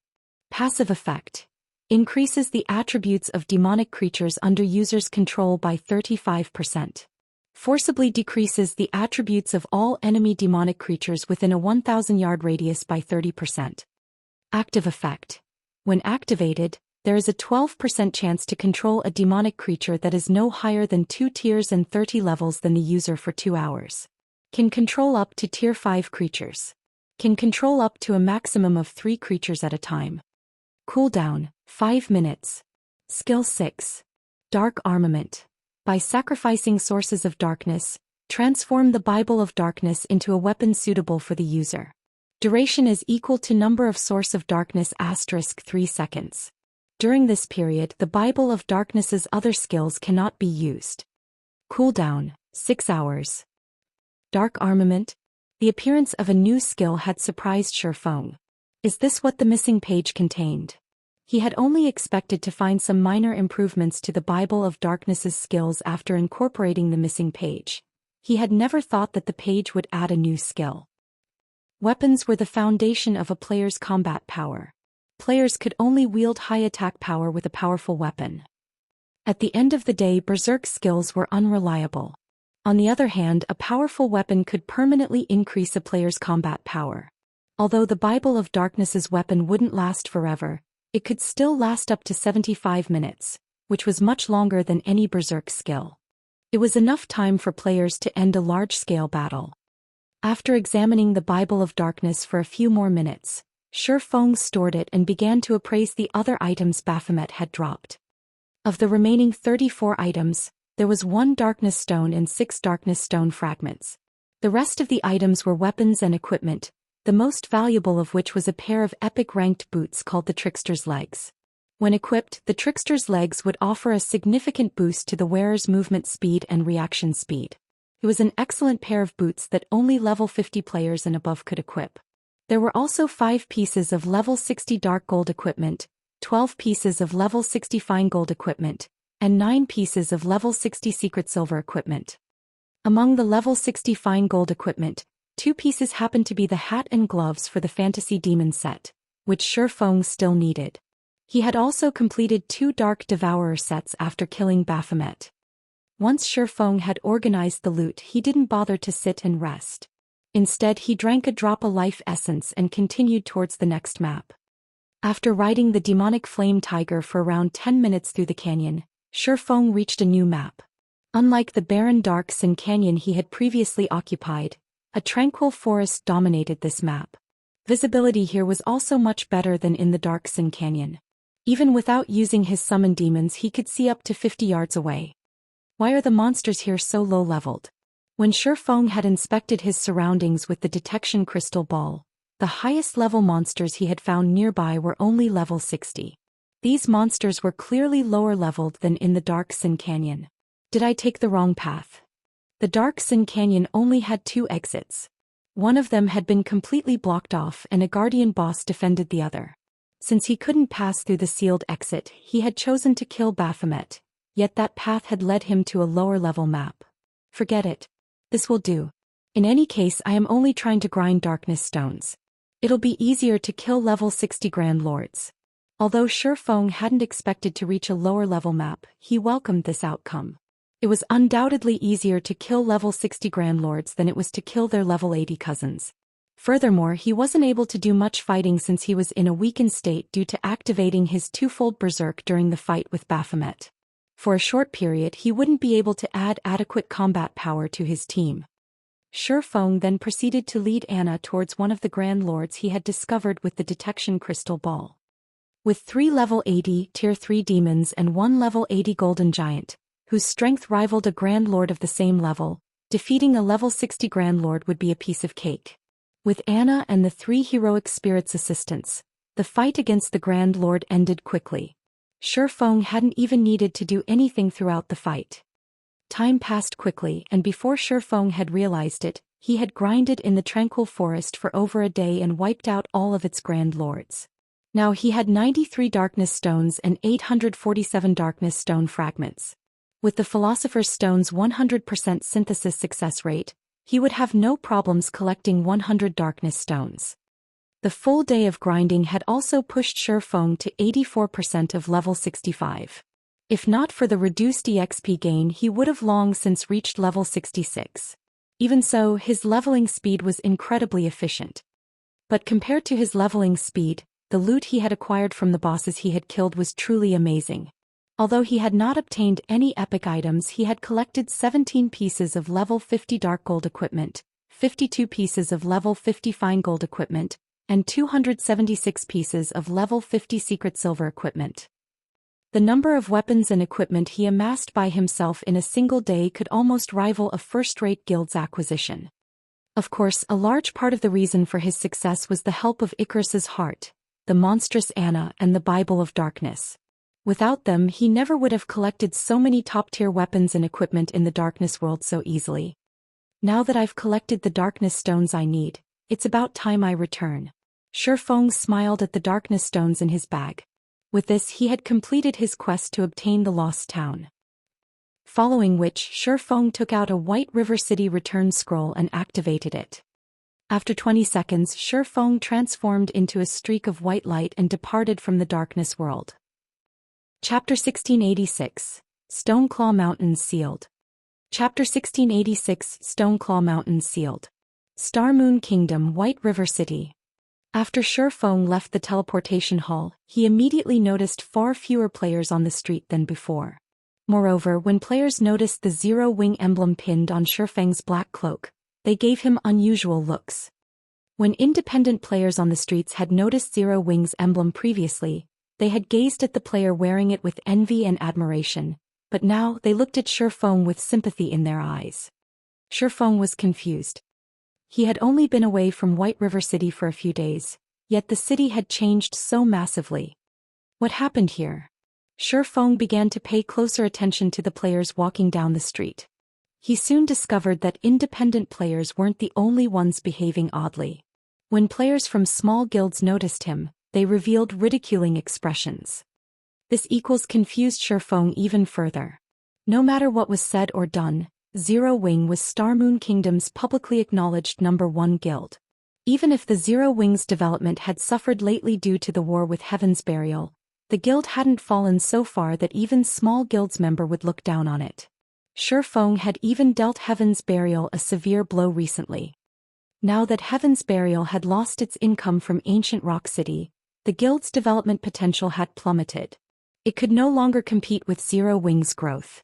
Passive effect. Increases the attributes of demonic creatures under user's control by 35%. Forcibly decreases the attributes of all enemy demonic creatures within a 1,000-yard radius by 30%. Active effect. When activated, there is a 12% chance to control a demonic creature that is no higher than 2 tiers and 30 levels than the user for 2 hours. Can control up to tier 5 creatures. Can control up to a maximum of 3 creatures at a time. Cooldown, 5 minutes. Skill 6. Dark Armament. By sacrificing sources of darkness, transform the Bible of Darkness into a weapon suitable for the user. Duration is equal to number of source of darkness *3 seconds. During this period, the Bible of Darkness's other skills cannot be used. Cooldown, 6 hours. Dark Armament. The appearance of a new skill had surprised Shurfeng. Is this what the missing page contained? He had only expected to find some minor improvements to the Bible of Darkness's skills after incorporating the missing page. He had never thought that the page would add a new skill. Weapons were the foundation of a player's combat power. Players could only wield high attack power with a powerful weapon. At the end of the day, berserk skills were unreliable. On the other hand, a powerful weapon could permanently increase a player's combat power. Although the Bible of Darkness's weapon wouldn't last forever, it could still last up to 75 minutes, which was much longer than any berserk skill. It was enough time for players to end a large-scale battle. After examining the Bible of Darkness for a few more minutes, Shurfeng stored it and began to appraise the other items Baphomet had dropped. Of the remaining 34 items, there was 1 darkness stone and 6 darkness stone fragments. The rest of the items were weapons and equipment, the most valuable of which was a pair of epic ranked boots called the Trickster's Legs. When equipped, the Trickster's Legs would offer a significant boost to the wearer's movement speed and reaction speed. It was an excellent pair of boots that only level 50 players and above could equip. There were also 5 pieces of level 60 dark gold equipment, 12 pieces of level 60 fine gold equipment, and 9 pieces of level 60 secret silver equipment. Among the level 60 fine gold equipment, 2 pieces happened to be the hat and gloves for the Fantasy Demon set, which Shurfeng still needed. He had also completed 2 Dark Devourer sets after killing Baphomet. Once Shurfeng had organized the loot, he didn't bother to sit and rest. Instead he drank a drop of life essence and continued towards the next map. After riding the demonic flame tiger for around 10 minutes through the canyon, Shifeng reached a new map. Unlike the barren dark Xian canyon he had previously occupied, a tranquil forest dominated this map. Visibility here was also much better than in the dark Xian canyon. Even without using his summon demons he could see up to 50 yards away. Why are the monsters here so low-leveled? When Shifeng had inspected his surroundings with the detection crystal ball, the highest level monsters he had found nearby were only level 60. These monsters were clearly lower leveled than in the dark Xian canyon. Did I take the wrong path? The dark Xian canyon only had 2 exits. One of them had been completely blocked off and a guardian boss defended the other. Since he couldn't pass through the sealed exit, he had chosen to kill Baphomet, yet that path had led him to a lower level map. Forget it. This will do. In any case I am only trying to grind darkness stones. It'll be easier to kill level 60 Grand Lords. Although Shifeng hadn't expected to reach a lower level map, he welcomed this outcome. It was undoubtedly easier to kill level 60 Grand Lords than it was to kill their level 80 cousins. Furthermore, he wasn't able to do much fighting since he was in a weakened state due to activating his twofold berserk during the fight with Baphomet. For a short period he wouldn't be able to add adequate combat power to his team. Shifeng then proceeded to lead Anna towards one of the Grand Lords he had discovered with the detection crystal ball. With 3 level 80 tier 3 demons and 1 level 80 golden giant, whose strength rivaled a Grand Lord of the same level, defeating a level 60 Grand Lord would be a piece of cake. With Anna and the 3 heroic spirits' assistance, the fight against the Grand Lord ended quickly. Shifeng hadn't even needed to do anything throughout the fight. Time passed quickly and before Shifeng had realized it, he had grinded in the tranquil forest for over a day and wiped out all of its Grand Lords. Now he had 93 darkness stones and 847 darkness stone fragments. With the Philosopher's Stone's 100% synthesis success rate, he would have no problems collecting 100 darkness stones. The full day of grinding had also pushed Shifeng to 84% of level 65. If not for the reduced EXP gain he would have long since reached level 66. Even so, his leveling speed was incredibly efficient. But compared to his leveling speed, the loot he had acquired from the bosses he had killed was truly amazing. Although he had not obtained any epic items, he had collected 17 pieces of level 50 dark gold equipment, 52 pieces of level 50 fine gold equipment, and 276 pieces of level 50 secret silver equipment. The number of weapons and equipment he amassed by himself in a single day could almost rival a first-rate guild's acquisition. Of course, a large part of the reason for his success was the help of Icarus's heart, the monstrous Anna, and the Bible of Darkness. Without them he never would have collected so many top-tier weapons and equipment in the darkness world so easily. Now that I've collected the darkness stones I need, it's about time I return. Shifeng smiled at the darkness stones in his bag. With this he had completed his quest to obtain the lost town. Following which Shifeng took out a White River City return scroll and activated it. After 20 seconds Shifeng transformed into a streak of white light and departed from the darkness world. Chapter 1686, Stoneclaw Mountains Sealed. Chapter 1686, Stoneclaw Mountains Sealed. Star Moon Kingdom, White River City. After Shifeng left the teleportation hall, he immediately noticed far fewer players on the street than before. Moreover, when players noticed the zero-wing emblem pinned on Shifeng's black cloak, they gave him unusual looks. When independent players on the streets had noticed Zero Wing's emblem previously, they had gazed at the player wearing it with envy and admiration, but now they looked at Shifeng with sympathy in their eyes. Shifeng was confused. He had only been away from White River City for a few days, yet the city had changed so massively. What happened here? Shifeng began to pay closer attention to the players walking down the street. He soon discovered that independent players weren't the only ones behaving oddly. When players from small guilds noticed him, they revealed ridiculing expressions. This confused Shifeng even further. No matter what was said or done, Zero Wing was Star Moon Kingdom's publicly acknowledged #1 guild. Even if the Zero Wing's development had suffered lately due to the war with Heaven's Burial, the guild hadn't fallen so far that even small guild's member would look down on it. Shifeng had even dealt Heaven's Burial a severe blow recently. Now that Heaven's Burial had lost its income from ancient Rock City, the guild's development potential had plummeted. It could no longer compete with Zero Wing's growth.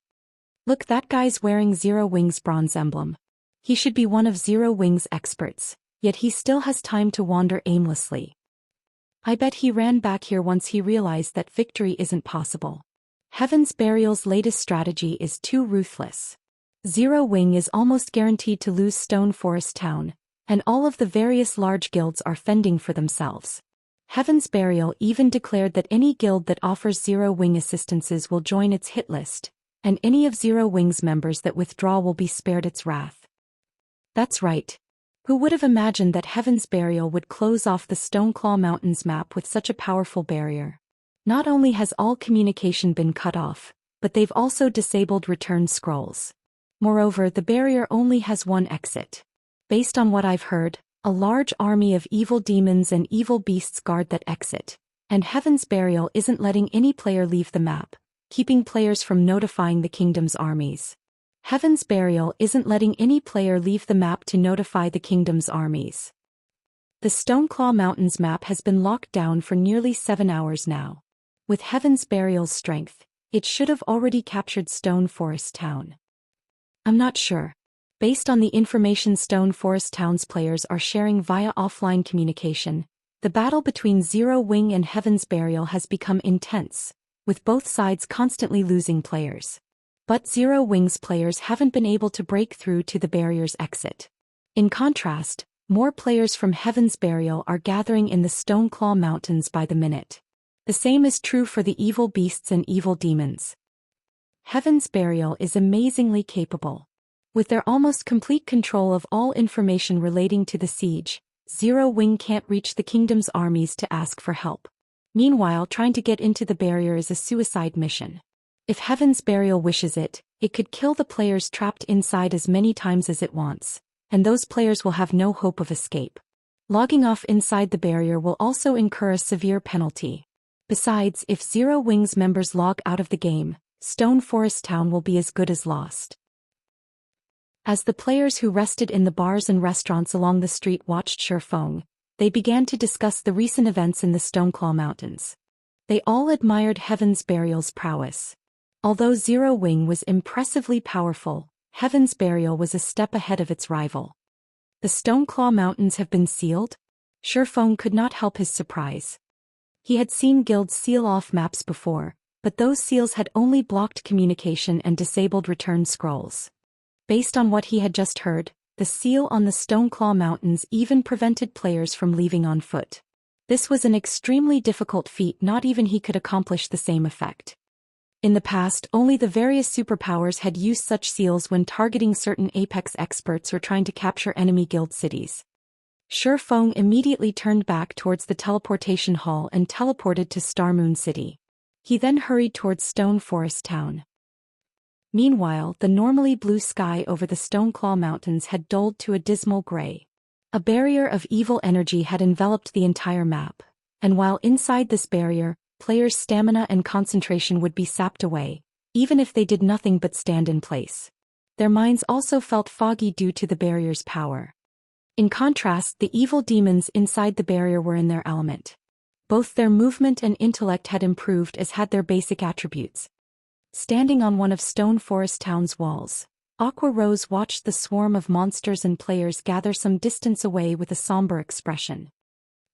Look, that guy's wearing Zero Wing's bronze emblem. He should be one of Zero Wing's experts, yet he still has time to wander aimlessly. I bet he ran back here once he realized that victory isn't possible. Heaven's Burial's latest strategy is too ruthless. Zero Wing is almost guaranteed to lose Stone Forest Town, and all of the various large guilds are fending for themselves. Heaven's Burial even declared that any guild that offers Zero Wing assistances will join its hit list, and any of Zero Wing's members that withdraw will be spared its wrath. That's right. Who would have imagined that Heaven's Burial would close off the Stoneclaw Mountains map with such a powerful barrier? Not only has all communication been cut off, but they've also disabled return scrolls. Moreover, the barrier only has one exit. Based on what I've heard, a large army of evil demons and evil beasts guard that exit, and Heaven's Burial isn't letting any player leave the map, keeping players from notifying the kingdom's armies. Heaven's Burial isn't letting any player leave the map to notify the kingdom's armies. The Stoneclaw Mountains map has been locked down for nearly 7 hours now. With Heaven's Burial's strength, it should have already captured Stone Forest Town. I'm not sure. Based on the information Stone Forest Town's players are sharing via offline communication, the battle between Zero Wing and Heaven's Burial has become intense, with both sides constantly losing players. But Zero Wing's players haven't been able to break through to the barrier's exit. In contrast, more players from Heaven's Burial are gathering in the Stoneclaw Mountains by the minute. The same is true for the evil beasts and evil demons. Heaven's Burial is amazingly capable. With their almost complete control of all information relating to the siege, Zero Wing can't reach the kingdom's armies to ask for help. Meanwhile, trying to get into the barrier is a suicide mission. If Heaven's Burial wishes it, it could kill the players trapped inside as many times as it wants, and those players will have no hope of escape. Logging off inside the barrier will also incur a severe penalty. Besides, if Zero Wing's members log out of the game, Stone Forest Town will be as good as lost. As the players who rested in the bars and restaurants along the street watched Shurfeng, they began to discuss the recent events in the Stoneclaw Mountains. They all admired Heaven's Burial's prowess. Although Zero Wing was impressively powerful, Heaven's Burial was a step ahead of its rival. The Stoneclaw Mountains have been sealed? Shurfeng could not help his surprise. He had seen guilds seal off maps before, but those seals had only blocked communication and disabled return scrolls. Based on what he had just heard, the seal on the Stoneclaw Mountains even prevented players from leaving on foot. This was an extremely difficult feat, not even he could accomplish the same effect. In the past, only the various superpowers had used such seals when targeting certain Apex experts or trying to capture enemy guild cities. Shurfeng immediately turned back towards the teleportation hall and teleported to Starmoon City. He then hurried towards Stone Forest Town. Meanwhile, the normally blue sky over the Stoneclaw Mountains had dulled to a dismal gray. A barrier of evil energy had enveloped the entire map, and while inside this barrier, players' stamina and concentration would be sapped away, even if they did nothing but stand in place. Their minds also felt foggy due to the barrier's power. In contrast, the evil demons inside the barrier were in their element. Both their movement and intellect had improved as had their basic attributes. Standing on one of Stone Forest Town's walls, Aqua Rose watched the swarm of monsters and players gather some distance away with a somber expression.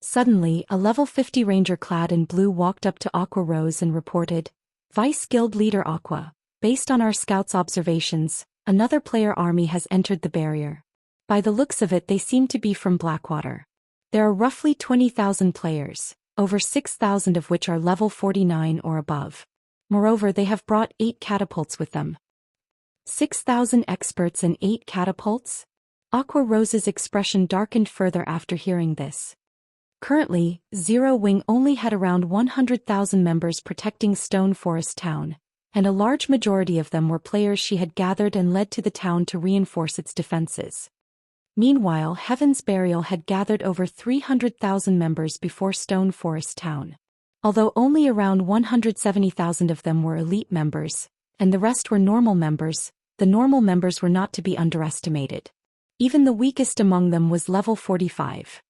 Suddenly, a level 50 ranger clad in blue walked up to Aqua Rose and reported, "Vice Guild Leader Aqua, based on our scouts' observations, another player army has entered the barrier. By the looks of it, they seem to be from Blackwater. There are roughly 20,000 players, over 6,000 of which are level 49 or above. Moreover, they have brought 8 catapults with them." 6,000 experts and 8 catapults? Aqua Rose's expression darkened further after hearing this. Currently, Zero Wing only had around 100,000 members protecting Stone Forest Town, and a large majority of them were players she had gathered and led to the town to reinforce its defenses. Meanwhile, Heaven's Burial had gathered over 300,000 members before Stone Forest Town. Although only around 170,000 of them were elite members, and the rest were normal members, the normal members were not to be underestimated. Even the weakest among them was level 45.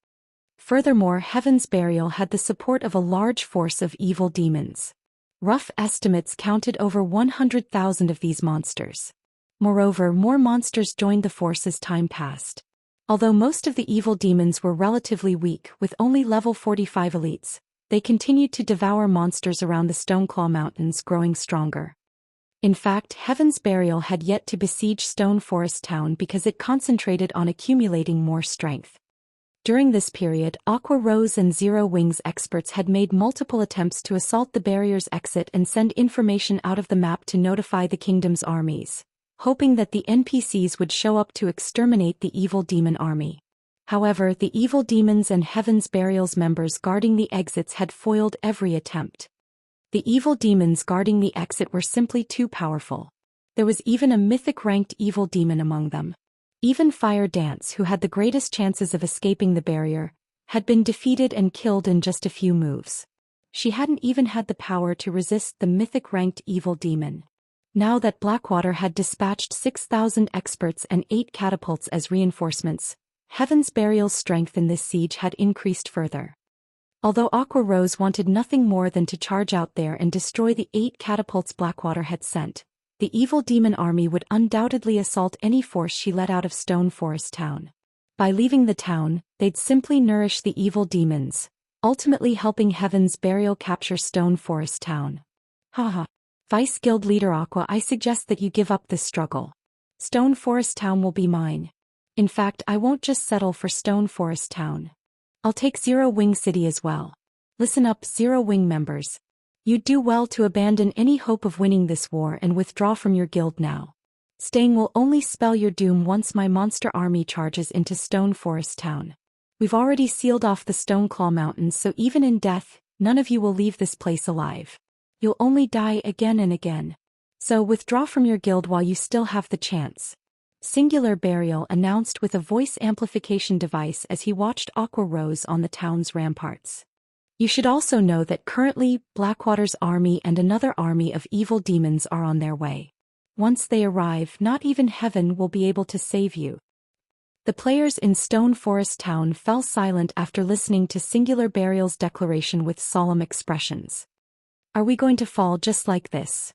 Furthermore, Heaven's Burial had the support of a large force of evil demons. Rough estimates counted over 100,000 of these monsters. Moreover, more monsters joined the force as time passed. Although most of the evil demons were relatively weak, with only level 45 elites, they continued to devour monsters around the Stoneclaw Mountains, growing stronger. In fact, Heaven's Burial had yet to besiege Stone Forest Town because it concentrated on accumulating more strength. During this period, Aqua Rose and Zero Wings experts had made multiple attempts to assault the barrier's exit and send information out of the map to notify the kingdom's armies, hoping that the NPCs would show up to exterminate the evil demon army. However, the evil demons and Heaven's Burial's members guarding the exits had foiled every attempt. The evil demons guarding the exit were simply too powerful. There was even a mythic-ranked evil demon among them. Even Fire Dance, who had the greatest chances of escaping the barrier, had been defeated and killed in just a few moves. She hadn't even had the power to resist the mythic-ranked evil demon. Now that Blackwater had dispatched 6,000 experts and 8 catapults as reinforcements, Heaven's Burial's strength in this siege had increased further. Although Aqua Rose wanted nothing more than to charge out there and destroy the 8 catapults Blackwater had sent, the evil demon army would undoubtedly assault any force she let out of Stone Forest Town. By leaving the town, they'd simply nourish the evil demons, ultimately helping Heaven's Burial capture Stone Forest Town. Haha. Vice Guild Leader Aqua, I suggest that you give up this struggle. Stone Forest Town will be mine. In fact, I won't just settle for Stone Forest Town. I'll take Zero Wing City as well. Listen up, Zero Wing members. You'd do well to abandon any hope of winning this war and withdraw from your guild now. Staying will only spell your doom once my monster army charges into Stone Forest Town. We've already sealed off the Stoneclaw Mountains, so even in death, none of you will leave this place alive. You'll only die again and again. So withdraw from your guild while you still have the chance. Singular Burial announced with a voice amplification device as he watched Aqua Rose on the town's ramparts. You should also know that currently, Blackwater's army and another army of evil demons are on their way. Once they arrive, not even heaven will be able to save you. The players in Stone Forest Town fell silent after listening to Singular Burial's declaration with solemn expressions. Are we going to fall just like this?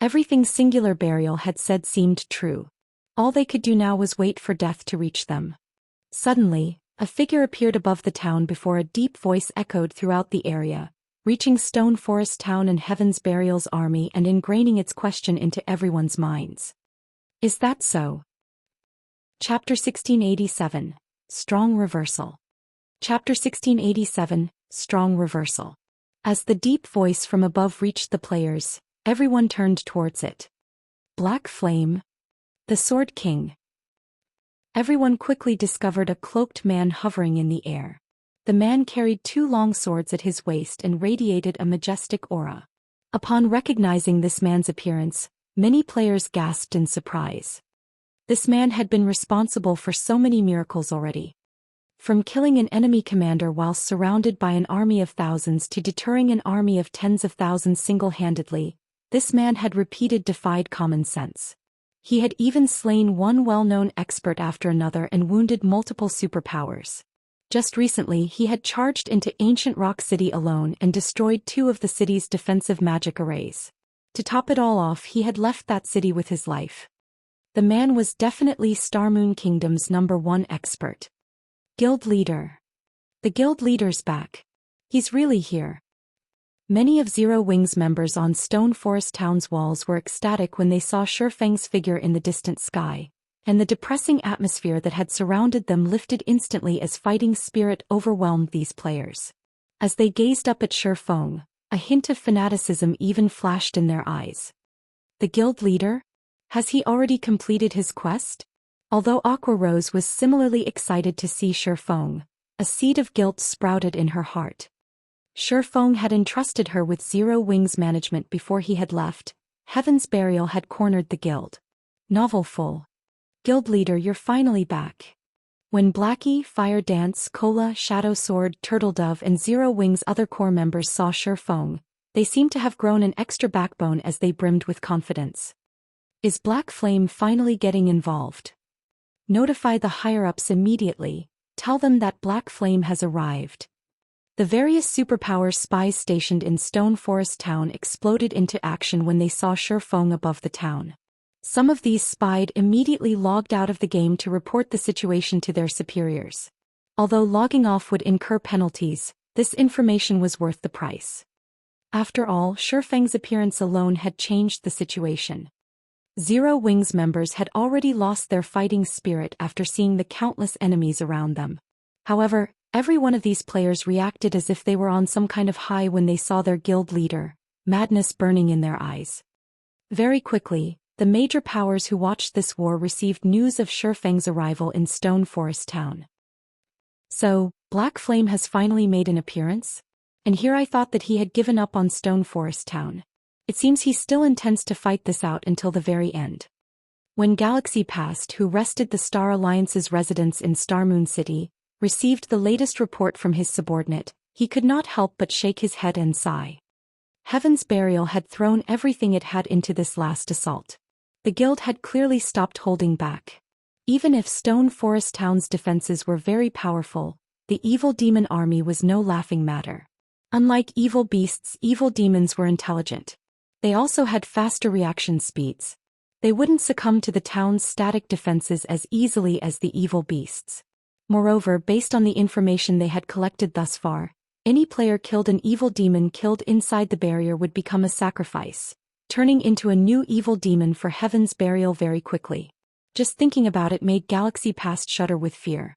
Everything Singular Burial had said seemed true. All they could do now was wait for death to reach them. Suddenly, a figure appeared above the town before a deep voice echoed throughout the area, reaching Stone Forest Town and Heaven's Burial's army and ingraining its question into everyone's minds. Is that so? Chapter 1687, Strong Reversal. Chapter 1687, Strong Reversal. As the deep voice from above reached the players, everyone turned towards it. Black Flame, the Sword King. Everyone quickly discovered a cloaked man hovering in the air. The man carried 2 long swords at his waist and radiated a majestic aura. Upon recognizing this man's appearance, many players gasped in surprise. This man had been responsible for so many miracles already. From killing an enemy commander while surrounded by an army of thousands to deterring an army of tens of thousands single-handedly, this man had defied common sense. He had even slain one well-known expert after another and wounded multiple superpowers. Just recently he had charged into Ancient Rock City alone and destroyed 2 of the city's defensive magic arrays. To top it all off, he had left that city with his life. The man was definitely Starmoon Kingdom's #1 expert. Guild Leader. The Guild Leader's back. He's really here. Many of Zero Wing's members on Stone Forest Town's walls were ecstatic when they saw Shifeng's figure in the distant sky, and the depressing atmosphere that had surrounded them lifted instantly as fighting spirit overwhelmed these players. As they gazed up at Shifeng, a hint of fanaticism even flashed in their eyes. The Guild Leader? Has he already completed his quest? Although Aqua Rose was similarly excited to see Shifeng, a seed of guilt sprouted in her heart. Shifeng had entrusted her with Zero Wing's management before he had left. Heaven's Burial had cornered the guild. Novel full. Guild Leader, you're finally back. When Blackie, Fire Dance, Cola, Shadow Sword, Turtle Dove and Zero Wing's other core members saw Shifeng, they seemed to have grown an extra backbone as they brimmed with confidence. Is Black Flame finally getting involved? Notify the higher-ups immediately. Tell them that Black Flame has arrived. The various superpowers spies stationed in Stone Forest Town exploded into action when they saw Shifeng above the town. Some of these spied immediately logged out of the game to report the situation to their superiors. Although logging off would incur penalties, this information was worth the price. After all, Shifeng's appearance alone had changed the situation. Zero Wings members had already lost their fighting spirit after seeing the countless enemies around them. However, every one of these players reacted as if they were on some kind of high when they saw their guild leader, madness burning in their eyes. Very quickly, the major powers who watched this war received news of Shifeng's arrival in Stone Forest Town. So, Black Flame has finally made an appearance? And here I thought that he had given up on Stone Forest Town. It seems he still intends to fight this out until the very end. When Galaxy Past, who rested the Star Alliance's residence in Starmoon City, received the latest report from his subordinate, he could not help but shake his head and sigh. Heaven's Burial had thrown everything it had into this last assault. The guild had clearly stopped holding back. Even if Stone Forest Town's defenses were very powerful, the evil demon army was no laughing matter. Unlike evil beasts, evil demons were intelligent. They also had faster reaction speeds. They wouldn't succumb to the town's static defenses as easily as the evil beasts. Moreover, based on the information they had collected thus far, any player killed an evil demon killed inside the barrier would become a sacrifice, turning into a new evil demon for Heaven's Burial very quickly. Just thinking about it made Galaxy Past shudder with fear.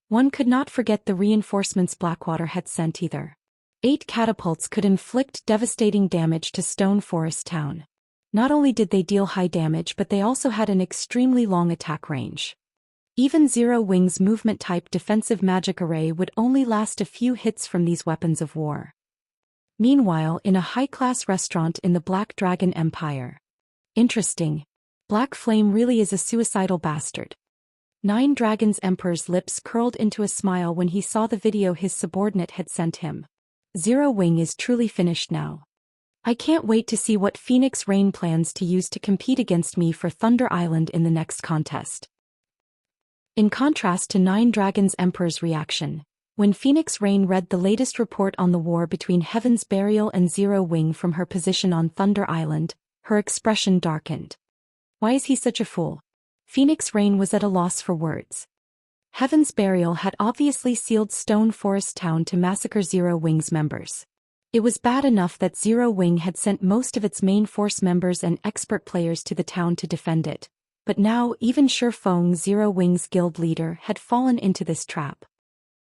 One could not forget the reinforcements Blackwater had sent either. 8 catapults could inflict devastating damage to Stone Forest Town. Not only did they deal high damage, but they also had an extremely long attack range. Even Zero Wings movement-type defensive magic array would only last a few hits from these weapons of war. Meanwhile, in a high-class restaurant in the Black Dragon Empire. Interesting. Black Flame really is a suicidal bastard. Nine Dragons Emperor's lips curled into a smile when he saw the video his subordinate had sent him. Zero Wing is truly finished now. I can't wait to see what Phoenix Rain plans to use to compete against me for Thunder Island in the next contest. In contrast to Nine Dragons Emperor's reaction, when Phoenix Rain read the latest report on the war between Heaven's Burial and Zero Wing from her position on Thunder Island, her expression darkened. Why is he such a fool? Phoenix Rain was at a loss for words. Heaven's Burial had obviously sealed Stone Forest Town to massacre Zero Wing's members. It was bad enough that Zero Wing had sent most of its main force members and expert players to the town to defend it, but now even Shifeng, Zero Wing's guild leader, had fallen into this trap.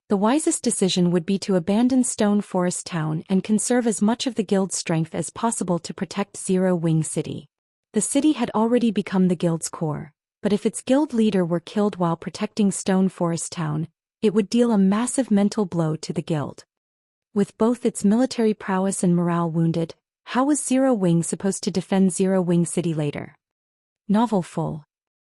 The wisest decision would be to abandon Stone Forest Town and conserve as much of the guild's strength as possible to protect Zero Wing City. The city had already become the guild's core. But if its guild leader were killed while protecting Stone Forest Town, it would deal a massive mental blow to the guild. With both its military prowess and morale wounded, how was Zero Wing supposed to defend Zero Wing City later? Novel full.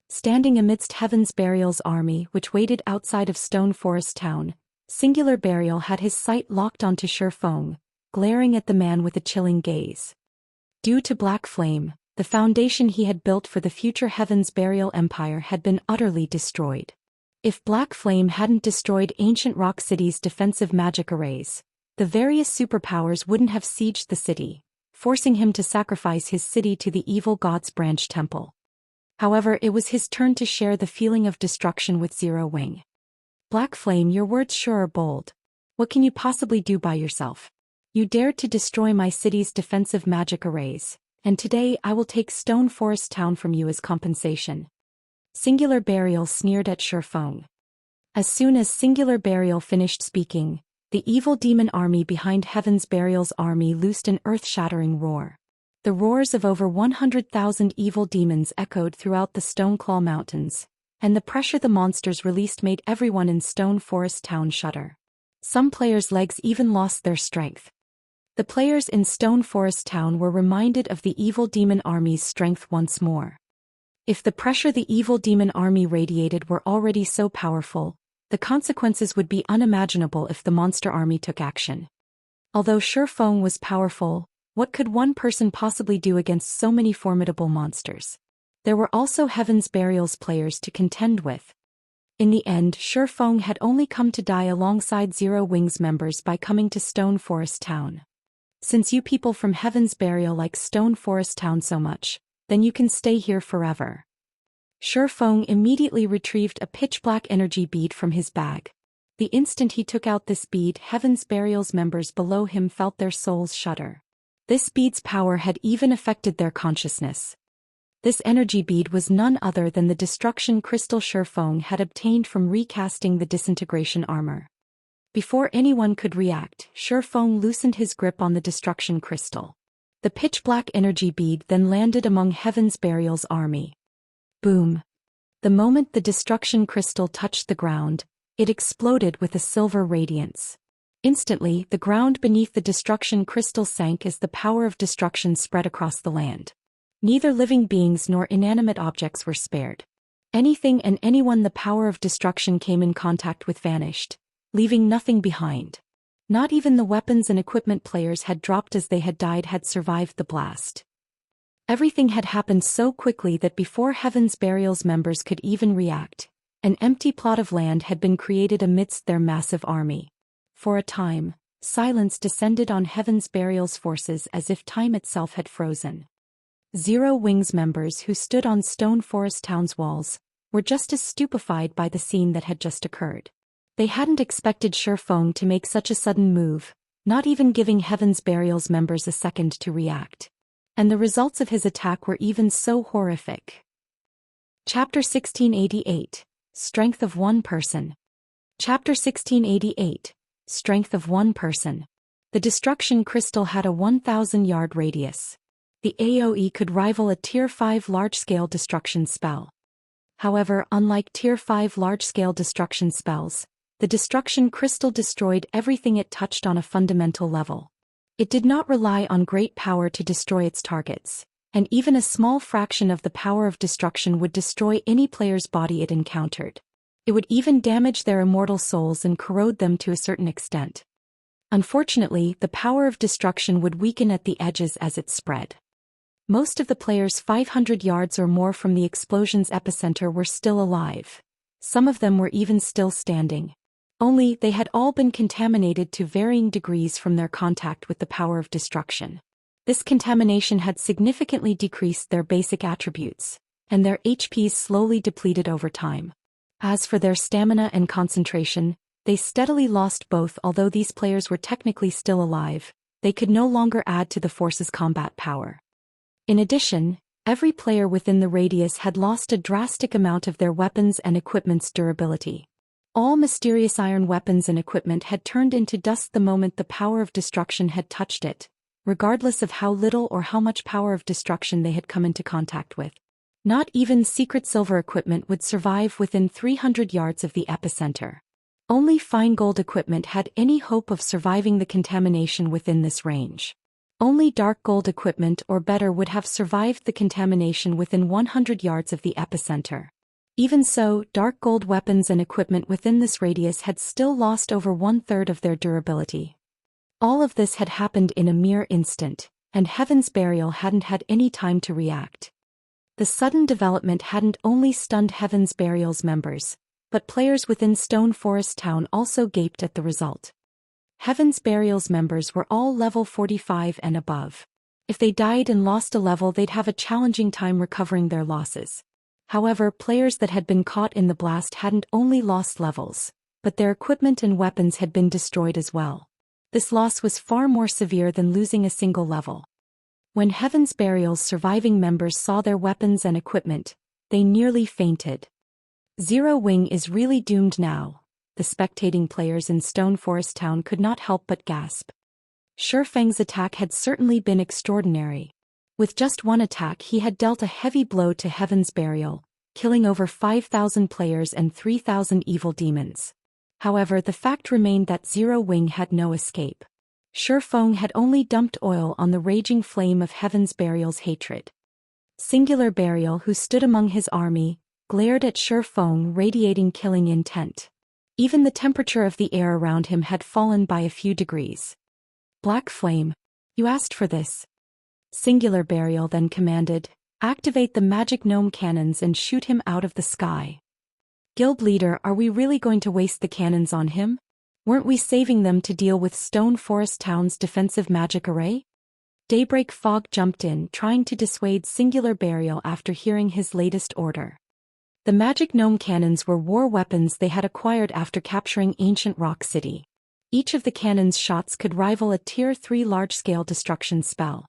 Standing amidst Heaven's Burial's army which waited outside of Stone Forest Town, Singular Burial had his sight locked onto Shifeng, glaring at the man with a chilling gaze. Due to Black Flame, the foundation he had built for the future Heaven's Burial Empire had been utterly destroyed. If Black Flame hadn't destroyed Ancient Rock City's defensive magic arrays, the various superpowers wouldn't have sieged the city, forcing him to sacrifice his city to the evil god's branch temple. However, it was his turn to share the feeling of destruction with Zero Wing. Black Flame, your words sure are bold. What can you possibly do by yourself? You dared to destroy my city's defensive magic arrays, and today I will take Stone Forest Town from you as compensation. Singular Burial sneered at Shifeng. As soon as Singular Burial finished speaking, the evil demon army behind Heaven's Burial's army loosed an earth-shattering roar. The roars of over 100,000 evil demons echoed throughout the Stoneclaw Mountains, and the pressure the monsters released made everyone in Stone Forest Town shudder. Some players' legs even lost their strength. The players in Stone Forest Town were reminded of the evil demon army's strength once more. If the pressure the evil demon army radiated were already so powerful, the consequences would be unimaginable if the monster army took action. Although Shifeng was powerful, what could one person possibly do against so many formidable monsters? There were also Heaven's Burial's players to contend with, In the end, Shifeng had only come to die alongside Zero Wings members by coming to Stone Forest Town. Since you people from Heaven's Burial like Stone Forest Town so much, then you can stay here forever. Shifeng immediately retrieved a pitch-black energy bead from his bag. The instant he took out this bead, Heaven's Burial's members below him felt their souls shudder. This bead's power had even affected their consciousness. This energy bead was none other than the destruction crystal Shifeng had obtained from recasting the disintegration armor. Before anyone could react, Shifeng loosened his grip on the destruction crystal. The pitch-black energy bead then landed among Heaven's Burial's army. Boom! The moment the destruction crystal touched the ground, it exploded with a silver radiance. Instantly, the ground beneath the destruction crystal sank as the power of destruction spread across the land. Neither living beings nor inanimate objects were spared. Anything and anyone the power of destruction came in contact with vanished, leaving nothing behind. Not even the weapons and equipment players had dropped as they had died had survived the blast. Everything had happened so quickly that before Heaven's Burial's members could even react, an empty plot of land had been created amidst their massive army. For a time, silence descended on Heaven's Burial's forces as if time itself had frozen. Zero Wings members who stood on Stone Forest Town's walls were just as stupefied by the scene that had just occurred. They hadn't expected Shifeng to make such a sudden move, not even giving Heaven's Burial's members a second to react. And the results of his attack were even so horrific. Chapter 1688, Strength of One Person. Chapter 1688, Strength of One Person. The destruction crystal had a 1,000-yard radius. The AoE could rival a Tier 5 large-scale destruction spell. However, unlike Tier 5 large-scale destruction spells, the destruction crystal destroyed everything it touched on a fundamental level. It did not rely on great power to destroy its targets, and even a small fraction of the power of destruction would destroy any player's body it encountered. It would even damage their immortal souls and corrode them to a certain extent. Unfortunately, the power of destruction would weaken at the edges as it spread. Most of the players 500 yards or more from the explosion's epicenter were still alive. Some of them were even still standing. Only, they had all been contaminated to varying degrees from their contact with the power of destruction. This contamination had significantly decreased their basic attributes, and their HPs slowly depleted over time. As for their stamina and concentration, they steadily lost both. Although these players were technically still alive, they could no longer add to the force's combat power. In addition, every player within the radius had lost a drastic amount of their weapons and equipment's durability. All mysterious iron weapons and equipment had turned into dust the moment the power of destruction had touched it, regardless of how little or how much power of destruction they had come into contact with. Not even secret silver equipment would survive within 300 yards of the epicenter. Only fine gold equipment had any hope of surviving the contamination within this range. Only dark gold equipment or better would have survived the contamination within 100 yards of the epicenter. Even so, dark gold weapons and equipment within this radius had still lost over 1/3 of their durability. All of this had happened in a mere instant, and Heaven's Burial hadn't had any time to react. The sudden development hadn't only stunned Heaven's Burial's members, but players within Stone Forest Town also gaped at the result. Heaven's Burial's members were all level 45 and above. If they died and lost a level, they'd have a challenging time recovering their losses. However, players that had been caught in the blast hadn't only lost levels, but their equipment and weapons had been destroyed as well. This loss was far more severe than losing a single level. When Heaven's Burial's surviving members saw their weapons and equipment, they nearly fainted. Zero Wing is really doomed now. The spectating players in Stone Forest Town could not help but gasp. Shifeng's attack had certainly been extraordinary. With just one attack, he had dealt a heavy blow to Heaven's Burial, killing over 5,000 players and 3,000 evil demons. However, the fact remained that Zero Wing had no escape. Shifeng had only dumped oil on the raging flame of Heaven's Burial's hatred. Singular Burial, who stood among his army, glared at Shifeng, radiating killing intent. Even the temperature of the air around him had fallen by a few degrees. Black Flame, you asked for this. Singular Burial then commanded, activate the magic gnome cannons and shoot him out of the sky. Guild leader, are we really going to waste the cannons on him? Weren't we saving them to deal with Stone Forest Town's defensive magic array? Daybreak Fog jumped in, trying to dissuade Singular Burial after hearing his latest order. The magic gnome cannons were war weapons they had acquired after capturing ancient Rock City. Each of the cannon's shots could rival a Tier 3 large-scale destruction spell.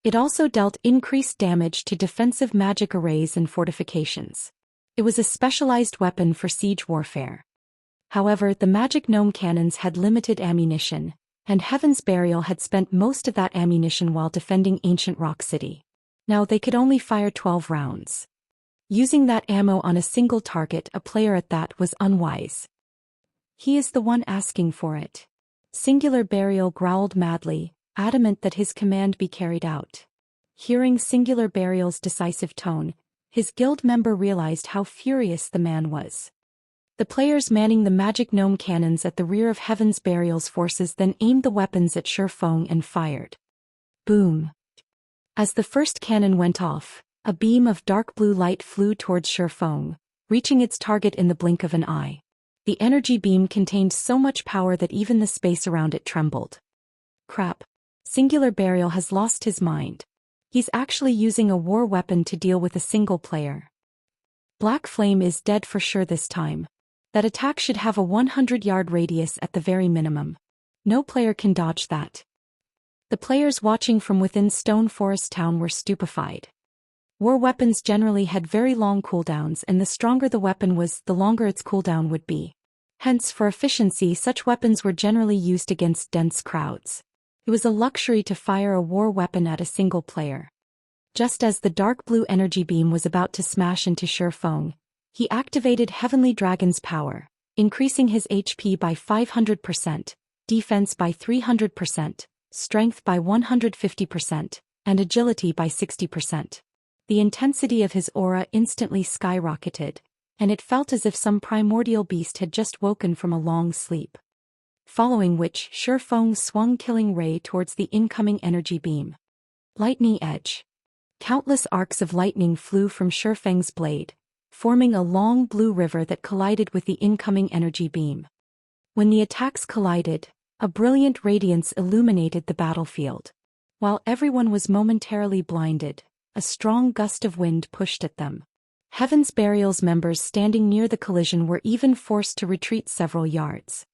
It also dealt increased damage to defensive magic arrays and fortifications. It was a specialized weapon for siege warfare. However, the magic gnome cannons had limited ammunition, and Heaven's Burial had spent most of that ammunition while defending ancient Rock City. Now they could only fire 12 rounds. Using that ammo on a single target, a player at that, was unwise. He is the one asking for it. Singular Burial growled madly, adamant that his command be carried out. Hearing Singular Burial's decisive tone, his guild member realized how furious the man was. The players manning the magic gnome cannons at the rear of Heaven's Burial's forces then aimed the weapons at Shurfeng and fired. Boom! As the first cannon went off, a beam of dark blue light flew towards Shurfeng, reaching its target in the blink of an eye. The energy beam contained so much power that even the space around it trembled. Crap. Singular Burial has lost his mind. He's actually using a war weapon to deal with a single player. Black Flame is dead for sure this time. That attack should have a 100-yard radius at the very minimum. No player can dodge that. The players watching from within Stone Forest Town were stupefied. War weapons generally had very long cooldowns, and the stronger the weapon was, the longer its cooldown would be. Hence, for efficiency, such weapons were generally used against dense crowds. It was a luxury to fire a war weapon at a single player. Just as the dark blue energy beam was about to smash into Shurfeng, he activated Heavenly Dragon's power, increasing his HP by 500%, defense by 300%, strength by 150%, and agility by 60%. The intensity of his aura instantly skyrocketed, and it felt as if some primordial beast had just woken from a long sleep. Following which, Shurfeng swung Killing Ray towards the incoming energy beam. Lightning Edge. Countless arcs of lightning flew from Shurfeng's blade, forming a long blue river that collided with the incoming energy beam. When the attacks collided, a brilliant radiance illuminated the battlefield. While everyone was momentarily blinded, a strong gust of wind pushed at them. Heaven's Burial's members standing near the collision were even forced to retreat several yards.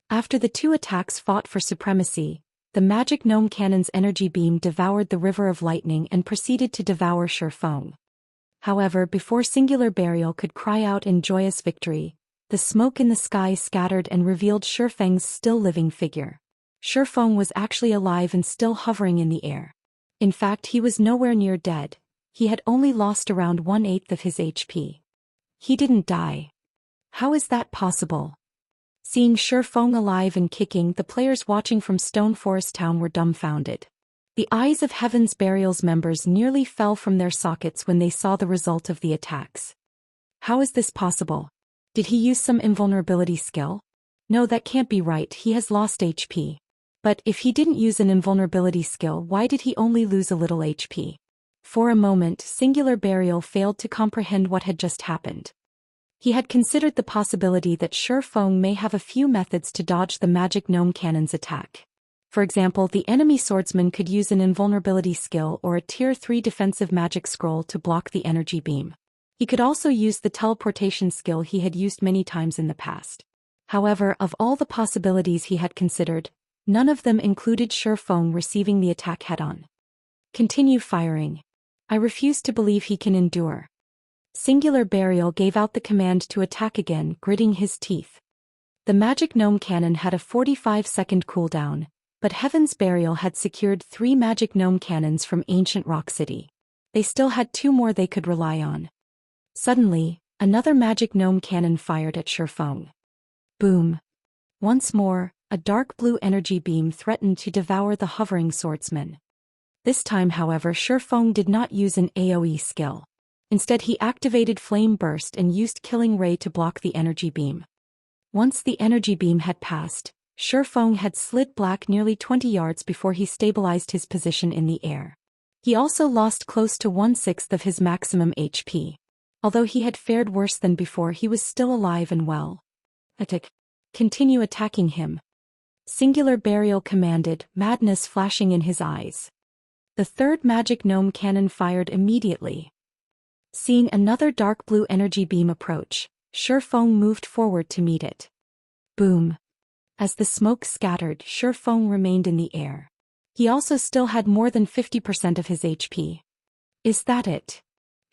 After the two attacks fought for supremacy, the magic gnome cannon's energy beam devoured the river of lightning and proceeded to devour Shurfeng. However, before Singular Burial could cry out in joyous victory, the smoke in the sky scattered and revealed Shurfeng's still living figure. Shurfeng was actually alive and still hovering in the air. In fact, he was nowhere near dead. He had only lost around 1/8 of his HP. He didn't die. How is that possible? Seeing Shurfeng alive and kicking, the players watching from Stone Forest Town were dumbfounded. The eyes of Heaven's Burial's members nearly fell from their sockets when they saw the result of the attacks. How is this possible? Did he use some invulnerability skill? No, that can't be right, he has lost HP. But if he didn't use an invulnerability skill, why did he only lose a little HP? For a moment, Singular Burial failed to comprehend what had just happened. He had considered the possibility that Shurfeng may have a few methods to dodge the magic gnome cannon's attack. For example, the enemy swordsman could use an invulnerability skill or a Tier 3 defensive magic scroll to block the energy beam. He could also use the teleportation skill he had used many times in the past. However, of all the possibilities he had considered, none of them included Shurfeng receiving the attack head-on. Continue firing. I refuse to believe he can endure. Singular Burial gave out the command to attack again, gritting his teeth. The magic gnome cannon had a 45-second cooldown, but Heaven's Burial had secured 3 magic gnome cannons from ancient Rock City. They still had 2 more they could rely on. Suddenly, another magic gnome cannon fired at Shurfeng. Boom. Once more, a dark blue energy beam threatened to devour the hovering swordsman. This time, however, Shurfeng did not use an AoE skill. Instead, he activated Flame Burst and used Killing Ray to block the energy beam. Once the energy beam had passed, Shurfeng had slid back nearly 20 yards before he stabilized his position in the air. He also lost close to 1/6 of his maximum HP. Although he had fared worse than before, he was still alive and well. Attack. Continue attacking him. Singular Burial commanded, madness flashing in his eyes. The third magic gnome cannon fired immediately. Seeing another dark blue energy beam approach, Shurfeng moved forward to meet it. Boom. As the smoke scattered, Shurfeng remained in the air. He also still had more than 50% of his HP. Is that it?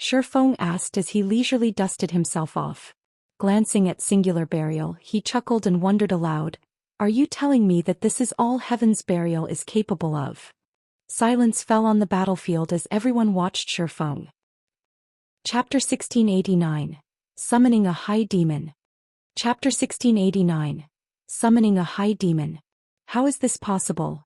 Shurfeng asked as he leisurely dusted himself off. Glancing at Singular Burial, he chuckled and wondered aloud, "Are you telling me that this is all Heaven's Burial is capable of?" Silence fell on the battlefield as everyone watched Shurfeng. Chapter 1689. Summoning a High Demon. Chapter 1689. Summoning a High Demon. How is this possible?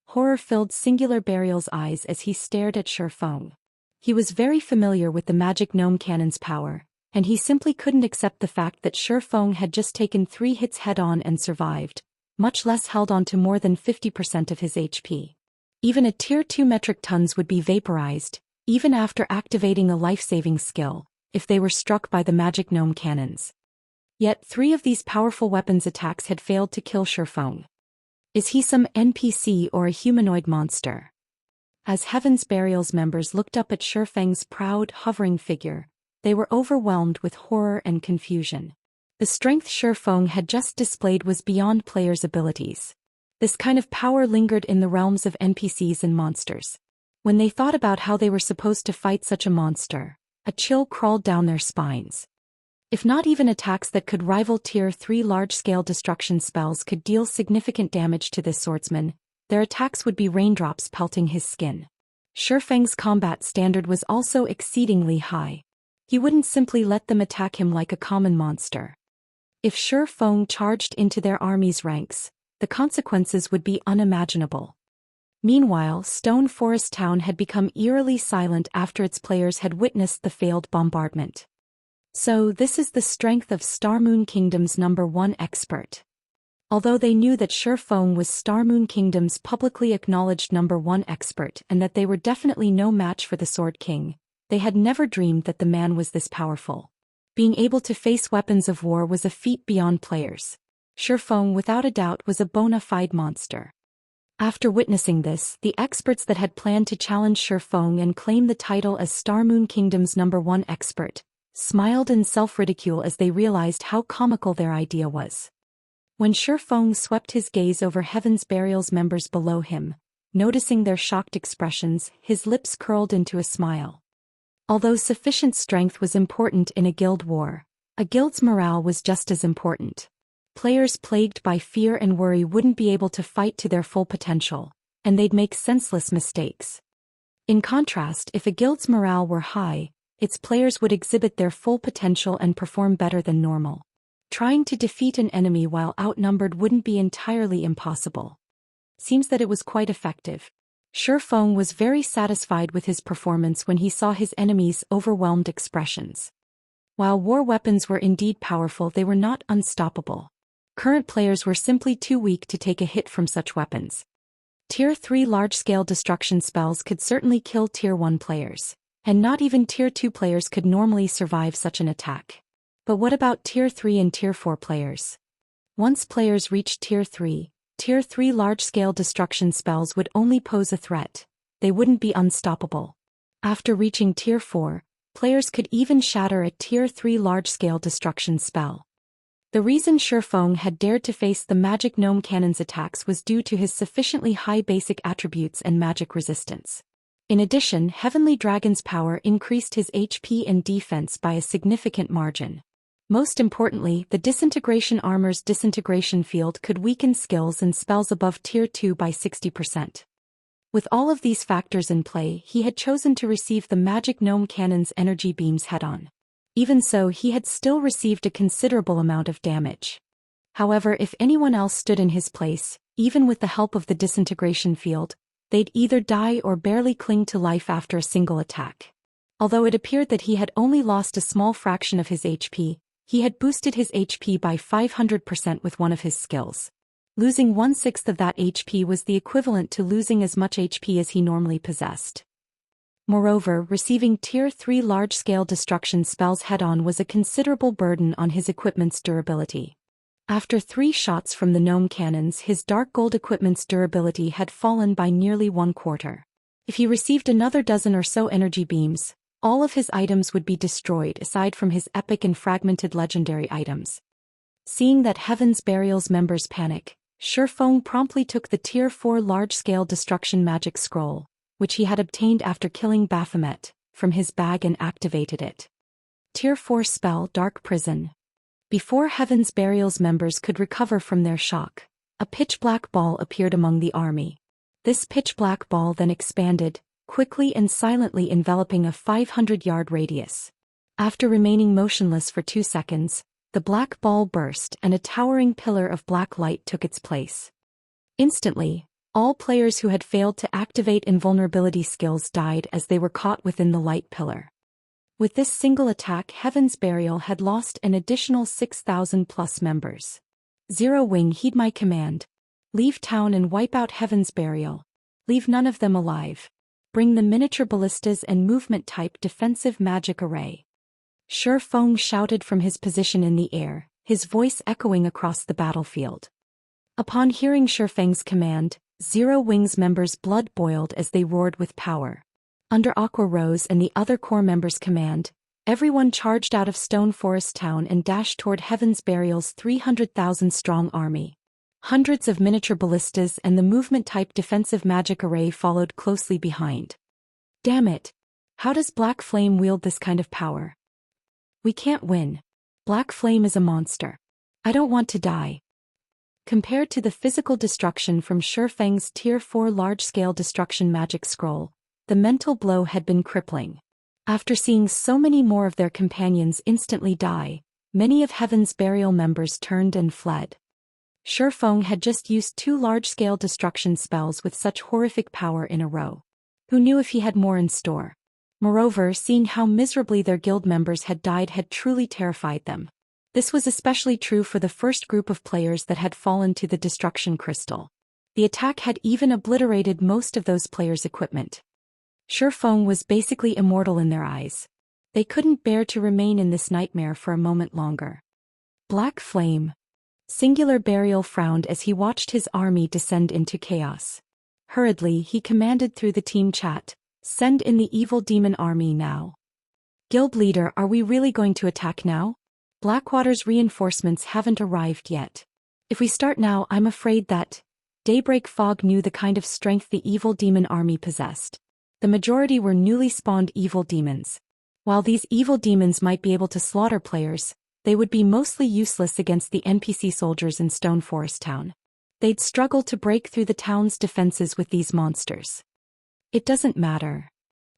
Horror filled Singular Burial's eyes as he stared at Shurfeng. He was very familiar with the magic gnome cannon's power, and he simply couldn't accept the fact that Shurfeng had just taken 3 hits head-on and survived, much less held on to more than 50% of his HP. Even a Tier 2 metric tons would be vaporized, even after activating a life-saving skill, if they were struck by the magic gnome cannons. Yet 3 of these powerful weapons attacks had failed to kill Shurfeng. Is he some NPC or a humanoid monster? As Heaven's Burial's members looked up at Shurfeng's proud, hovering figure, they were overwhelmed with horror and confusion. The strength Shurfeng had just displayed was beyond players' abilities. This kind of power lingered in the realms of NPCs and monsters. When they thought about how they were supposed to fight such a monster, a chill crawled down their spines. If not even attacks that could rival Tier 3 large-scale destruction spells could deal significant damage to this swordsman, their attacks would be raindrops pelting his skin. Shurfeng's combat standard was also exceedingly high. He wouldn't simply let them attack him like a common monster. If Shurfeng charged into their army's ranks, the consequences would be unimaginable. Meanwhile, Stone Forest Town had become eerily silent after its players had witnessed the failed bombardment. So this is the strength of Starmoon Kingdom's #1 expert. Although they knew that Shurfeng was Starmoon Kingdom's publicly acknowledged #1 expert and that they were definitely no match for the Sword King, they had never dreamed that the man was this powerful. Being able to face weapons of war was a feat beyond players. Shurfeng without a doubt was a bona fide monster. After witnessing this, the experts that had planned to challenge Shurfeng and claim the title as Starmoon Kingdom's #1 expert smiled in self-ridicule as they realized how comical their idea was. When Shurfeng swept his gaze over Heaven's Burial's members below him, noticing their shocked expressions, his lips curled into a smile. Although sufficient strength was important in a guild war, a guild's morale was just as important. Players plagued by fear and worry wouldn't be able to fight to their full potential, and they'd make senseless mistakes. In contrast, if a guild's morale were high, its players would exhibit their full potential and perform better than normal. Trying to defeat an enemy while outnumbered wouldn't be entirely impossible. Seems that it was quite effective. Shurfeng was very satisfied with his performance when he saw his enemies' overwhelmed expressions. While war weapons were indeed powerful, they were not unstoppable. Current players were simply too weak to take a hit from such weapons. Tier 3 large-scale destruction spells could certainly kill Tier 1 players, and not even Tier 2 players could normally survive such an attack. But what about Tier 3 and Tier 4 players? Once players reached Tier 3 large-scale destruction spells would only pose a threat. They wouldn't be unstoppable. After reaching Tier 4, players could even shatter a Tier 3 large-scale destruction spell. The reason Shurfeng had dared to face the magic gnome cannon's attacks was due to his sufficiently high basic attributes and magic resistance. In addition, Heavenly Dragon's power increased his HP and defense by a significant margin. Most importantly, the Disintegration Armor's disintegration field could weaken skills and spells above Tier 2 by 60%. With all of these factors in play, he had chosen to receive the magic gnome cannon's energy beams head-on. Even so, he had still received a considerable amount of damage. However, if anyone else stood in his place, even with the help of the disintegration field, they'd either die or barely cling to life after a single attack. Although it appeared that he had only lost a small fraction of his HP, he had boosted his HP by 500% with one of his skills. Losing 1/6 of that HP was the equivalent to losing as much HP as he normally possessed. Moreover, receiving Tier 3 large-scale destruction spells head-on was a considerable burden on his equipment's durability. After 3 shots from the gnome cannons, his dark gold equipment's durability had fallen by nearly 1/4. If he received another dozen or so energy beams, all of his items would be destroyed aside from his epic and fragmented legendary items. Seeing that Heaven's Burial's members panic, Shifeng promptly took the Tier 4 large-scale destruction magic scroll, which he had obtained after killing Baphomet, from his bag and activated it. Tier 4 spell Dark Prison. Before Heaven's Burial's members could recover from their shock, a pitch-black ball appeared among the army. This pitch-black ball then expanded, quickly and silently enveloping a 500-yard radius. After remaining motionless for 2 seconds, the black ball burst and a towering pillar of black light took its place. Instantly, all players who had failed to activate invulnerability skills died as they were caught within the light pillar. With this single attack, Heaven's Burial had lost an additional 6,000+ members. Zero Wing, heed my command. Leave town and wipe out Heaven's Burial. Leave none of them alive. Bring the miniature ballistas and movement-type defensive magic array. Shifeng shouted from his position in the air, his voice echoing across the battlefield. Upon hearing Shifeng's command, Zero Wing's members' blood boiled as they roared with power. Under Aqua Rose and the other core members' command, everyone charged out of Stone Forest Town and dashed toward Heaven's Burial's 300,000-strong army. Hundreds of miniature ballistas and the movement-type defensive magic array followed closely behind. Damn it! How does Black Flame wield this kind of power? We can't win. Black Flame is a monster. I don't want to die. Compared to the physical destruction from Shifeng's Tier 4 large-scale destruction magic scroll, the mental blow had been crippling. After seeing so many more of their companions instantly die, many of Heaven's Burial members turned and fled. Shifeng had just used 2 large-scale destruction spells with such horrific power in a row. Who knew if he had more in store? Moreover, seeing how miserably their guild members had died had truly terrified them. This was especially true for the first group of players that had fallen to the destruction crystal. The attack had even obliterated most of those players' equipment. Shifeng was basically immortal in their eyes. They couldn't bear to remain in this nightmare for a moment longer. Black Flame. Singular Burial frowned as he watched his army descend into chaos. Hurriedly, he commanded through the team chat, "Send in the evil demon army now." Guild leader, are we really going to attack now? Blackwater's reinforcements haven't arrived yet. If we start now, I'm afraid that... Daybreak Fog knew the kind of strength the evil demon army possessed. The majority were newly spawned evil demons. While these evil demons might be able to slaughter players, they would be mostly useless against the NPC soldiers in Stone Forest Town. They'd struggle to break through the town's defenses with these monsters. It doesn't matter.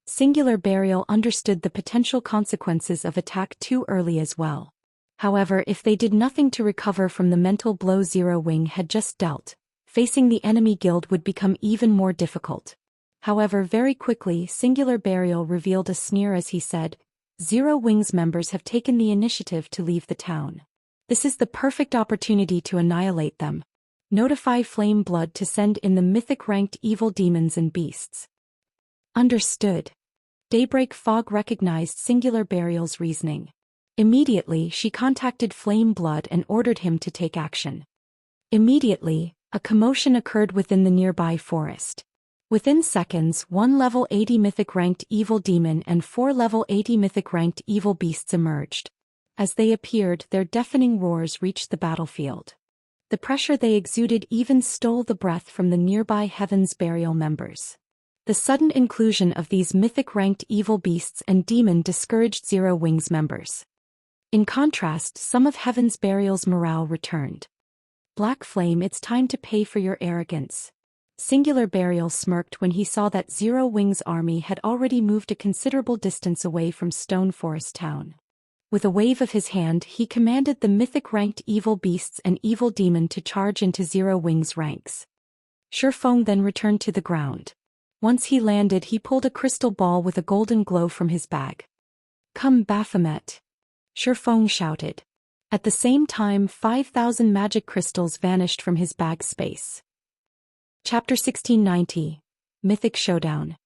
Singular Burial understood the potential consequences of attack too early as well. However, if they did nothing to recover from the mental blow Zero Wing had just dealt, facing the enemy guild would become even more difficult. However, very quickly, Singular Burial revealed a sneer as he said, "Zero Wing's members have taken the initiative to leave the town. This is the perfect opportunity to annihilate them. Notify Flame Blood to send in the mythic-ranked evil demons and beasts." Understood. Daybreak Fog recognized Singular Burial's reasoning. Immediately, she contacted Flame Blood and ordered him to take action. Immediately, a commotion occurred within the nearby forest. Within seconds, 1 level 80 mythic-ranked evil demon and 4 level 80 mythic-ranked evil beasts emerged. As they appeared, their deafening roars reached the battlefield. The pressure they exuded even stole the breath from the nearby Heaven's Burial members. The sudden inclusion of these mythic-ranked evil beasts and demon discouraged Zero Wing's members. In contrast, some of Heaven's Burial's morale returned. Black Flame, it's time to pay for your arrogance. Singular Burial smirked when he saw that Zero Wing's army had already moved a considerable distance away from Stone Forest Town. With a wave of his hand, he commanded the mythic-ranked evil beasts and evil demon to charge into Zero Wing's ranks. Shifeng then returned to the ground. Once he landed, he pulled a crystal ball with a golden glow from his bag. "Come, Baphomet!" Shifeng shouted. At the same time, 5,000 magic crystals vanished from his bag space. Chapter 1690. Mythic Showdown.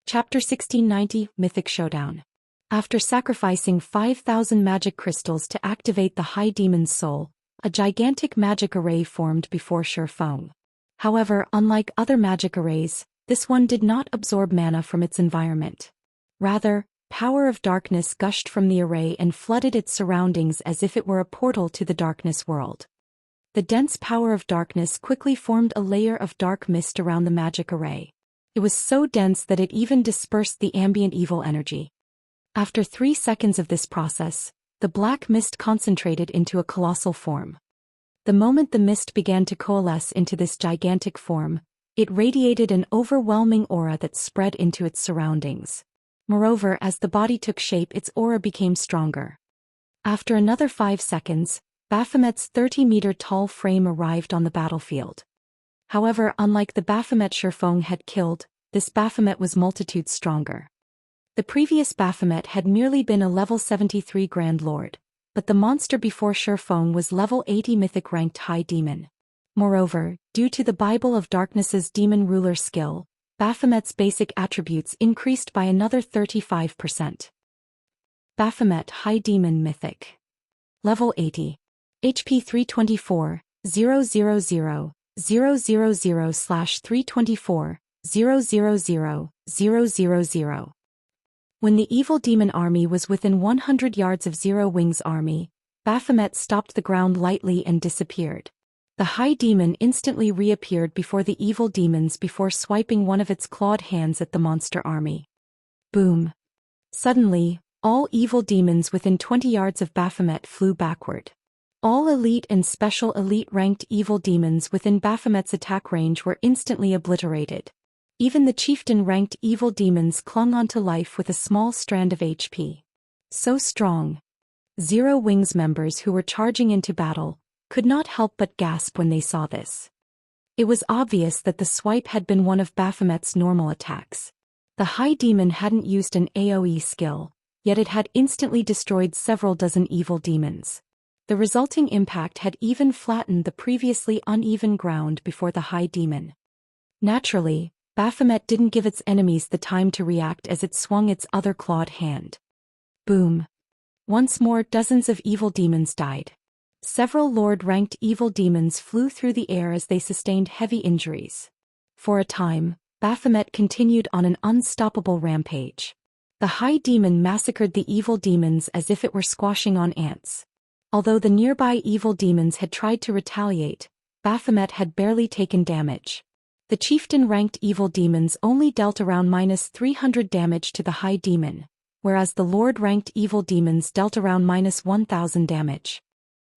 Chapter 1690, Mythic Showdown. After sacrificing 5,000 magic crystals to activate the High Demon's soul, a gigantic magic array formed before Shifeng. However, unlike other magic arrays, this one did not absorb mana from its environment. Rather, power of darkness gushed from the array and flooded its surroundings as if it were a portal to the darkness world. The dense power of darkness quickly formed a layer of dark mist around the magic array. It was so dense that it even dispersed the ambient evil energy. After 3 seconds of this process, the black mist concentrated into a colossal form. The moment the mist began to coalesce into this gigantic form, it radiated an overwhelming aura that spread into its surroundings. Moreover, as the body took shape, its aura became stronger. After another 5 seconds, Baphomet's 30-meter-tall frame arrived on the battlefield. However, unlike the Baphomet Shifeng had killed, this Baphomet was multitudes stronger. The previous Baphomet had merely been a level 73 Grand Lord, but the monster before Shifeng was level 80 Mythic-ranked High Demon. Moreover, due to the Bible of Darkness's Demon Ruler skill, Baphomet's basic attributes increased by another 35%. Baphomet High Demon Mythic. Level 80. HP 324, 000, 000/324, 000, 000. When the evil demon army was within 100 yards of Zero Wing's army, Baphomet stopped the ground lightly and disappeared. The High Demon instantly reappeared before the evil demons before swiping one of its clawed hands at the monster army. Boom! Suddenly, all evil demons within 20 yards of Baphomet flew backward. All elite and special elite-ranked evil demons within Baphomet's attack range were instantly obliterated. Even the chieftain-ranked evil demons clung onto life with a small strand of HP. So strong. Zero Wing's members who were charging into battle could not help but gasp when they saw this. It was obvious that the swipe had been one of Baphomet's normal attacks. The High Demon hadn't used an AoE skill, yet it had instantly destroyed several dozen evil demons. The resulting impact had even flattened the previously uneven ground before the High Demon. Naturally, Baphomet didn't give its enemies the time to react as it swung its other clawed hand. Boom! Once more, dozens of evil demons died. Several Lord-ranked evil demons flew through the air as they sustained heavy injuries. For a time, Baphomet continued on an unstoppable rampage. The High Demon massacred the evil demons as if it were squashing on ants. Although the nearby evil demons had tried to retaliate, Baphomet had barely taken damage. The chieftain-ranked evil demons only dealt around -300 damage to the High Demon, whereas the Lord-ranked evil demons dealt around -1000 damage.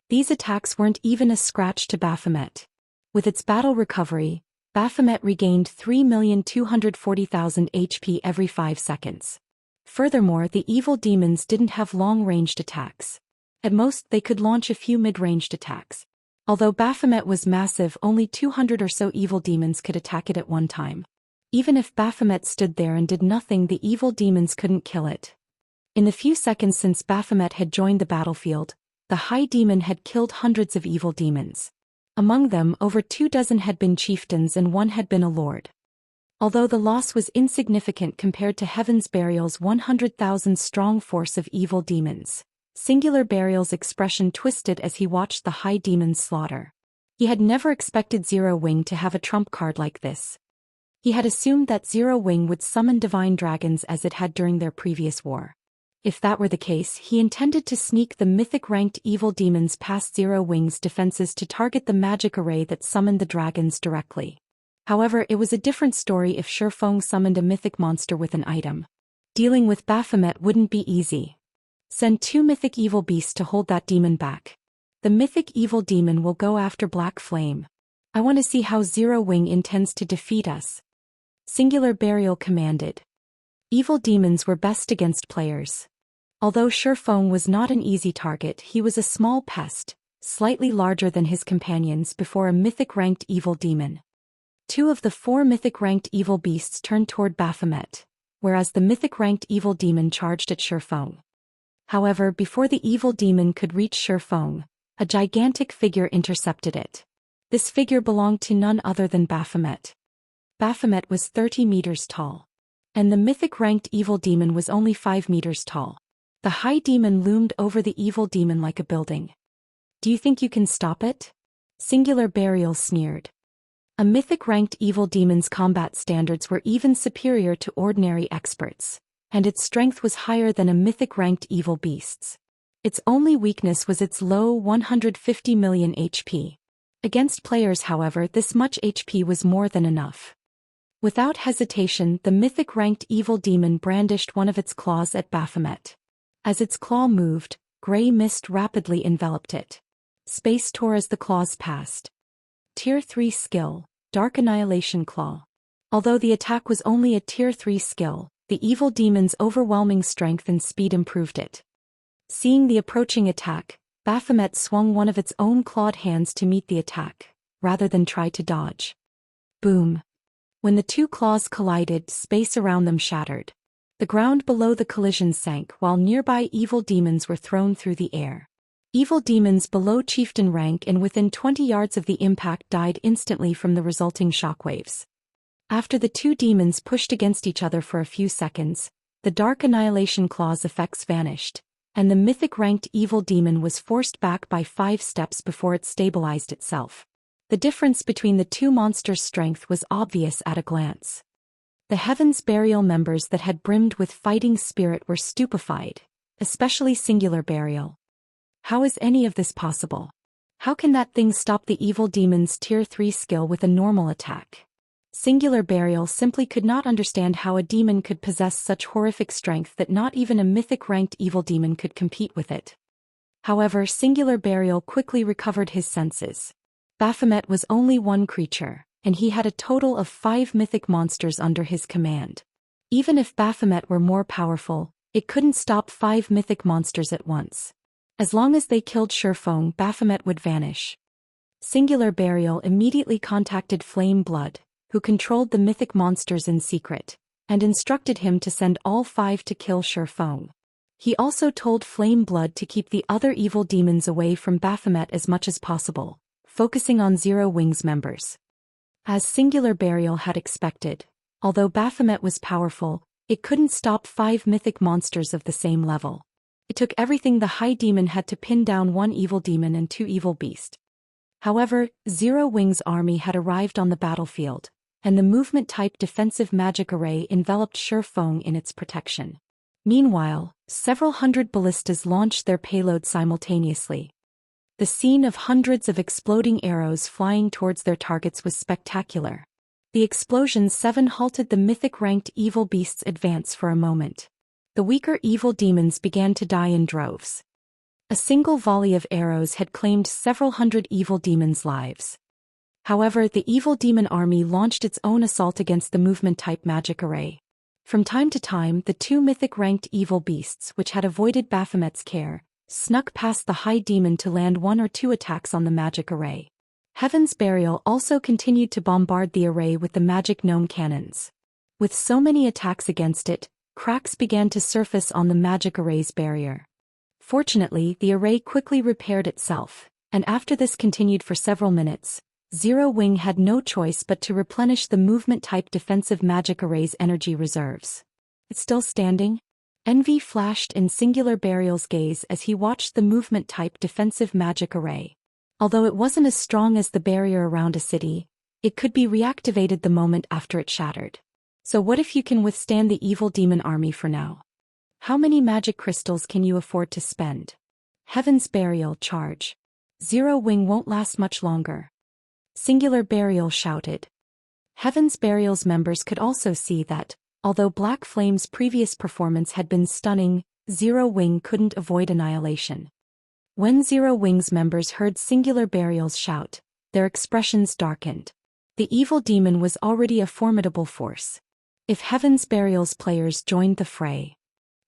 These attacks weren't even a scratch to Baphomet. With its battle recovery, Baphomet regained 3,240,000 HP every 5 seconds. Furthermore, the evil demons didn't have long-ranged attacks. At most, they could launch a few mid-ranged attacks. Although Baphomet was massive, only 200 or so evil demons could attack it at one time. Even if Baphomet stood there and did nothing, the evil demons couldn't kill it. In the few seconds since Baphomet had joined the battlefield, the High Demon had killed hundreds of evil demons. Among them, over 24 had been chieftains and 1 had been a lord. Although the loss was insignificant compared to Heaven's Burial's 100,000 strong force of evil demons, Singular Burial's expression twisted as he watched the High Demon's slaughter. He had never expected Zero Wing to have a trump card like this. He had assumed that Zero Wing would summon divine dragons as it had during their previous war. If that were the case, he intended to sneak the mythic-ranked evil demons past Zero Wing's defenses to target the magic array that summoned the dragons directly. However, it was a different story if Shifeng summoned a mythic monster with an item. Dealing with Baphomet wouldn't be easy. Send 2 mythic evil beasts to hold that demon back. The mythic evil demon will go after Black Flame. I want to see how Zero Wing intends to defeat us. Singular Burial commanded. Evil demons were best against players. Although Shifeng was not an easy target, he was a small pest, slightly larger than his companions before a mythic-ranked evil demon. 2 of the 4 mythic-ranked evil beasts turned toward Baphomet, whereas the mythic-ranked evil demon charged at Shifeng. However, before the evil demon could reach Shifeng, a gigantic figure intercepted it. This figure belonged to none other than Baphomet. Baphomet was 30 meters tall. and the mythic ranked evil demon was only 5 meters tall. The high demon loomed over the evil demon like a building. Do you think you can stop it? Singular Burial sneered. A mythic ranked evil demon's combat standards were even superior to ordinary experts, and its strength was higher than a mythic ranked evil beast's. Its only weakness was its low 150 million HP. Against players, however, this much HP was more than enough. Without hesitation, the mythic ranked evil demon brandished one of its claws at Baphomet. As its claw moved, gray mist rapidly enveloped it. Space tore as the claws passed. Tier 3 skill, Dark Annihilation Claw. Although the attack was only a Tier 3 skill, the evil demon's overwhelming strength and speed improved it. Seeing the approaching attack, Baphomet swung one of its own clawed hands to meet the attack, rather than try to dodge. Boom. When the two claws collided, space around them shattered. The ground below the collision sank while nearby evil demons were thrown through the air. Evil demons below chieftain rank and within 20 yards of the impact died instantly from the resulting shockwaves. After the two demons pushed against each other for a few seconds, the Dark Annihilation Claw's effects vanished, and the mythic-ranked evil demon was forced back by 5 steps before it stabilized itself. The difference between the two monsters' strength was obvious at a glance. The Heaven's Burial members that had brimmed with fighting spirit were stupefied, especially Singular Burial. How is any of this possible? How can that thing stop the evil demon's Tier 3 skill with a normal attack? Singular Burial simply could not understand how a demon could possess such horrific strength that not even a mythic-ranked evil demon could compete with it. However, Singular Burial quickly recovered his senses. Baphomet was only one creature, and he had a total of 5 mythic monsters under his command. Even if Baphomet were more powerful, it couldn't stop 5 mythic monsters at once. As long as they killed Shurfeng, Baphomet would vanish. Singular Burial immediately contacted Flame Blood, who controlled the mythic monsters in secret, and instructed him to send all 5 to kill Shurfeng. He also told Flame Blood to keep the other evil demons away from Baphomet as much as possible, focusing on Zero Wings members. As Singular Burial had expected, although Baphomet was powerful, it couldn't stop 5 mythic monsters of the same level. It took everything the High Demon had to pin down 1 evil demon and 2 evil beasts. However, Zero Wings' army had arrived on the battlefield, and the movement-type defensive magic array enveloped Shurfeng in its protection. Meanwhile, several hundred ballistas launched their payload simultaneously. The scene of hundreds of exploding arrows flying towards their targets was spectacular. The explosions 7 halted the mythic-ranked evil beast's advance for a moment. The weaker evil demons began to die in droves. A single volley of arrows had claimed several hundred evil demons' lives. However, the evil demon army launched its own assault against the movement-type magic array. From time to time, the 2 mythic-ranked evil beasts, which had avoided Baphomet's care, snuck past the High Demon to land 1 or 2 attacks on the magic array. Heaven's Burial also continued to bombard the array with the magic gnome cannons. With so many attacks against it, cracks began to surface on the magic array's barrier. Fortunately, the array quickly repaired itself, and after this continued for several minutes, Zero Wing had no choice but to replenish the movement-type defensive magic array's energy reserves. It's still standing? Envy flashed in Singular Burial's gaze as he watched the movement-type defensive magic array. Although it wasn't as strong as the barrier around a city, it could be reactivated the moment after it shattered. So what if you can withstand the evil demon army for now? How many magic crystals can you afford to spend? Heaven's Burial, charge. Zero Wing won't last much longer. Singular Burial shouted. Heaven's Burial's members could also see that, although Black Flame's previous performance had been stunning, Zero Wing couldn't avoid annihilation. When Zero Wing's members heard Singular Burial's shout, their expressions darkened. The evil demon was already a formidable force. If Heaven's Burial's players joined the fray.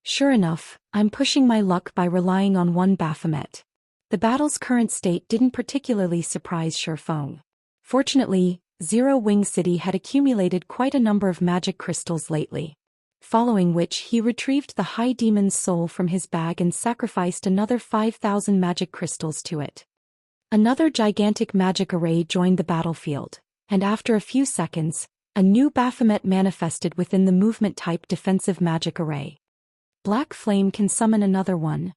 Sure enough, I'm pushing my luck by relying on one Baphomet. The battle's current state didn't particularly surprise Shurfeng. Fortunately, Zero Wing City had accumulated quite a number of magic crystals lately. Following which he retrieved the High Demon's soul from his bag and sacrificed another 5,000 magic crystals to it. Another gigantic magic array joined the battlefield, and after a few seconds, A new Baphomet manifested within the movement-type defensive magic array. Black Flame can summon another one.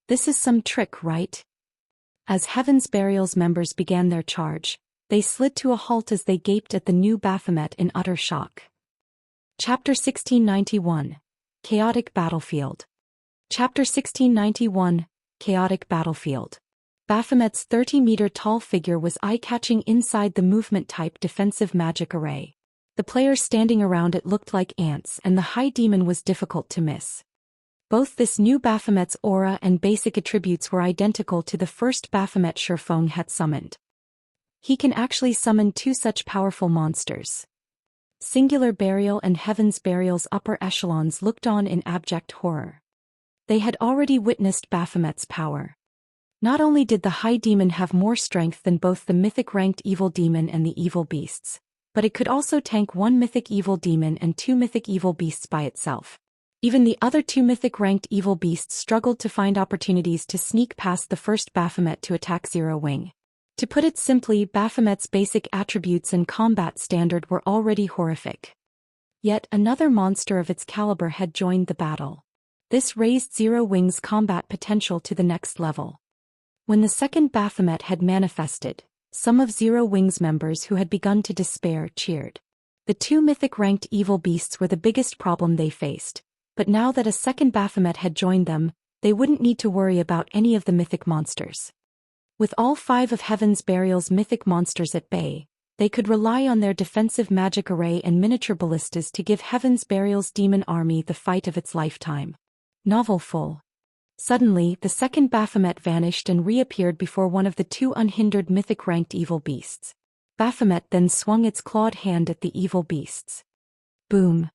This is some trick, right? As Heaven's Burial's members began their charge, they slid to a halt as they gaped at the new Baphomet in utter shock. Chapter 1691. Chaotic Battlefield. Chapter 1691. Chaotic Battlefield. Baphomet's 30-meter-tall figure was eye-catching inside the movement-type defensive magic array. The players standing around it looked like ants, and the High Demon was difficult to miss. Both this new Baphomet's aura and basic attributes were identical to the first Baphomet Shurfeng had summoned. He can actually summon two such powerful monsters. Singular Burial and Heaven's Burial's upper echelons looked on in abject horror. They had already witnessed Baphomet's power. Not only did the High Demon have more strength than both the Mythic-ranked Evil Demon and the Evil Beasts, but it could also tank one Mythic Evil Demon and two Mythic Evil Beasts by itself. Even the other two Mythic-ranked Evil Beasts struggled to find opportunities to sneak past the first Baphomet to attack Zero Wing. To put it simply, Baphomet's basic attributes and combat standard were already horrific. Yet another monster of its caliber had joined the battle. This raised Zero Wing's combat potential to the next level. When the second Baphomet had manifested, some of Zero Wing's members who had begun to despair cheered. The two Mythic-ranked Evil Beasts were the biggest problem they faced, but now that a second Baphomet had joined them, they wouldn't need to worry about any of the Mythic monsters. With all 5 of Heaven's Burial's Mythic monsters at bay, they could rely on their defensive magic array and miniature ballistas to give Heaven's Burial's demon army the fight of its lifetime. Novel full. Suddenly, the second Baphomet vanished and reappeared before one of the two unhindered Mythic-ranked Evil Beasts. Baphomet then swung its clawed hand at the Evil Beasts. Boom.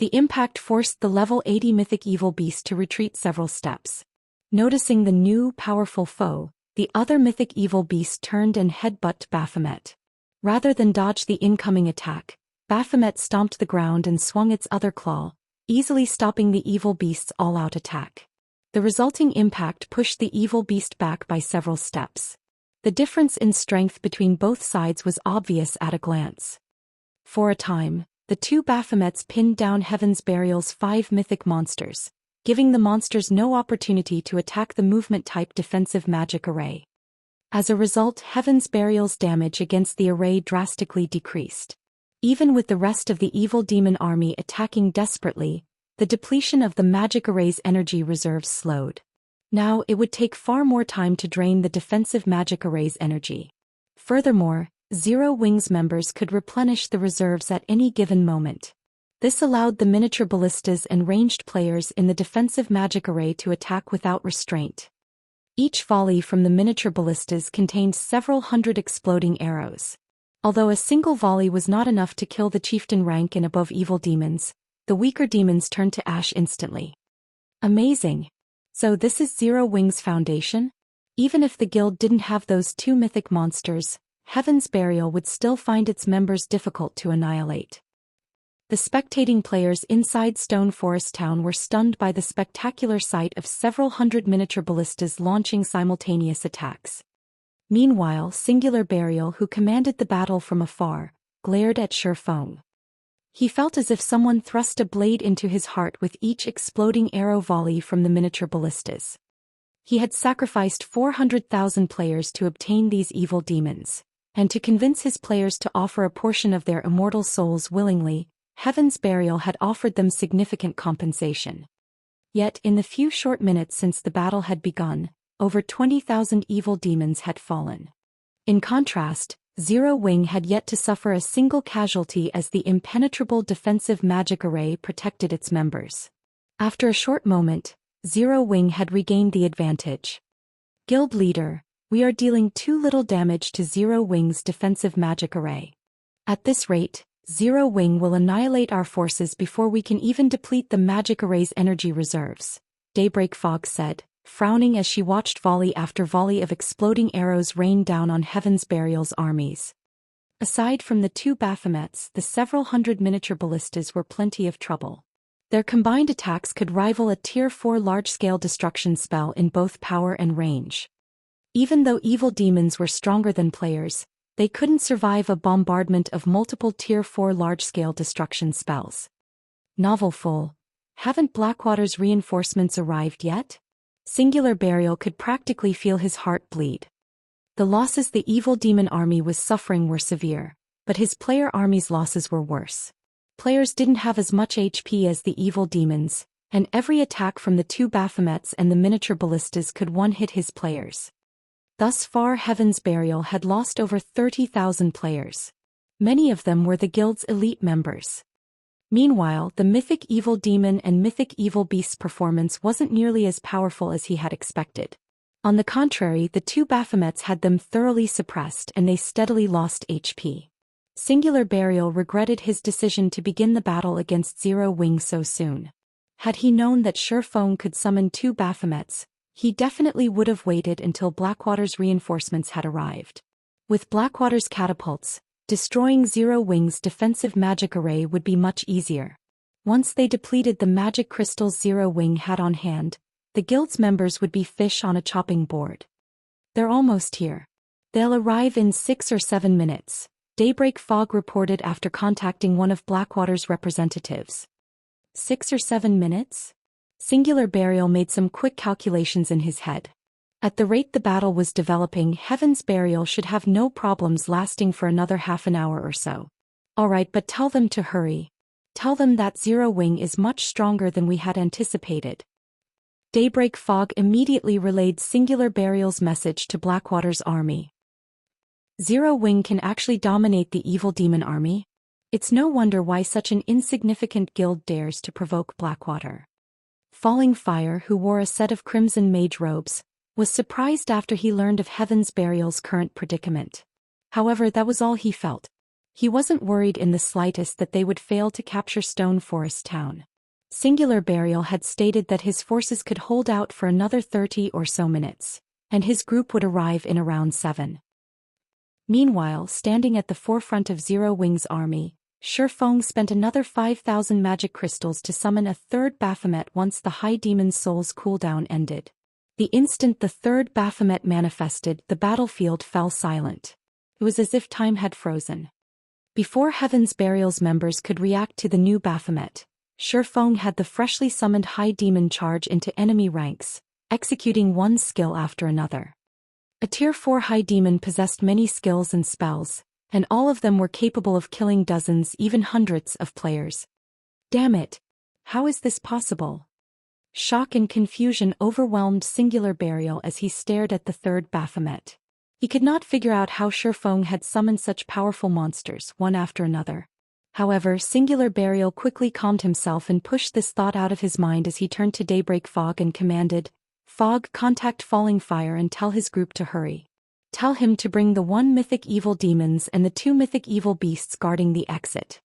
The impact forced the level 80 Mythic Evil Beast to retreat several steps. Noticing the new, powerful foe, the other Mythic Evil Beast turned and headbutted Baphomet. Rather than dodge the incoming attack, Baphomet stomped the ground and swung its other claw, easily stopping the Evil Beast's all-out attack. The resulting impact pushed the Evil Beast back by several steps. The difference in strength between both sides was obvious at a glance. For a time, the two Baphomets pinned down Heaven's Burial's 5 mythic monsters, giving the monsters no opportunity to attack the movement-type defensive magic array. As a result, Heaven's Burial's damage against the array drastically decreased. Even with the rest of the Evil Demon army attacking desperately, the depletion of the magic array's energy reserves slowed. Now it would take far more time to drain the defensive magic array's energy. Furthermore, Zero Wing's members could replenish the reserves at any given moment. This allowed the miniature ballistas and ranged players in the defensive magic array to attack without restraint. Each volley from the miniature ballistas contained several hundred exploding arrows. Although a single volley was not enough to kill the chieftain rank and above evil demons, the weaker demons turned to ash instantly. Amazing! So this is Zero Wing's foundation? Even if the guild didn't have those two mythic monsters, Heaven's Burial would still find its members difficult to annihilate. The spectating players inside Stone Forest Town were stunned by the spectacular sight of several hundred miniature ballistas launching simultaneous attacks. Meanwhile, Singular Burial, who commanded the battle from afar, glared at Shurfeng. He felt as if someone thrust a blade into his heart with each exploding arrow volley from the miniature ballistas. He had sacrificed 400,000 players to obtain these evil demons, and to convince his players to offer a portion of their immortal souls willingly, Heaven's Burial had offered them significant compensation. Yet in the few short minutes since the battle had begun, over 20,000 evil demons had fallen. In contrast, Zero Wing had yet to suffer a single casualty as the impenetrable defensive magic array protected its members. After a short moment, Zero Wing had regained the advantage. Guild leader, we are dealing too little damage to Zero Wing's defensive magic array. At this rate, Zero Wing will annihilate our forces before we can even deplete the magic array's energy reserves, Daybreak Fog said, frowning as she watched volley after volley of exploding arrows rain down on Heaven's Burial's armies. Aside from the two Baphomets, the several hundred miniature ballistas were plenty of trouble. Their combined attacks could rival a Tier 4 large-scale destruction spell in both power and range. Even though evil demons were stronger than players, They couldn't survive a bombardment of multiple Tier 4 large-scale destruction spells. Novel full. Haven't Blackwater's reinforcements arrived yet? Singular Burial could practically feel his heart bleed. The losses the evil demon army was suffering were severe, but his player army's losses were worse. Players didn't have as much HP as the evil demons, and every attack from the 2 Baphomets and the miniature ballistas could one-hit his players. Thus far Heaven's Burial had lost over 30,000 players. Many of them were the guild's elite members. Meanwhile, the Mythic Evil Demon and Mythic Evil Beast's performance wasn't nearly as powerful as he had expected. On the contrary, the 2 Baphomets had them thoroughly suppressed and they steadily lost HP. Singular Burial regretted his decision to begin the battle against Zero Wing so soon. Had he known that Shurfeng could summon 2 Baphomets, he definitely would have waited until Blackwater's reinforcements had arrived. With Blackwater's catapults, destroying Zero Wing's defensive magic array would be much easier. Once they depleted the magic crystals Zero Wing had on hand, the guild's members would be fish on a chopping board. They're almost here. They'll arrive in 6 or 7 minutes, Daybreak Fog reported after contacting one of Blackwater's representatives. 6 or 7 minutes? Singular Burial made some quick calculations in his head. At the rate the battle was developing, Heaven's Burial should have no problems lasting for another half an hour or so. Alright, but tell them to hurry. Tell them that Zero Wing is much stronger than we had anticipated. Daybreak Fog immediately relayed Singular Burial's message to Blackwater's army. Zero Wing can actually dominate the evil demon army? It's no wonder why such an insignificant guild dares to provoke Blackwater. Falling Fire, who wore a set of crimson mage robes, was surprised after he learned of Heaven's Burial's current predicament. However, that was all he felt. He wasn't worried in the slightest that they would fail to capture Stone Forest Town. Singular Burial had stated that his forces could hold out for another 30 or so minutes, and his group would arrive in around 7. Meanwhile, standing at the forefront of Zero Wing's army, Shurfeng spent another 5,000 magic crystals to summon a 3rd Baphomet once the High Demon's Soul's cooldown ended. The instant the 3rd Baphomet manifested, the battlefield fell silent. It was as if time had frozen. Before Heaven's Burial's members could react to the new Baphomet, Shurfeng had the freshly summoned High Demon charge into enemy ranks, executing one skill after another. A Tier 4 High Demon possessed many skills and spells, and all of them were capable of killing dozens, even hundreds of players. Damn it! How is this possible? Shock and confusion overwhelmed Singular Burial as he stared at the 3rd Baphomet. He could not figure out how Shurfeng had summoned such powerful monsters, one after another. However, Singular Burial quickly calmed himself and pushed this thought out of his mind as he turned to Daybreak Fog and commanded, "Fog, contact Falling Fire and tell his group to hurry. Tell him to bring the 1 Mythic Evil Demons and the 2 Mythic Evil Beasts guarding the exit."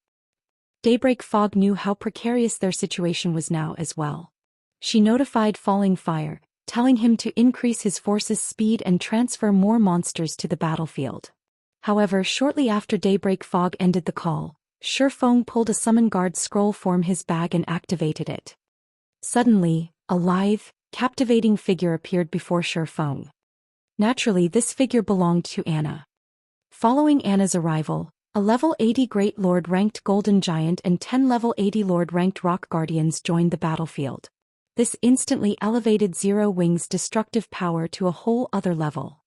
Daybreak Fog knew how precarious their situation was now as well. She notified Falling Fire, telling him to increase his force's speed and transfer more monsters to the battlefield. However, shortly after Daybreak Fog ended the call, Shurfeng pulled a Summon Guard scroll from his bag and activated it. Suddenly, a lithe, captivating figure appeared before Shurfeng. Naturally, this figure belonged to Anna. Following Anna's arrival, a level 80 Great Lord ranked Golden Giant and 10 level 80 Lord ranked Rock Guardians joined the battlefield. This instantly elevated Zero Wing's destructive power to a whole other level.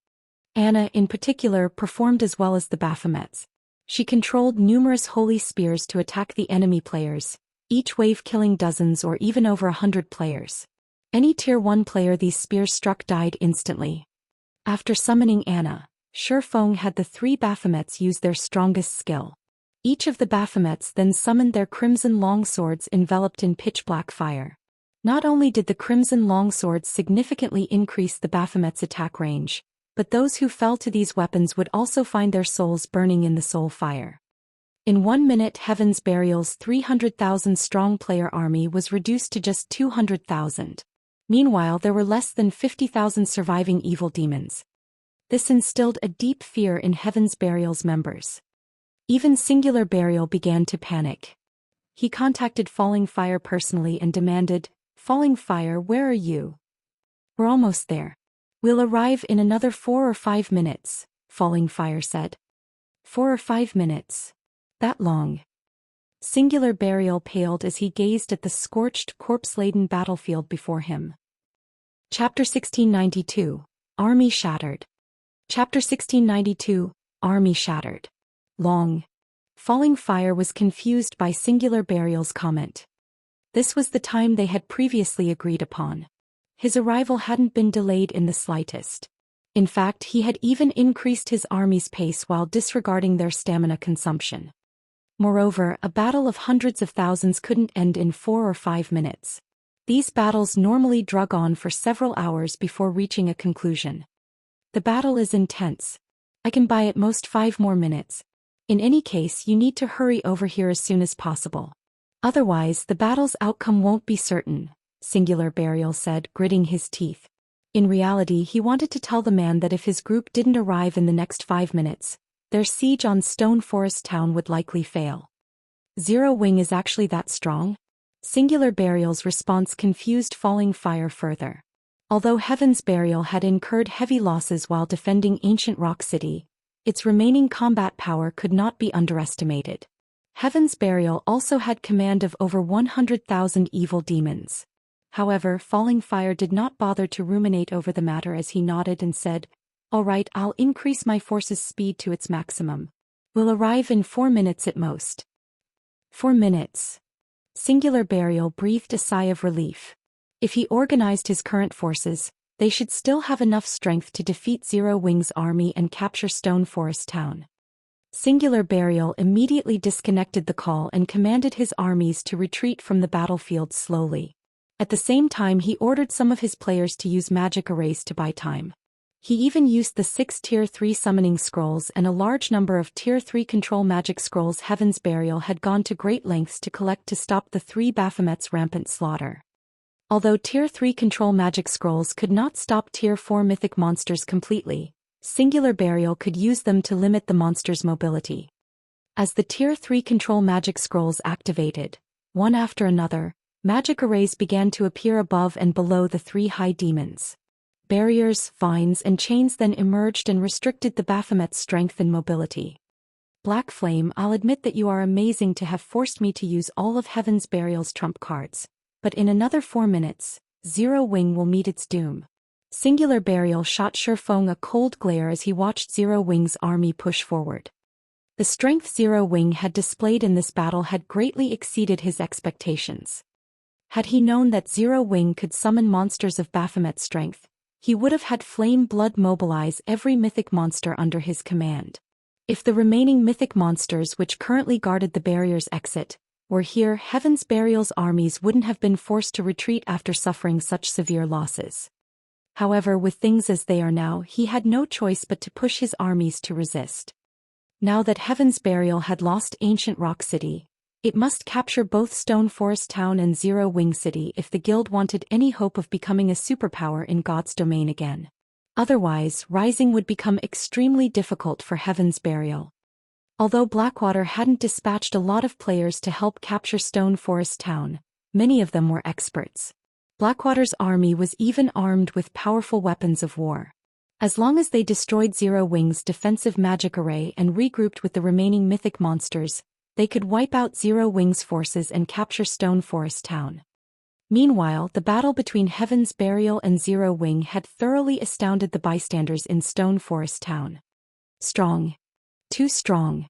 Anna, in particular, performed as well as the Baphomets. She controlled numerous holy spears to attack the enemy players, each wave killing dozens or even over 100 players. Any Tier 1 player these spears struck died instantly. After summoning Anna, Shurfeng had the 3 Baphomets use their strongest skill. Each of the Baphomets then summoned their crimson longswords enveloped in pitch-black fire. Not only did the crimson longswords significantly increase the Baphomet's attack range, but those who fell to these weapons would also find their souls burning in the soul fire. In 1 minute, Heaven's Burial's 300,000 strong player army was reduced to just 200,000. Meanwhile, there were less than 50,000 surviving evil demons. This instilled a deep fear in Heaven's Burial's members. Even Singular Burial began to panic. He contacted Falling Fire personally and demanded, "Falling Fire, where are you?" "We're almost there. We'll arrive in another 4 or 5 minutes," Falling Fire said. 4 or 5 minutes. That long. Singular Burial paled as he gazed at the scorched, corpse-laden battlefield before him. Chapter 1692. Army Shattered. Chapter 1692. Army Shattered. Long. Falling Fire was confused by Singular Burial's comment. This was the time they had previously agreed upon. His arrival hadn't been delayed in the slightest. In fact, he had even increased his army's pace while disregarding their stamina consumption. Moreover, a battle of hundreds of thousands couldn't end in 4 or 5 minutes. These battles normally drug on for several hours before reaching a conclusion. The battle is intense. I can buy at most 5 more minutes. In any case, you need to hurry over here as soon as possible. Otherwise, the battle's outcome won't be certain, Singular Burial said, gritting his teeth. In reality, he wanted to tell the man that if his group didn't arrive in the next 5 minutes, their siege on Stone Forest Town would likely fail. Zero Wing is actually that strong? Singular Burial's response confused Falling Fire further. Although Heaven's Burial had incurred heavy losses while defending ancient Rock City, its remaining combat power could not be underestimated. Heaven's Burial also had command of over 100,000 evil demons. However, Falling Fire did not bother to ruminate over the matter as he nodded and said, "All right, I'll increase my force's speed to its maximum. We'll arrive in 4 minutes at most." 4 minutes. Singular Burial breathed a sigh of relief. If he organized his current forces, they should still have enough strength to defeat Zero Wing's army and capture Stone Forest Town. Singular Burial immediately disconnected the call and commanded his armies to retreat from the battlefield slowly. At the same time, he ordered some of his players to use magic arrays to buy time. He even used the 6 Tier 3 summoning scrolls and a large number of Tier 3 control magic scrolls Heaven's Burial had gone to great lengths to collect to stop the 3 Baphomet's rampant slaughter. Although Tier 3 control magic scrolls could not stop Tier 4 mythic monsters completely, Singular Burial could use them to limit the monster's mobility. As the Tier 3 control magic scrolls activated, one after another, magic arrays began to appear above and below the 3 high demons. Barriers, vines, and chains then emerged and restricted the Baphomet's strength and mobility. Black Flame, I'll admit that you are amazing to have forced me to use all of Heaven's Burial's trump cards, but in another 4 minutes, Zero Wing will meet its doom. Singular Burial shot Shurfeng a cold glare as he watched Zero Wing's army push forward. The strength Zero Wing had displayed in this battle had greatly exceeded his expectations. Had he known that Zero Wing could summon monsters of Baphomet's strength, he would have had Flame Blood mobilize every mythic monster under his command. If the remaining mythic monsters which currently guarded the barrier's exit were here, Heaven's Burial's armies wouldn't have been forced to retreat after suffering such severe losses. However, with things as they are now, he had no choice but to push his armies to resist. Now that Heaven's Burial had lost ancient Rock City, it must capture both Stone Forest Town and Zero Wing City if the guild wanted any hope of becoming a superpower in God's domain again. Otherwise, rising would become extremely difficult for Heaven's Burial. Although Blackwater hadn't dispatched a lot of players to help capture Stone Forest Town, many of them were experts. Blackwater's army was even armed with powerful weapons of war. As long as they destroyed Zero Wing's defensive magic array and regrouped with the remaining mythic monsters, they could wipe out Zero Wing's forces and capture Stone Forest Town. Meanwhile, the battle between Heaven's Burial and Zero Wing had thoroughly astounded the bystanders in Stone Forest Town. Strong. Too strong.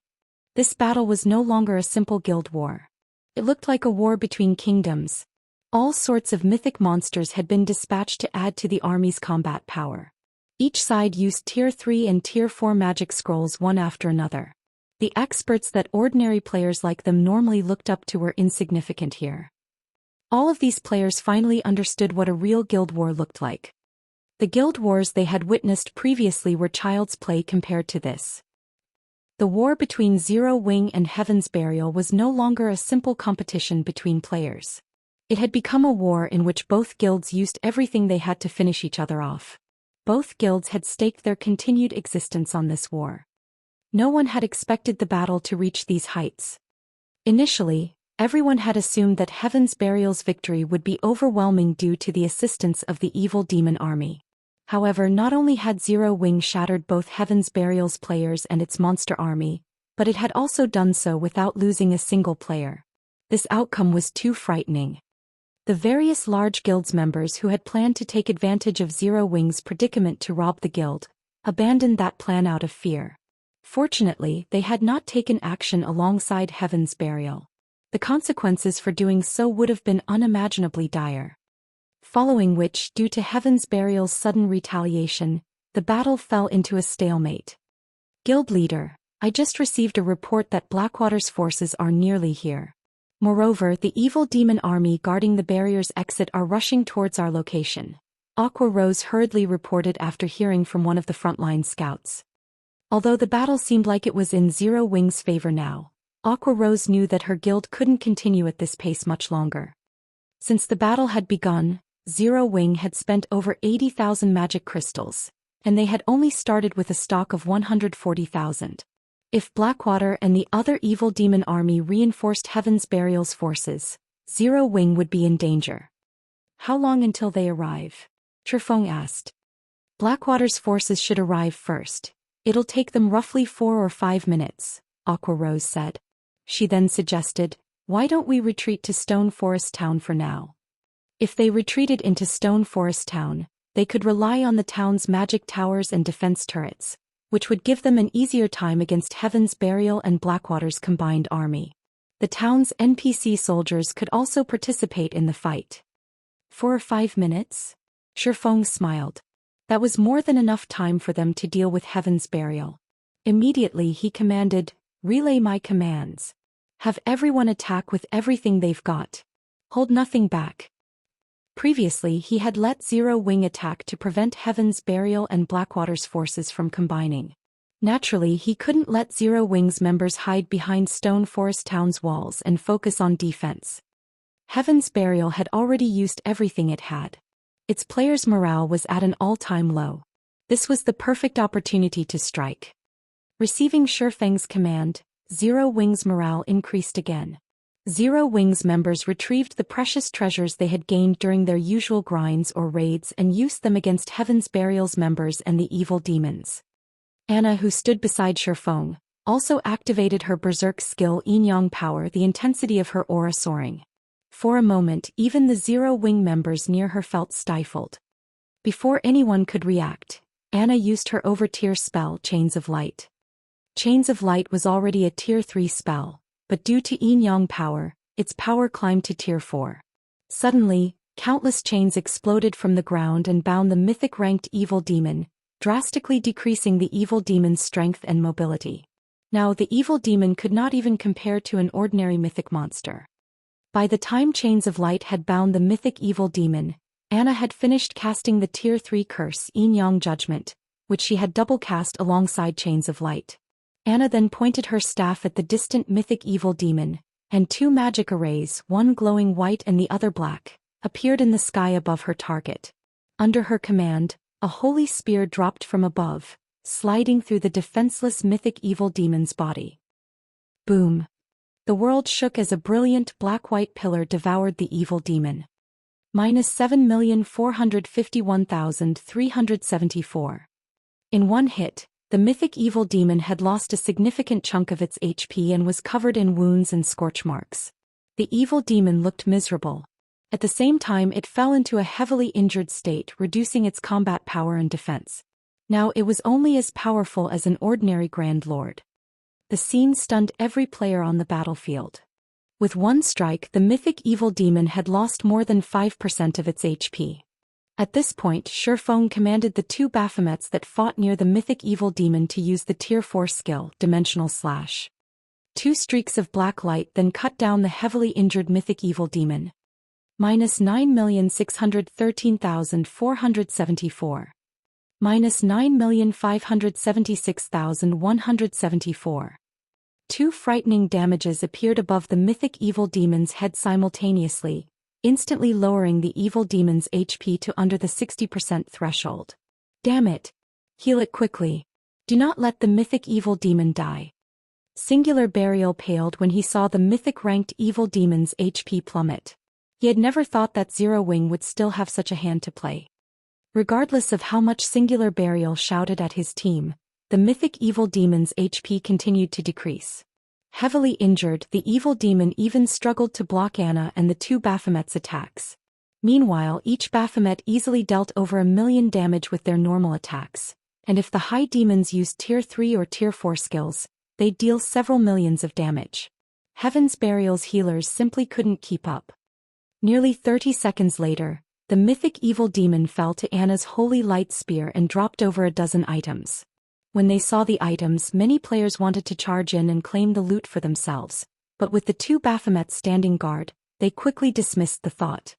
This battle was no longer a simple guild war. It looked like a war between kingdoms. All sorts of mythic monsters had been dispatched to add to the army's combat power. Each side used Tier 3 and Tier 4 magic scrolls one after another. The experts that ordinary players like them normally looked up to were insignificant here. All of these players finally understood what a real guild war looked like. The guild wars they had witnessed previously were child's play compared to this. The war between Zero Wing and Heaven's Burial was no longer a simple competition between players. It had become a war in which both guilds used everything they had to finish each other off. Both guilds had staked their continued existence on this war. No one had expected the battle to reach these heights. Initially, everyone had assumed that Heaven's Burial's victory would be overwhelming due to the assistance of the evil demon army. However, not only had Zero Wing shattered both Heaven's Burial's players and its monster army, but it had also done so without losing a single player. This outcome was too frightening. The various large guild's members who had planned to take advantage of Zero Wing's predicament to rob the guild abandoned that plan out of fear. Fortunately, they had not taken action alongside Heaven's Burial. The consequences for doing so would have been unimaginably dire. Following which, due to Heaven's Burial's sudden retaliation, the battle fell into a stalemate. Guild leader, I just received a report that Blackwater's forces are nearly here. Moreover, the evil demon army guarding the barrier's exit are rushing towards our location. Aqua Rose hurriedly reported after hearing from one of the frontline scouts. Although the battle seemed like it was in Zero Wing's favor now, Aqua Rose knew that her guild couldn't continue at this pace much longer. Since the battle had begun, Zero Wing had spent over 80,000 magic crystals, and they had only started with a stock of 140,000. If Blackwater and the other evil demon army reinforced Heaven's Burial's forces, Zero Wing would be in danger. How long until they arrive? Chifeng asked. Blackwater's forces should arrive first. It'll take them roughly 4 or 5 minutes, Aqua Rose said. She then suggested, why don't we retreat to Stone Forest Town for now? If they retreated into Stone Forest Town, they could rely on the town's magic towers and defense turrets, which would give them an easier time against Heaven's Burial and Blackwater's combined army. The town's NPC soldiers could also participate in the fight. 4 or 5 minutes? Chifeng smiled. That was more than enough time for them to deal with Heaven's Burial. Immediately he commanded, relay my commands. Have everyone attack with everything they've got. Hold nothing back. Previously he had let Zero Wing attack to prevent Heaven's Burial and Blackwater's forces from combining. Naturally he couldn't let Zero Wing's members hide behind Stone Forest Town's walls and focus on defense. Heaven's Burial had already used everything it had. Its players' morale was at an all-time low. This was the perfect opportunity to strike. Receiving Chifeng's command, Zero Wing's morale increased again. Zero Wing's members retrieved the precious treasures they had gained during their usual grinds or raids and used them against Heaven's Burial's members and the evil demons. Anna, who stood beside Chifeng, also activated her berserk skill Yin-Yang power, the intensity of her aura soaring. For a moment, even the Zero Wing members near her felt stifled. Before anyone could react, Anna used her over-tier spell Chains of Light. Chains of Light was already a Tier 3 spell, but due to Yin-Yang power, its power climbed to Tier 4. Suddenly, countless chains exploded from the ground and bound the mythic-ranked evil demon, drastically decreasing the evil demon's strength and mobility. Now the evil demon could not even compare to an ordinary mythic monster. By the time Chains of Light had bound the mythic evil demon, Anna had finished casting the Tier 3 curse Yin-Yang Judgment, which she had double-cast alongside Chains of Light. Anna then pointed her staff at the distant mythic evil demon, and 2 magic arrays, one glowing white and the other black, appeared in the sky above her target. Under her command, a holy spear dropped from above, sliding through the defenseless mythic evil demon's body. Boom! The world shook as a brilliant black-white pillar devoured the evil demon. -7,451,374. In one hit, the mythic evil demon had lost a significant chunk of its HP and was covered in wounds and scorch marks. The evil demon looked miserable. At the same time it fell into a heavily injured state, reducing its combat power and defense. Now it was only as powerful as an ordinary Grand Lord. The scene stunned every player on the battlefield. With one strike, the mythic evil demon had lost more than 5% of its HP. At this point, Chifeng commanded the 2 Baphomets that fought near the mythic evil demon to use the Tier 4 skill, Dimensional Slash. 2 streaks of black light then cut down the heavily injured mythic evil demon. -9,613,474. -9,576,174. 2 frightening damages appeared above the mythic evil demon's head simultaneously, instantly lowering the evil demon's HP to under the 60% threshold. Damn it! Heal it quickly. Do not let the mythic evil demon die. Singular Burial paled when he saw the mythic-ranked evil demon's HP plummet. He had never thought that Zero Wing would still have such a hand to play. Regardless of how much Singular Burial shouted at his team, the mythic evil demon's HP continued to decrease. Heavily injured, the evil demon even struggled to block Anna and the two Baphomet's attacks. Meanwhile, each Baphomet easily dealt over 1,000,000 damage with their normal attacks, and if the high demons used Tier 3 or Tier 4 skills, they'd deal several millions of damage. Heaven's Burial's healers simply couldn't keep up. Nearly 30 seconds later, the mythic evil demon fell to Anna's holy light spear and dropped over a dozen items. When they saw the items, many players wanted to charge in and claim the loot for themselves, but with the two Baphomets standing guard, they quickly dismissed the thought.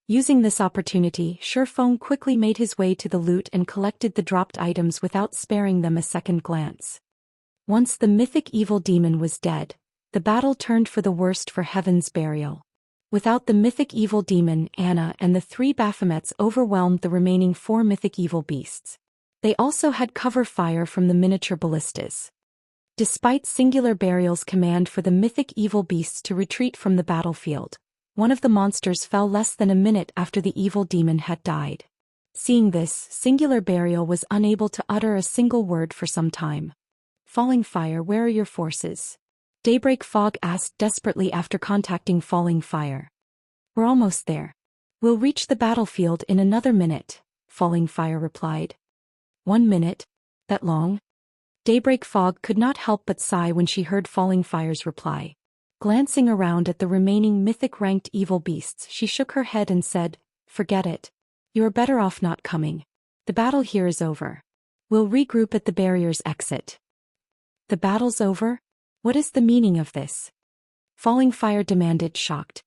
Using this opportunity, Shurfeng quickly made his way to the loot and collected the dropped items without sparing them a second glance. Once the mythic evil demon was dead, the battle turned for the worst for Heaven's Burial. Without the mythic evil demon, Anna and the three Baphomets overwhelmed the remaining four mythic evil beasts. They also had cover fire from the miniature ballistas. Despite Singular Burial's command for the mythic evil beasts to retreat from the battlefield, one of the monsters fell less than a minute after the evil demon had died. Seeing this, Singular Burial was unable to utter a single word for some time. Falling Fire, where are your forces? Daybreak Fog asked desperately after contacting Falling Fire. We're almost there. We'll reach the battlefield in another minute, Falling Fire replied. 1 minute? That long? Daybreak Fog could not help but sigh when she heard Falling Fire's reply. Glancing around at the remaining mythic-ranked evil beasts, she shook her head and said, "Forget it. You are better off not coming. The battle here is over. We'll regroup at the barrier's exit." The battle's over? What is the meaning of this? Falling Fire demanded, shocked.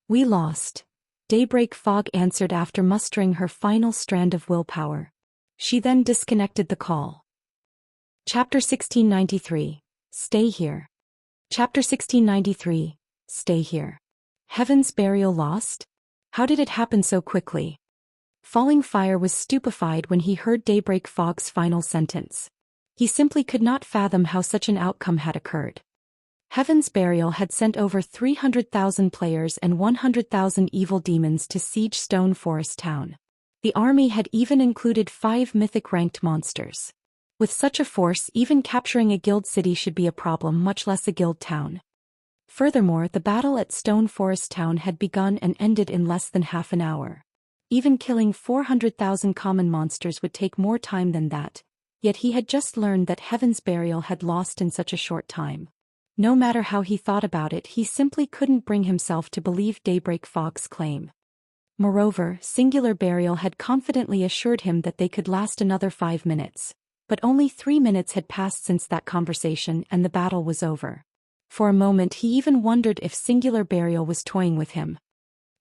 We lost, Daybreak Fog answered after mustering her final strand of willpower. She then disconnected the call. Chapter 1693. Stay here. Chapter 1693. Stay here. Heaven's Burial lost? How did it happen so quickly? Falling Fire was stupefied when he heard Daybreak Fog's final sentence. He simply could not fathom how such an outcome had occurred. Heaven's Burial had sent over 300,000 players and 100,000 evil demons to siege Stone Forest Town. The army had even included 5 mythic-ranked monsters. With such a force, even capturing a guild city should be a problem, much less a guild town. Furthermore, the battle at Stone Forest Town had begun and ended in less than half an hour. Even killing 400,000 common monsters would take more time than that, yet he had just learned that Heaven's Burial had lost in such a short time. No matter how he thought about it, he simply couldn't bring himself to believe Daybreak Fog's claim. Moreover, Singular Burial had confidently assured him that they could last another 5 minutes. But only 3 minutes had passed since that conversation and the battle was over. For a moment he even wondered if Singular Burial was toying with him.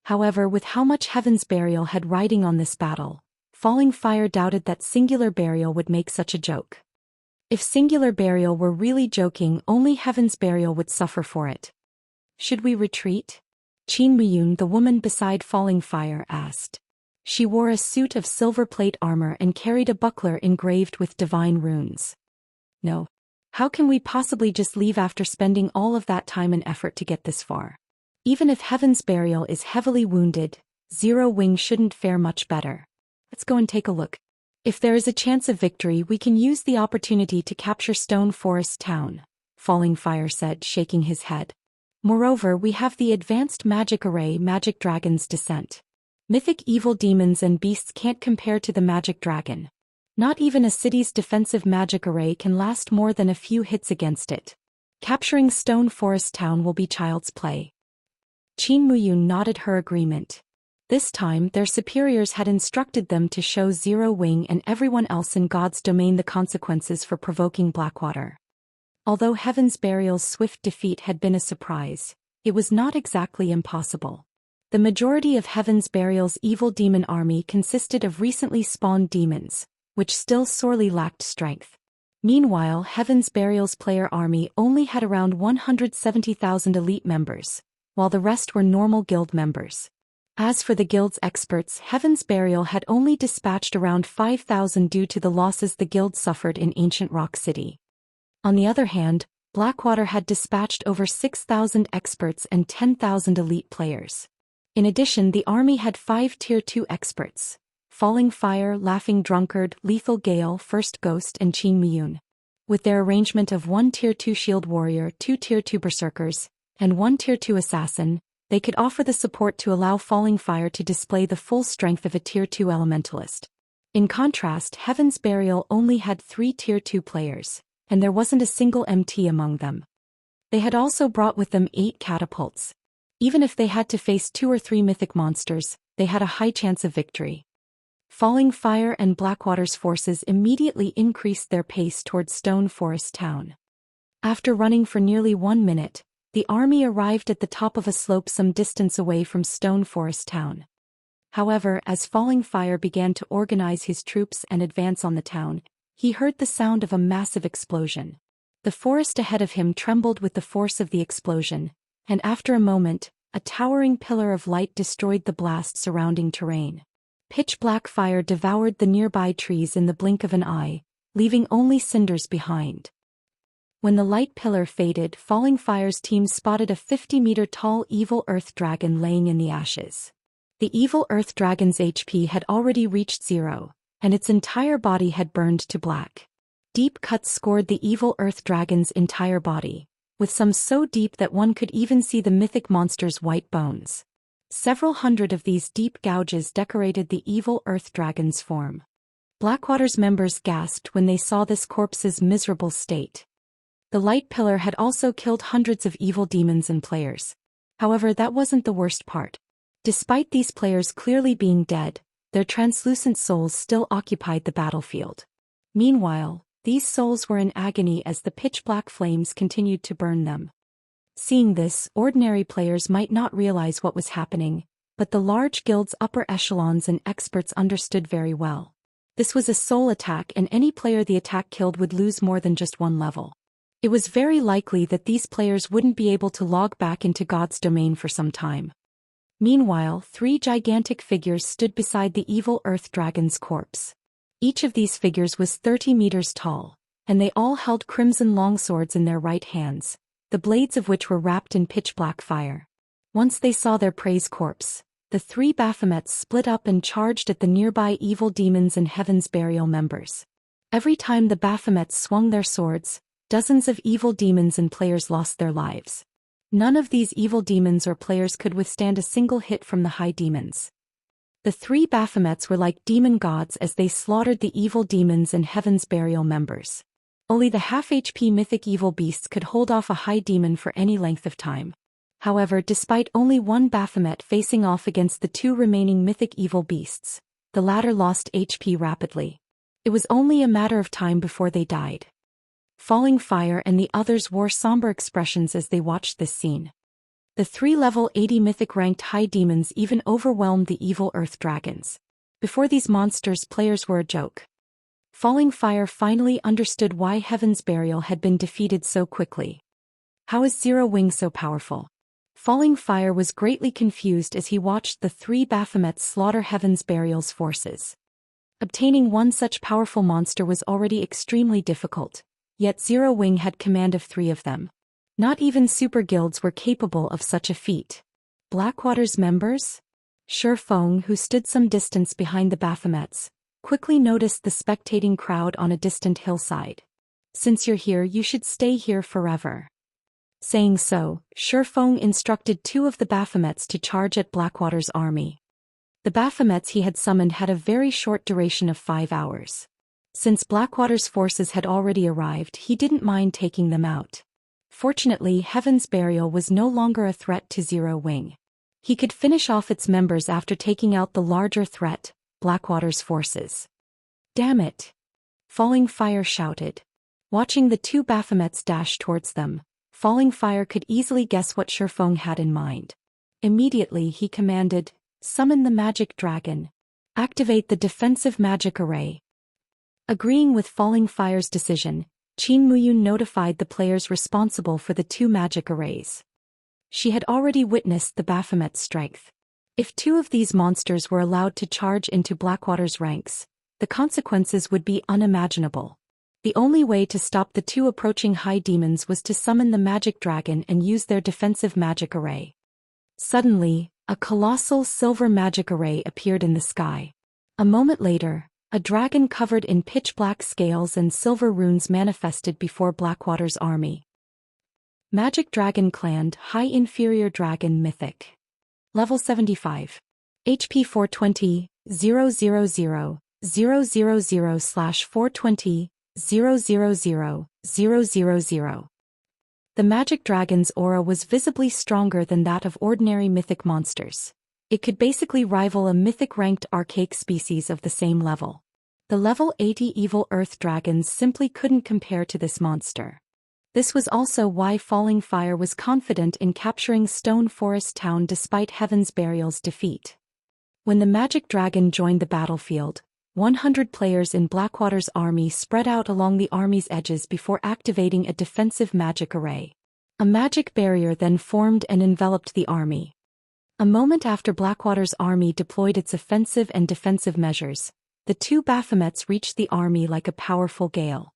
However, with how much Heaven's Burial had riding on this battle, Falling Fire doubted that Singular Burial would make such a joke. If Singular Burial were really joking, only Heaven's Burial would suffer for it. Should we retreat? Qin Muyun, the woman beside Falling Fire, asked. She wore a suit of silver plate armor and carried a buckler engraved with divine runes. No. How can we possibly just leave after spending all of that time and effort to get this far? Even if Heaven's Burial is heavily wounded, Zero Wing shouldn't fare much better. Let's go and take a look. If there is a chance of victory, we can use the opportunity to capture Stone Forest Town, Falling Fire said, shaking his head. Moreover, we have the advanced magic array Magic Dragon's Descent. Mythic evil demons and beasts can't compare to the magic dragon. Not even a city's defensive magic array can last more than a few hits against it. Capturing Stone Forest Town will be child's play. Qin Muyun nodded her agreement. This time, their superiors had instructed them to show Zero Wing and everyone else in God's domain the consequences for provoking Blackwater. Although Heaven's Burial's swift defeat had been a surprise, it was not exactly impossible. The majority of Heaven's Burial's evil demon army consisted of recently spawned demons, which still sorely lacked strength. Meanwhile, Heaven's Burial's player army only had around 170,000 elite members, while the rest were normal guild members. As for the guild's experts, Heaven's Burial had only dispatched around 5,000 due to the losses the guild suffered in Ancient Rock City. On the other hand, Blackwater had dispatched over 6,000 experts and 10,000 elite players. In addition, the army had 5 Tier 2 experts: Falling Fire, Laughing Drunkard, Lethal Gale, First Ghost and Qin Muyun. With their arrangement of 1 Tier 2 Shield Warrior, 2 Tier 2 Berserkers, and 1 Tier 2 Assassin, they could offer the support to allow Falling Fire to display the full strength of a Tier 2 Elementalist. In contrast, Heaven's Burial only had 3 Tier 2 players, and there wasn't a single MT among them. They had also brought with them 8 catapults. Even if they had to face 2 or 3 mythic monsters, they had a high chance of victory. Falling Fire and Blackwater's forces immediately increased their pace towards Stone Forest Town. After running for nearly 1 minute, the army arrived at the top of a slope some distance away from Stone Forest Town. However, as Falling Fire began to organize his troops and advance on the town, he heard the sound of a massive explosion. The forest ahead of him trembled with the force of the explosion, and after a moment, a towering pillar of light destroyed the blast surrounding terrain. Pitch-black fire devoured the nearby trees in the blink of an eye, leaving only cinders behind. When the light pillar faded, Falling Fire's team spotted a 50-meter-tall evil earth dragon laying in the ashes. The evil earth dragon's HP had already reached 0, and its entire body had burned to black. Deep cuts scored the evil earth dragon's entire body, with some so deep that one could even see the mythic monster's white bones. Several hundred of these deep gouges decorated the evil earth dragon's form. Blackwater's members gasped when they saw this corpse's miserable state. The light pillar had also killed hundreds of evil demons and players. However, that wasn't the worst part. Despite these players clearly being dead, their translucent souls still occupied the battlefield. Meanwhile, these souls were in agony as the pitch-black flames continued to burn them. Seeing this, ordinary players might not realize what was happening, but the large guild's upper echelons and experts understood very well. This was a soul attack, and any player the attack killed would lose more than just 1 level. It was very likely that these players wouldn't be able to log back into God's domain for some time. Meanwhile, 3 gigantic figures stood beside the evil earth dragon's corpse. Each of these figures was 30 meters tall, and they all held crimson longswords in their right hands, the blades of which were wrapped in pitch-black fire. Once they saw their prey's corpse, the 3 Baphomets split up and charged at the nearby evil demons and Heaven's Burial members. Every time the Baphomets swung their swords, dozens of evil demons and players lost their lives. None of these evil demons or players could withstand a single hit from the high demons. The 3 Baphomets were like demon gods as they slaughtered the evil demons and Heaven's Burial members. Only the half-HP mythic evil beasts could hold off a high demon for any length of time. However, despite only 1 Baphomet facing off against the 2 remaining mythic evil beasts, the latter lost HP rapidly. It was only a matter of time before they died. Falling Fire and the others wore somber expressions as they watched this scene. The 3 level 80 mythic-ranked high demons even overwhelmed the evil earth dragons. Before these monsters, players were a joke. Falling Fire finally understood why Heaven's Burial had been defeated so quickly. How is Zero Wing so powerful? Falling Fire was greatly confused as he watched the 3 Baphomets slaughter Heaven's Burial's forces. Obtaining one such powerful monster was already extremely difficult, yet Zero Wing had command of 3 of them. Not even super guilds were capable of such a feat. Blackwater's members? Shur Feng, who stood some distance behind the Baphomets, quickly noticed the spectating crowd on a distant hillside. Since you're here, you should stay here forever. Saying so, Shur Feng instructed 2 of the Baphomets to charge at Blackwater's army. The Baphomets he had summoned had a very short duration of 5 hours. Since Blackwater's forces had already arrived, he didn't mind taking them out. Fortunately, Heaven's Burial was no longer a threat to Zero Wing. He could finish off its members after taking out the larger threat, Blackwater's forces. Damn it! Falling Fire shouted. Watching the 2 Baphomets dash towards them, Falling Fire could easily guess what Shur Feng had in mind. Immediately he commanded, "Summon the magic dragon. Activate the defensive magic array." Agreeing with Falling Fire's decision, Qin Muyun notified the players responsible for the 2 magic arrays. She had already witnessed the Baphomet's strength. If 2 of these monsters were allowed to charge into Blackwater's ranks, the consequences would be unimaginable. The only way to stop the 2 approaching high demons was to summon the magic dragon and use their defensive magic array. Suddenly, a colossal silver magic array appeared in the sky. A moment later, A dragon covered in pitch-black scales and silver runes manifested before Blackwater's army. Magic Dragon Clan High Inferior Dragon Mythic. Level 75. HP 420, 000, 000/420, 000, 000. The magic dragon's aura was visibly stronger than that of ordinary mythic monsters. It could basically rival a mythic-ranked archaic species of the same level. The level 80 evil earth dragons simply couldn't compare to this monster. This was also why Falling Fire was confident in capturing Stone Forest Town despite Heaven's Burial's defeat. When the magic dragon joined the battlefield, 100 players in Blackwater's army spread out along the army's edges before activating a defensive magic array. A magic barrier then formed and enveloped the army. A moment after Blackwater's army deployed its offensive and defensive measures, the two Baphomets reached the army like a powerful gale.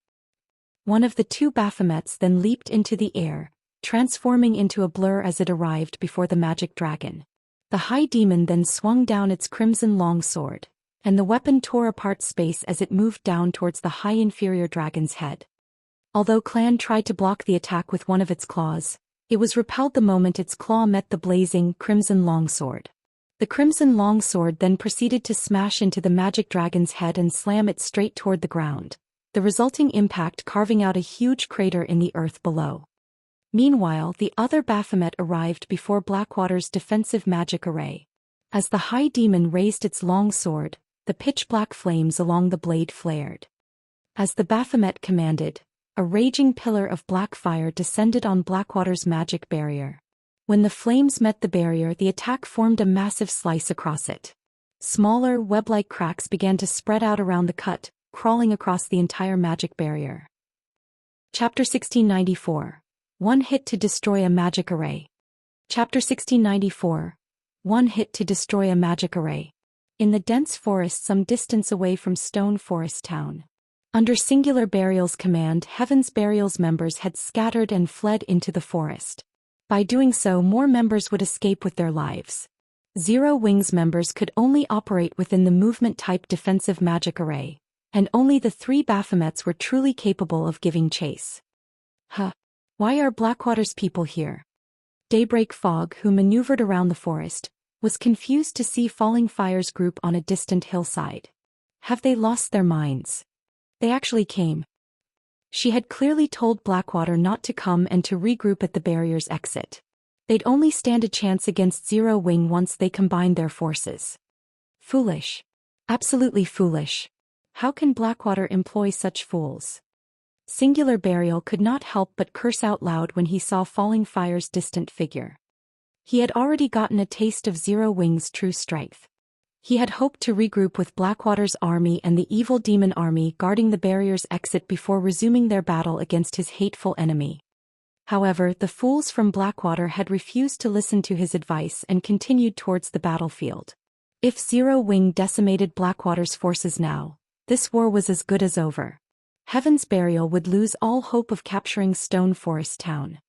One of the two Baphomets then leaped into the air, transforming into a blur as it arrived before the magic dragon. The high demon then swung down its crimson longsword, and the weapon tore apart space as it moved down towards the high inferior dragon's head. Although Clan tried to block the attack with one of its claws, it was repelled the moment its claw met the blazing crimson longsword. The crimson longsword then proceeded to smash into the magic dragon's head and slam it straight toward the ground, the resulting impact carving out a huge crater in the earth below. Meanwhile, the other Baphomet arrived before Blackwater's defensive magic array. As the high demon raised its long sword, the pitch-black flames along the blade flared. As the Baphomet commanded, a raging pillar of black fire descended on Blackwater's magic barrier. When the flames met the barrier, the attack formed a massive slice across it. Smaller, web-like cracks began to spread out around the cut, crawling across the entire magic barrier. Chapter 1694. One hit to destroy a magic array. Chapter 1694. One hit to destroy a magic array. In the dense forest some distance away from Stone Forest Town. Under Singular Burial's command, Heaven's Burial's members had scattered and fled into the forest. By doing so, more members would escape with their lives. Zero Wings members could only operate within the movement-type defensive magic array, and only the three Baphomets were truly capable of giving chase. Why are Blackwater's people here? Daybreak Fog, who maneuvered around the forest, was confused to see Falling Fire's group on a distant hillside. Have they lost their minds? They actually came. She had clearly told Blackwater not to come and to regroup at the barrier's exit. They'd only stand a chance against Zero Wing once they combined their forces. Foolish. Absolutely foolish. How can Blackwater employ such fools? Singular Burial could not help but curse out loud when he saw Falling Fire's distant figure. He had already gotten a taste of Zero Wing's true strength. He had hoped to regroup with Blackwater's army and the evil demon army guarding the barrier's exit before resuming their battle against his hateful enemy. However, the fools from Blackwater had refused to listen to his advice and continued towards the battlefield. If Zero Wing decimated Blackwater's forces now, this war was as good as over. Heaven's Burial would lose all hope of capturing Stone Forest Town.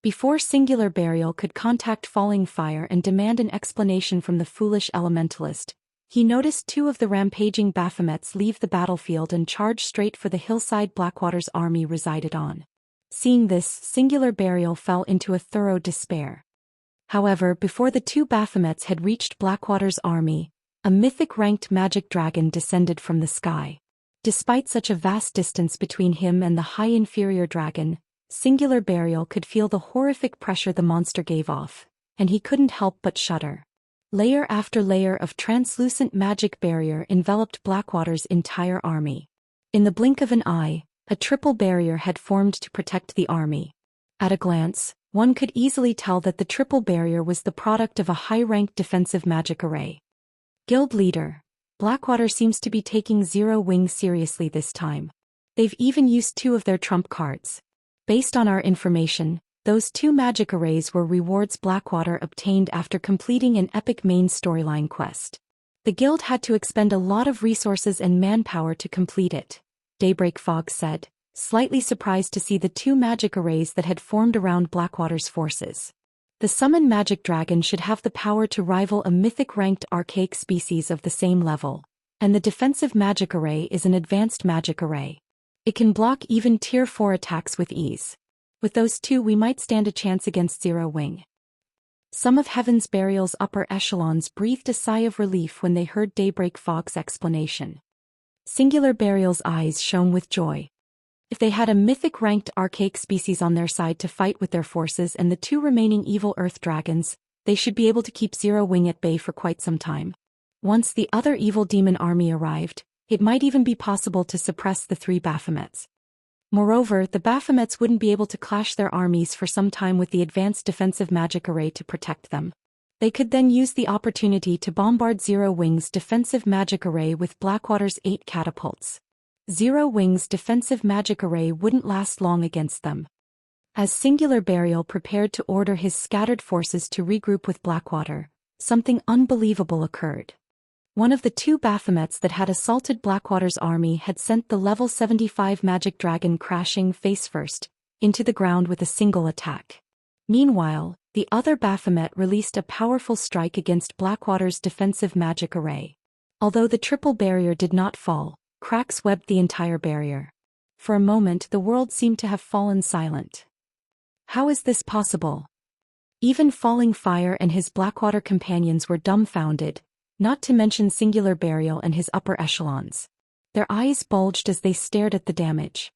Before Singular Burial could contact Falling Fire and demand an explanation from the foolish elementalist, he noticed two of the rampaging Baphomets leave the battlefield and charge straight for the hillside Blackwater's army resided on. Seeing this, Singular Burial fell into a thorough despair. However, before the two Baphomets had reached Blackwater's army, a mythic-ranked magic dragon descended from the sky. Despite such a vast distance between him and the high inferior dragon, Singular Burial could feel the horrific pressure the monster gave off, and he couldn't help but shudder. Layer after layer of translucent magic barrier enveloped Blackwater's entire army. In the blink of an eye, a triple barrier had formed to protect the army. At a glance, one could easily tell that the triple barrier was the product of a high-ranked defensive magic array. Guild Leader. Blackwater seems to be taking Zero Wing seriously this time. They've even used two of their trump cards. Based on our information, those two magic arrays were rewards Blackwater obtained after completing an epic main storyline quest. The guild had to expend a lot of resources and manpower to complete it, Daybreak Fog said, slightly surprised to see the two magic arrays that had formed around Blackwater's forces. The Summon Magic Dragon should have the power to rival a mythic-ranked archaic species of the same level, And the defensive magic array is an advanced magic array. It can block even Tier 4 attacks with ease. With those two we might stand a chance against Zero Wing. Some of Heaven's Burial's upper echelons breathed a sigh of relief when they heard Daybreak Fog's explanation. Singular Burial's eyes shone with joy. If they had a mythic-ranked archaic species on their side to fight with their forces and the two remaining evil earth dragons, they should be able to keep Zero Wing at bay for quite some time. Once the other evil demon army arrived, it might even be possible to suppress the three Baphomets. Moreover, the Baphomets wouldn't be able to clash their armies for some time with the advanced defensive magic array to protect them. They could then use the opportunity to bombard Zero Wing's defensive magic array with Blackwater's 8 catapults. Zero Wing's defensive magic array wouldn't last long against them. As Singular Burial prepared to order his scattered forces to regroup with Blackwater, something unbelievable occurred. One of the two Baphomets that had assaulted Blackwater's army had sent the level 75 magic dragon crashing face-first into the ground with a single attack. Meanwhile, the other Baphomet released a powerful strike against Blackwater's defensive magic array. Although the triple barrier did not fall, cracks webbed the entire barrier. For a moment the world seemed to have fallen silent. How is this possible? Even Falling Fire and his Blackwater companions were dumbfounded, not to mention Singular Burial and his upper echelons. Their eyes bulged as they stared at the damage.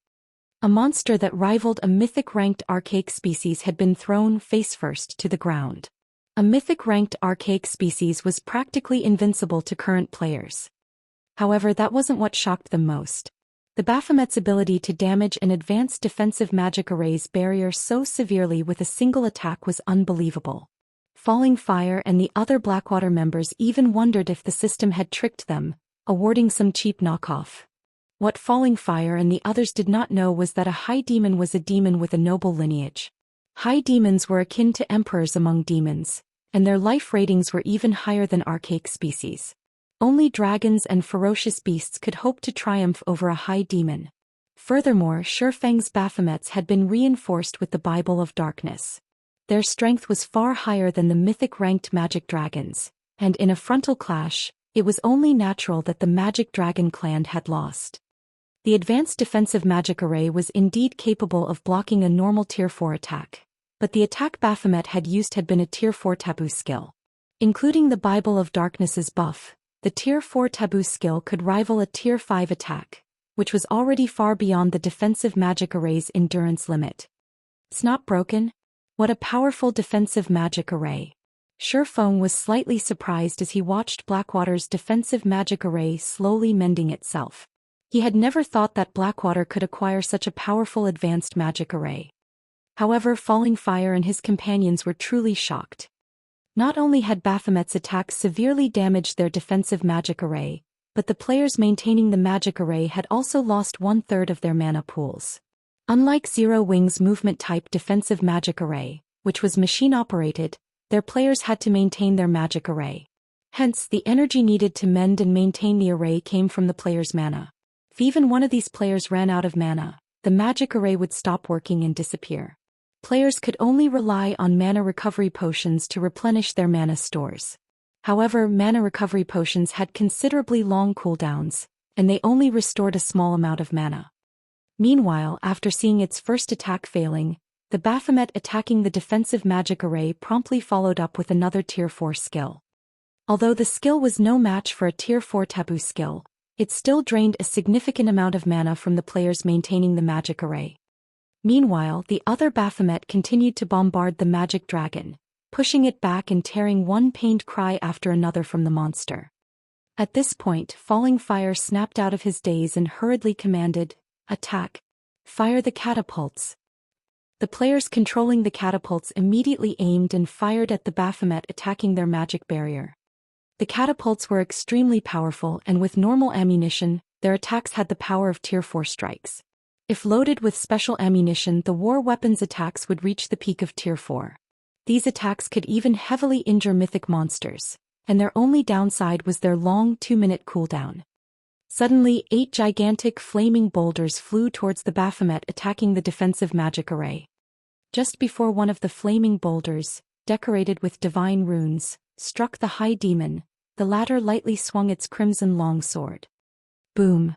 A monster that rivaled a mythic-ranked archaic species had been thrown face-first to the ground. A mythic-ranked archaic species was practically invincible to current players. However, that wasn't what shocked them most. The Baphomet's ability to damage an advanced defensive magic array's barrier so severely with a single attack was unbelievable. Falling Fire and the other Blackwater members even wondered if the system had tricked them, awarding some cheap knockoff. What Falling Fire and the others did not know was that a high demon was a demon with a noble lineage. High demons were akin to emperors among demons, and their life ratings were even higher than archaic species. Only dragons and ferocious beasts could hope to triumph over a high demon. Furthermore, Shurfeng's Baphomets had been reinforced with the Bible of Darkness. Their strength was far higher than the mythic-ranked magic dragons, and in a frontal clash, it was only natural that the magic dragon clan had lost. The advanced defensive magic array was indeed capable of blocking a normal Tier 4 attack, but the attack Baphomet had used had been a Tier 4 taboo skill. Including the Bible of Darkness's buff, the Tier 4 taboo skill could rival a Tier 5 attack, which was already far beyond the defensive magic array's endurance limit. It's not broken? What a powerful defensive magic array. Shurfeng was slightly surprised as he watched Blackwater's defensive magic array slowly mending itself. He had never thought that Blackwater could acquire such a powerful advanced magic array. However, Falling Fire and his companions were truly shocked. Not only had Baphomet's attacks severely damaged their defensive magic array, but the players maintaining the magic array had also lost 1/3 of their mana pools. Unlike Zero Wing's movement-type defensive magic array, which was machine-operated, their players had to maintain their magic array. Hence, the energy needed to mend and maintain the array came from the player's mana. If even one of these players ran out of mana, the magic array would stop working and disappear. Players could only rely on mana recovery potions to replenish their mana stores. However, mana recovery potions had considerably long cooldowns, and they only restored a small amount of mana. Meanwhile, after seeing its first attack failing, the Baphomet attacking the defensive magic array promptly followed up with another Tier 4 skill. Although the skill was no match for a Tier 4 taboo skill, it still drained a significant amount of mana from the players maintaining the magic array. Meanwhile, the other Baphomet continued to bombard the magic dragon, pushing it back and tearing one pained cry after another from the monster. At this point, Falling Fire snapped out of his daze and hurriedly commanded, "Attack! Fire the catapults!" The players controlling the catapults immediately aimed and fired at the Baphomet attacking their magic barrier. The catapults were extremely powerful and with normal ammunition, their attacks had the power of Tier 4 strikes. If loaded with special ammunition, the war weapons attacks would reach the peak of Tier 4. These attacks could even heavily injure mythic monsters, and their only downside was their long 2-minute cooldown. Suddenly, 8 gigantic flaming boulders flew towards the Baphomet attacking the defensive magic array. Just before one of the flaming boulders, decorated with divine runes, struck the high demon, the latter lightly swung its crimson longsword. Boom!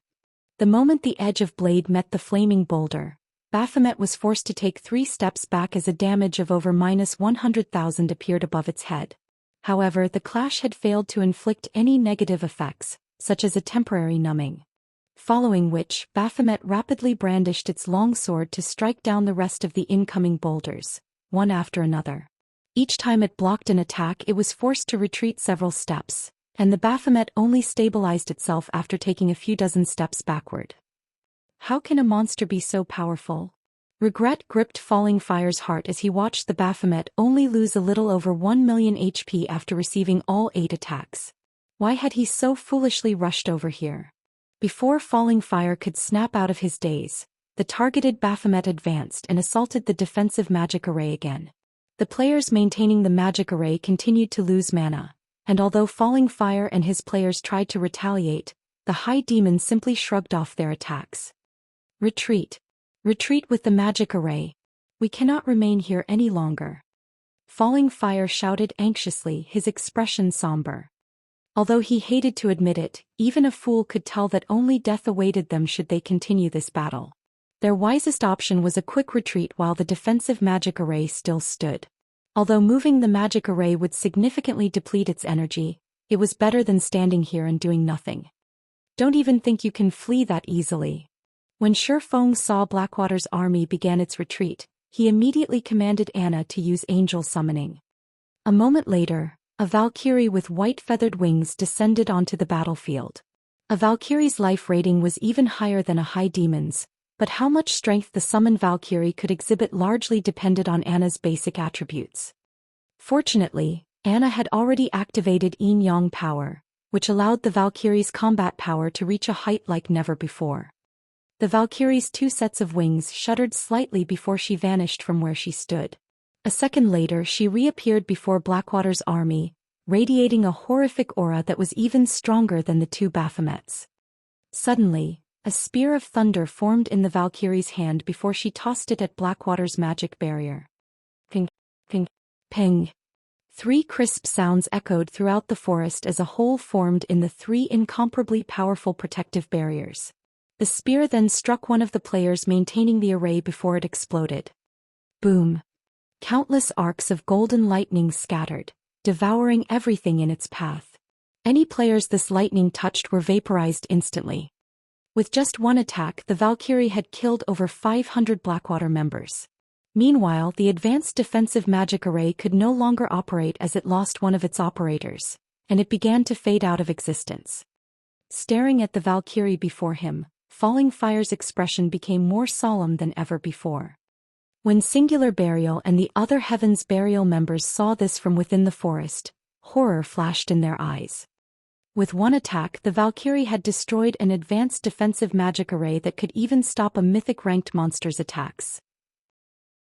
The moment the edge of blade met the flaming boulder, Baphomet was forced to take 3 steps back as a damage of over -100,000 appeared above its head. However, the clash had failed to inflict any negative effects, such as a temporary numbing. Following which, Baphomet rapidly brandished its longsword to strike down the rest of the incoming boulders, one after another. Each time it blocked an attack, it was forced to retreat several steps, and the Baphomet only stabilized itself after taking a few dozen steps backward. How can a monster be so powerful? Regret gripped Falling Fire's heart as he watched the Baphomet only lose a little over 1 million HP after receiving all 8 attacks. Why had he so foolishly rushed over here? Before Falling Fire could snap out of his daze, the targeted Baphomet advanced and assaulted the defensive magic array again. The players maintaining the magic array continued to lose mana, and although Falling Fire and his players tried to retaliate, the High Demon simply shrugged off their attacks. Retreat. Retreat with the magic array. We cannot remain here any longer. Falling Fire shouted anxiously, his expression somber. Although he hated to admit it, even a fool could tell that only death awaited them should they continue this battle. Their wisest option was a quick retreat while the defensive magic array still stood. Although moving the magic array would significantly deplete its energy, it was better than standing here and doing nothing. Don't even think you can flee that easily. When Shurfeng saw Blackwater's army began its retreat, he immediately commanded Anna to use angel summoning. A moment later, a Valkyrie with white feathered wings descended onto the battlefield. A Valkyrie's life rating was even higher than a High Demon's, but how much strength the summoned Valkyrie could exhibit largely depended on Anna's basic attributes. Fortunately, Anna had already activated Yin-Yang power, which allowed the Valkyrie's combat power to reach a height like never before. The Valkyrie's 2 sets of wings shuddered slightly before she vanished from where she stood. A second later she reappeared before Blackwater's army, radiating a horrific aura that was even stronger than the 2 Baphomets. Suddenly, a spear of thunder formed in the Valkyrie's hand before she tossed it at Blackwater's magic barrier. Ping, ping, ping. 3 crisp sounds echoed throughout the forest as a hole formed in the 3 incomparably powerful protective barriers. The spear then struck one of the players maintaining the array before it exploded. Boom. Countless arcs of golden lightning scattered, devouring everything in its path. Any players this lightning touched were vaporized instantly. With just one attack, the Valkyrie had killed over 500 Blackwater members. Meanwhile, the advanced defensive magic array could no longer operate as it lost one of its operators, and it began to fade out of existence. Staring at the Valkyrie before him, Falling Fire's expression became more solemn than ever before. When Singular Burial and the other Heaven's Burial members saw this from within the forest, horror flashed in their eyes. With one attack, the Valkyrie had destroyed an advanced defensive magic array that could even stop a mythic-ranked monster's attacks.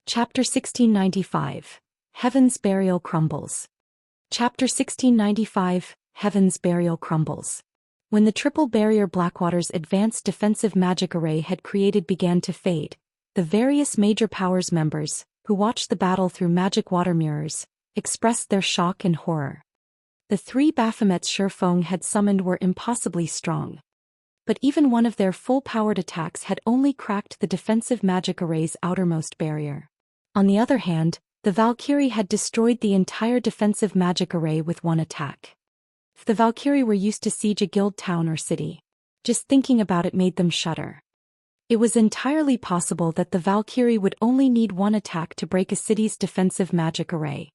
Chapter 1695. Heaven's Burial Crumbles. Chapter 1695. Heaven's Burial Crumbles. When the triple barrier Blackwater's advanced defensive magic array had created began to fade, the various major powers members, who watched the battle through magic water mirrors, expressed their shock and horror. The 3 Baphomets Shurfeng had summoned were impossibly strong. But even one of their full-powered attacks had only cracked the defensive magic array's outermost barrier. On the other hand, the Valkyrie had destroyed the entire defensive magic array with one attack. If the Valkyrie were used to siege a guild town or city, just thinking about it made them shudder. It was entirely possible that the Valkyrie would only need one attack to break a city's defensive magic array.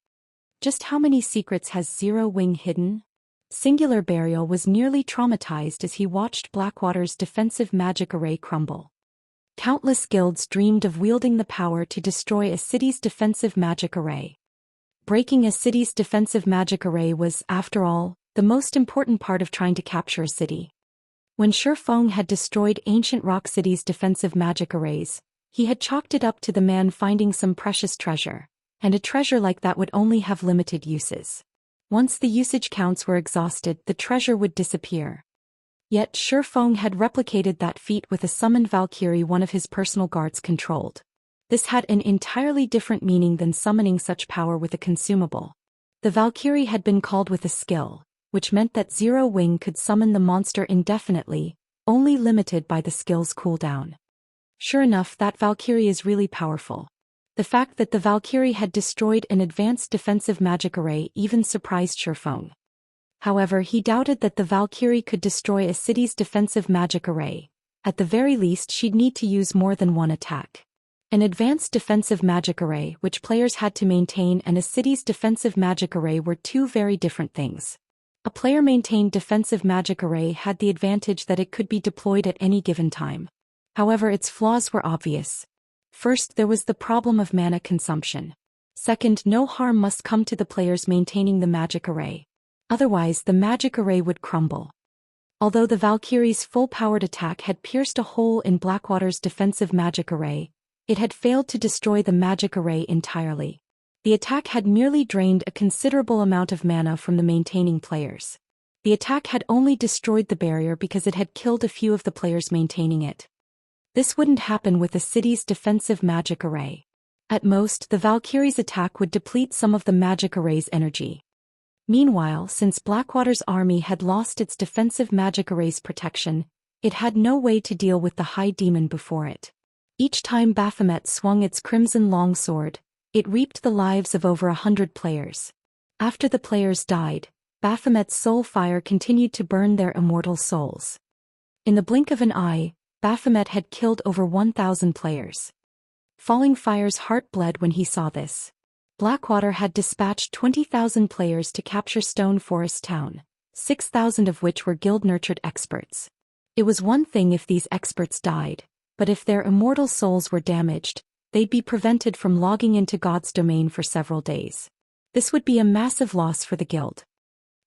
Just how many secrets has Zero Wing hidden? Singular Burial was nearly traumatized as he watched Blackwater's defensive magic array crumble. Countless guilds dreamed of wielding the power to destroy a city's defensive magic array. Breaking a city's defensive magic array was, after all, the most important part of trying to capture a city. When Shurfeng had destroyed ancient Rock City's defensive magic arrays, he had chalked it up to the man finding some precious treasure, and a treasure like that would only have limited uses. Once the usage counts were exhausted, the treasure would disappear. Yet Shurfeng had replicated that feat with a summoned Valkyrie one of his personal guards controlled. This had an entirely different meaning than summoning such power with a consumable. The Valkyrie had been called with a skill, which meant that Zero Wing could summon the monster indefinitely, only limited by the skill's cooldown. Sure enough, that Valkyrie is really powerful. The fact that the Valkyrie had destroyed an advanced defensive magic array even surprised Shurfeng. However, he doubted that the Valkyrie could destroy a city's defensive magic array. At the very least, she'd need to use more than one attack. An advanced defensive magic array, which players had to maintain, and a city's defensive magic array were two very different things. A player-maintained defensive magic array had the advantage that it could be deployed at any given time. However, its flaws were obvious. First, there was the problem of mana consumption. Second, no harm must come to the players maintaining the magic array. Otherwise, the magic array would crumble. Although the Valkyrie's full-powered attack had pierced a hole in Blackwater's defensive magic array, it had failed to destroy the magic array entirely. The attack had merely drained a considerable amount of mana from the maintaining players. The attack had only destroyed the barrier because it had killed a few of the players maintaining it. This wouldn't happen with a city's defensive magic array. At most, the Valkyrie's attack would deplete some of the magic array's energy. Meanwhile, since Blackwater's army had lost its defensive magic array's protection, it had no way to deal with the High Demon before it. Each time Baphomet swung its crimson longsword, it reaped the lives of over 100 players. After the players died, Baphomet's soul fire continued to burn their immortal souls. In the blink of an eye, Baphomet had killed over 1,000 players. Falling Fire's heart bled when he saw this. Blackwater had dispatched 20,000 players to capture Stone Forest Town, 6,000 of which were guild-nurtured experts. It was one thing if these experts died, but if their immortal souls were damaged, they'd be prevented from logging into God's domain for several days. This would be a massive loss for the guild.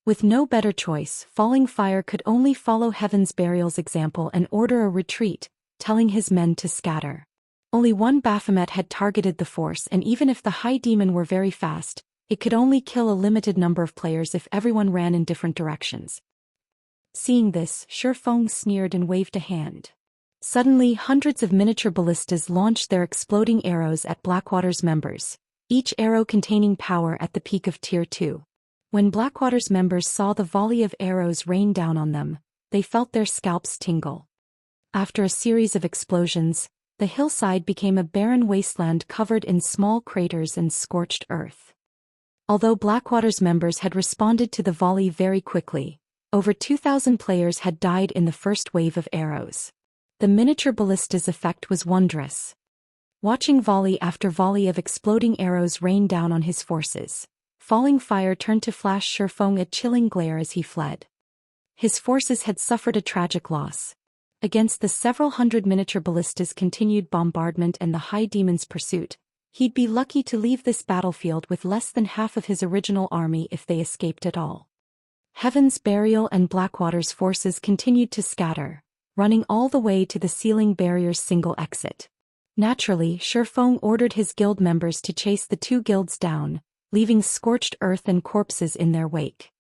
With no better choice, Falling Fire could only follow Heaven's Burial's example and order a retreat, telling his men to scatter. Only one Baphomet had targeted the force, and even if the High Demon were very fast, it could only kill a limited number of players if everyone ran in different directions. Seeing this, Shurfeng sneered and waved a hand. Suddenly, hundreds of miniature ballistas launched their exploding arrows at Blackwater's members, each arrow containing power at the peak of Tier 2. When Blackwater's members saw the volley of arrows rain down on them, they felt their scalps tingle. After a series of explosions, the hillside became a barren wasteland covered in small craters and scorched earth. Although Blackwater's members had responded to the volley very quickly, over 2,000 players had died in the first wave of arrows. The miniature ballista's effect was wondrous. Watching volley after volley of exploding arrows rain down on his forces, Falling Fire turned to flash Shurfeng a chilling glare as he fled. His forces had suffered a tragic loss. Against the several hundred miniature ballistas' continued bombardment and the High Demon's pursuit, he'd be lucky to leave this battlefield with less than half of his original army if they escaped at all. Heaven's Burial and Blackwater's forces continued to scatter, running all the way to the Sealing Barrier's single exit. Naturally, Shurfeng ordered his guild members to chase the two guilds down, leaving scorched earth and corpses in their wake.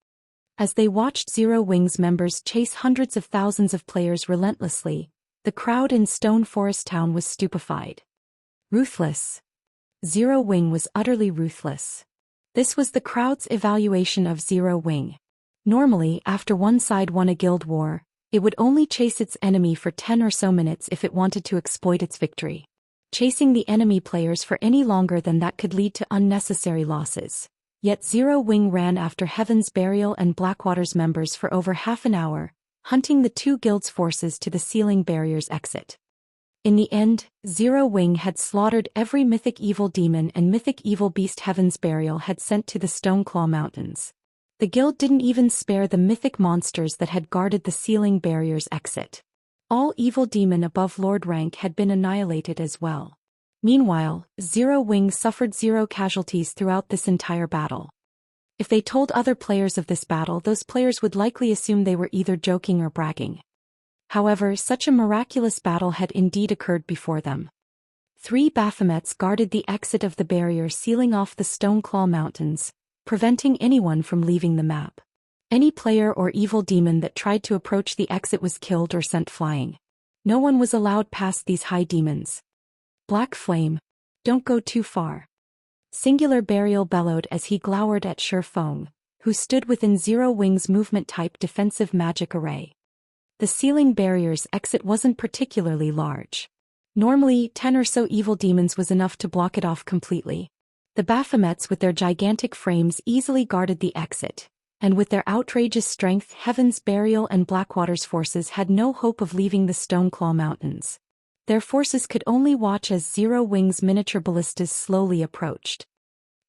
As they watched Zero Wing's members chase hundreds of thousands of players relentlessly, the crowd in Stone Forest Town was stupefied. Ruthless. Zero Wing was utterly ruthless. This was the crowd's evaluation of Zero Wing. Normally, after one side won a guild war, it would only chase its enemy for 10 or so minutes if it wanted to exploit its victory. Chasing the enemy players for any longer than that could lead to unnecessary losses. Yet Zero Wing ran after Heaven's Burial and Blackwater's members for over half an hour, hunting the two guilds' forces to the Sealing Barrier's exit. In the end, Zero Wing had slaughtered every mythic evil demon and mythic evil beast Heaven's Burial had sent to the Stoneclaw Mountains. The guild didn't even spare the mythic monsters that had guarded the Sealing Barrier's exit. All evil demon above Lord rank had been annihilated as well. Meanwhile, Zero Wing suffered 0 casualties throughout this entire battle. If they told other players of this battle, those players would likely assume they were either joking or bragging. However, such a miraculous battle had indeed occurred before them. 3 Baphomets guarded the exit of the barrier, sealing off the Stoneclaw Mountains, preventing anyone from leaving the map. Any player or evil demon that tried to approach the exit was killed or sent flying. No one was allowed past these high demons. Black Flame, don't go too far. Singular Burial bellowed as he glowered at Shurfeng, who stood within Zero Wing's movement-type defensive magic array. The ceiling barrier's exit wasn't particularly large. Normally, 10 or so evil demons was enough to block it off completely. The Baphomets with their gigantic frames easily guarded the exit, and with their outrageous strength, Heaven's Burial and Blackwater's forces had no hope of leaving the Stoneclaw Mountains. Their forces could only watch as Zero Wing's miniature ballistas slowly approached.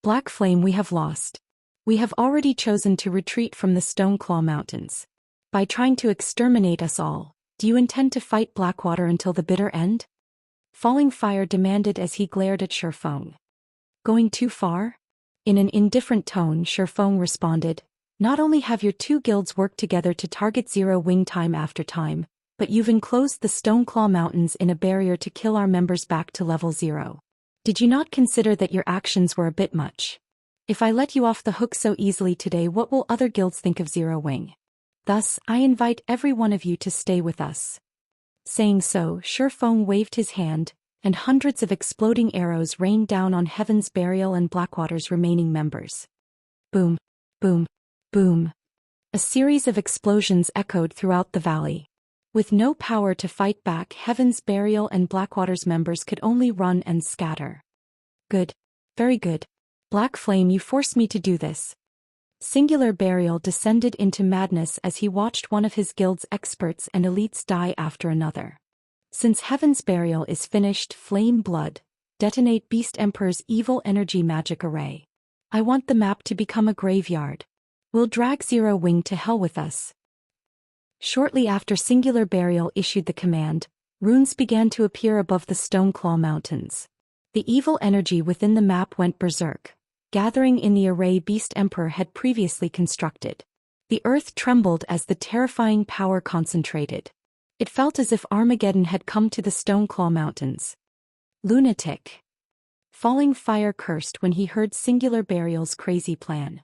Black Flame, we have lost. We have already chosen to retreat from the Stoneclaw Mountains. By trying to exterminate us all, do you intend to fight Blackwater until the bitter end? Falling Fire demanded as he glared at Shifeng. Going too far? In an indifferent tone, Shifeng responded, not only have your two guilds worked together to target Zero Wing time after time, but you've enclosed the Stoneclaw Mountains in a barrier to kill our members back to level 0. Did you not consider that your actions were a bit much? If I let you off the hook so easily today, what will other guilds think of Zero Wing? Thus, I invite every one of you to stay with us. Saying so, Shifeng waved his hand, and hundreds of exploding arrows rained down on Heaven's Burial and Blackwater's remaining members. Boom, boom, boom. A series of explosions echoed throughout the valley. With no power to fight back, Heaven's Burial and Blackwater's members could only run and scatter. Good. Very good. Black Flame, you forced me to do this. Singular Burial descended into madness as he watched one of his guild's experts and elites die after another. Since Heaven's Burial is finished, Flame Blood, detonate Beast Emperor's evil energy magic array. I want the map to become a graveyard. We'll drag Zero Wing to hell with us. Shortly after Singular Burial issued the command, runes began to appear above the Stoneclaw Mountains. The evil energy within the map went berserk, gathering in the array Beast Emperor had previously constructed. The earth trembled as the terrifying power concentrated. It felt as if Armageddon had come to the Stoneclaw Mountains. Lunatic. Falling Fire cursed when he heard Singular Burial's crazy plan.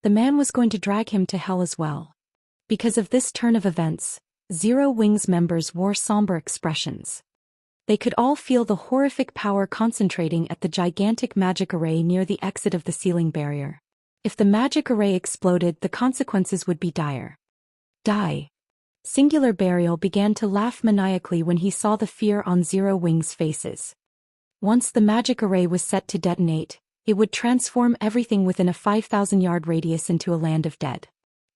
The man was going to drag him to hell as well. Because of this turn of events, Zero Wing's members wore somber expressions. They could all feel the horrific power concentrating at the gigantic magic array near the exit of the ceiling barrier. If the magic array exploded, the consequences would be dire. Die. Singular Burial began to laugh maniacally when he saw the fear on Zero Wing's faces. Once the magic array was set to detonate, it would transform everything within a 5,000-yard radius into a land of dead.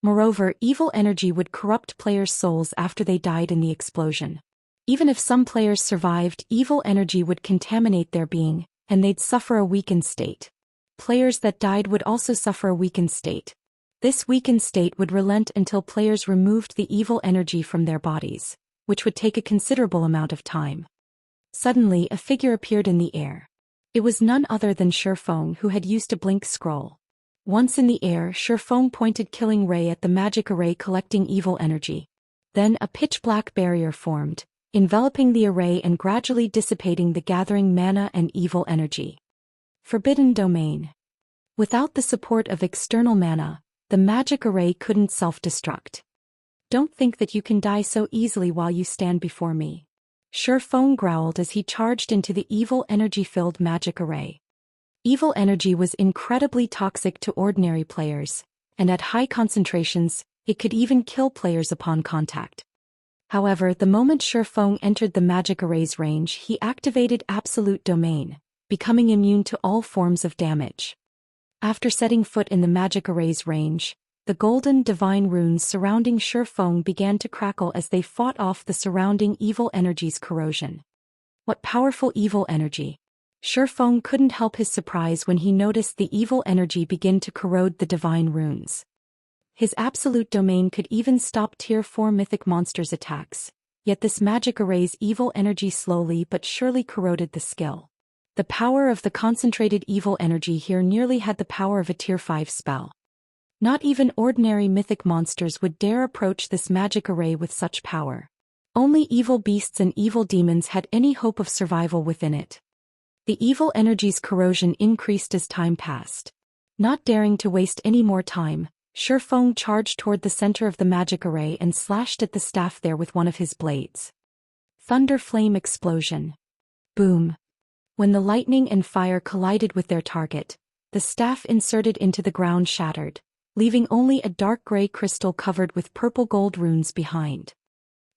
Moreover, evil energy would corrupt players' souls after they died in the explosion. Even if some players survived, evil energy would contaminate their being, and they'd suffer a weakened state. Players that died would also suffer a weakened state. This weakened state would relent until players removed the evil energy from their bodies, which would take a considerable amount of time. Suddenly, a figure appeared in the air. It was none other than Shifeng, who had used a blink scroll. Once in the air, Shifeng pointed Killing Ray at the magic array collecting evil energy. Then a pitch-black barrier formed, enveloping the array and gradually dissipating the gathering mana and evil energy. Forbidden Domain. Without the support of external mana, the magic array couldn't self-destruct. Don't think that you can die so easily while you stand before me. Shifeng growled as he charged into the evil energy-filled magic array. Evil energy was incredibly toxic to ordinary players, and at high concentrations, it could even kill players upon contact. However, the moment Shifeng entered the magic array's range, he activated Absolute Domain, becoming immune to all forms of damage. After setting foot in the magic array's range, the golden divine runes surrounding Shifeng began to crackle as they fought off the surrounding evil energy's corrosion. What powerful evil energy! Shifeng couldn't help his surprise when he noticed the evil energy begin to corrode the divine runes. His absolute domain could even stop Tier 4 mythic monsters' attacks, yet this magic array's evil energy slowly but surely corroded the skill. The power of the concentrated evil energy here nearly had the power of a Tier 5 spell. Not even ordinary mythic monsters would dare approach this magic array with such power. Only evil beasts and evil demons had any hope of survival within it. The evil energy's corrosion increased as time passed. Not daring to waste any more time, Shifeng charged toward the center of the magic array and slashed at the staff there with one of his blades. Thunder Flame Explosion. Boom. When the lightning and fire collided with their target, the staff inserted into the ground shattered, leaving only a dark gray crystal covered with purple-gold runes behind.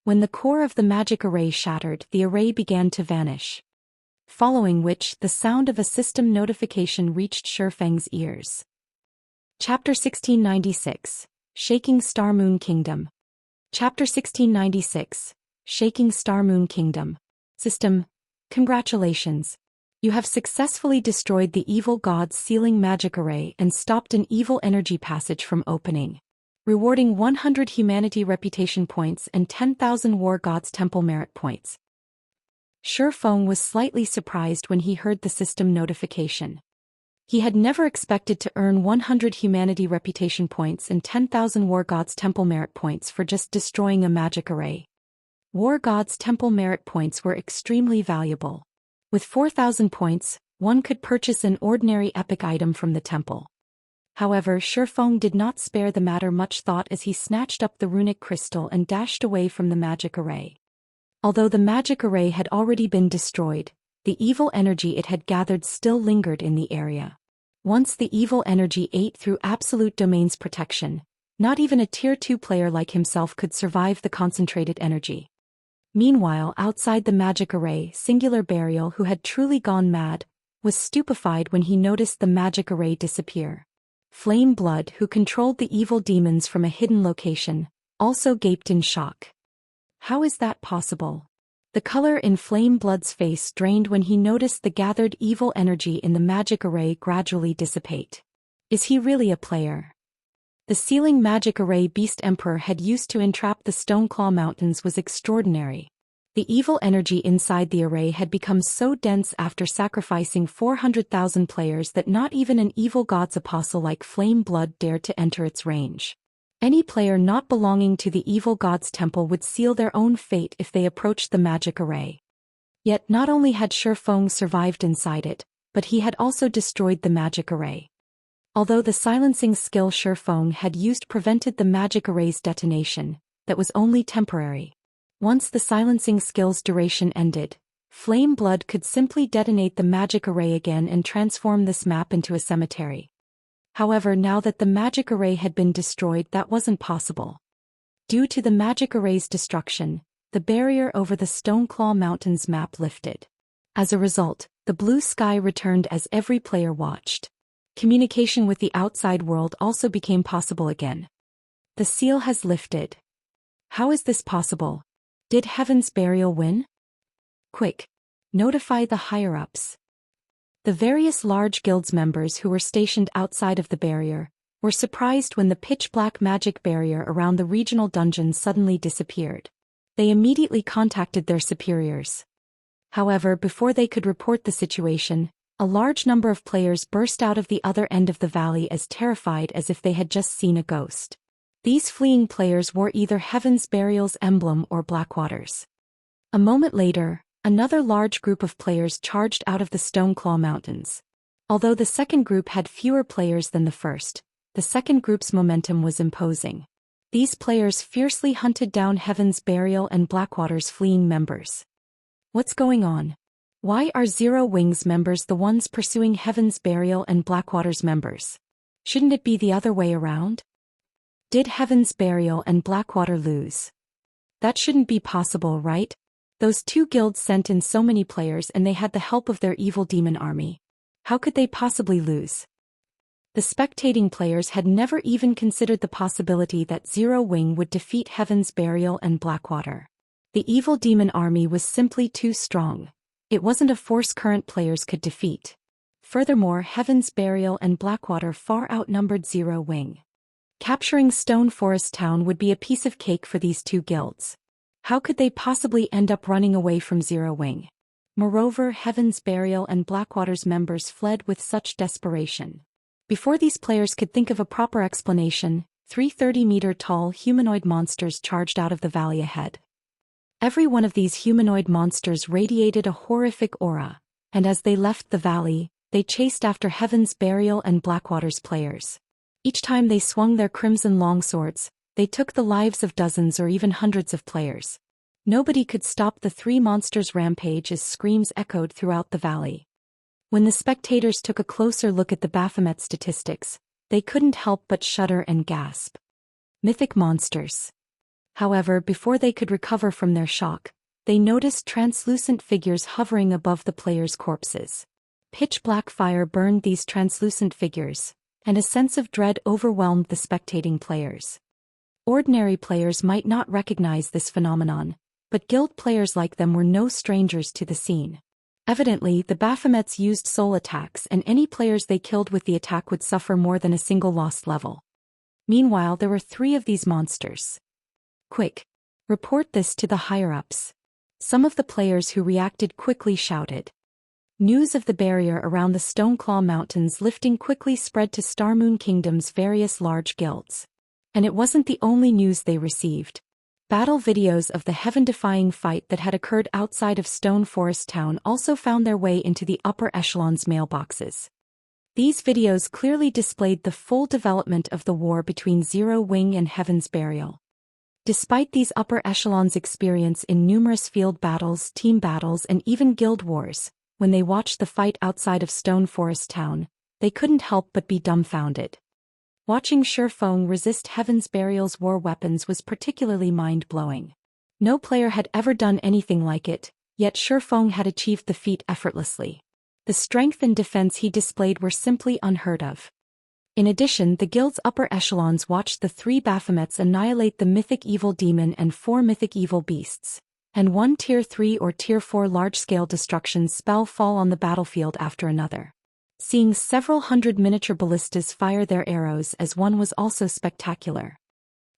When the core of the magic array shattered, the array began to vanish. Following which, the sound of a system notification reached Shifeng's ears. Chapter 1696, Shaking Star Moon Kingdom. Chapter 1696, Shaking Star Moon Kingdom. System, congratulations. You have successfully destroyed the evil god's sealing magic array and stopped an evil energy passage from opening. Rewarding 100 humanity reputation points and 10,000 war gods temple merit points. Shifeng was slightly surprised when he heard the system notification. He had never expected to earn 100 humanity reputation points and 10,000 war gods temple merit points for just destroying a magic array. War gods temple merit points were extremely valuable. With 4,000 points, one could purchase an ordinary epic item from the temple. However, Shifeng did not spare the matter much thought as he snatched up the runic crystal and dashed away from the magic array. Although the magic array had already been destroyed, the evil energy it had gathered still lingered in the area. Once the evil energy ate through Absolute Domain's protection, not even a Tier 2 player like himself could survive the concentrated energy. Meanwhile, outside the magic array, Singular Burial, who had truly gone mad, was stupefied when he noticed the magic array disappear. Flame Blood, who controlled the evil demons from a hidden location, also gaped in shock. How is that possible? The color in Flame Blood's face drained when he noticed the gathered evil energy in the magic array gradually dissipate. Is he really a player? The sealing magic array Beast Emperor had used to entrap the Stoneclaw Mountains was extraordinary. The evil energy inside the array had become so dense after sacrificing 400,000 players that not even an evil god's apostle like Flame Blood dared to enter its range. Any player not belonging to the evil god's temple would seal their own fate if they approached the magic array. Yet not only had Shifeng survived inside it, but he had also destroyed the magic array. Although the silencing skill Shifeng had used prevented the magic array's detonation, that was only temporary. Once the silencing skill's duration ended, Flame Blood could simply detonate the magic array again and transform this map into a cemetery. However, now that the magic array had been destroyed, that wasn't possible. Due to the magic array's destruction, the barrier over the Stoneclaw Mountains map lifted. As a result, the blue sky returned as every player watched. Communication with the outside world also became possible again. The seal has lifted. How is this possible? Did Heaven's Burial win? Quick! Notify the higher-ups. The various large guilds members who were stationed outside of the barrier were surprised when the pitch-black magic barrier around the regional dungeon suddenly disappeared. They immediately contacted their superiors. However, before they could report the situation, a large number of players burst out of the other end of the valley as terrified as if they had just seen a ghost. These fleeing players wore either Heaven's Burial's emblem or Blackwater's. A moment later, another large group of players charged out of the Stoneclaw Mountains. Although the second group had fewer players than the first, the second group's momentum was imposing. These players fiercely hunted down Heaven's Burial and Blackwater's fleeing members. What's going on? Why are Zero Wings members the ones pursuing Heaven's Burial and Blackwater's members? Shouldn't it be the other way around? Did Heaven's Burial and Blackwater lose? That shouldn't be possible, right? Those two guilds sent in so many players and they had the help of their evil demon army. How could they possibly lose? The spectating players had never even considered the possibility that Zero Wing would defeat Heaven's Burial and Blackwater. The evil demon army was simply too strong. It wasn't a force current players could defeat. Furthermore, Heaven's Burial and Blackwater far outnumbered Zero Wing. Capturing Stone Forest Town would be a piece of cake for these two guilds. How could they possibly end up running away from Zero Wing? Moreover, Heaven's Burial and Blackwater's members fled with such desperation. Before these players could think of a proper explanation, 3 30-meter-tall humanoid monsters charged out of the valley ahead. Every one of these humanoid monsters radiated a horrific aura, and as they left the valley, they chased after Heaven's Burial and Blackwater's players. Each time they swung their crimson longswords, they took the lives of dozens or even hundreds of players. Nobody could stop the three monsters' rampage as screams echoed throughout the valley. When the spectators took a closer look at the Baphomet statistics, They couldn't help but shudder and gasp. Mythic monsters. However, before they could recover from their shock, they noticed translucent figures hovering above the players' corpses. Pitch-black fire burned these translucent figures, and a sense of dread overwhelmed the spectating players. Ordinary players might not recognize this phenomenon, but guild players like them were no strangers to the scene. Evidently, the Baphomets used soul attacks, and any players they killed with the attack would suffer more than a single lost level. Meanwhile, there were 3 of these monsters. Quick! Report this to the higher-ups. Some of the players who reacted quickly shouted. News of the barrier around the Stoneclaw Mountains lifting quickly spread to Starmoon Kingdom's various large guilds. And it wasn't the only news they received. Battle videos of the heaven-defying fight that had occurred outside of Stone Forest Town also found their way into the upper echelons' mailboxes. These videos clearly displayed the full development of the war between Zero Wing and Heaven's Burial. Despite these upper echelons' experience in numerous field battles, team battles, and even guild wars, when they watched the fight outside of Stone Forest Town, they couldn't help but be dumbfounded. Watching Shurfeng resist Heaven's Burial's war weapons was particularly mind-blowing. No player had ever done anything like it, yet Shurfeng had achieved the feat effortlessly. The strength and defense he displayed were simply unheard of. In addition, the guild's upper echelons watched the 3 Baphomets annihilate the Mythic Evil Demon and 4 Mythic Evil Beasts, and 1 Tier 3 or Tier 4 large-scale destruction spell fall on the battlefield after another. Seeing several hundred miniature ballistas fire their arrows as one was also spectacular.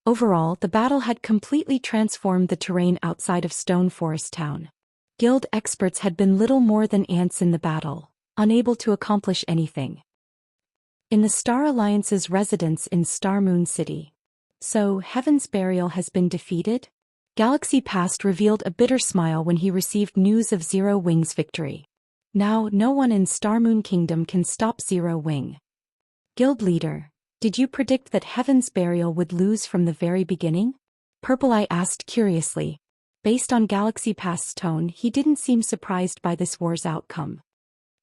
Overall, the battle had completely transformed the terrain outside of Stone Forest Town. Guild experts had been little more than ants in the battle, unable to accomplish anything. In the Star Alliance's residence in Starmoon City. So, Heaven's Burial has been defeated? Galaxy Past revealed a bitter smile when he received news of Zero Wing's victory. Now, no one in Starmoon Kingdom can stop Zero Wing. Guild leader, did you predict that Heaven's Burial would lose from the very beginning? Purple Eye asked curiously. Based on Galaxy Past's tone, he didn't seem surprised by this war's outcome.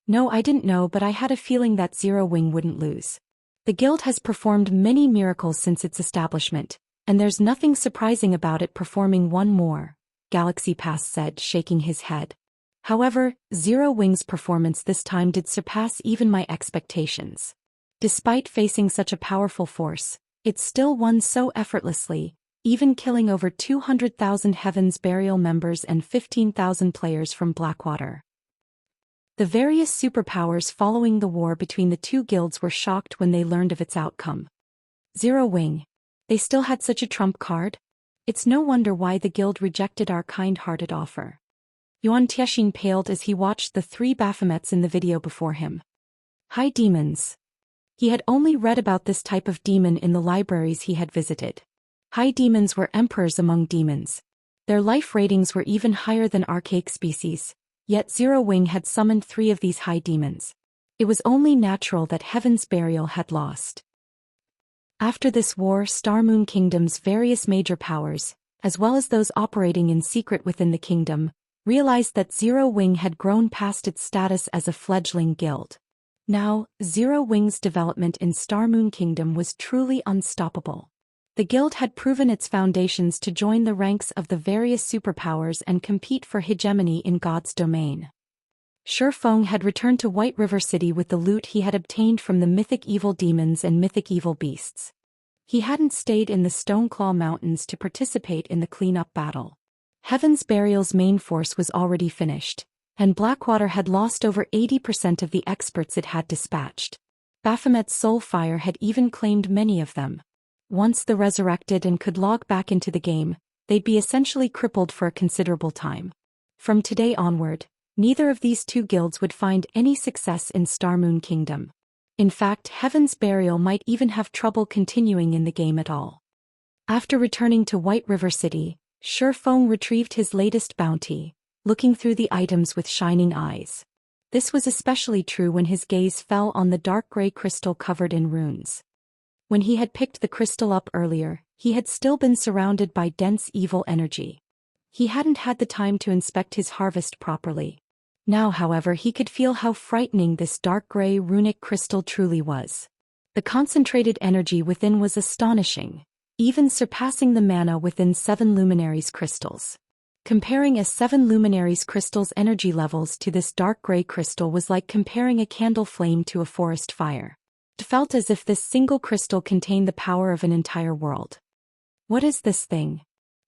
No, I didn't know, but I had a feeling that Zero Wing wouldn't lose. The guild has performed many miracles since its establishment, and there's nothing surprising about it performing one more, Galaxy Past said, shaking his head. However, Zero Wing's performance this time did surpass even my expectations. Despite facing such a powerful force, it still won so effortlessly, even killing over 200,000 Heaven's Burial members and 15,000 players from Blackwater. The various superpowers following the war between the 2 guilds were shocked when they learned of its outcome. Zero Wing. They still had such a trump card? It's no wonder why the guild rejected our kind-hearted offer. Yuan Tiexin paled as he watched the 3 Baphomets in the video before him. High demons. He had only read about this type of demon in the libraries he had visited. High demons were emperors among demons. Their life ratings were even higher than archaic species, yet Zero Wing had summoned 3 of these high demons. It was only natural that Heaven's Burial had lost. After this war, Starmoon Kingdom's various major powers, as well as those operating in secret within the kingdom, realized that Zero Wing had grown past its status as a fledgling guild. Now, Zero Wing's development in Starmoon Kingdom was truly unstoppable. The guild had proven its foundations to join the ranks of the various superpowers and compete for hegemony in God's domain. Shurfeng had returned to White River City with the loot he had obtained from the Mythic Evil Demons and Mythic Evil Beasts. He hadn't stayed in the Stoneclaw Mountains to participate in the cleanup battle. Heaven's Burial's main force was already finished, and Blackwater had lost over 80% of the experts it had dispatched. Baphomet's soul fire had even claimed many of them. Once the resurrected and could log back into the game, they'd be essentially crippled for a considerable time. From today onward, neither of these 2 guilds would find any success in Starmoon Kingdom. In fact, Heaven's Burial might even have trouble continuing in the game at all. After returning to White River City, Shurfeng retrieved his latest bounty, looking through the items with shining eyes. This was especially true when his gaze fell on the dark gray crystal covered in runes. When he had picked the crystal up earlier, he had still been surrounded by dense evil energy. He hadn't had the time to inspect his harvest properly. Now, however, he could feel how frightening this dark gray runic crystal truly was. The concentrated energy within was astonishing, even surpassing the mana within 7 Luminaries crystals. Comparing a 7 Luminaries crystal's energy levels to this dark gray crystal was like comparing a candle flame to a forest fire. It felt as if this single crystal contained the power of an entire world. What is this thing?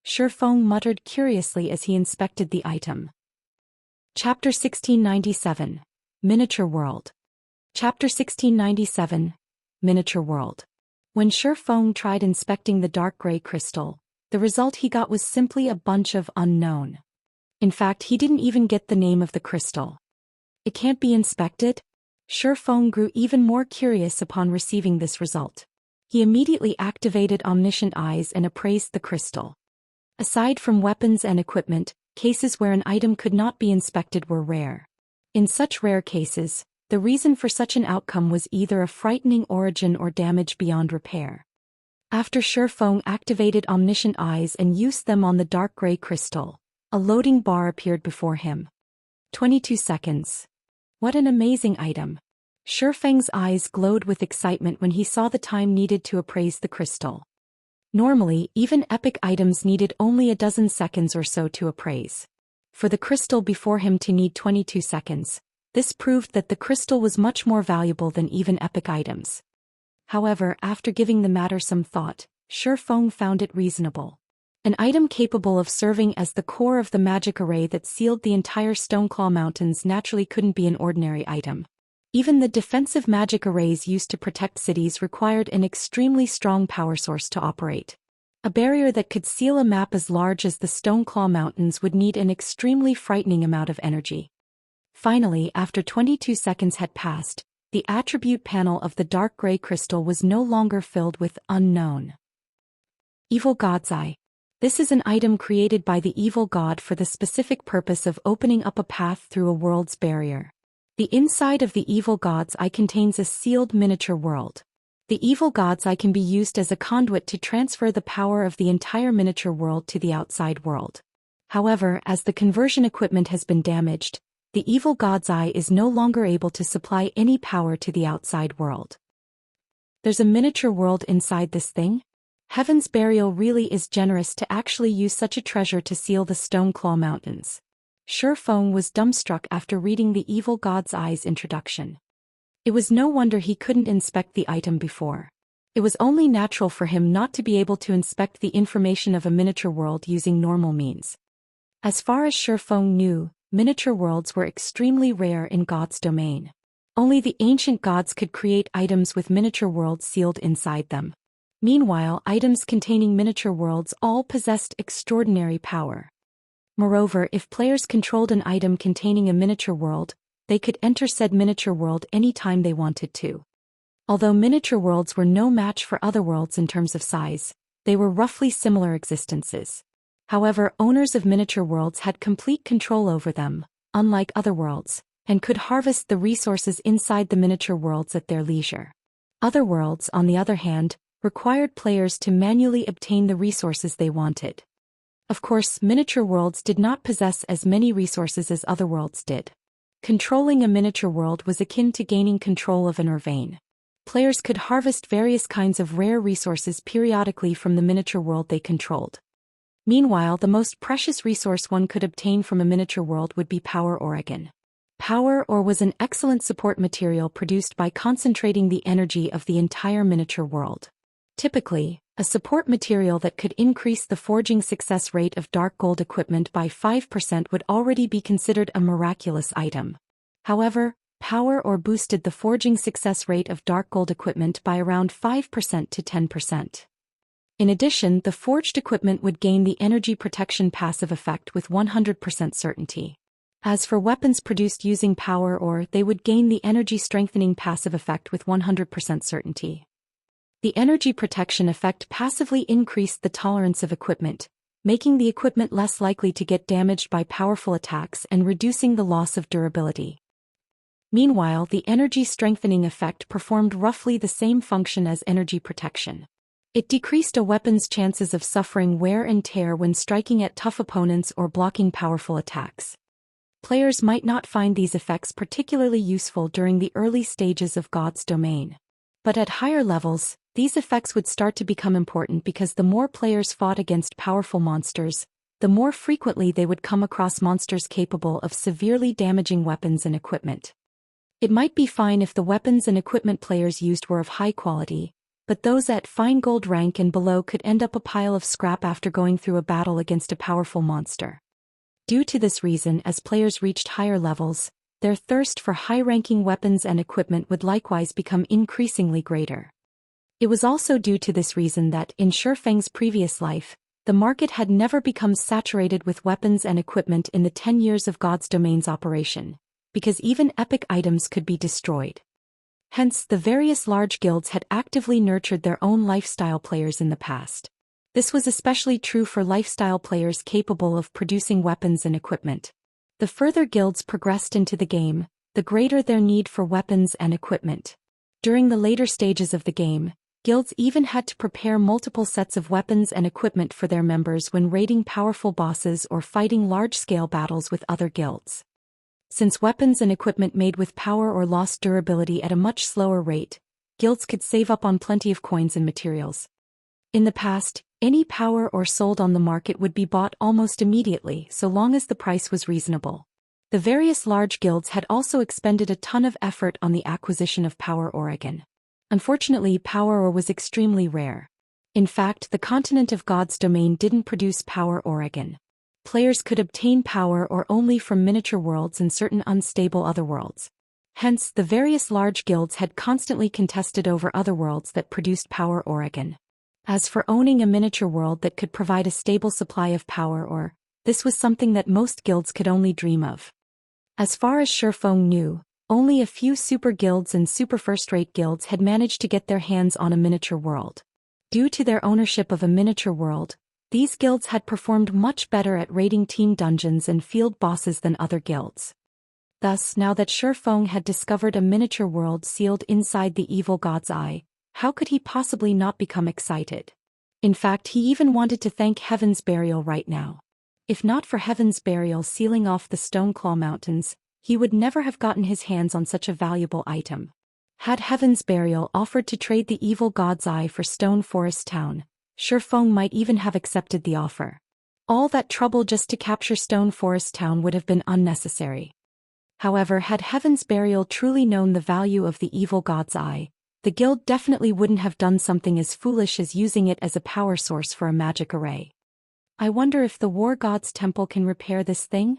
Shifeng muttered curiously as he inspected the item. Chapter 1697. Miniature World. Chapter 1697. Miniature World. When Shifeng tried inspecting the dark gray crystal, the result he got was simply a bunch of unknown. In fact, he didn't even get the name of the crystal. It can't be inspected? Shifeng grew even more curious upon receiving this result. He immediately activated omniscient eyes and appraised the crystal. Aside from weapons and equipment, cases where an item could not be inspected were rare. In such rare cases, the reason for such an outcome was either a frightening origin or damage beyond repair. After Shifeng activated omniscient eyes and used them on the dark gray crystal, a loading bar appeared before him. 22 seconds. What an amazing item. Shifeng's eyes glowed with excitement when he saw the time needed to appraise the crystal. Normally, even epic items needed only a dozen seconds or so to appraise. For the crystal before him to need 22 seconds, this proved that the crystal was much more valuable than even epic items. However, after giving the matter some thought, Shifeng found it reasonable. An item capable of serving as the core of the magic array that sealed the entire Stoneclaw Mountains naturally couldn't be an ordinary item. Even the defensive magic arrays used to protect cities required an extremely strong power source to operate. A barrier that could seal a map as large as the Stoneclaw Mountains would need an extremely frightening amount of energy. Finally, after 22 seconds had passed, the attribute panel of the dark gray crystal was no longer filled with unknown. Evil God's Eye. This is an item created by the evil god for the specific purpose of opening up a path through a world's barrier. The inside of the evil god's eye contains a sealed miniature world. The evil god's eye can be used as a conduit to transfer the power of the entire miniature world to the outside world. However, as the conversion equipment has been damaged, the evil god's eye is no longer able to supply any power to the outside world. There's a miniature world inside this thing? Heaven's Burial really is generous to actually use such a treasure to seal the Stoneclaw Mountains. Shifeng was dumbstruck after reading the evil god's eye's introduction. It was no wonder he couldn't inspect the item before. It was only natural for him not to be able to inspect the information of a miniature world using normal means. As far as Shifeng knew, miniature worlds were extremely rare in God's domain. Only the ancient gods could create items with miniature worlds sealed inside them. Meanwhile, items containing miniature worlds all possessed extraordinary power. Moreover, if players controlled an item containing a miniature world, they could enter said miniature world any time they wanted to. Although miniature worlds were no match for other worlds in terms of size, they were roughly similar existences. However, owners of miniature worlds had complete control over them, unlike other worlds, and could harvest the resources inside the miniature worlds at their leisure. Other worlds, on the other hand, required players to manually obtain the resources they wanted. Of course, miniature worlds did not possess as many resources as other worlds did. Controlling a miniature world was akin to gaining control of an vein. Players could harvest various kinds of rare resources periodically from the miniature world they controlled. Meanwhile, the most precious resource one could obtain from a miniature world would be power organ. Power ore was an excellent support material produced by concentrating the energy of the entire miniature world. Typically, a support material that could increase the forging success rate of dark gold equipment by 5% would already be considered a miraculous item. However, power ore boosted the forging success rate of dark gold equipment by around 5% to 10%. In addition, the forged equipment would gain the energy protection passive effect with 100% certainty. As for weapons produced using power ore, they would gain the energy strengthening passive effect with 100% certainty. The energy protection effect passively increased the tolerance of equipment, making the equipment less likely to get damaged by powerful attacks and reducing the loss of durability. Meanwhile, the energy strengthening effect performed roughly the same function as energy protection. It decreased a weapon's chances of suffering wear and tear when striking at tough opponents or blocking powerful attacks. Players might not find these effects particularly useful during the early stages of God's domain. But at higher levels, these effects would start to become important because the more players fought against powerful monsters, the more frequently they would come across monsters capable of severely damaging weapons and equipment. It might be fine if the weapons and equipment players used were of high quality, but those at fine gold rank and below could end up a pile of scrap after going through a battle against a powerful monster. Due to this reason, as players reached higher levels, their thirst for high-ranking weapons and equipment would likewise become increasingly greater. It was also due to this reason that, in Shifeng's previous life, the market had never become saturated with weapons and equipment in the 10 years of God's Domain's operation, because even epic items could be destroyed. Hence, the various large guilds had actively nurtured their own lifestyle players in the past. This was especially true for lifestyle players capable of producing weapons and equipment. The further guilds progressed into the game, the greater their need for weapons and equipment. During the later stages of the game, guilds even had to prepare multiple sets of weapons and equipment for their members when raiding powerful bosses or fighting large-scale battles with other guilds. Since weapons and equipment made with power or lost durability at a much slower rate, guilds could save up on plenty of coins and materials. In the past, any power or sold on the market would be bought almost immediately so long as the price was reasonable. The various large guilds had also expended a ton of effort on the acquisition of power ore again. Unfortunately, power ore was extremely rare. In fact, the continent of God's Domain didn't produce power ore again. Players could obtain power ore only from miniature worlds and certain unstable otherworlds. Hence, the various large guilds had constantly contested over otherworlds that produced power ore again. As for owning a miniature world that could provide a stable supply of power ore, this was something that most guilds could only dream of. As far as Shifeng knew, only a few super guilds and super first-rate guilds had managed to get their hands on a miniature world. Due to their ownership of a miniature world, these guilds had performed much better at raiding team dungeons and field bosses than other guilds. Thus, now that Shifeng had discovered a miniature world sealed inside the evil god's eye, how could he possibly not become excited? In fact, he even wanted to thank Heaven's Burial right now. If not for Heaven's Burial sealing off the Stoneclaw Mountains, he would never have gotten his hands on such a valuable item. Had Heaven's Burial offered to trade the evil god's eye for Stone Forest Town, Shifeng might even have accepted the offer. All that trouble just to capture Stone Forest Town would have been unnecessary. However, had Heaven's Burial truly known the value of the evil god's eye, the guild definitely wouldn't have done something as foolish as using it as a power source for a magic array. I wonder if the War God's Temple can repair this thing?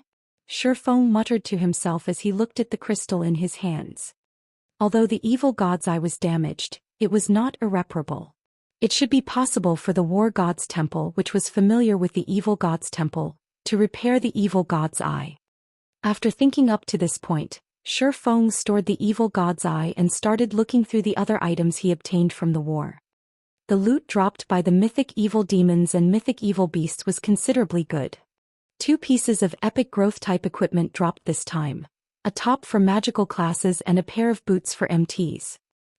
Shifeng muttered to himself as he looked at the crystal in his hands. Although the evil god's eye was damaged, it was not irreparable. It should be possible for the War God's Temple, which was familiar with the evil god's temple, to repair the evil god's eye. After thinking up to this point, Shifeng stored the evil god's eye and started looking through the other items he obtained from the war. The loot dropped by the mythic evil demons and mythic evil beasts was considerably good. 2 pieces of epic growth type equipment dropped this time, a top for magical classes and a pair of boots for MTs.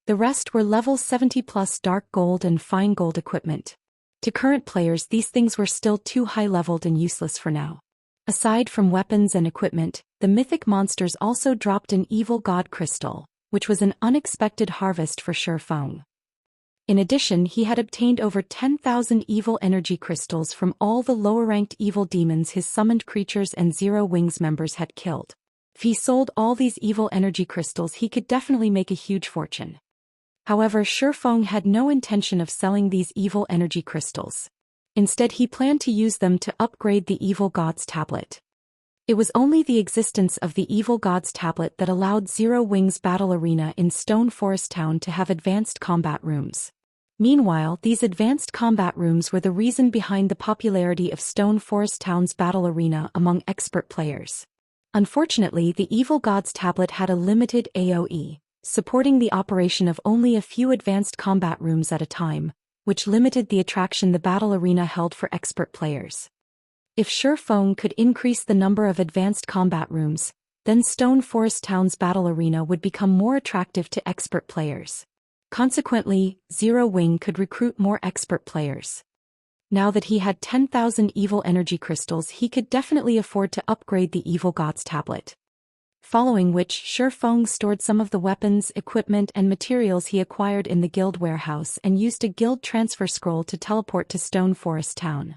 The rest were level 70 plus dark gold and fine gold equipment. To current players, these things were still too high-leveled and useless for now. Aside from weapons and equipment, the mythic monsters also dropped an evil god crystal, which was an unexpected harvest for Shifeng. In addition, he had obtained over 10,000 evil energy crystals from all the lower-ranked evil demons his summoned creatures and Zero Wings members had killed. If he sold all these evil energy crystals, he could definitely make a huge fortune. However, Shifeng had no intention of selling these evil energy crystals. Instead, he planned to use them to upgrade the evil god's tablet. It was only the existence of the evil god's tablet that allowed Zero Wings Battle Arena in Stone Forest Town to have advanced combat rooms. Meanwhile, these advanced combat rooms were the reason behind the popularity of Stone Forest Town's battle arena among expert players. Unfortunately, the evil god's tablet had a limited AoE, supporting the operation of only a few advanced combat rooms at a time, which limited the attraction the battle arena held for expert players. If Shifeng could increase the number of advanced combat rooms, then Stone Forest Town's battle arena would become more attractive to expert players. Consequently, Zero Wing could recruit more expert players. Now that he had 10,000 evil energy crystals, he could definitely afford to upgrade the evil god's tablet. following which Shifeng stored some of the weapons, equipment and materials he acquired in the guild warehouse and used a guild transfer scroll to teleport to Stone Forest Town.